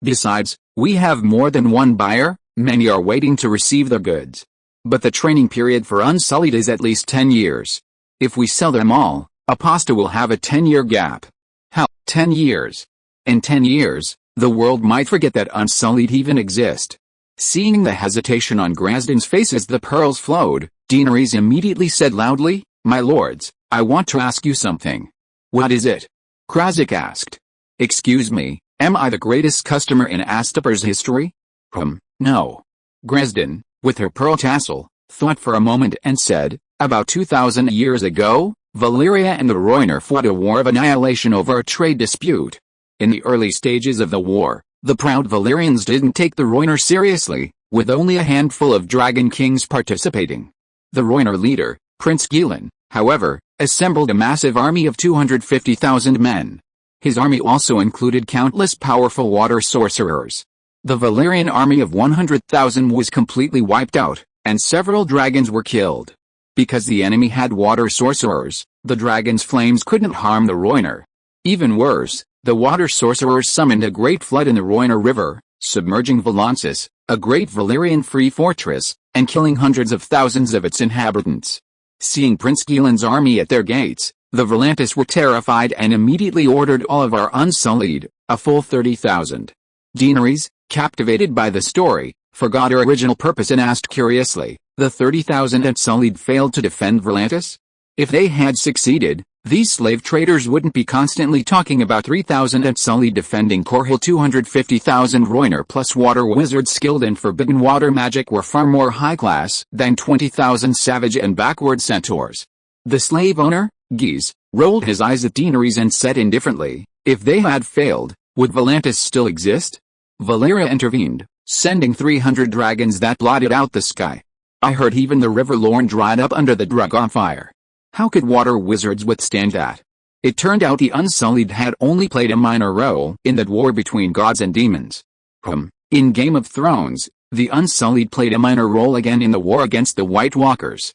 Speaker 1: Besides, we have more than one buyer, many are waiting to receive their goods. But the training period for unsullied is at least 10 years. If we sell them all, Aposta will have a 10-year gap. Hell, 10 years. In 10 years, the world might forget that unsullied even exist. Seeing the hesitation on Grasden's face as the pearls flowed, Daenerys immediately said loudly, "My lords, I want to ask you something." "What is it?" Krasik asked. "Excuse me, am I the greatest customer in Astapor's history?" No. Grasden, with her pearl tassel, thought for a moment and said, "About 2,000 years ago, Valyria and the Rhoynar fought a war of annihilation over a trade dispute. In the early stages of the war, the proud Valyrians didn't take the Rhoynar seriously, with only a handful of dragon kings participating. The Rhoynar leader, Prince Gillen, however, assembled a massive army of 250,000 men. His army also included countless powerful water sorcerers. The Valyrian army of 100,000 was completely wiped out, and several dragons were killed. Because the enemy had water sorcerers, the dragon's flames couldn't harm the Rhoynar. Even worse, the water sorcerers summoned a great flood in the Rhoynar River, submerging Volansis, a great Valyrian free fortress, and killing hundreds of thousands of its inhabitants. Seeing Prince Gillen's army at their gates, the Volantis were terrified and immediately ordered all of our unsullied, a full 30,000. Daenerys, captivated by the story, forgot her original purpose and asked curiously, "The 30,000 unsullied failed to defend Volantis? If they had succeeded, these slave traders wouldn't be constantly talking about 3,000 unsullied defending Corhill. 250,000 Rhoynar plus water wizards skilled in forbidden water magic were far more high-class than 20,000 savage and backward centaurs." The slave owner, Geese, rolled his eyes at Daenerys and said indifferently, "If they had failed, would Volantis still exist?" Valyria intervened, sending 300 dragons that blotted out the sky. "I heard even the river Lorne dried up under the Drogon fire. How could water wizards withstand that?" It turned out the Unsullied had only played a minor role in that war between gods and demons. In Game of Thrones, the Unsullied played a minor role again in the war against the White Walkers.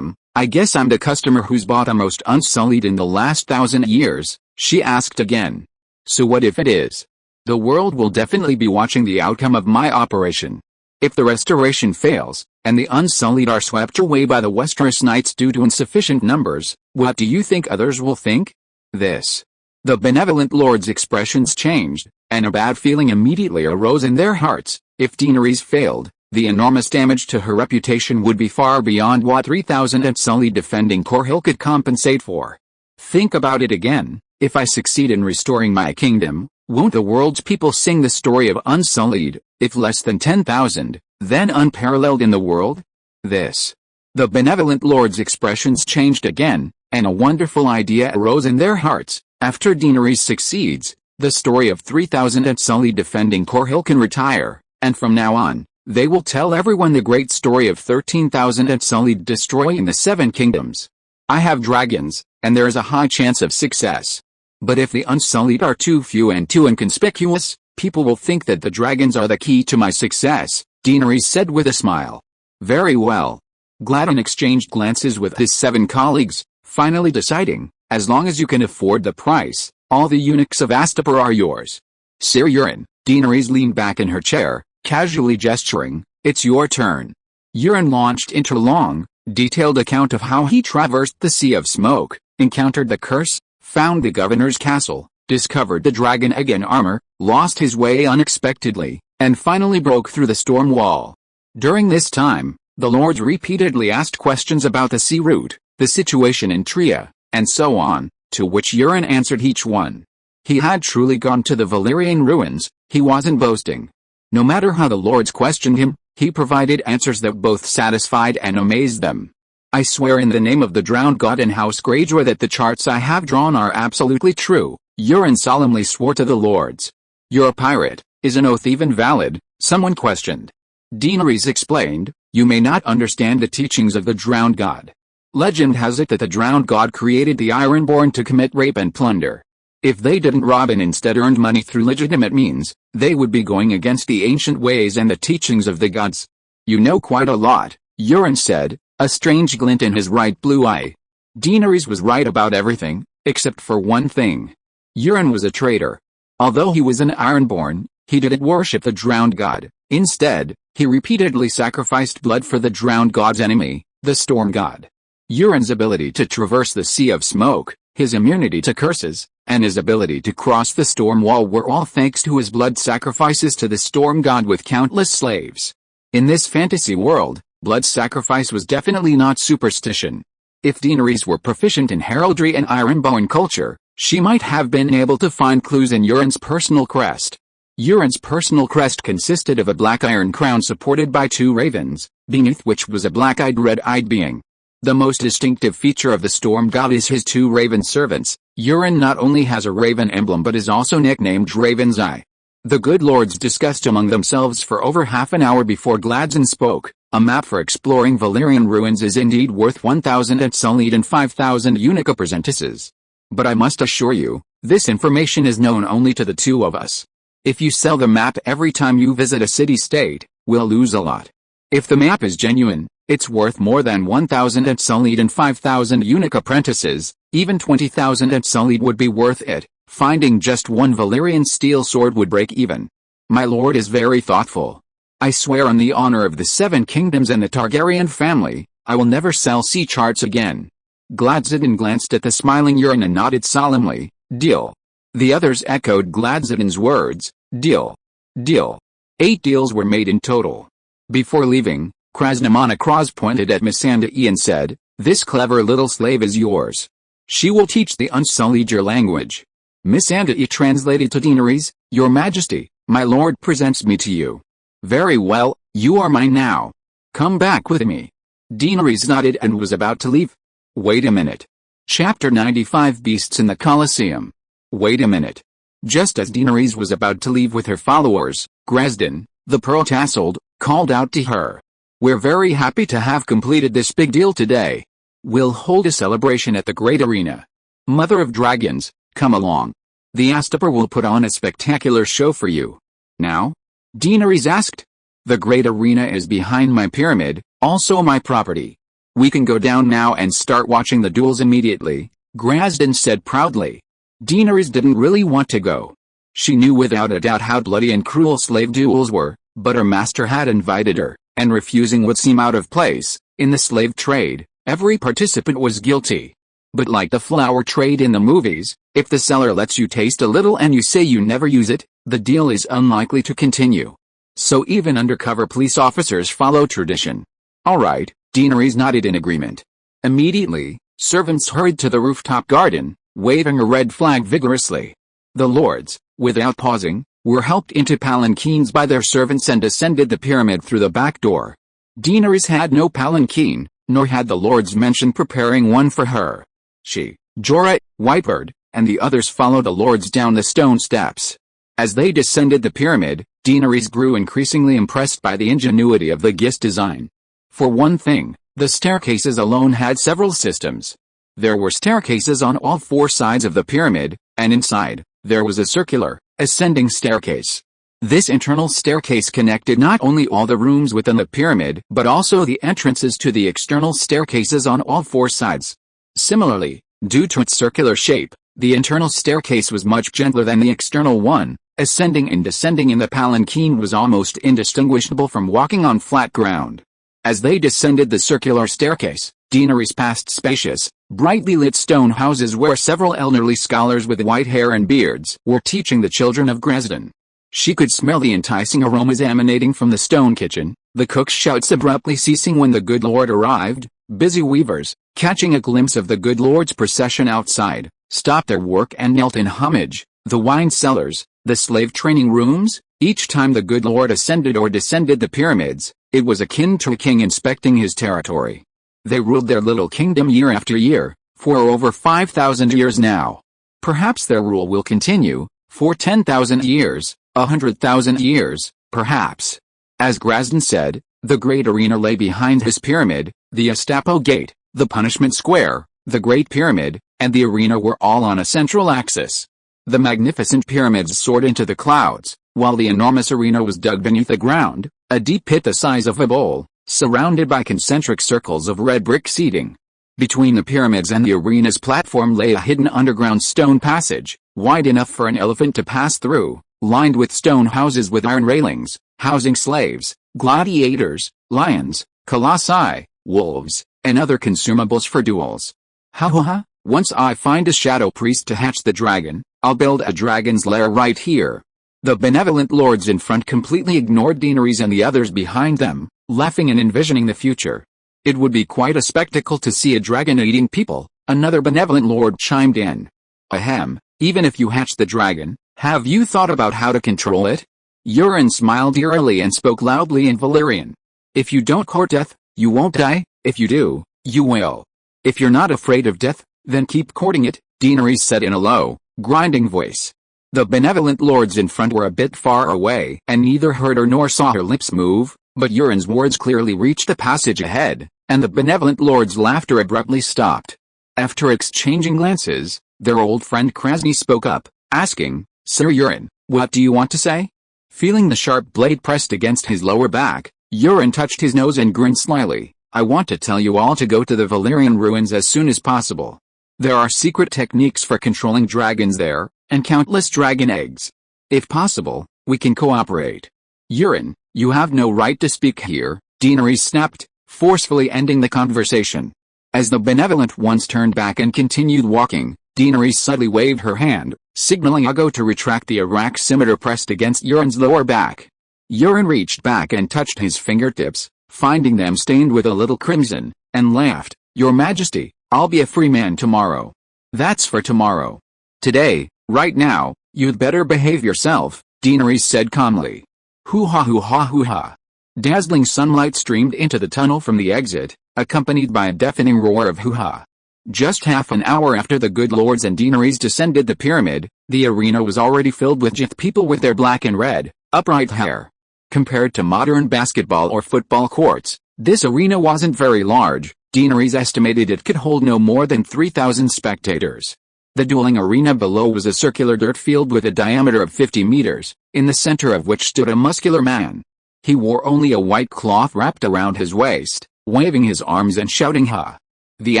Speaker 1: I guess I'm the customer who's bought the most Unsullied in the last 1,000 years, she asked again. "So what if it is? The world will definitely be watching the outcome of my operation. If the restoration fails, and the Unsullied are swept away by the Westeros Knights due to insufficient numbers, what do you think others will think?" This. The benevolent lord's expressions changed, and a bad feeling immediately arose in their hearts. If Daenerys failed, the enormous damage to her reputation would be far beyond what 3,000 Unsullied defending Corhill could compensate for. Think about it again. If I succeed in restoring my kingdom, won't the world's people sing the story of Unsullied, if less than 10,000, then unparalleled in the world? This. The benevolent lord's expressions changed again, and a wonderful idea arose in their hearts. After Daenerys succeeds, the story of 3,000 Unsullied defending Corhill can retire, and from now on, they will tell everyone the great story of 13,000 Unsullied destroying the Seven Kingdoms. I have dragons, and there is a high chance of success. But if the Unsullied are too few and too inconspicuous, people will think that the dragons are the key to my success, Daenerys said with a smile. Very well. Gladden exchanged glances with his 7 colleagues, finally deciding, as long as you can afford the price, all the eunuchs of Astapor are yours. Sir Euron, Daenerys leaned back in her chair, casually gesturing, it's your turn. Euron launched into a long, detailed account of how he traversed the Sea of Smoke, encountered the curse, found the governor's castle, discovered the dragon egg and armor, lost his way unexpectedly, and finally broke through the storm wall. During this time, the lords repeatedly asked questions about the sea route, the situation in Tria, and so on, to which Euron answered each one. He had truly gone to the Valyrian ruins, he wasn't boasting. No matter how the lords questioned him, he provided answers that both satisfied and amazed them. I swear in the name of the drowned god and House Greyjoy that the charts I have drawn are absolutely true, Euron solemnly swore to the lords. You're a pirate, is an oath even valid? Someone questioned. Daenerys explained, you may not understand the teachings of the drowned god. Legend has it that the drowned god created the Ironborn to commit rape and plunder. If they didn't rob and instead earned money through legitimate means, they would be going against the ancient ways and the teachings of the gods. You know quite a lot, Euron said, a strange glint in his right blue eye. Daenerys was right about everything, except for one thing. Euron was a traitor. Although he was an Ironborn, he didn't worship the drowned god. Instead, he repeatedly sacrificed blood for the drowned god's enemy, the storm god. Euron's ability to traverse the sea of smoke, his immunity to curses, and his ability to cross the storm wall were all thanks to his blood sacrifices to the storm god with countless slaves. In this fantasy world, blood sacrifice was definitely not superstition. If Daenerys were proficient in heraldry and Ironborn culture, she might have been able to find clues in Euron's personal crest. Euron's personal crest consisted of a black iron crown supported by 2 ravens, beneath which was a black-eyed red-eyed being. The most distinctive feature of the storm god is his 2 raven servants. Euron not only has a raven emblem but is also nicknamed Raven's Eye. The good lords discussed among themselves for over half an hour before Gladson spoke. A map for exploring Valyrian ruins is indeed worth 1,000 unsullied and 5,000 unique apprentices. But I must assure you, this information is known only to the 2 of us. If you sell the map every time you visit a city-state, we'll lose a lot. If the map is genuine, it's worth more than 1,000 unsullied and 5,000 unique apprentices. Even 20,000 unsullied would be worth it. Finding just 1 Valyrian steel sword would break even. My lord is very thoughtful. I swear on the honor of the 7 kingdoms and the Targaryen family, I will never sell sea charts again. Gladson glanced at the smiling Euron and nodded solemnly. Deal. The others echoed Gladson's words. Deal. Deal. 8 deals were made in total. Before leaving, Krasnamana Kraz pointed at Missandei and said, "This clever little slave is yours. She will teach the Unsullied your language." Missandei translated to Daenerys, "Your Majesty, my lord presents me to you." "Very well, you are mine now. Come back with me." Daenerys nodded and was about to leave. Wait a minute. Chapter 95 Beasts in the Colosseum. Wait a minute. Just as Daenerys was about to leave with her followers, Grazdan, the pearl-tasseled, called out to her. "We're very happy to have completed this big deal today. We'll hold a celebration at the Great Arena. Mother of Dragons, come along. The Astapor will put on a spectacular show for you." "Now?" Daenerys asked. "The Great Arena is behind my pyramid, also my property. We can go down now and start watching the duels immediately," Grazdan said proudly. Daenerys didn't really want to go. She knew without a doubt how bloody and cruel slave duels were, but her master had invited her, and refusing would seem out of place. In the slave trade, every participant was guilty. But like the flower trade in the movies, if the seller lets you taste a little and you say you never use it, the deal is unlikely to continue. So even undercover police officers follow tradition. "All right," Daenerys nodded in agreement. Immediately, servants hurried to the rooftop garden, waving a red flag vigorously. The lords, without pausing, were helped into palanquins by their servants and ascended the pyramid through the back door. Daenerys had no palanquin, nor had the lords mentioned preparing one for her. She, Jorah, Whitebird, and the others followed the lords down the stone steps. As they descended the pyramid, Daenerys grew increasingly impressed by the ingenuity of the Gist design. For one thing, the staircases alone had several systems. There were staircases on all 4 sides of the pyramid, and inside, there was a circular, ascending staircase. This internal staircase connected not only all the rooms within the pyramid but also the entrances to the external staircases on all 4 sides. Similarly, due to its circular shape, the internal staircase was much gentler than the external one. Ascending and descending in the palanquin was almost indistinguishable from walking on flat ground. As they descended the circular staircase, Daenerys passed spacious, brightly lit stone houses where several elderly scholars with white hair and beards were teaching the children of Grazdan. She could smell the enticing aromas emanating from the stone kitchen, the cook's shouts abruptly ceasing when the good lord arrived. Busy weavers, catching a glimpse of the good lord's procession outside, stopped their work and knelt in homage. The wine cellars, the slave training rooms, each time the good lord ascended or descended the pyramids, it was akin to a king inspecting his territory. They ruled their little kingdom year after year, for over 5,000 years now. Perhaps their rule will continue, for 10,000 years, 100,000 years, perhaps. As Grazdan said, the great arena lay behind his pyramid, the Astapor Gate, the Punishment Square, the Great Pyramid, and the arena were all on a central axis. The magnificent pyramids soared into the clouds, while the enormous arena was dug beneath the ground, a deep pit the size of a bowl, surrounded by concentric circles of red brick seating. Between the pyramids and the arena's platform lay a hidden underground stone passage, wide enough for an elephant to pass through, lined with stone houses with iron railings, housing slaves, gladiators, lions, colossi, wolves, and other consumables for duels. Ha ha ha, once I find a shadow priest to hatch the dragon, I'll build a dragon's lair right here. The benevolent lords in front completely ignored Daenerys and the others behind them, laughing and envisioning the future. It would be quite a spectacle to see a dragon eating people, another benevolent lord chimed in. Ahem, even if you hatch the dragon, have you thought about how to control it? Euron smiled eerily and spoke loudly in Valyrian. If you don't court death, you won't die, if you do, you will. If you're not afraid of death, then keep courting it, Daenerys said in a low, grinding voice. The benevolent lords in front were a bit far away and neither heard or nor saw her lips move, but Euron's words clearly reached the passage ahead, and the benevolent lord's laughter abruptly stopped. After exchanging glances, their old friend Krasny spoke up, asking, Sir Euron, what do you want to say? Feeling the sharp blade pressed against his lower back, Euron touched his nose and grinned slyly. I want to tell you all to go to the Valyrian ruins as soon as possible. There are secret techniques for controlling dragons there, and countless dragon eggs. If possible, we can cooperate. Euron, you have no right to speak here, Daenerys snapped, forcefully ending the conversation. As the benevolent ones turned back and continued walking, Daenerys subtly waved her hand, signaling Iago to retract the Iraq scimitar pressed against Euron's lower back. Euron reached back and touched his fingertips, finding them stained with a little crimson, and laughed, Your Majesty, I'll be a free man tomorrow. That's for tomorrow. Today, right now, you'd better behave yourself, Daenerys said calmly. Hoo-ha hoo-ha hoo-ha. Dazzling sunlight streamed into the tunnel from the exit, accompanied by a deafening roar of hoo-ha. Just half an hour after the good lords and Daenerys descended the pyramid, the arena was already filled with Jith people with their black and red, upright hair. Compared to modern basketball or football courts, this arena wasn't very large. Daenerys estimated it could hold no more than 3,000 spectators. The dueling arena below was a circular dirt field with a diameter of 50 meters, in the center of which stood a muscular man. He wore only a white cloth wrapped around his waist, waving his arms and shouting ha. The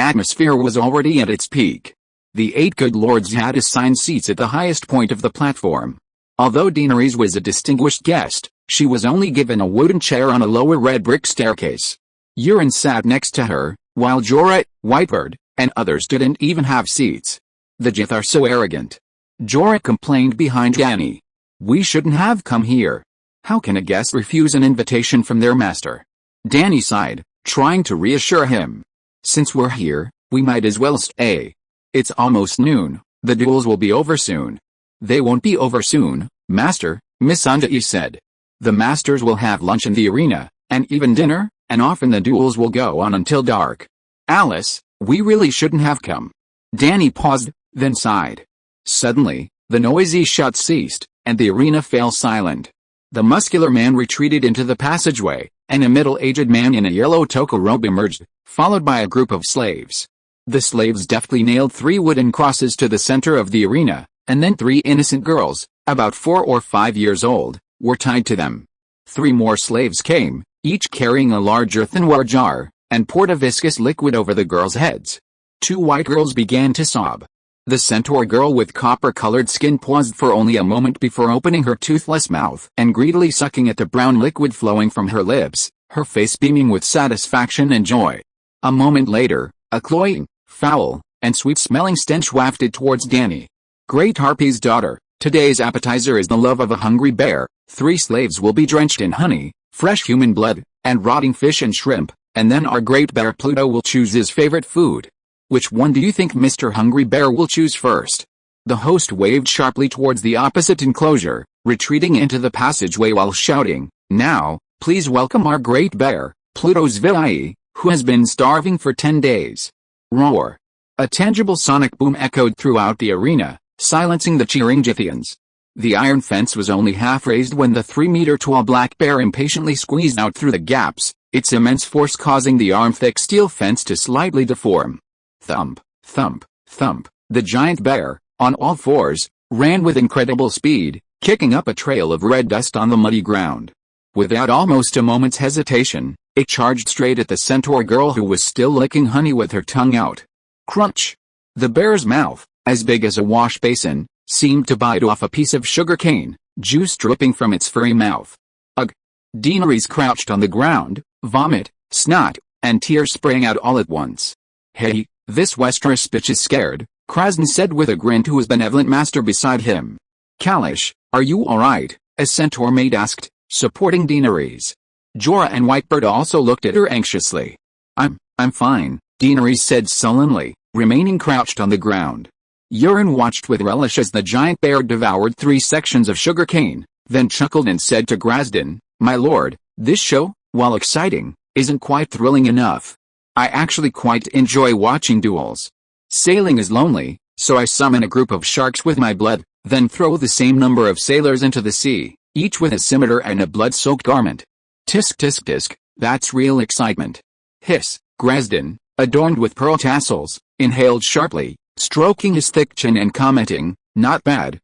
Speaker 1: atmosphere was already at its peak. The 8 good lords had assigned seats at the highest point of the platform. Although Daenerys was a distinguished guest, she was only given a wooden chair on a lower red brick staircase. Euron sat next to her, while Jorah, Whitebird, and others didn't even have seats. The Jith are so arrogant. Jorah complained behind Dany. We shouldn't have come here. How can a guest refuse an invitation from their master? Dany sighed, trying to reassure him. Since we're here, we might as well stay. It's almost noon, the duels will be over soon. They won't be over soon, Master, Missandei said. The masters will have lunch in the arena, and even dinner, and often the duels will go on until dark. Alice, we really shouldn't have come. Dany paused, then sighed. Suddenly, the noisy shouts ceased, and the arena fell silent. The muscular man retreated into the passageway, and a middle-aged man in a yellow toga robe emerged, followed by a group of slaves. The slaves deftly nailed 3 wooden crosses to the center of the arena, and then 3 innocent girls, about 4 or 5 years old, were tied to them. 3 more slaves came, each carrying a large earthenware jar, and poured a viscous liquid over the girls' heads. 2 white girls began to sob. The centaur girl with copper-colored skin paused for only a moment before opening her toothless mouth and greedily sucking at the brown liquid flowing from her lips, her face beaming with satisfaction and joy. A moment later, a cloying, foul, and sweet-smelling stench wafted towards Dany. Great Harpy's daughter, today's appetizer is the love of a hungry bear. 3 slaves will be drenched in honey, fresh human blood, and rotting fish and shrimp, and then our great bear Pluto will choose his favorite food. Which one do you think Mr. Hungry Bear will choose first? The host waved sharply towards the opposite enclosure, retreating into the passageway while shouting, Now, please welcome our great bear, Pluto's Vilai, who has been starving for 10 days. Roar. A tangible sonic boom echoed throughout the arena, silencing the cheering Jithians. The iron fence was only half raised when the 3-meter-tall black bear impatiently squeezed out through the gaps, its immense force causing the arm-thick steel fence to slightly deform. Thump, thump, thump, the giant bear, on all fours, ran with incredible speed, kicking up a trail of red dust on the muddy ground. Without almost a moment's hesitation, it charged straight at the centaur girl who was still licking honey with her tongue out. Crunch! The bear's mouth, as big as a wash basin, seemed to bite off a piece of sugar cane, juice dripping from its furry mouth. Ugh! Daenerys crouched on the ground, vomit, snot, and tears spraying out all at once. Hey, this Westeros bitch is scared, Krasn said with a grin to his benevolent master beside him. Kalish, are you alright? A centaur maid asked, supporting Daenerys. Jorah and Whitebird also looked at her anxiously. I'm fine, Daenerys said sullenly, remaining crouched on the ground. Euron watched with relish as the giant bear devoured 3 sections of sugar cane, then chuckled and said to Grasden, my lord, this show, while exciting, isn't quite thrilling enough. I actually quite enjoy watching duels. Sailing is lonely, so I summon a group of sharks with my blood, then throw the same number of sailors into the sea, each with a scimitar and a blood-soaked garment. Tisk tisk tisk, that's real excitement. Hiss, Grasden, adorned with pearl tassels, inhaled sharply, stroking his thick chin and commenting, not bad,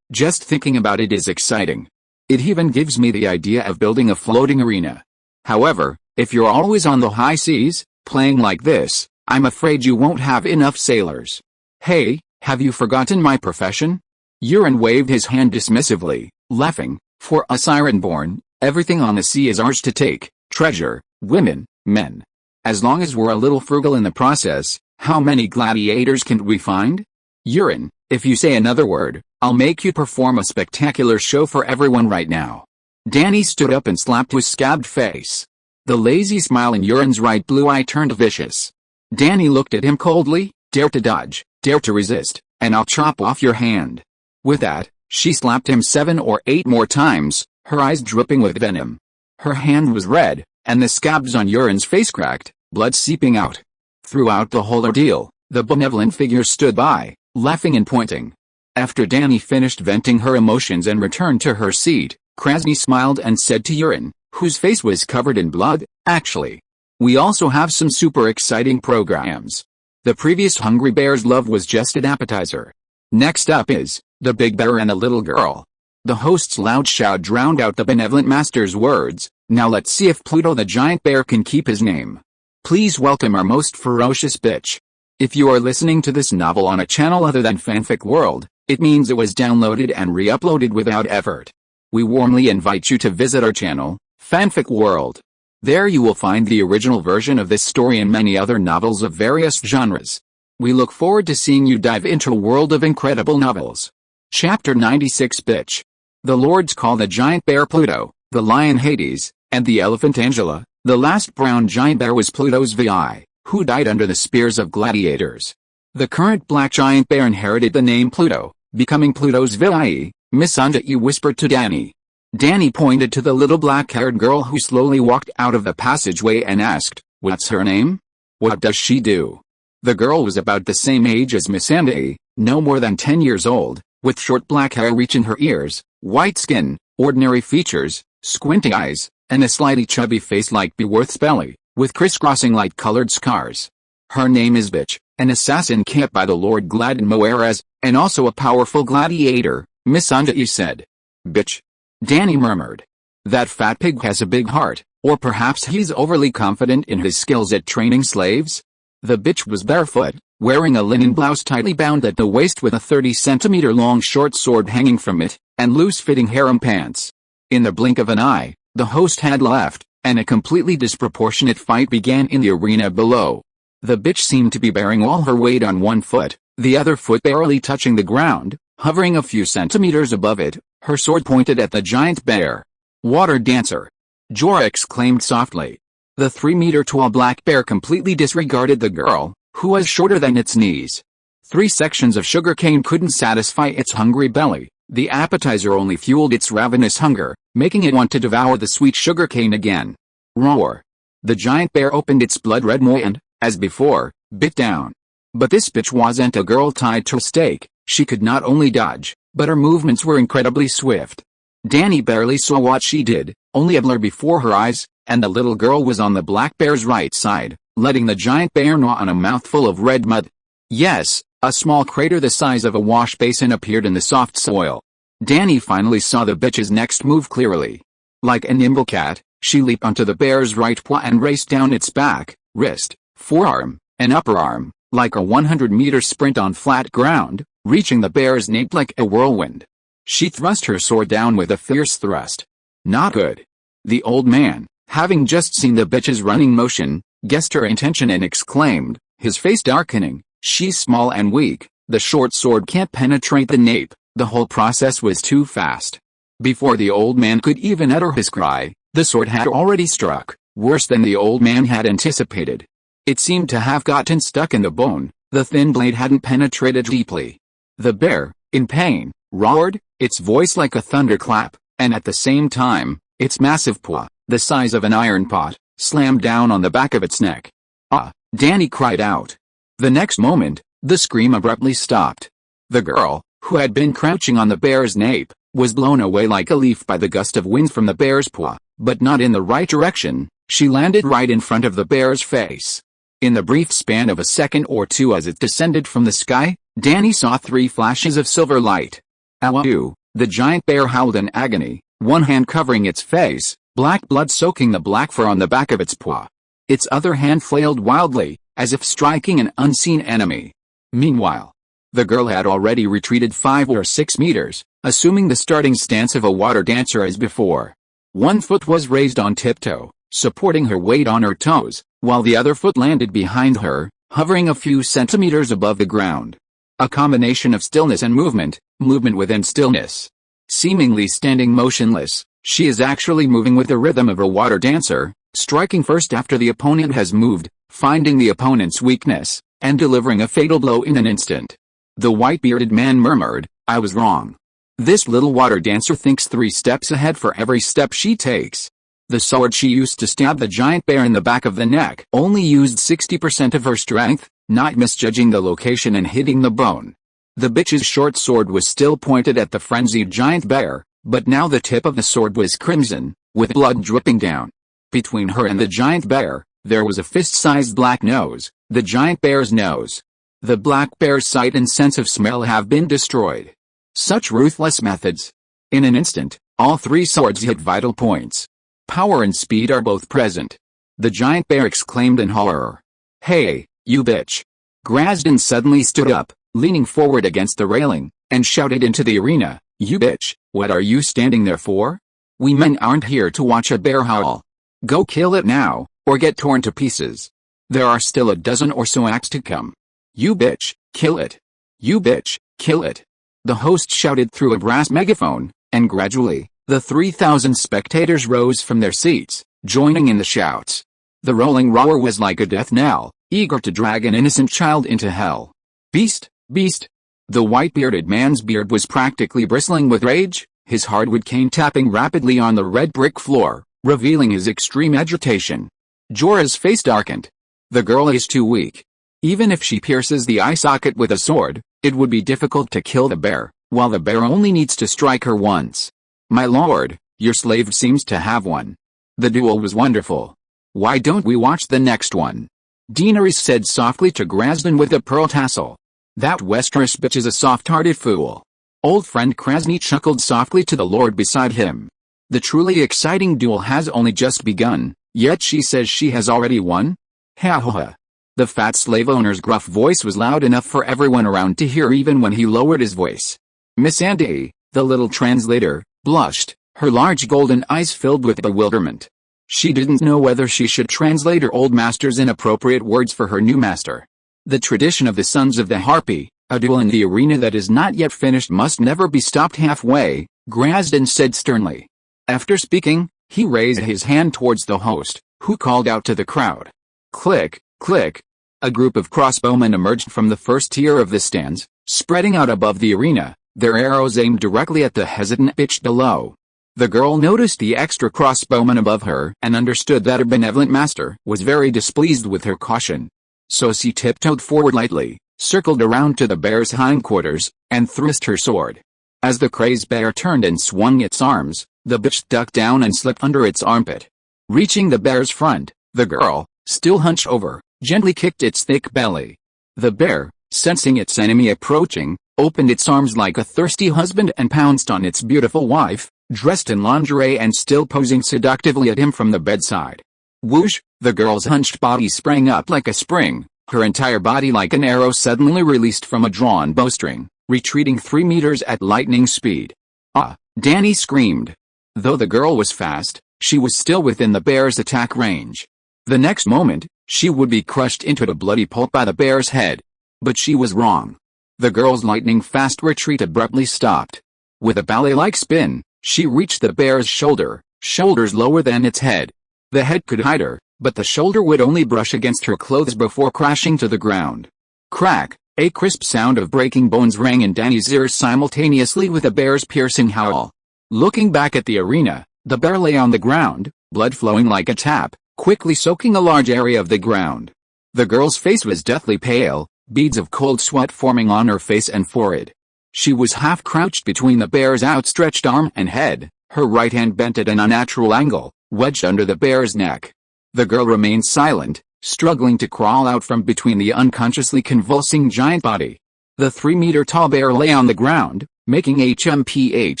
Speaker 1: just thinking about it is exciting. It even gives me the idea of building a floating arena. However, if you're always on the high seas, playing like this, I'm afraid you won't have enough sailors. Hey, have you forgotten my profession? Euron waved his hand dismissively, laughing, for us Ironborn, everything on the sea is ours to take, treasure, women, men. As long as we're a little frugal in the process, how many gladiators can we find? Euron, if you say another word, I'll make you perform a spectacular show for everyone right now. Dany stood up and slapped his scabbed face. The lazy smile in Euron's right blue eye turned vicious. Dany looked at him coldly, dare to dodge, dare to resist, and I'll chop off your hand. With that, she slapped him 7 or 8 more times, her eyes dripping with venom. Her hand was red, and the scabs on Euron's face cracked, blood seeping out. Throughout the whole ordeal, the benevolent figure stood by, laughing and pointing. After Dany finished venting her emotions and returned to her seat, Krasny smiled and said to Euron, whose face was covered in blood, actually, we also have some super exciting programs. The previous Hungry Bear's love was just an appetizer. Next up is, the big bear and the little girl. The host's loud shout drowned out the benevolent master's words, now let's see if Pluto the giant bear can keep his name. Please welcome our most ferocious bitch. If you are listening to this novel on a channel other than Fanfic World, it means it was downloaded and re-uploaded without effort. We warmly invite you to visit our channel, Fanfic World. There you will find the original version of this story and many other novels of various genres. We look forward to seeing you dive into a world of incredible novels. Chapter 96 Bitch. The lords call the giant bear Pluto, the lion Hades, and the elephant Angela. The last brown giant bear was Pluto's VI, who died under the spears of gladiators. The current black giant bear inherited the name Pluto, becoming Pluto's VI, Missandei whispered to Dany. Dany pointed to the little black-haired girl who slowly walked out of the passageway and asked, what's her name? What does she do? The girl was about the same age as Missandei, no more than 10 years old, with short black hair reaching her ears, white skin, ordinary features, squinty eyes, and a slightly chubby face like Beworth's belly, with crisscrossing light-colored scars. Her name is Bitch, an assassin kept by the Lord Gladden Moeraz, and also a powerful gladiator, Missandei said. Bitch. Dany murmured. That fat pig has a big heart, or perhaps he's overly confident in his skills at training slaves? The bitch was barefoot, wearing a linen blouse tightly bound at the waist with a 30-centimeter long short sword hanging from it, and loose-fitting harem pants. In the blink of an eye, the host had left, and a completely disproportionate fight began in the arena below. The bitch seemed to be bearing all her weight on one foot, the other foot barely touching the ground, hovering a few centimeters above it, her sword pointed at the giant bear. Water dancer! Jorah exclaimed softly. The 3-meter-tall black bear completely disregarded the girl, who was shorter than its knees. 3 sections of sugarcane couldn't satisfy its hungry belly. The appetizer only fueled its ravenous hunger, making it want to devour the sweet sugarcane again. Roar! The giant bear opened its blood-red maw and, as before, bit down. But this bitch wasn't a girl tied to a stake. She could not only dodge, but her movements were incredibly swift. Dany barely saw what she did, only a blur before her eyes, and the little girl was on the black bear's right side, letting the giant bear gnaw on a mouthful of red mud. Yes, A small crater the size of a wash basin appeared in the soft soil. Dany finally saw the bitch's next move clearly. Like a nimble cat, she leaped onto the bear's right paw and raced down its back, wrist, forearm, and upper arm, like a 100-meter sprint on flat ground, reaching the bear's nape like a whirlwind. She thrust her sword down with a fierce thrust. Not good. The old man, having just seen the bitch's running motion, guessed her intention and exclaimed, his face darkening, "She's small and weak, the short sword can't penetrate the nape." The whole process was too fast. Before the old man could even utter his cry, the sword had already struck, worse than the old man had anticipated. It seemed to have gotten stuck in the bone, the thin blade hadn't penetrated deeply. The bear, in pain, roared, its voice like a thunderclap, and at the same time, its massive paw, the size of an iron pot, slammed down on the back of its neck. "Ah!" Dany cried out. The next moment, the scream abruptly stopped. The girl, who had been crouching on the bear's nape, was blown away like a leaf by the gust of wind from the bear's paw, but not in the right direction. She landed right in front of the bear's face. In the brief span of a second or two as it descended from the sky, Dany saw 3 flashes of silver light. "Ow!" The giant bear howled in agony, one hand covering its face, black blood soaking the black fur on the back of its paw. Its other hand flailed wildly, as if striking an unseen enemy. Meanwhile, the girl had already retreated 5 or 6 meters, assuming the starting stance of a water dancer as before. One foot was raised on tiptoe, supporting her weight on her toes, while the other foot landed behind her, hovering a few centimeters above the ground. A combination of stillness and movement within stillness. Seemingly standing motionless, she is actually moving with the rhythm of a water dancer, striking first after the opponent has moved, finding the opponent's weakness, and delivering a fatal blow in an instant. The white-bearded man murmured, "I was wrong. This little water dancer thinks 3 steps ahead for every step she takes." The sword she used to stab the giant bear in the back of the neck only used 60% of her strength, not misjudging the location and hitting the bone. The bitch's short sword was still pointed at the frenzied giant bear, but now the tip of the sword was crimson, with blood dripping down. Between her and the giant bear, there was a fist-sized black nose, the giant bear's nose. The black bear's sight and sense of smell have been destroyed. Such ruthless methods. In an instant, all 3 swords hit vital points. Power and speed are both present. The giant bear exclaimed in horror. "Hey, you bitch!" Grazdin suddenly stood up, leaning forward against the railing, and shouted into the arena, "You bitch, what are you standing there for? We men aren't here to watch a bear howl. Go kill it now, or get torn to pieces. There are still a dozen or so acts to come. You bitch, kill it. You bitch, kill it." The host shouted through a brass megaphone, and gradually, the 3,000 spectators rose from their seats, joining in the shouts. The rolling roar was like a death knell, eager to drag an innocent child into hell. "Beast, beast!" The white-bearded man's beard was practically bristling with rage, his hardwood cane tapping rapidly on the red brick floor, revealing his extreme agitation. Jorah's face darkened. The girl is too weak. Even if she pierces the eye socket with a sword, it would be difficult to kill the bear, while the bear only needs to strike her once. "My lord, your slave seems to have one." The duel was wonderful. "Why don't we watch the next one?" Daenerys said softly to Grazdin with a pearl tassel. "That Westeros bitch is a soft-hearted fool." Old friend Krasny chuckled softly to the lord beside him. "The truly exciting duel has only just begun, yet she says she has already won? Ha ha ha." The fat slave owner's gruff voice was loud enough for everyone around to hear even when he lowered his voice. Miss Andy, the little translator, blushed, her large golden eyes filled with bewilderment. She didn't know whether she should translate her old master's inappropriate words for her new master. The tradition of the Sons of the Harpy, a duel in the arena that is not yet finished, must never be stopped halfway, Grazdin said sternly. After speaking, he raised his hand towards the host, who called out to the crowd. Click, click. A group of crossbowmen emerged from the first tier of the stands, spreading out above the arena, their arrows aimed directly at the hesitant bitch below. The girl noticed the extra crossbowman above her and understood that her benevolent master was very displeased with her caution. So she tiptoed forward lightly, circled around to the bear's hindquarters, and thrust her sword. As the crazed bear turned and swung its arms, the bitch ducked down and slipped under its armpit. Reaching the bear's front, the girl, still hunched over, gently kicked its thick belly. The bear, sensing its enemy approaching, opened its arms like a thirsty husband and pounced on its beautiful wife, dressed in lingerie and still posing seductively at him from the bedside. Whoosh, the girl's hunched body sprang up like a spring, her entire body like an arrow suddenly released from a drawn bowstring, retreating 3 meters at lightning speed. Ah! Dany screamed. Though the girl was fast, she was still within the bear's attack range. The next moment, she would be crushed into a bloody pulp by the bear's head. But she was wrong. The girl's lightning-fast retreat abruptly stopped. With a ballet-like spin, she reached the bear's shoulder, shoulders lower than its head. The head could hide her, but the shoulder would only brush against her clothes before crashing to the ground. Crack! A crisp sound of breaking bones rang in Dany's ears simultaneously with the bear's piercing howl. Looking back at the arena, the bear lay on the ground, blood flowing like a tap, quickly soaking a large area of the ground. The girl's face was deathly pale, beads of cold sweat forming on her face and forehead. She was half crouched between the bear's outstretched arm and head, her right hand bent at an unnatural angle, wedged under the bear's neck. The girl remained silent, struggling to crawl out from between the unconsciously convulsing giant body. The 3-meter-tall bear lay on the ground, making HMPH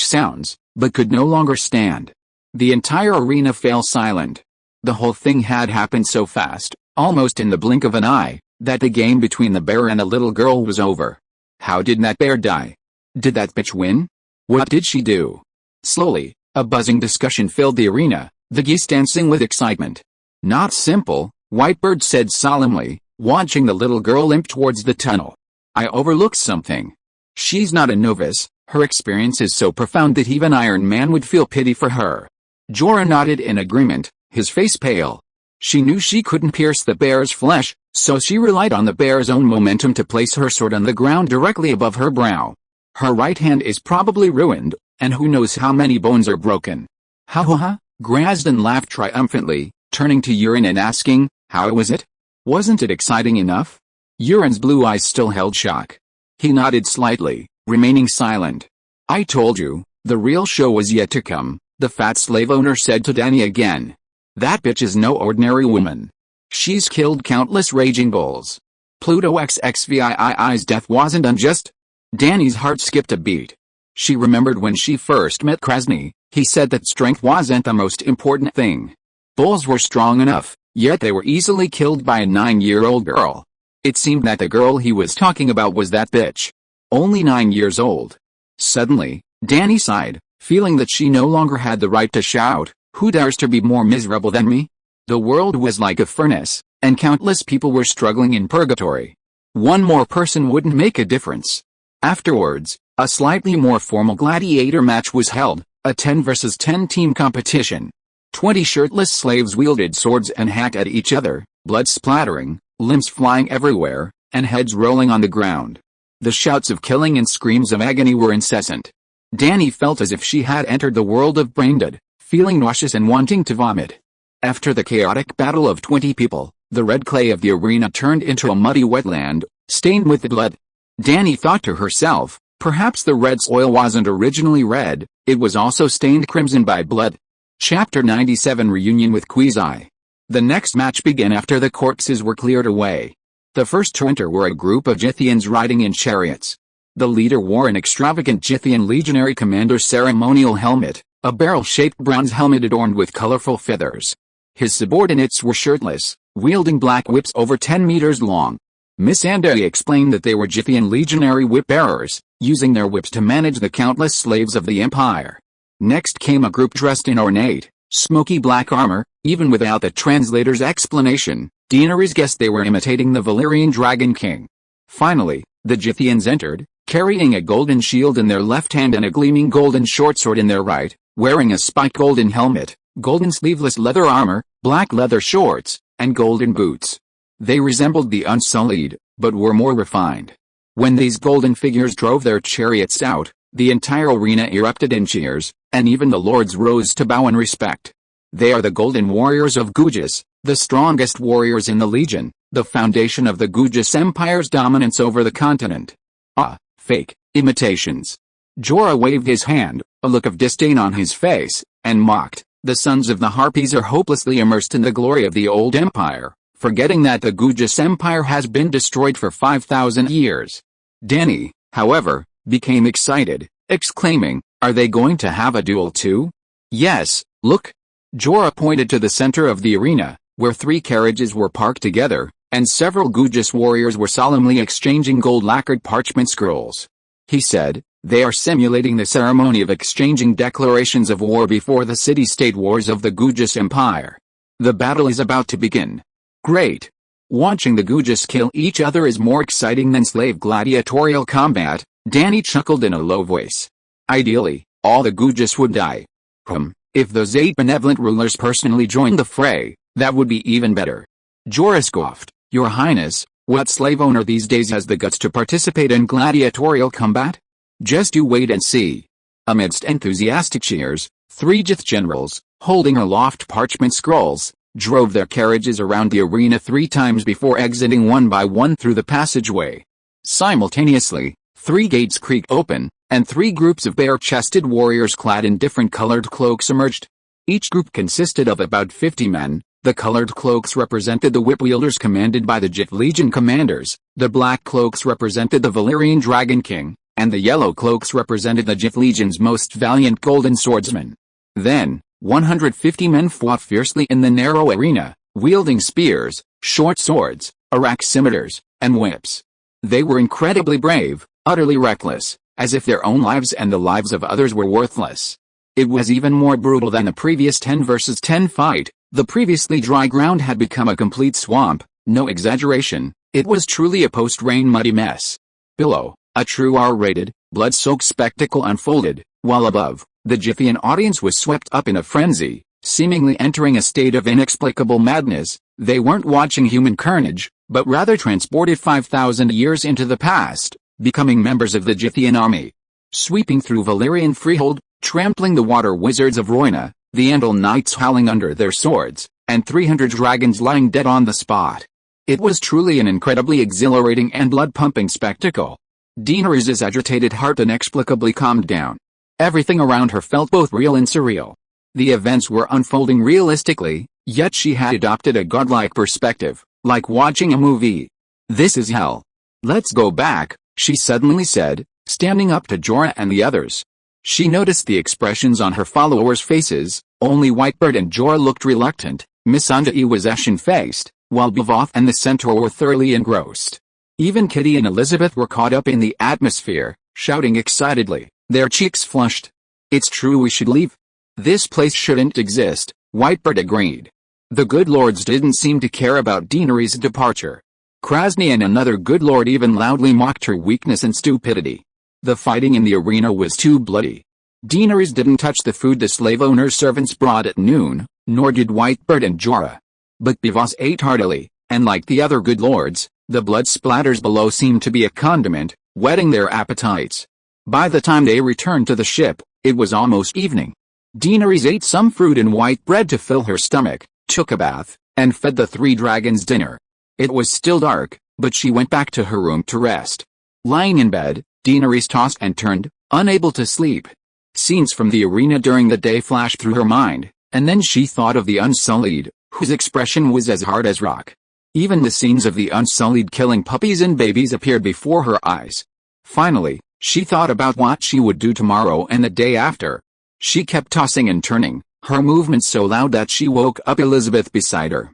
Speaker 1: sounds, but could no longer stand. The entire arena fell silent. The whole thing had happened so fast, almost in the blink of an eye, that the game between the bear and the little girl was over. How did that bear die? Did that bitch win? What did she do? Slowly, a buzzing discussion filled the arena, the geese dancing with excitement. Not simple, Whitebird said solemnly, watching the little girl limp towards the tunnel. I overlooked something. She's not a novice, her experience is so profound that even Iron Man would feel pity for her. Jorah nodded in agreement, his face pale. She knew she couldn't pierce the bear's flesh, so she relied on the bear's own momentum to place her sword on the ground directly above her brow. Her right hand is probably ruined, and who knows how many bones are broken. Ha ha ha, Grazdon laughed triumphantly, turning to Euron and asking, how was it? Wasn't it exciting enough? Euron's blue eyes still held shock. He nodded slightly, remaining silent. I told you, the real show was yet to come, the fat slave owner said to Dany again. That bitch is no ordinary woman. She's killed countless raging bulls. Pluto XXVII's death wasn't unjust? Dany's heart skipped a beat. She remembered when she first met Krasny, he said that strength wasn't the most important thing. Bulls were strong enough, yet they were easily killed by a 9-year-old girl. It seemed that the girl he was talking about was that bitch. Only 9 years old. Suddenly, Dany sighed, feeling that she no longer had the right to shout, who dares to be more miserable than me? The world was like a furnace, and countless people were struggling in purgatory. One more person wouldn't make a difference. Afterwards, a slightly more formal gladiator match was held, a 10 versus 10 team competition. 20 shirtless slaves wielded swords and hacked at each other, blood splattering, limbs flying everywhere, and heads rolling on the ground. The shouts of killing and screams of agony were incessant. Dany felt as if she had entered the world of braindead, feeling nauseous and wanting to vomit. After the chaotic battle of 20 people, the red clay of the arena turned into a muddy wetland, stained with blood. Dany thought to herself, perhaps the red soil wasn't originally red, it was also stained crimson by blood. Chapter 97 Reunion with Queasy. The next match began after the corpses were cleared away. The first to enter were a group of Githzeans riding in chariots. The leader wore an extravagant Githzean legionary commander's ceremonial helmet, a barrel-shaped bronze helmet adorned with colorful feathers. His subordinates were shirtless, wielding black whips over 10 meters long. Missandei explained that they were Githzean legionary whip-bearers, using their whips to manage the countless slaves of the empire. Next came a group dressed in ornate, smoky black armor. Even without the translator's explanation, Daenerys guessed they were imitating the Valyrian Dragon King. Finally, the Githzeans entered, carrying a golden shield in their left hand and a gleaming golden shortsword in their right, wearing a spiked golden helmet, golden sleeveless leather armor, black leather shorts, and golden boots. They resembled the Unsullied, but were more refined. When these golden figures drove their chariots out, the entire arena erupted in cheers, and even the lords rose to bow in respect. They are the Golden Warriors of Gugis, the strongest warriors in the Legion, the foundation of the Gugis Empire's dominance over the continent. Ah, fake imitations. Jorah waved his hand, a look of disdain on his face, and mocked, the sons of the Harpies are hopelessly immersed in the glory of the old empire, forgetting that the Gugis Empire has been destroyed for 5,000 years. Dany, however, became excited, exclaiming, "Are they going to have a duel too?" "Yes, look." Jorah pointed to the center of the arena, where 3 carriages were parked together, and several Gugis warriors were solemnly exchanging gold-lacquered parchment scrolls. He said, "They are simulating the ceremony of exchanging declarations of war before the city-state wars of the Gugis Empire. The battle is about to begin." "Great. Watching the Gugis kill each other is more exciting than slave gladiatorial combat," Dany chuckled in a low voice. "Ideally, all the Gugis would die. If those 8 benevolent rulers personally joined the fray, that would be even better." Jorah scoffed, "Your Highness, what slave owner these days has the guts to participate in gladiatorial combat? Just you wait and see." Amidst enthusiastic cheers, 3 Jith generals, holding aloft parchment scrolls, drove their carriages around the arena 3 times before exiting one by one through the passageway. Simultaneously, 3 gates creaked open, and 3 groups of bare-chested warriors clad in different colored cloaks emerged. Each group consisted of about 50 men. The colored cloaks represented the whip-wielders commanded by the Jith Legion commanders, the black cloaks represented the Valyrian Dragon King, and the yellow cloaks represented the Jith Legion's most valiant golden swordsmen. Then, 150 men fought fiercely in the narrow arena, wielding spears, short swords, araximeters, and whips. They were incredibly brave, utterly reckless, as if their own lives and the lives of others were worthless. It was even more brutal than the previous 10 versus 10 fight. The previously dry ground had become a complete swamp, no exaggeration, it was truly a post-rain muddy mess. Below, a true R-rated, blood-soaked spectacle unfolded, while above, the Jithian audience was swept up in a frenzy, seemingly entering a state of inexplicable madness. They weren't watching human carnage, but rather transported 5,000 years into the past, becoming members of the Jithian army. Sweeping through Valyrian freehold, trampling the water wizards of Rhoyna, the Andal knights howling under their swords, and 300 dragons lying dead on the spot. It was truly an incredibly exhilarating and blood-pumping spectacle. Daenerys' agitated heart inexplicably calmed down. Everything around her felt both real and surreal. The events were unfolding realistically, yet she had adopted a godlike perspective, like watching a movie. "This is hell. Let's go back," she suddenly said, standing up to Jorah and the others. She noticed the expressions on her followers' faces. Only Whitebird and Jorah looked reluctant, Missandei was ashen-faced, while Bevoth and the Centaur were thoroughly engrossed. Even Kitty and Elizabeth were caught up in the atmosphere, shouting excitedly, their cheeks flushed. "It's true, we should leave. This place shouldn't exist," Whitebird agreed. The good lords didn't seem to care about Daenerys' departure. Krasny and another good lord even loudly mocked her weakness and stupidity. The fighting in the arena was too bloody. Daenerys didn't touch the food the slave owner's servants brought at noon, nor did Whitebird and Jorah. But Bevoth ate heartily, and like the other good lords, the blood splatters below seemed to be a condiment, whetting their appetites. By the time they returned to the ship, it was almost evening. Daenerys ate some fruit and white bread to fill her stomach, took a bath, and fed the 3 dragons dinner. It was still dark, but she went back to her room to rest. Lying in bed, Daenerys tossed and turned, unable to sleep. Scenes from the arena during the day flashed through her mind, and then she thought of the Unsullied, whose expression was as hard as rock. Even the scenes of the Unsullied killing puppies and babies appeared before her eyes. Finally, she thought about what she would do tomorrow and the day after. She kept tossing and turning, her movements so loud that she woke up Elizabeth beside her.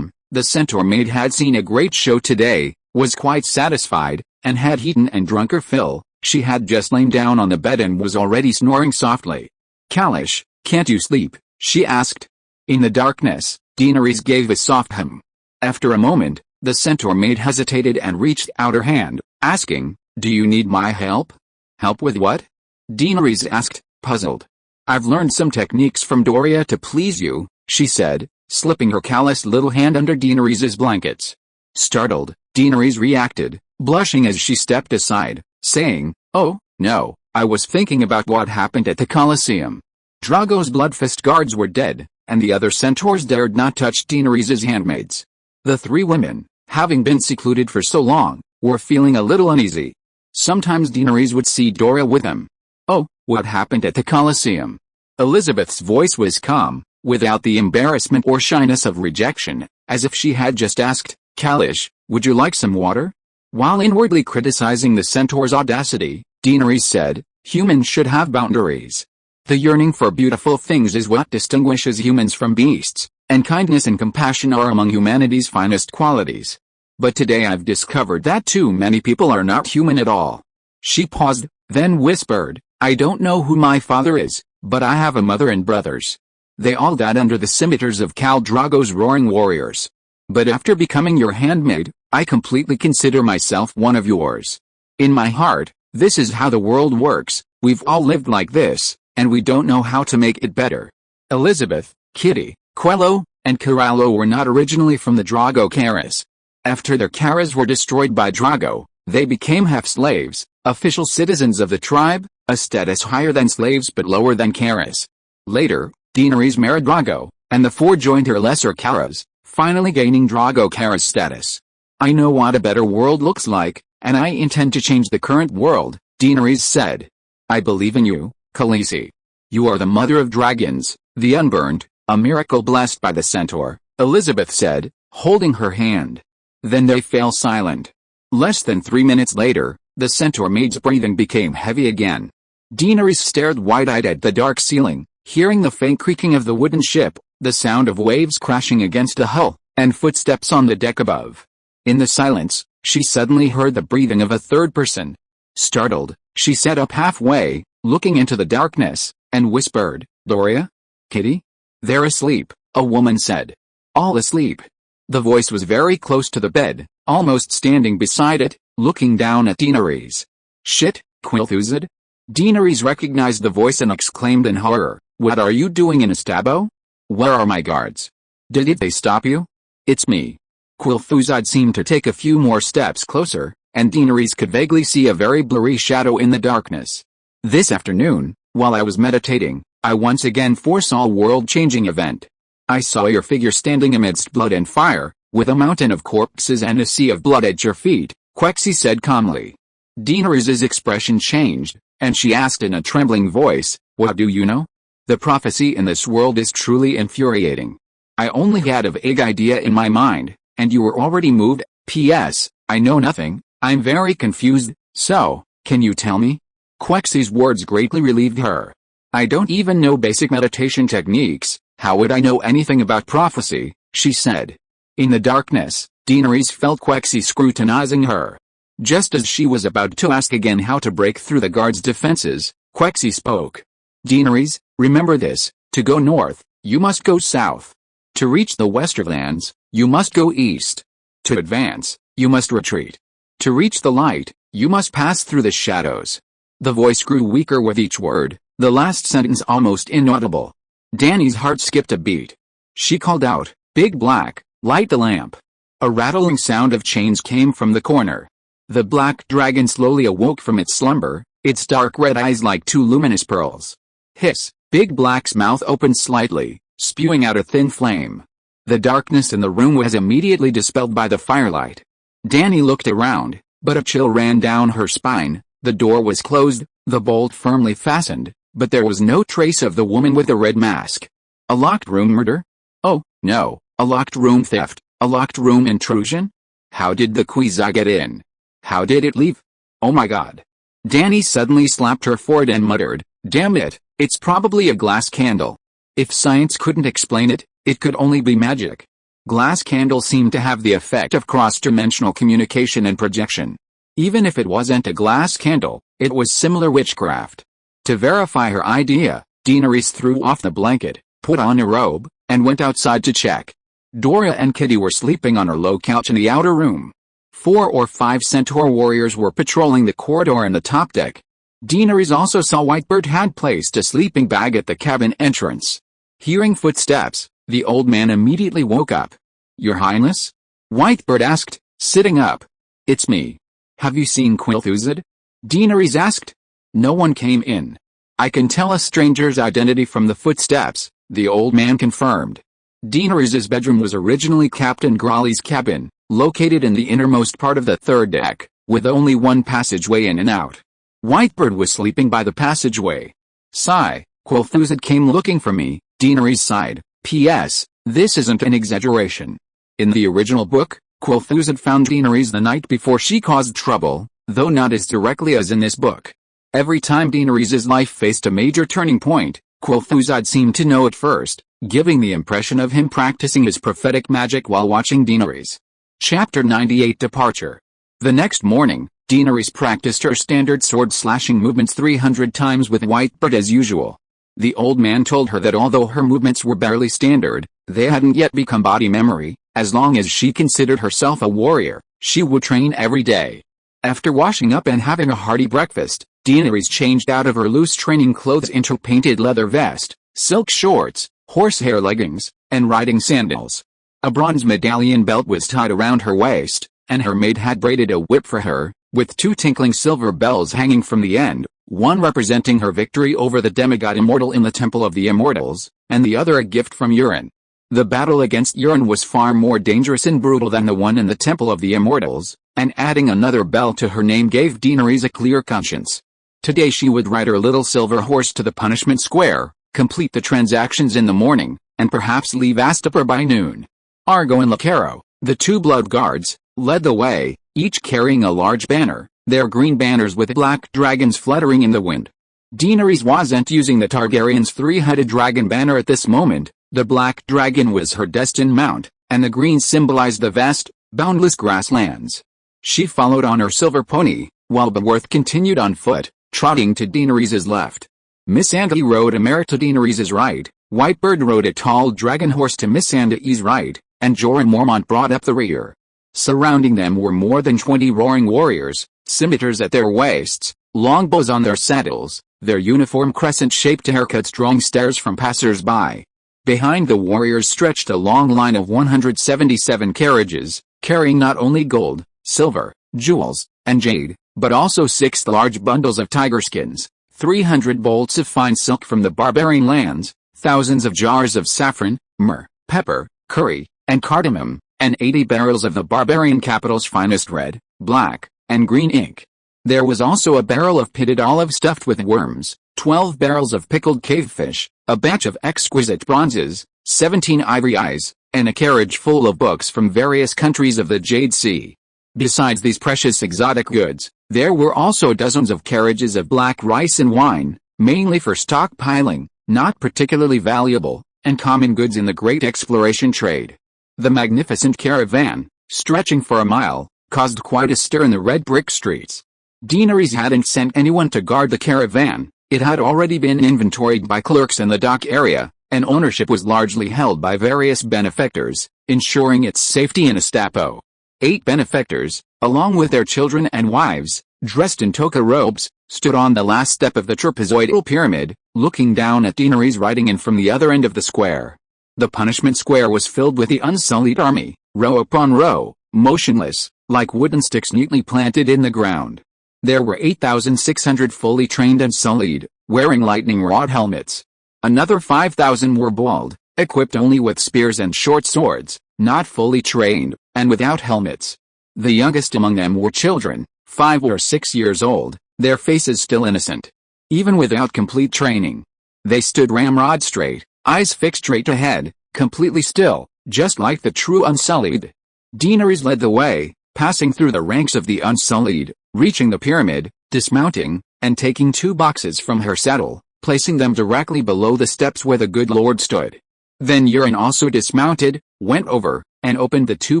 Speaker 1: The Centaur maid had seen a great show today, was quite satisfied, and had eaten and drunk her fill. She had just lain down on the bed and was already snoring softly. "Kalish, can't you sleep?" she asked. In the darkness, Daenerys gave a soft hum. After a moment, the Centaur maid hesitated and reached out her hand, asking, "Do you need my help?" "Help with what?" Daenerys asked, puzzled. "I've learned some techniques from Doria to please you," she said, slipping her callous little hand under Daenerys' blankets. Startled, Daenerys reacted, blushing as she stepped aside, saying, "Oh, no, I was thinking about what happened at the Colosseum." Drogo's blood-fist guards were dead, and the other centaurs dared not touch Daenerys' handmaids. The 3 women, having been secluded for so long, were feeling a little uneasy. Sometimes Daenerys would see Doria with them. "Oh, what happened at the Colosseum?" Elizabeth's voice was calm, without the embarrassment or shyness of rejection, as if she had just asked, "Kalish, would you like some water?" While inwardly criticizing the centaur's audacity, Daenerys said, "Humans should have boundaries. The yearning for beautiful things is what distinguishes humans from beasts, and kindness and compassion are among humanity's finest qualities. But today I've discovered that too many people are not human at all." She paused, then whispered, "I don't know who my father is, but I have a mother and brothers. They all died under the scimitars of Khal Drogo's roaring warriors. But after becoming your handmaid, I completely consider myself one of yours. In my heart, this is how the world works. We've all lived like this, and we don't know how to make it better." Elizabeth, Kitty, Quello, and Corallo were not originally from the Drogo Karas. After their Karas were destroyed by Drogo, they became half-slaves, official citizens of the tribe, a status higher than slaves but lower than Karas. Later, Daenerys married Drogo, and the four joined her lesser Karas, finally gaining Drogo Karas status. "I know what a better world looks like, and I intend to change the current world," Daenerys said. "I believe in you, Khaleesi. You are the mother of dragons, the unburned, a miracle blessed by the centaur," Elizabeth said, holding her hand. Then they fell silent. Less than 3 minutes later, the centaur maid's breathing became heavy again. Daenerys stared wide-eyed at the dark ceiling, hearing the faint creaking of the wooden ship, the sound of waves crashing against the hull, and footsteps on the deck above. In the silence, she suddenly heard the breathing of a third person. Startled, she sat up halfway, looking into the darkness, and whispered, "Doria? Kitty?" "They're asleep," a woman said. "All asleep." The voice was very close to the bed, almost standing beside it, looking down at Daenerys. "Shit, Quilthuzad?" Daenerys recognized the voice and exclaimed in horror, "What are you doing in Astabo? Where are my guards? Did they stop you?" "It's me." Quilthuzad seemed to take a few more steps closer, and Daenerys could vaguely see a very blurry shadow in the darkness. "This afternoon, while I was meditating, I once again foresaw a world-changing event. I saw your figure standing amidst blood and fire, with a mountain of corpses and a sea of blood at your feet," Quexi said calmly. Daenerys' expression changed, and she asked in a trembling voice, "What do you know? The prophecy in this world is truly infuriating. I only had a vague idea in my mind, and you were already moved. P.S. I know nothing, I'm very confused, so, can you tell me?" Quexi's words greatly relieved her. "I don't even know basic meditation techniques, how would I know anything about prophecy?" she said. In the darkness, Daenerys felt Quexi scrutinizing her. Just as she was about to ask again how to break through the guards' defenses, Quexi spoke. "Daenerys, remember this, to go north, you must go south. To reach the Westerlands, you must go east. To advance, you must retreat. To reach the light, you must pass through the shadows." The voice grew weaker with each word, the last sentence almost inaudible. Dany's heart skipped a beat. She called out, "Big Black, light the lamp." A rattling sound of chains came from the corner. The black dragon slowly awoke from its slumber, its dark red eyes like two luminous pearls. Hiss! Big Black's mouth opened slightly, spewing out a thin flame. The darkness in the room was immediately dispelled by the firelight. Dany looked around, but a chill ran down her spine. The door was closed, the bolt firmly fastened, but there was no trace of the woman with the red mask. A locked room murder? Oh, no, a locked room theft, a locked room intrusion? How did the Quizai get in? How did it leave? Oh my god. Dany suddenly slapped her forehead and muttered, "Damn it, it's probably a glass candle. If science couldn't explain it, it could only be magic." Glass candles seemed to have the effect of cross-dimensional communication and projection. Even if it wasn't a glass candle, it was similar witchcraft. To verify her idea, Daenerys threw off the blanket, put on a robe, and went outside to check. Doria and Kitty were sleeping on her low couch in the outer room. 4 or 5 centaur warriors were patrolling the corridor and the top deck. Daenerys also saw Whitebird had placed a sleeping bag at the cabin entrance. Hearing footsteps, the old man immediately woke up. "Your Highness?" Whitebird asked, sitting up. "It's me. Have you seen Quilthuzad?" Daenerys asked. "No one came in. I can tell a stranger's identity from the footsteps," the old man confirmed. Daenerys' bedroom was originally Captain Grolly's cabin, located in the innermost part of the third deck, with only one passageway in and out. Whitebird was sleeping by the passageway. "Sigh, Quilthuzad came looking for me," Daenerys sighed, P.S. This isn't an exaggeration. In the original book, Quilthus had found Daenerys the night before she caused trouble, though not as directly as in this book. Every time Daenerys' life faced a major turning point, Quilthus seemed to know it first, giving the impression of him practicing his prophetic magic while watching Daenerys. Chapter 98 Departure. The next morning, Daenerys practiced her standard sword-slashing movements 300 times with Whitebird as usual. The old man told her that although her movements were barely standard, they hadn't yet become body memory. As long as she considered herself a warrior, she would train every day. After washing up and having a hearty breakfast, Daenerys changed out of her loose training clothes into a painted leather vest, silk shorts, horsehair leggings, and riding sandals. A bronze medallion belt was tied around her waist, and her maid had braided a whip for her, with 2 tinkling silver bells hanging from the end, one representing her victory over the demigod Immortal in the Temple of the Immortals, and the other a gift from Euron. The battle against Euron was far more dangerous and brutal than the one in the Temple of the Immortals, and adding another bell to her name gave Daenerys a clear conscience. Today she would ride her little silver horse to the punishment square, complete the transactions in the morning, and perhaps leave Astapor by noon. Argo and Lacaro, the 2 blood guards, led the way, each carrying a large banner, their green banners with black dragons fluttering in the wind. Daenerys wasn't using the Targaryens' 3-headed dragon banner at this moment. The black dragon was her destined mount, and the green symbolized the vast, boundless grasslands. She followed on her silver pony, while Beworth continued on foot, trotting to Daenerys' left. Missandei rode a mare to Daenerys' right, Whitebird rode a tall dragon horse to Missandei's right, and Jorah Mormont brought up the rear. Surrounding them were more than 20 roaring warriors, scimitars at their waists, longbows on their saddles, their uniform crescent-shaped haircuts drawing stares from passers-by. Behind the warriors stretched a long line of 177 carriages, carrying not only gold, silver, jewels, and jade, but also 6 large bundles of tiger skins, 300 bolts of fine silk from the barbarian lands, thousands of jars of saffron, myrrh, pepper, curry, and cardamom, and 80 barrels of the barbarian capital's finest red, black, and green ink. There was also a barrel of pitted olive stuffed with worms, 12 barrels of pickled cavefish, a batch of exquisite bronzes, 17 ivory eyes, and a carriage full of books from various countries of the Jade Sea. Besides these precious exotic goods, there were also dozens of carriages of black rice and wine, mainly for stockpiling, not particularly valuable, and common goods in the great exploration trade. The magnificent caravan, stretching for a mile, caused quite a stir in the red brick streets. Daenerys hadn't sent anyone to guard the caravan. It had already been inventoried by clerks in the dock area, and ownership was largely held by various benefactors, ensuring its safety in Astapor. 8 benefactors, along with their children and wives, dressed in toga robes, stood on the last step of the trapezoidal pyramid, looking down at Daenerys riding in from the other end of the square. The punishment square was filled with the unsullied army, row upon row, motionless, like wooden sticks neatly planted in the ground. There were 8,600 fully trained and sullied, wearing lightning-rod helmets. Another 5,000 were bald, equipped only with spears and short swords, not fully trained, and without helmets. The youngest among them were children, 5 or 6 years old, their faces still innocent. Even without complete training, they stood ramrod straight, eyes fixed straight ahead, completely still, just like the true unsullied. Daenerys led the way, passing through the ranks of the unsullied, reaching the pyramid, dismounting, and taking 2 boxes from her saddle, placing them directly below the steps where the good lord stood. Then Euron also dismounted, went over, and opened the 2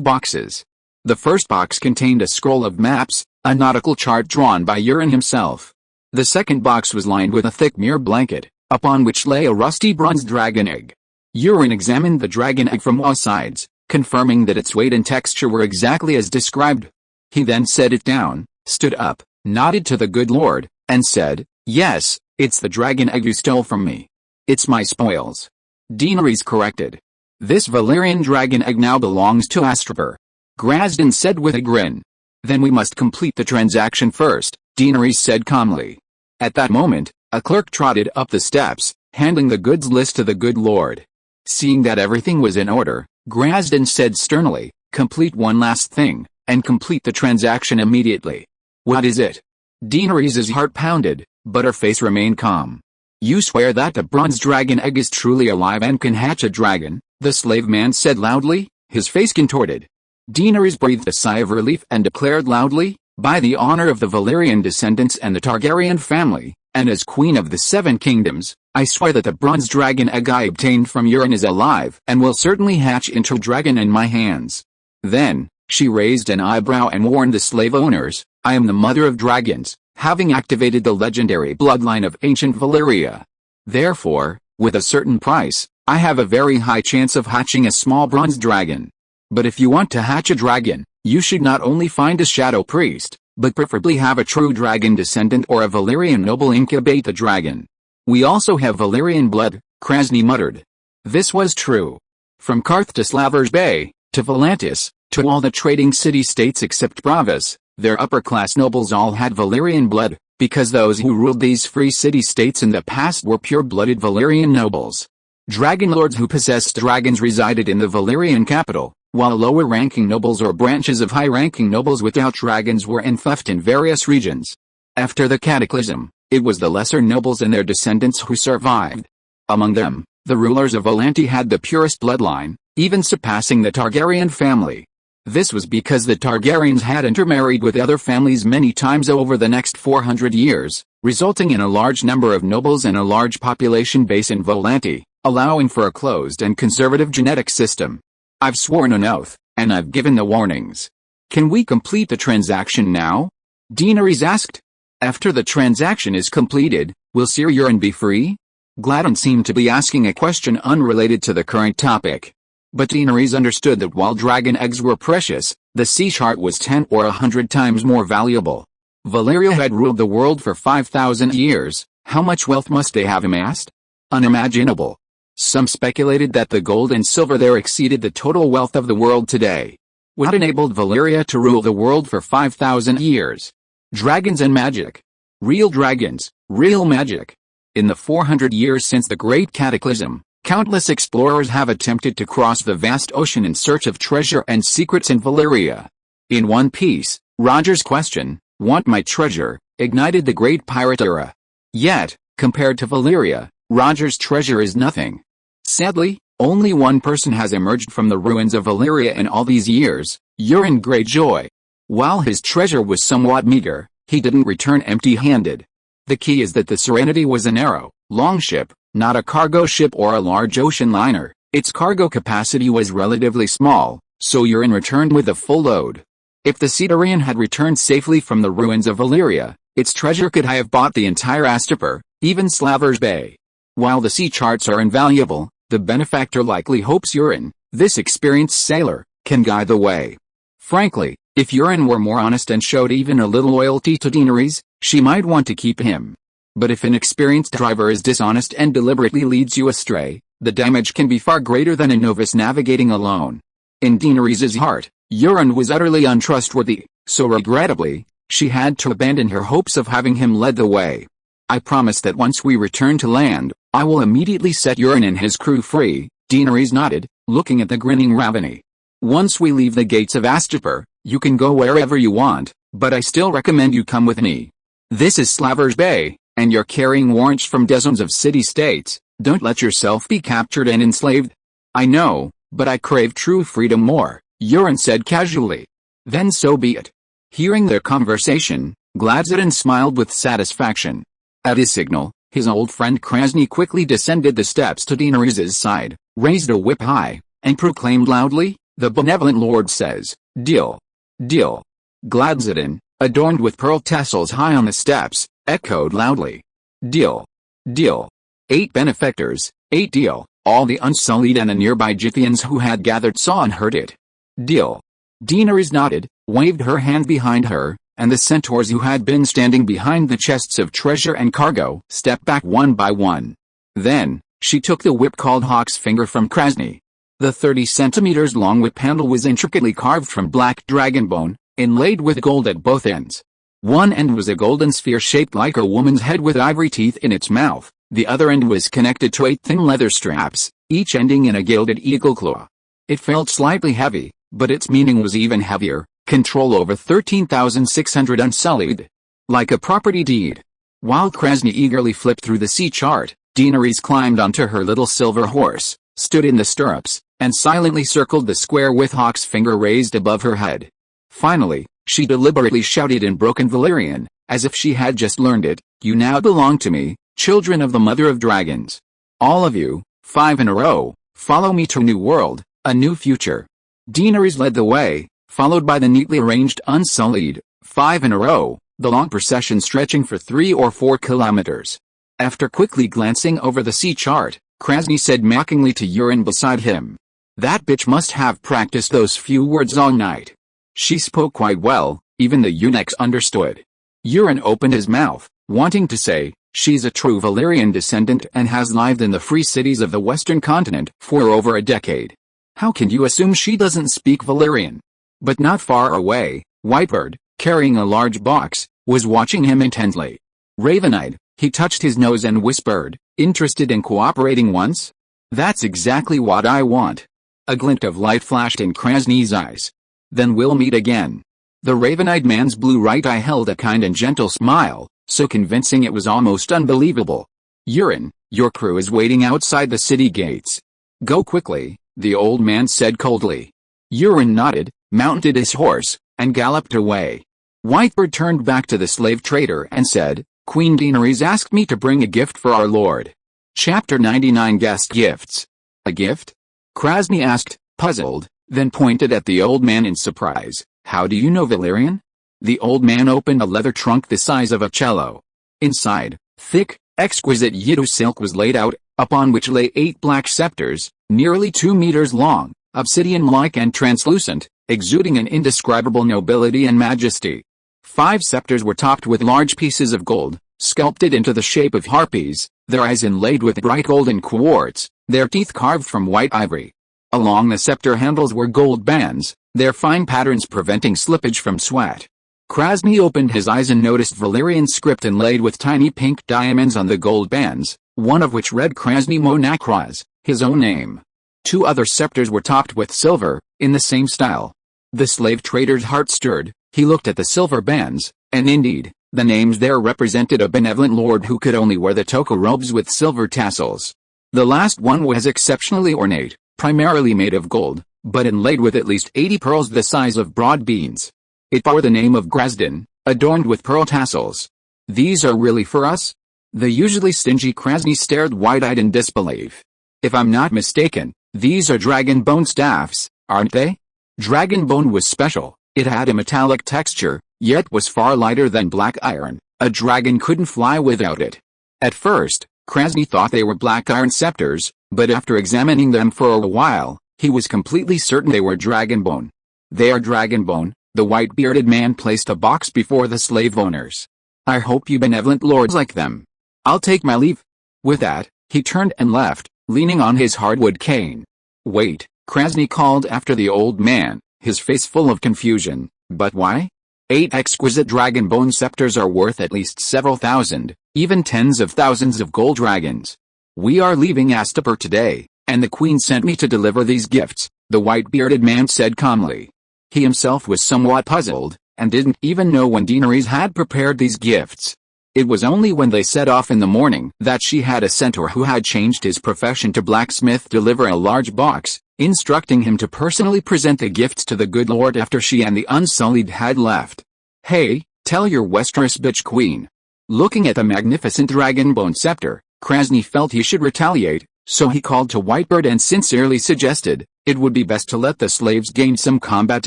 Speaker 1: boxes. The first box contained a scroll of maps, a nautical chart drawn by Euron himself. The second box was lined with a thick mirror blanket, upon which lay a rusty bronze dragon egg. Euron examined the dragon egg from all sides, confirming that its weight and texture were exactly as described. He then set it down, stood up, nodded to the good lord, and said, "Yes, it's the dragon egg you stole from me. It's my spoils." Daenerys corrected. "This Valyrian dragon egg now belongs to Astapor," Grazdin said with a grin. "Then we must complete the transaction first," Daenerys said calmly. At that moment, a clerk trotted up the steps, handing the goods list to the good lord. Seeing that everything was in order, Grazdin said sternly, "Complete one last thing, and complete the transaction immediately." "What is it?" Daenerys' heart pounded, but her face remained calm. You swear that the bronze dragon egg is truly alive and can hatch a dragon? The slave man said loudly, his face contorted. Daenerys breathed a sigh of relief and declared loudly, by the honor of the Valyrian descendants and the Targaryen family, and as Queen of the Seven Kingdoms, I swear that the bronze dragon egg I obtained from Euron is alive and will certainly hatch into a dragon in my hands. Then, she raised an eyebrow and warned the slave owners, I am the mother of dragons, having activated the legendary bloodline of ancient Valyria. Therefore, with a certain price, I have a very high chance of hatching a small bronze dragon. But if you want to hatch a dragon, you should not only find a shadow priest, but preferably have a true dragon descendant or a Valyrian noble incubate the dragon. We also have Valyrian blood, Krasny muttered. This was true. From Karth to Slavers Bay, to Volantis, to all the trading city-states except Bravas, their upper-class nobles all had Valyrian blood, because those who ruled these free city-states in the past were pure-blooded Valyrian nobles. Dragon lords who possessed dragons resided in the Valyrian capital, while lower-ranking nobles or branches of high-ranking nobles without dragons were enfeoffed in various regions. After the cataclysm, it was the lesser nobles and their descendants who survived. Among them, the rulers of Volantis had the purest bloodline, even surpassing the Targaryen family. This was because the Targaryens had intermarried with other families many times over the next 400 years, resulting in a large number of nobles and a large population base in Volantis, allowing for a closed and conservative genetic system. I've sworn an oath, and I've given the warnings. Can we complete the transaction now? Daenerys asked. After the transaction is completed, will Sir Euron be free? Gladden seemed to be asking a question unrelated to the current topic. But Daenerys understood that while dragon eggs were precious, the sea chart was 10 or 100 times more valuable. Valyria had ruled the world for 5,000 years, how much wealth must they have amassed? Unimaginable. Some speculated that the gold and silver there exceeded the total wealth of the world today. What enabled Valyria to rule the world for 5,000 years? Dragons and magic. Real dragons, real magic. In the 400 years since the Great Cataclysm, countless explorers have attempted to cross the vast ocean in search of treasure and secrets in Valyria. In one piece, Roger's question, "Want my treasure?" ignited the Great Pirate Era. Yet, compared to Valyria, Roger's treasure is nothing. Sadly, only one person has emerged from the ruins of Valyria in all these years, Euron Greyjoy. While his treasure was somewhat meager, he didn't return empty-handed. The key is that the Serenity was a narrow, long ship, not a cargo ship or a large ocean liner. Its cargo capacity was relatively small, so Euron returned with a full load. If the Cetarian had returned safely from the ruins of Valyria, its treasure could have bought the entire Astapor, even Slavers Bay. While the sea charts are invaluable, the benefactor likely hopes Euron, this experienced sailor, can guide the way. Frankly, if Euron were more honest and showed even a little loyalty to Daenerys, she might want to keep him. But if an experienced driver is dishonest and deliberately leads you astray, the damage can be far greater than a novice navigating alone. In Daenerys' heart, Euron was utterly untrustworthy, so regrettably, she had to abandon her hopes of having him lead the way. I promise that once we return to land, I will immediately set Euron and his crew free, Daenerys nodded, looking at the grinning Ravany. Once we leave the gates of Astapor, you can go wherever you want, but I still recommend you come with me. This is Slavers Bay, and you're carrying warrants from dozens of city-states. Don't let yourself be captured and enslaved. I know, but I crave true freedom more, Euron said casually. Then so be it. Hearing their conversation, Gladden smiled with satisfaction. At his signal, his old friend Krasny quickly descended the steps to Daenerys' side, raised a whip high, and proclaimed loudly, "The benevolent lord says, deal. Deal." Gladden, adorned with pearl tassels high on the steps, echoed loudly. Deal. Deal. 8 benefactors, 8 deal. All the Unsullied and the nearby Gythians who had gathered saw and heard it. Deal. Daenerys nodded, waved her hand behind her, and the centaurs who had been standing behind the chests of treasure and cargo stepped back one by one. Then, she took the whip called Hawk's Finger from Krasny. The 30 centimeters long whip handle was intricately carved from black dragon bone, inlaid with gold at both ends. One end was a golden sphere shaped like a woman's head with ivory teeth in its mouth, the other end was connected to 8 thin leather straps, each ending in a gilded eagle claw. It felt slightly heavy, but its meaning was even heavier, control over 13,600 Unsullied. Like a property deed. While Krasny eagerly flipped through the sea chart, Daenerys climbed onto her little silver horse, stood in the stirrups, and silently circled the square with Hawk's finger raised above her head. Finally, she deliberately shouted in broken Valyrian, as if she had just learned it, "You now belong to me, children of the Mother of Dragons. All of you, 5 in a row, follow me to a new world, a new future." Daenerys led the way, followed by the neatly arranged Unsullied, 5 in a row, the long procession stretching for 3 or 4 kilometers. After quickly glancing over the sea chart, Krasny said mockingly to Euron beside him, "That bitch must have practiced those few words all night." She spoke quite well, even the eunuchs understood. Euron opened his mouth, wanting to say, "She's a true Valyrian descendant and has lived in the free cities of the western continent for over a decade. How can you assume she doesn't speak Valyrian?" But not far away, Whitebird, carrying a large box, was watching him intently. Raven-eyed, he touched his nose and whispered, "Interested in cooperating once? That's exactly what I want." A glint of light flashed in Krasny's eyes. "Then we'll meet again." The raven-eyed man's blue right eye held a kind and gentle smile, so convincing it was almost unbelievable. "Euron, your crew is waiting outside the city gates. Go quickly," the old man said coldly. Euron nodded, mounted his horse, and galloped away. Whitebird turned back to the slave trader and said, "Queen Daenerys asked me to bring a gift for our lord." Chapter 99 Guest Gifts. "A gift?" Krasny asked, puzzled, then pointed at the old man in surprise. "How do you know Valyrian?" The old man opened a leather trunk the size of a cello. Inside, thick, exquisite Yidu silk was laid out, upon which lay 8 black scepters, nearly 2 meters long, obsidian-like and translucent, exuding an indescribable nobility and majesty. 5 scepters were topped with large pieces of gold, sculpted into the shape of harpies, their eyes inlaid with bright golden quartz, their teeth carved from white ivory. Along the scepter handles were gold bands, their fine patterns preventing slippage from sweat. Krasny opened his eyes and noticed Valyrian script inlaid with tiny pink diamonds on the gold bands, one of which read Krasny Monakraz, his own name. 2 other scepters were topped with silver, in the same style. The slave trader's heart stirred. He looked at the silver bands, and indeed, the names there represented a benevolent lord who could only wear the toga robes with silver tassels. The last one was exceptionally ornate, primarily made of gold, but inlaid with at least 80 pearls the size of broad beans. It bore the name of Grazdin, adorned with pearl tassels. "These are really for us?" The usually stingy Krasny stared wide-eyed in disbelief. "If I'm not mistaken, these are dragon bone staffs, aren't they?" Dragon bone was special. It had a metallic texture, yet was far lighter than black iron. A dragon couldn't fly without it. At first, Krasny thought they were black iron scepters, but after examining them for a while, he was completely certain they were dragonbone. "They are dragonbone," the white-bearded man placed a box before the slave owners. "I hope you benevolent lords like them. I'll take my leave." With that, he turned and left, leaning on his hardwood cane. "Wait," Krasny called after the old man, his face full of confusion. "But why? 8 exquisite dragonbone scepters are worth at least several thousand, even tens of thousands of gold dragons. We are leaving Astapor today, and the queen sent me to deliver these gifts," the white-bearded man said calmly. He himself was somewhat puzzled, and didn't even know when Daenerys had prepared these gifts. It was only when they set off in the morning that she had a centaur who had changed his profession to blacksmith deliver a large box, instructing him to personally present the gifts to the good lord after she and the Unsullied had left. "Hey, tell your Westeros bitch queen." Looking at the magnificent dragonbone scepter, Krasny felt he should retaliate, so he called to Whitebird and sincerely suggested, it would be best to let the slaves gain some combat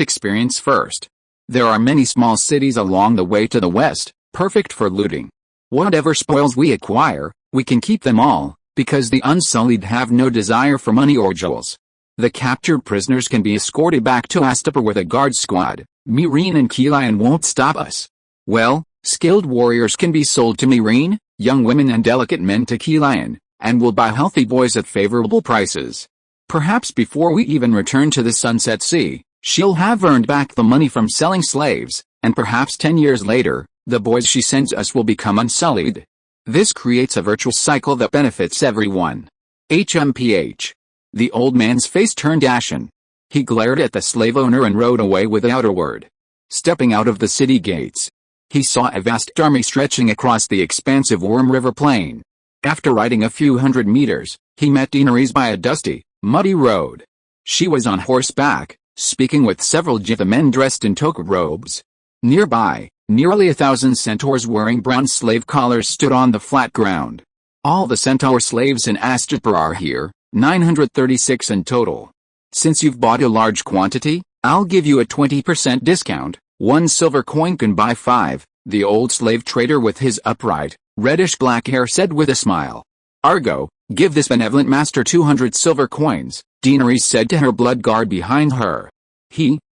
Speaker 1: experience first. There are many small cities along the way to the west, perfect for looting. Whatever spoils we acquire, we can keep them all, because the Unsullied have no desire for money or jewels. The captured prisoners can be escorted back to Astapor with a guard squad. Meereen and Keelan won't stop us. Well, skilled warriors can be sold to Meereen, young women and delicate men to Keelan, and we'll buy healthy boys at favorable prices. Perhaps before we even return to the Sunset Sea, she'll have earned back the money from selling slaves, and perhaps 10 years later, the boys she sends us will become Unsullied. This creates a virtuous cycle that benefits everyone. HMPH. The old man's face turned ashen. He glared at the slave owner and rode away without a word. Stepping out of the city gates, He saw a vast army stretching across the expansive Worm River plain. After riding a few hundred meters, he met Daenerys by a dusty, muddy road. She was on horseback, speaking with several Jitha men dressed in toga robes. Nearby, nearly 1,000 centaurs wearing brown slave collars stood on the flat ground. All the centaur slaves in Astapor are here, 936 in total. Since you've bought a large quantity, I'll give you a 20% discount. 1 silver coin can buy 5, the old slave trader with his upright, reddish-black hair said with a smile. Argo, give this benevolent master 200 silver coins, Daenerys said to her blood guard behind her.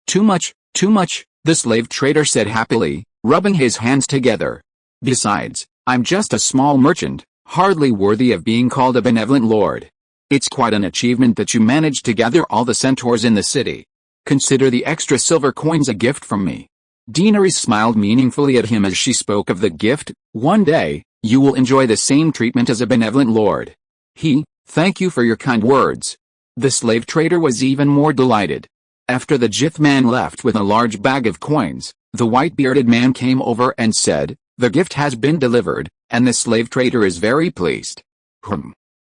Speaker 1: Too much, the slave trader said happily, rubbing his hands together. Besides, I'm just a small merchant, hardly worthy of being called a benevolent lord. It's quite an achievement that you managed to gather all the centaurs in the city. Consider the extra silver coins a gift from me. Daenerys smiled meaningfully at him as she spoke of the gift. One day, you will enjoy the same treatment as a benevolent lord. Thank you for your kind words. The slave trader was even more delighted. After the Jith man left with a large bag of coins, the white-bearded man came over and said, the gift has been delivered, and the slave trader is very pleased.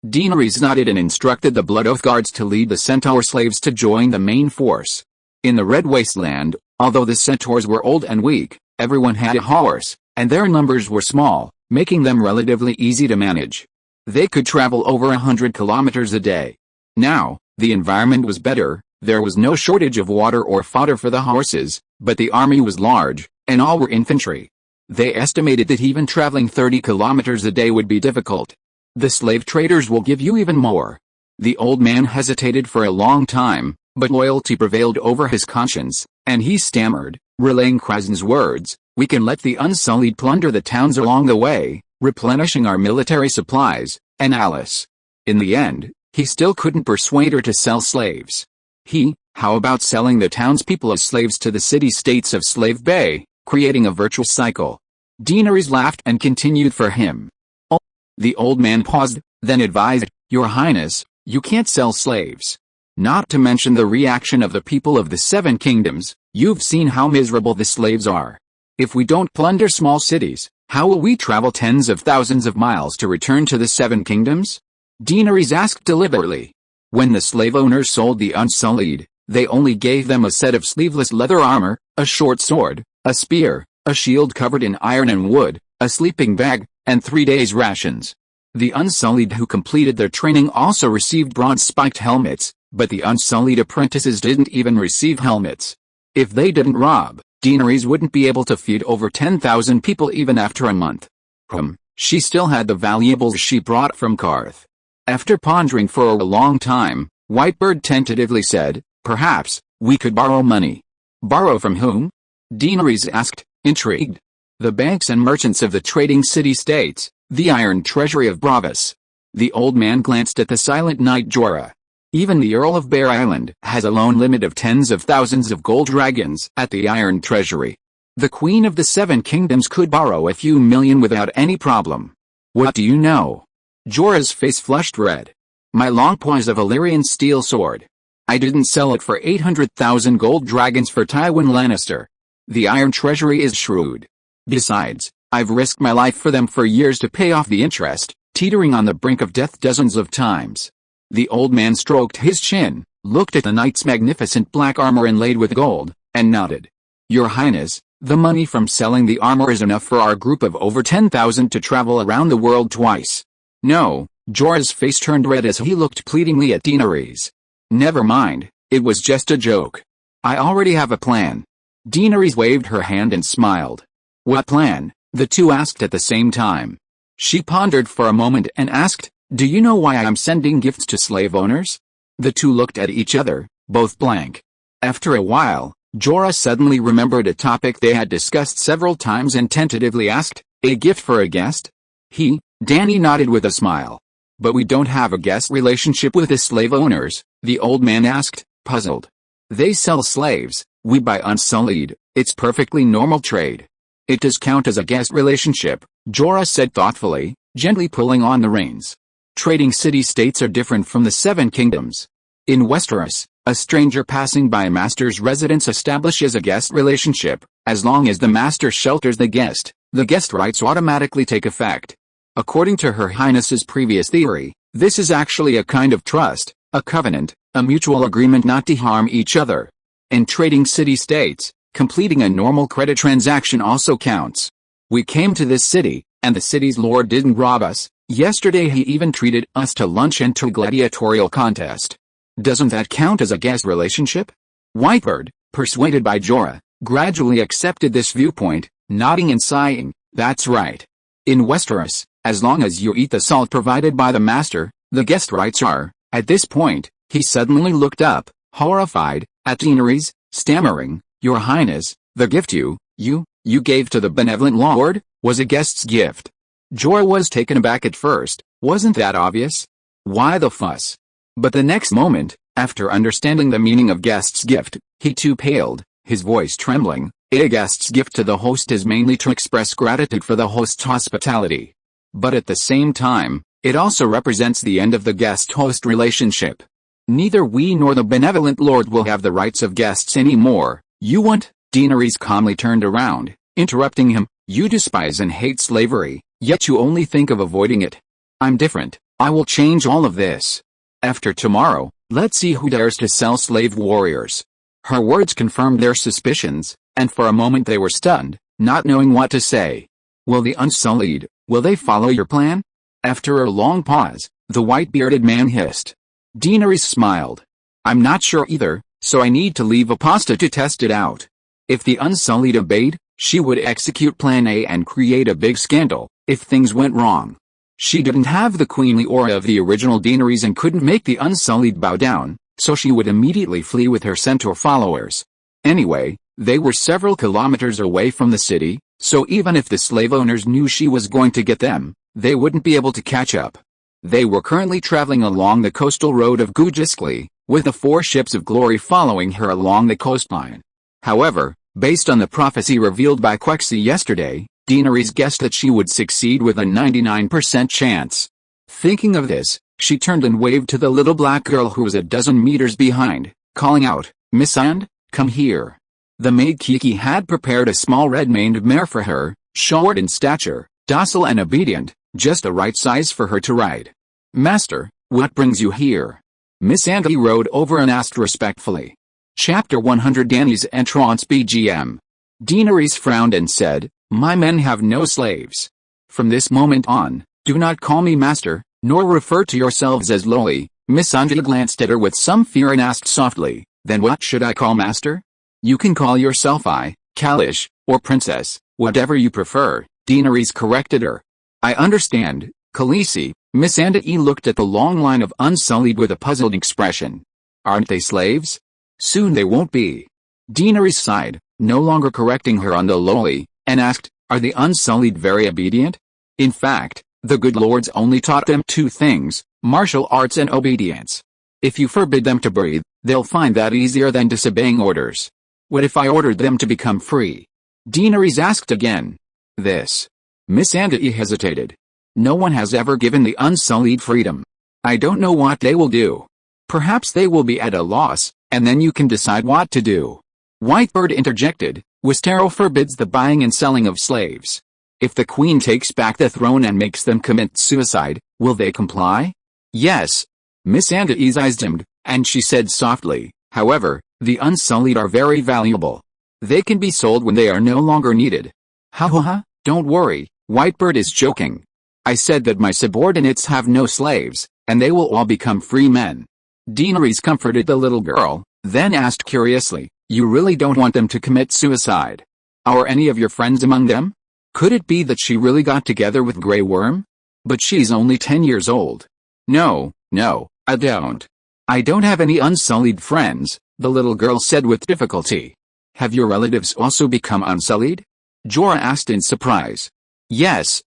Speaker 1: Daenerys nodded and instructed the Blood Oath Guards to lead the centaur slaves to join the main force. In the Red Wasteland, although the centaurs were old and weak, everyone had a horse, and their numbers were small, making them relatively easy to manage. They could travel over 100 kilometers a day. Now, the environment was better, there was no shortage of water or fodder for the horses, but the army was large, and all were infantry. They estimated that even traveling 30 kilometers a day would be difficult. The slave traders will give you even more. The old man hesitated for a long time, but loyalty prevailed over his conscience, and he stammered, relaying Krazen's words, we can let the Unsullied plunder the towns along the way, replenishing our military supplies, and Alice. In the end, he still couldn't persuade her to sell slaves. How about selling the townspeople as slaves to the city-states of Slave Bay, creating a virtuous cycle? Daenerys laughed and continued for him. The old man paused, then advised, Your Highness, you can't sell slaves. Not to mention the reaction of the people of the Seven Kingdoms, you've seen how miserable the slaves are. If we don't plunder small cities, how will we travel tens of thousands of miles to return to the Seven Kingdoms? Daenerys asked deliberately. When the slave owners sold the Unsullied, they only gave them a set of sleeveless leather armor, a short sword, a spear, a shield covered in iron and wood, a sleeping bag, and 3 days' rations. The Unsullied who completed their training also received bronze-spiked helmets, but the Unsullied apprentices didn't even receive helmets. If they didn't rob, Daenerys wouldn't be able to feed over 10,000 people even after a month. She still had the valuables she brought from Karth. After pondering for a long time, Whitebird tentatively said, Perhaps, we could borrow money. Borrow from whom? Daenerys asked, intrigued. The banks and merchants of the trading city-states, the iron treasury of Bravos. The old man glanced at the silent knight Jorah. Even the Earl of Bear Island has a loan limit of tens of thousands of gold dragons at the iron treasury. The Queen of the Seven Kingdoms could borrow a few million without any problem. What do you know? Jorah's face flushed red. My longbow is a Valyrian steel sword. I didn't sell it for 800,000 gold dragons for Tywin Lannister. The iron treasury is shrewd. Besides, I've risked my life for them for years to pay off the interest, teetering on the brink of death dozens of times. The old man stroked his chin, looked at the knight's magnificent black armor inlaid with gold, and nodded. Your Highness, the money from selling the armor is enough for our group of over 10,000 to travel around the world twice. No, Jorah's face turned red as he looked pleadingly at Daenerys. Never mind, it was just a joke. I already have a plan. Daenerys waved her hand and smiled. What plan? The two asked at the same time. She pondered for a moment and asked, Do you know why I'm sending gifts to slave owners? The two looked at each other, both blank. After a while, Jorah suddenly remembered a topic they had discussed several times and tentatively asked, A gift for a guest? Dany nodded with a smile. But we don't have a guest relationship with the slave owners, the old man asked, puzzled. They sell slaves, we buy Unsullied, it's perfectly normal trade. It does count as a guest relationship, Jorah said thoughtfully, gently pulling on the reins. Trading city-states are different from the Seven Kingdoms. In Westeros, a stranger passing by a master's residence establishes a guest relationship, As long as the master shelters the guest rights automatically take effect. According to Her Highness's previous theory, this is actually a kind of trust, a covenant, a mutual agreement not to harm each other. In trading city-states, completing a normal credit transaction also counts. We came to this city, and the city's lord didn't rob us. Yesterday he even treated us to lunch and to a gladiatorial contest. Doesn't that count as a guest relationship? Whitebird, persuaded by Jorah, gradually accepted this viewpoint, nodding and sighing. That's right. In Westeros, as long as you eat the salt provided by the master, the guest rights are. At this point, he suddenly looked up, horrified, at Daenerys, stammering, Your Highness, the gift you gave to the benevolent lord, was a guest's gift. Jorah was taken aback at first. Wasn't that obvious? Why the fuss? But the next moment, after understanding the meaning of guest's gift, he too paled, his voice trembling. A guest's gift to the host is mainly to express gratitude for the host's hospitality. But at the same time, it also represents the end of the guest-host relationship. Neither we nor the benevolent lord will have the rights of guests anymore. You want? Daenerys calmly turned around, interrupting him. You despise and hate slavery, yet you only think of avoiding it. I'm different. I will change all of this. After tomorrow, let's see who dares to sell slave warriors. Her words confirmed their suspicions, and for a moment they were stunned, not knowing what to say. Will the Unsullied, will they follow your plan? After a long pause, the white-bearded man hissed. Daenerys smiled. I'm not sure either, so I need to leave a pasta to test it out. If the Unsullied obeyed, she would execute Plan A and create a big scandal, if things went wrong. She didn't have the queenly aura of the original Daenerys and couldn't make the Unsullied bow down, so she would immediately flee with her centaur followers. Anyway, they were several kilometers away from the city, so even if the slave owners knew she was going to get them, they wouldn't be able to catch up. They were currently traveling along the coastal road of Gujiskli, with the 4 ships of glory following her along the coastline. However, based on the prophecy revealed by Quexy yesterday, Daenerys guessed that she would succeed with a 99% chance. Thinking of this, she turned and waved to the little black girl who was a dozen meters behind, calling out, Miss And, come here. The maid Kiki had prepared a small red-maned mare for her, short in stature, docile and obedient, just the right size for her to ride. Master, what brings you here? Miss Andy rode over and asked respectfully. Chapter 100 Dany's Entrance BGM. Daenerys frowned and said, My men have no slaves. From this moment on, do not call me master, nor refer to yourselves as lowly. Miss Andy glanced at her with some fear and asked softly, Then what should I call master? You can call yourself Kalish, or princess, whatever you prefer, Daenerys corrected her. I understand, Khaleesi. Miss Andy looked at the long line of Unsullied with a puzzled expression. Aren't they slaves? Soon they won't be. Daenerys sighed, no longer correcting her on the lowly, and asked, Are the Unsullied very obedient? In fact, the good lords only taught them 2 things, martial arts and obedience. If you forbid them to breathe, they'll find that easier than disobeying orders. What if I ordered them to become free? Daenerys asked again. This. Miss Andy hesitated. No one has ever given the Unsullied freedom. I don't know what they will do. Perhaps they will be at a loss, and then you can decide what to do. Whitebird interjected, Westeros forbids the buying and selling of slaves. If the queen takes back the throne and makes them commit suicide, will they comply? Yes. Miss Andy's eyes dimmed, and she said softly, However, the Unsullied are very valuable. They can be sold when they are no longer needed. Ha ha ha, don't worry, Whitebird is joking. I said that my subordinates have no slaves, and they will all become free men. Daenerys comforted the little girl, then asked curiously, You really don't want them to commit suicide? Are any of your friends among them? Could it be that she really got together with Grey Worm? But she's only 10 years old. No, I don't. I don't have any Unsullied friends, the little girl said with difficulty. Have your relatives also become Unsullied? Jorah asked in surprise. Yes,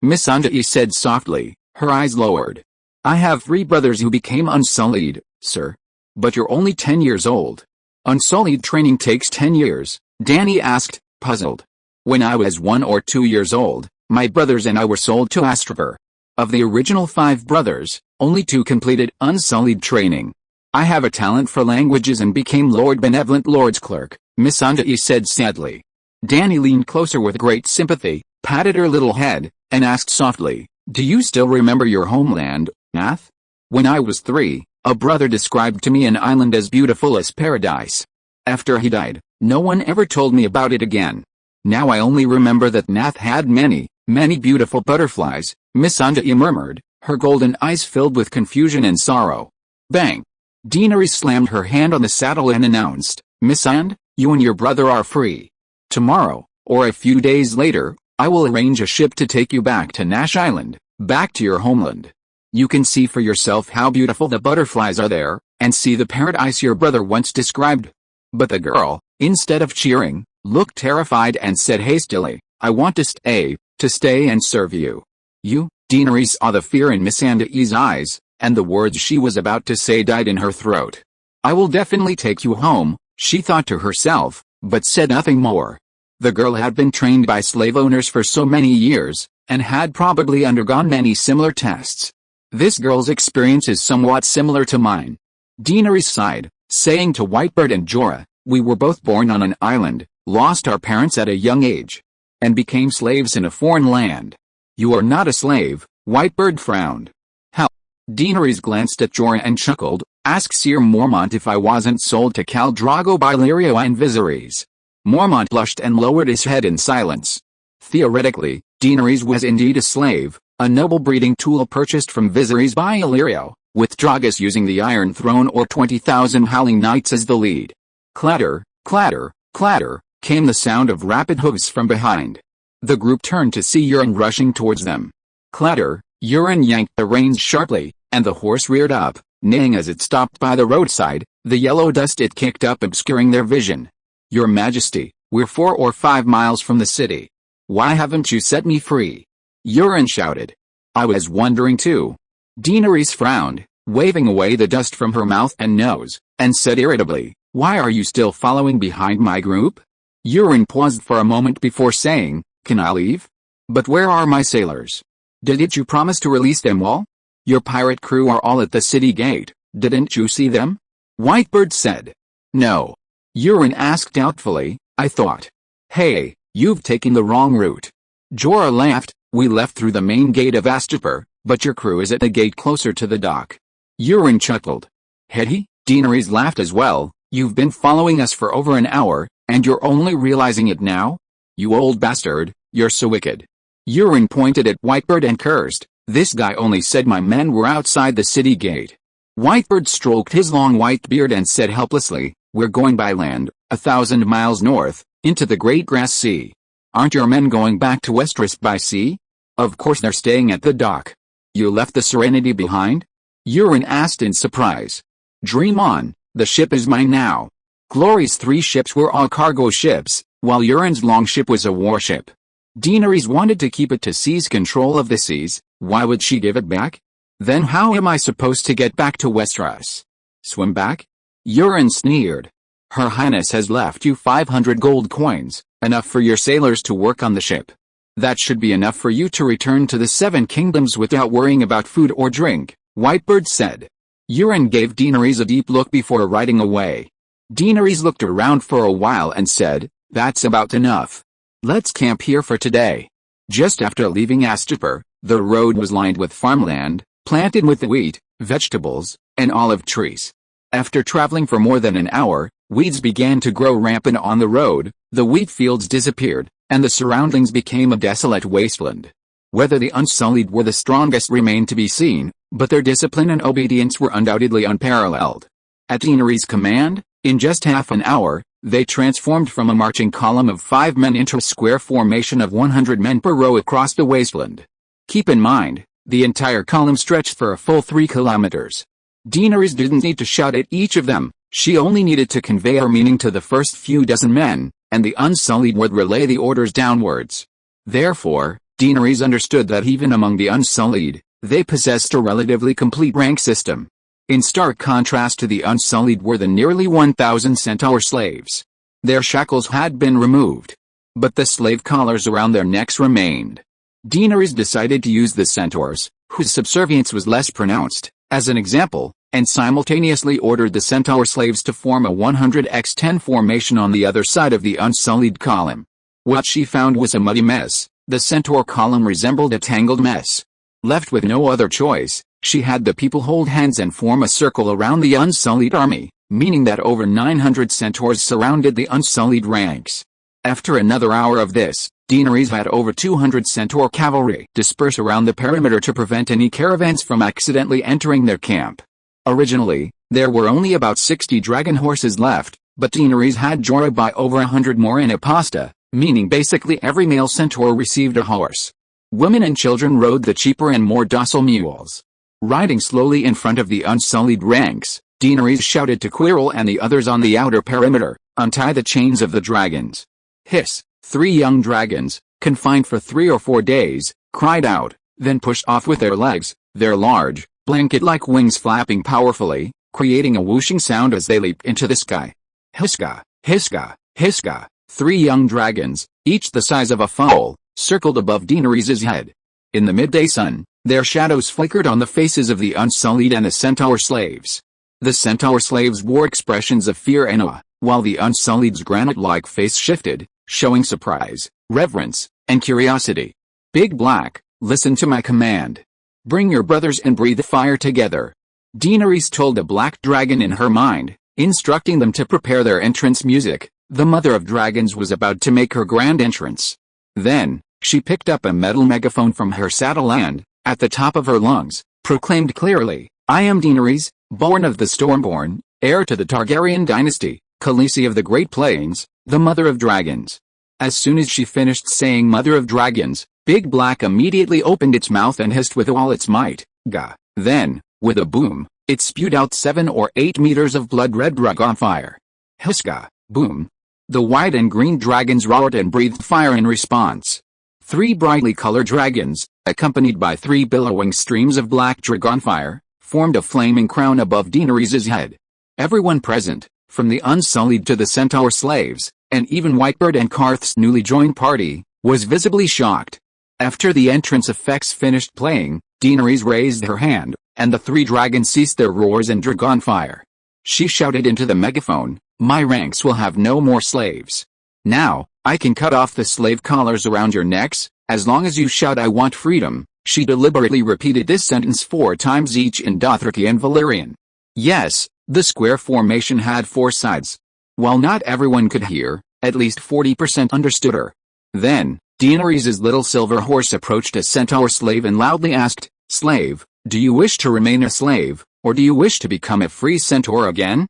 Speaker 1: Miss Andy said softly, her eyes lowered. I have 3 brothers who became Unsullied, sir. But you're only 10 years old. Unsullied training takes 10 years, Dany asked, puzzled. When I was 1 or 2 years old, my brothers and I were sold to Astrapur. Of the original 5 brothers, only 2 completed Unsullied training. I have a talent for languages and became Lord Benevolent Lord's clerk, Miss Andy said sadly. Dany leaned closer with great sympathy, patted her little head, and asked softly, "Do you still remember your homeland, Nath? When I was 3, a brother described to me an island as beautiful as paradise. After he died, no one ever told me about it again. Now I only remember that Nath had many, many beautiful butterflies," Missandei murmured, her golden eyes filled with confusion and sorrow. Bang! Daenerys slammed her hand on the saddle and announced, "Missandei, you and your brother are free. Tomorrow, or a few days later, I will arrange a ship to take you back to Nash Island, back to your homeland. You can see for yourself how beautiful the butterflies are there, and see the paradise your brother once described." But the girl, instead of cheering, looked terrified and said hastily, "I want to stay and serve you." "You?" Daenerys saw the fear in Missandei's eyes, and the words she was about to say died in her throat. "I will definitely take you home," she thought to herself, but said nothing more. The girl had been trained by slave owners for so many years, and had probably undergone many similar tests. "This girl's experience is somewhat similar to mine." Daenerys sighed, saying to Whitebird and Jorah, "We were both born on an island, lost our parents at a young age, and became slaves in a foreign land." "You are not a slave," Whitebird frowned. "How?" Daenerys glanced at Jorah and chuckled, "Ask Ser Mormont if I wasn't sold to Khal Drogo by Lyrio and Viserys." Mormont blushed and lowered his head in silence. Theoretically, Daenerys was indeed a slave, a noble breeding tool purchased from Viserys by Illyrio, with Dragas using the Iron Throne or 20,000 howling knights as the lead. Clatter, clatter, clatter, came the sound of rapid hooves from behind. The group turned to see Euron rushing towards them. Clatter, Euron yanked the reins sharply, and the horse reared up, neighing as it stopped by the roadside, the yellow dust it kicked up obscuring their vision. "Your Majesty, we're 4 or 5 miles from the city. Why haven't you set me free?" Euron shouted. "I was wondering too." Daenerys frowned, waving away the dust from her mouth and nose, and said irritably, "Why are you still following behind my group?" Euron paused for a moment before saying, "Can I leave? But where are my sailors? Didn't you promise to release them all? Your pirate crew are all at the city gate, didn't you see them?" Whitebird said. "No." Euron asked doubtfully, "I thought. Hey, you've taken the wrong route." Jorah laughed, "We left through the main gate of Astapor, but your crew is at the gate closer to the dock." Euron chuckled. "Had he?" Daenerys laughed as well, "You've been following us for over an hour, and you're only realizing it now? You old bastard, you're so wicked." Euron pointed at Whitebird and cursed, "This guy only said my men were outside the city gate." Whitebird stroked his long white beard and said helplessly, "We're going by land, 1,000 miles north, into the Great Grass Sea. Aren't your men going back to Westeros by sea?" "Of course they're staying at the dock." "You left the Serenity behind?" Euron asked in surprise. "Dream on, the ship is mine now." Glory's 3 ships were all cargo ships, while Euron's longship was a warship. Daenerys wanted to keep it to seize control of the seas. Why would she give it back? "Then how am I supposed to get back to Westeros? Swim back?" Euron sneered. "Her Highness has left you 500 gold coins, enough for your sailors to work on the ship. That should be enough for you to return to the 7 kingdoms without worrying about food or drink," Whitebird said. Euron gave Daenerys a deep look before riding away. Daenerys looked around for a while and said, "That's about enough. Let's camp here for today." Just after leaving Astapor, the road was lined with farmland, planted with wheat, vegetables, and olive trees. After traveling for more than an hour, weeds began to grow rampant on the road, the wheat fields disappeared, and the surroundings became a desolate wasteland. Whether the Unsullied were the strongest remained to be seen, but their discipline and obedience were undoubtedly unparalleled. At Daenerys' command, in just half an hour, they transformed from a marching column of 5 men into a square formation of 100 men per row across the wasteland. Keep in mind, the entire column stretched for a full 3 kilometers. Daenerys didn't need to shout at each of them, she only needed to convey her meaning to the first few dozen men, and the Unsullied would relay the orders downwards. Therefore, Daenerys understood that even among the Unsullied, they possessed a relatively complete rank system. In stark contrast to the Unsullied were the nearly 1,000 centaur slaves. Their shackles had been removed, but the slave collars around their necks remained. Daenerys decided to use the centaurs, whose subservience was less pronounced, as an example, and simultaneously ordered the centaur slaves to form a 100x10 formation on the other side of the Unsullied column. What she found was a muddy mess. The centaur column resembled a tangled mess. Left with no other choice, she had the people hold hands and form a circle around the unsullied army, meaning that over 900 centaurs surrounded the unsullied ranks. After another hour of this, Daenerys had over 200 centaur cavalry disperse around the perimeter to prevent any caravans from accidentally entering their camp. Originally, there were only about 60 dragon horses left, but Daenerys had joined by over 100 more in Aposta, meaning basically every male centaur received a horse. Women and children rode the cheaper and more docile mules. Riding slowly in front of the unsullied ranks, Daenerys shouted to Quirrell and the others on the outer perimeter, "Untie the chains of the dragons." Hiss! 3 young dragons, confined for 3 or 4 days, cried out, then pushed off with their legs, their large, blanket-like wings flapping powerfully, creating a whooshing sound as they leaped into the sky. Hiska! Hiska! Hiska! 3 young dragons, each the size of a fowl, circled above Daenerys' head. In the midday sun, their shadows flickered on the faces of the unsullied and the centaur slaves. The centaur slaves wore expressions of fear and awe, while the unsullied's granite-like face shifted, showing surprise, reverence, and curiosity. "Big Black, listen to my command. Bring your brothers and breathe fire together," Daenerys told the black dragon in her mind, instructing them to prepare their entrance music. The mother of dragons was about to make her grand entrance. Then, she picked up a metal megaphone from her saddle and, at the top of her lungs, proclaimed clearly, "I am Daenerys, born of the Stormborn, heir to the Targaryen dynasty, Khaleesi of the Great Plains, the mother of dragons." As soon as she finished saying mother of dragons, Big Black immediately opened its mouth and hissed with all its might, "Gah!" Then, with a boom, it spewed out 7 or 8 meters of blood-red dragon fire. Hiska! Boom! The white and green dragons roared and breathed fire in response. 3 brightly colored dragons, accompanied by 3 billowing streams of black dragonfire, formed a flaming crown above Daenerys' head. Everyone present, from the unsullied to the centaur slaves, and even Whitebird and Karth's newly joined party, was visibly shocked. After the entrance effects finished playing, Daenerys raised her hand, and the 3 dragons ceased their roars and dragonfire. She shouted into the megaphone, "My ranks will have no more slaves. Now, I can cut off the slave collars around your necks, as long as you shout 'I want freedom.'" She deliberately repeated this sentence 4 times each in Dothraki and Valyrian. Yes, the square formation had 4 sides. While not everyone could hear, at least 40% understood her. Then, Daenerys' little silver horse approached a centaur slave and loudly asked, "Slave, do you wish to remain a slave, or do you wish to become a free centaur again?"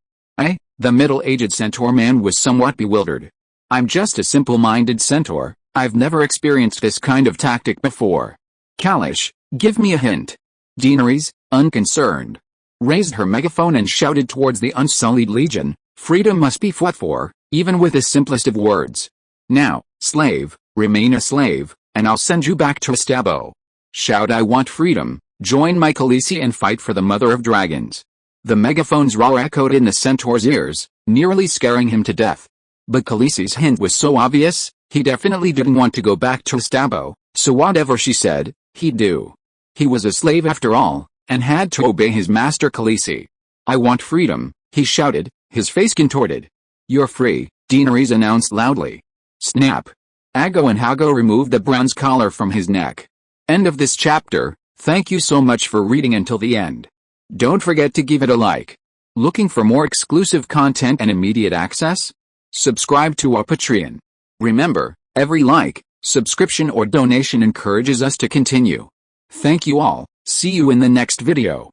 Speaker 1: The middle-aged centaur man was somewhat bewildered. "I'm just a simple-minded centaur, I've never experienced this kind of tactic before." "Kalish, give me a hint." Daenerys, unconcerned, raised her megaphone and shouted towards the unsullied legion, "Freedom must be fought for, even with the simplest of words. Now, slave, remain a slave, and I'll send you back to Astabo. Shout 'I want freedom,' join my Khaleesi and fight for the mother of dragons." The megaphone's roar echoed in the centaur's ears, nearly scaring him to death. But Khaleesi's hint was so obvious, he definitely didn't want to go back to Astabo, so whatever she said, he'd do. He was a slave after all, and had to obey his master Khaleesi. "I want freedom," he shouted, his face contorted. "You're free," Daenerys announced loudly. Snap! Aggo and Hago removed the bronze collar from his neck. End of this chapter. Thank you so much for reading until the end. Don't forget to give it a like. Looking for more exclusive content and immediate access? Subscribe to our Patreon. Remember, every like, subscription or donation encourages us to continue. Thank you all. See you in the next video.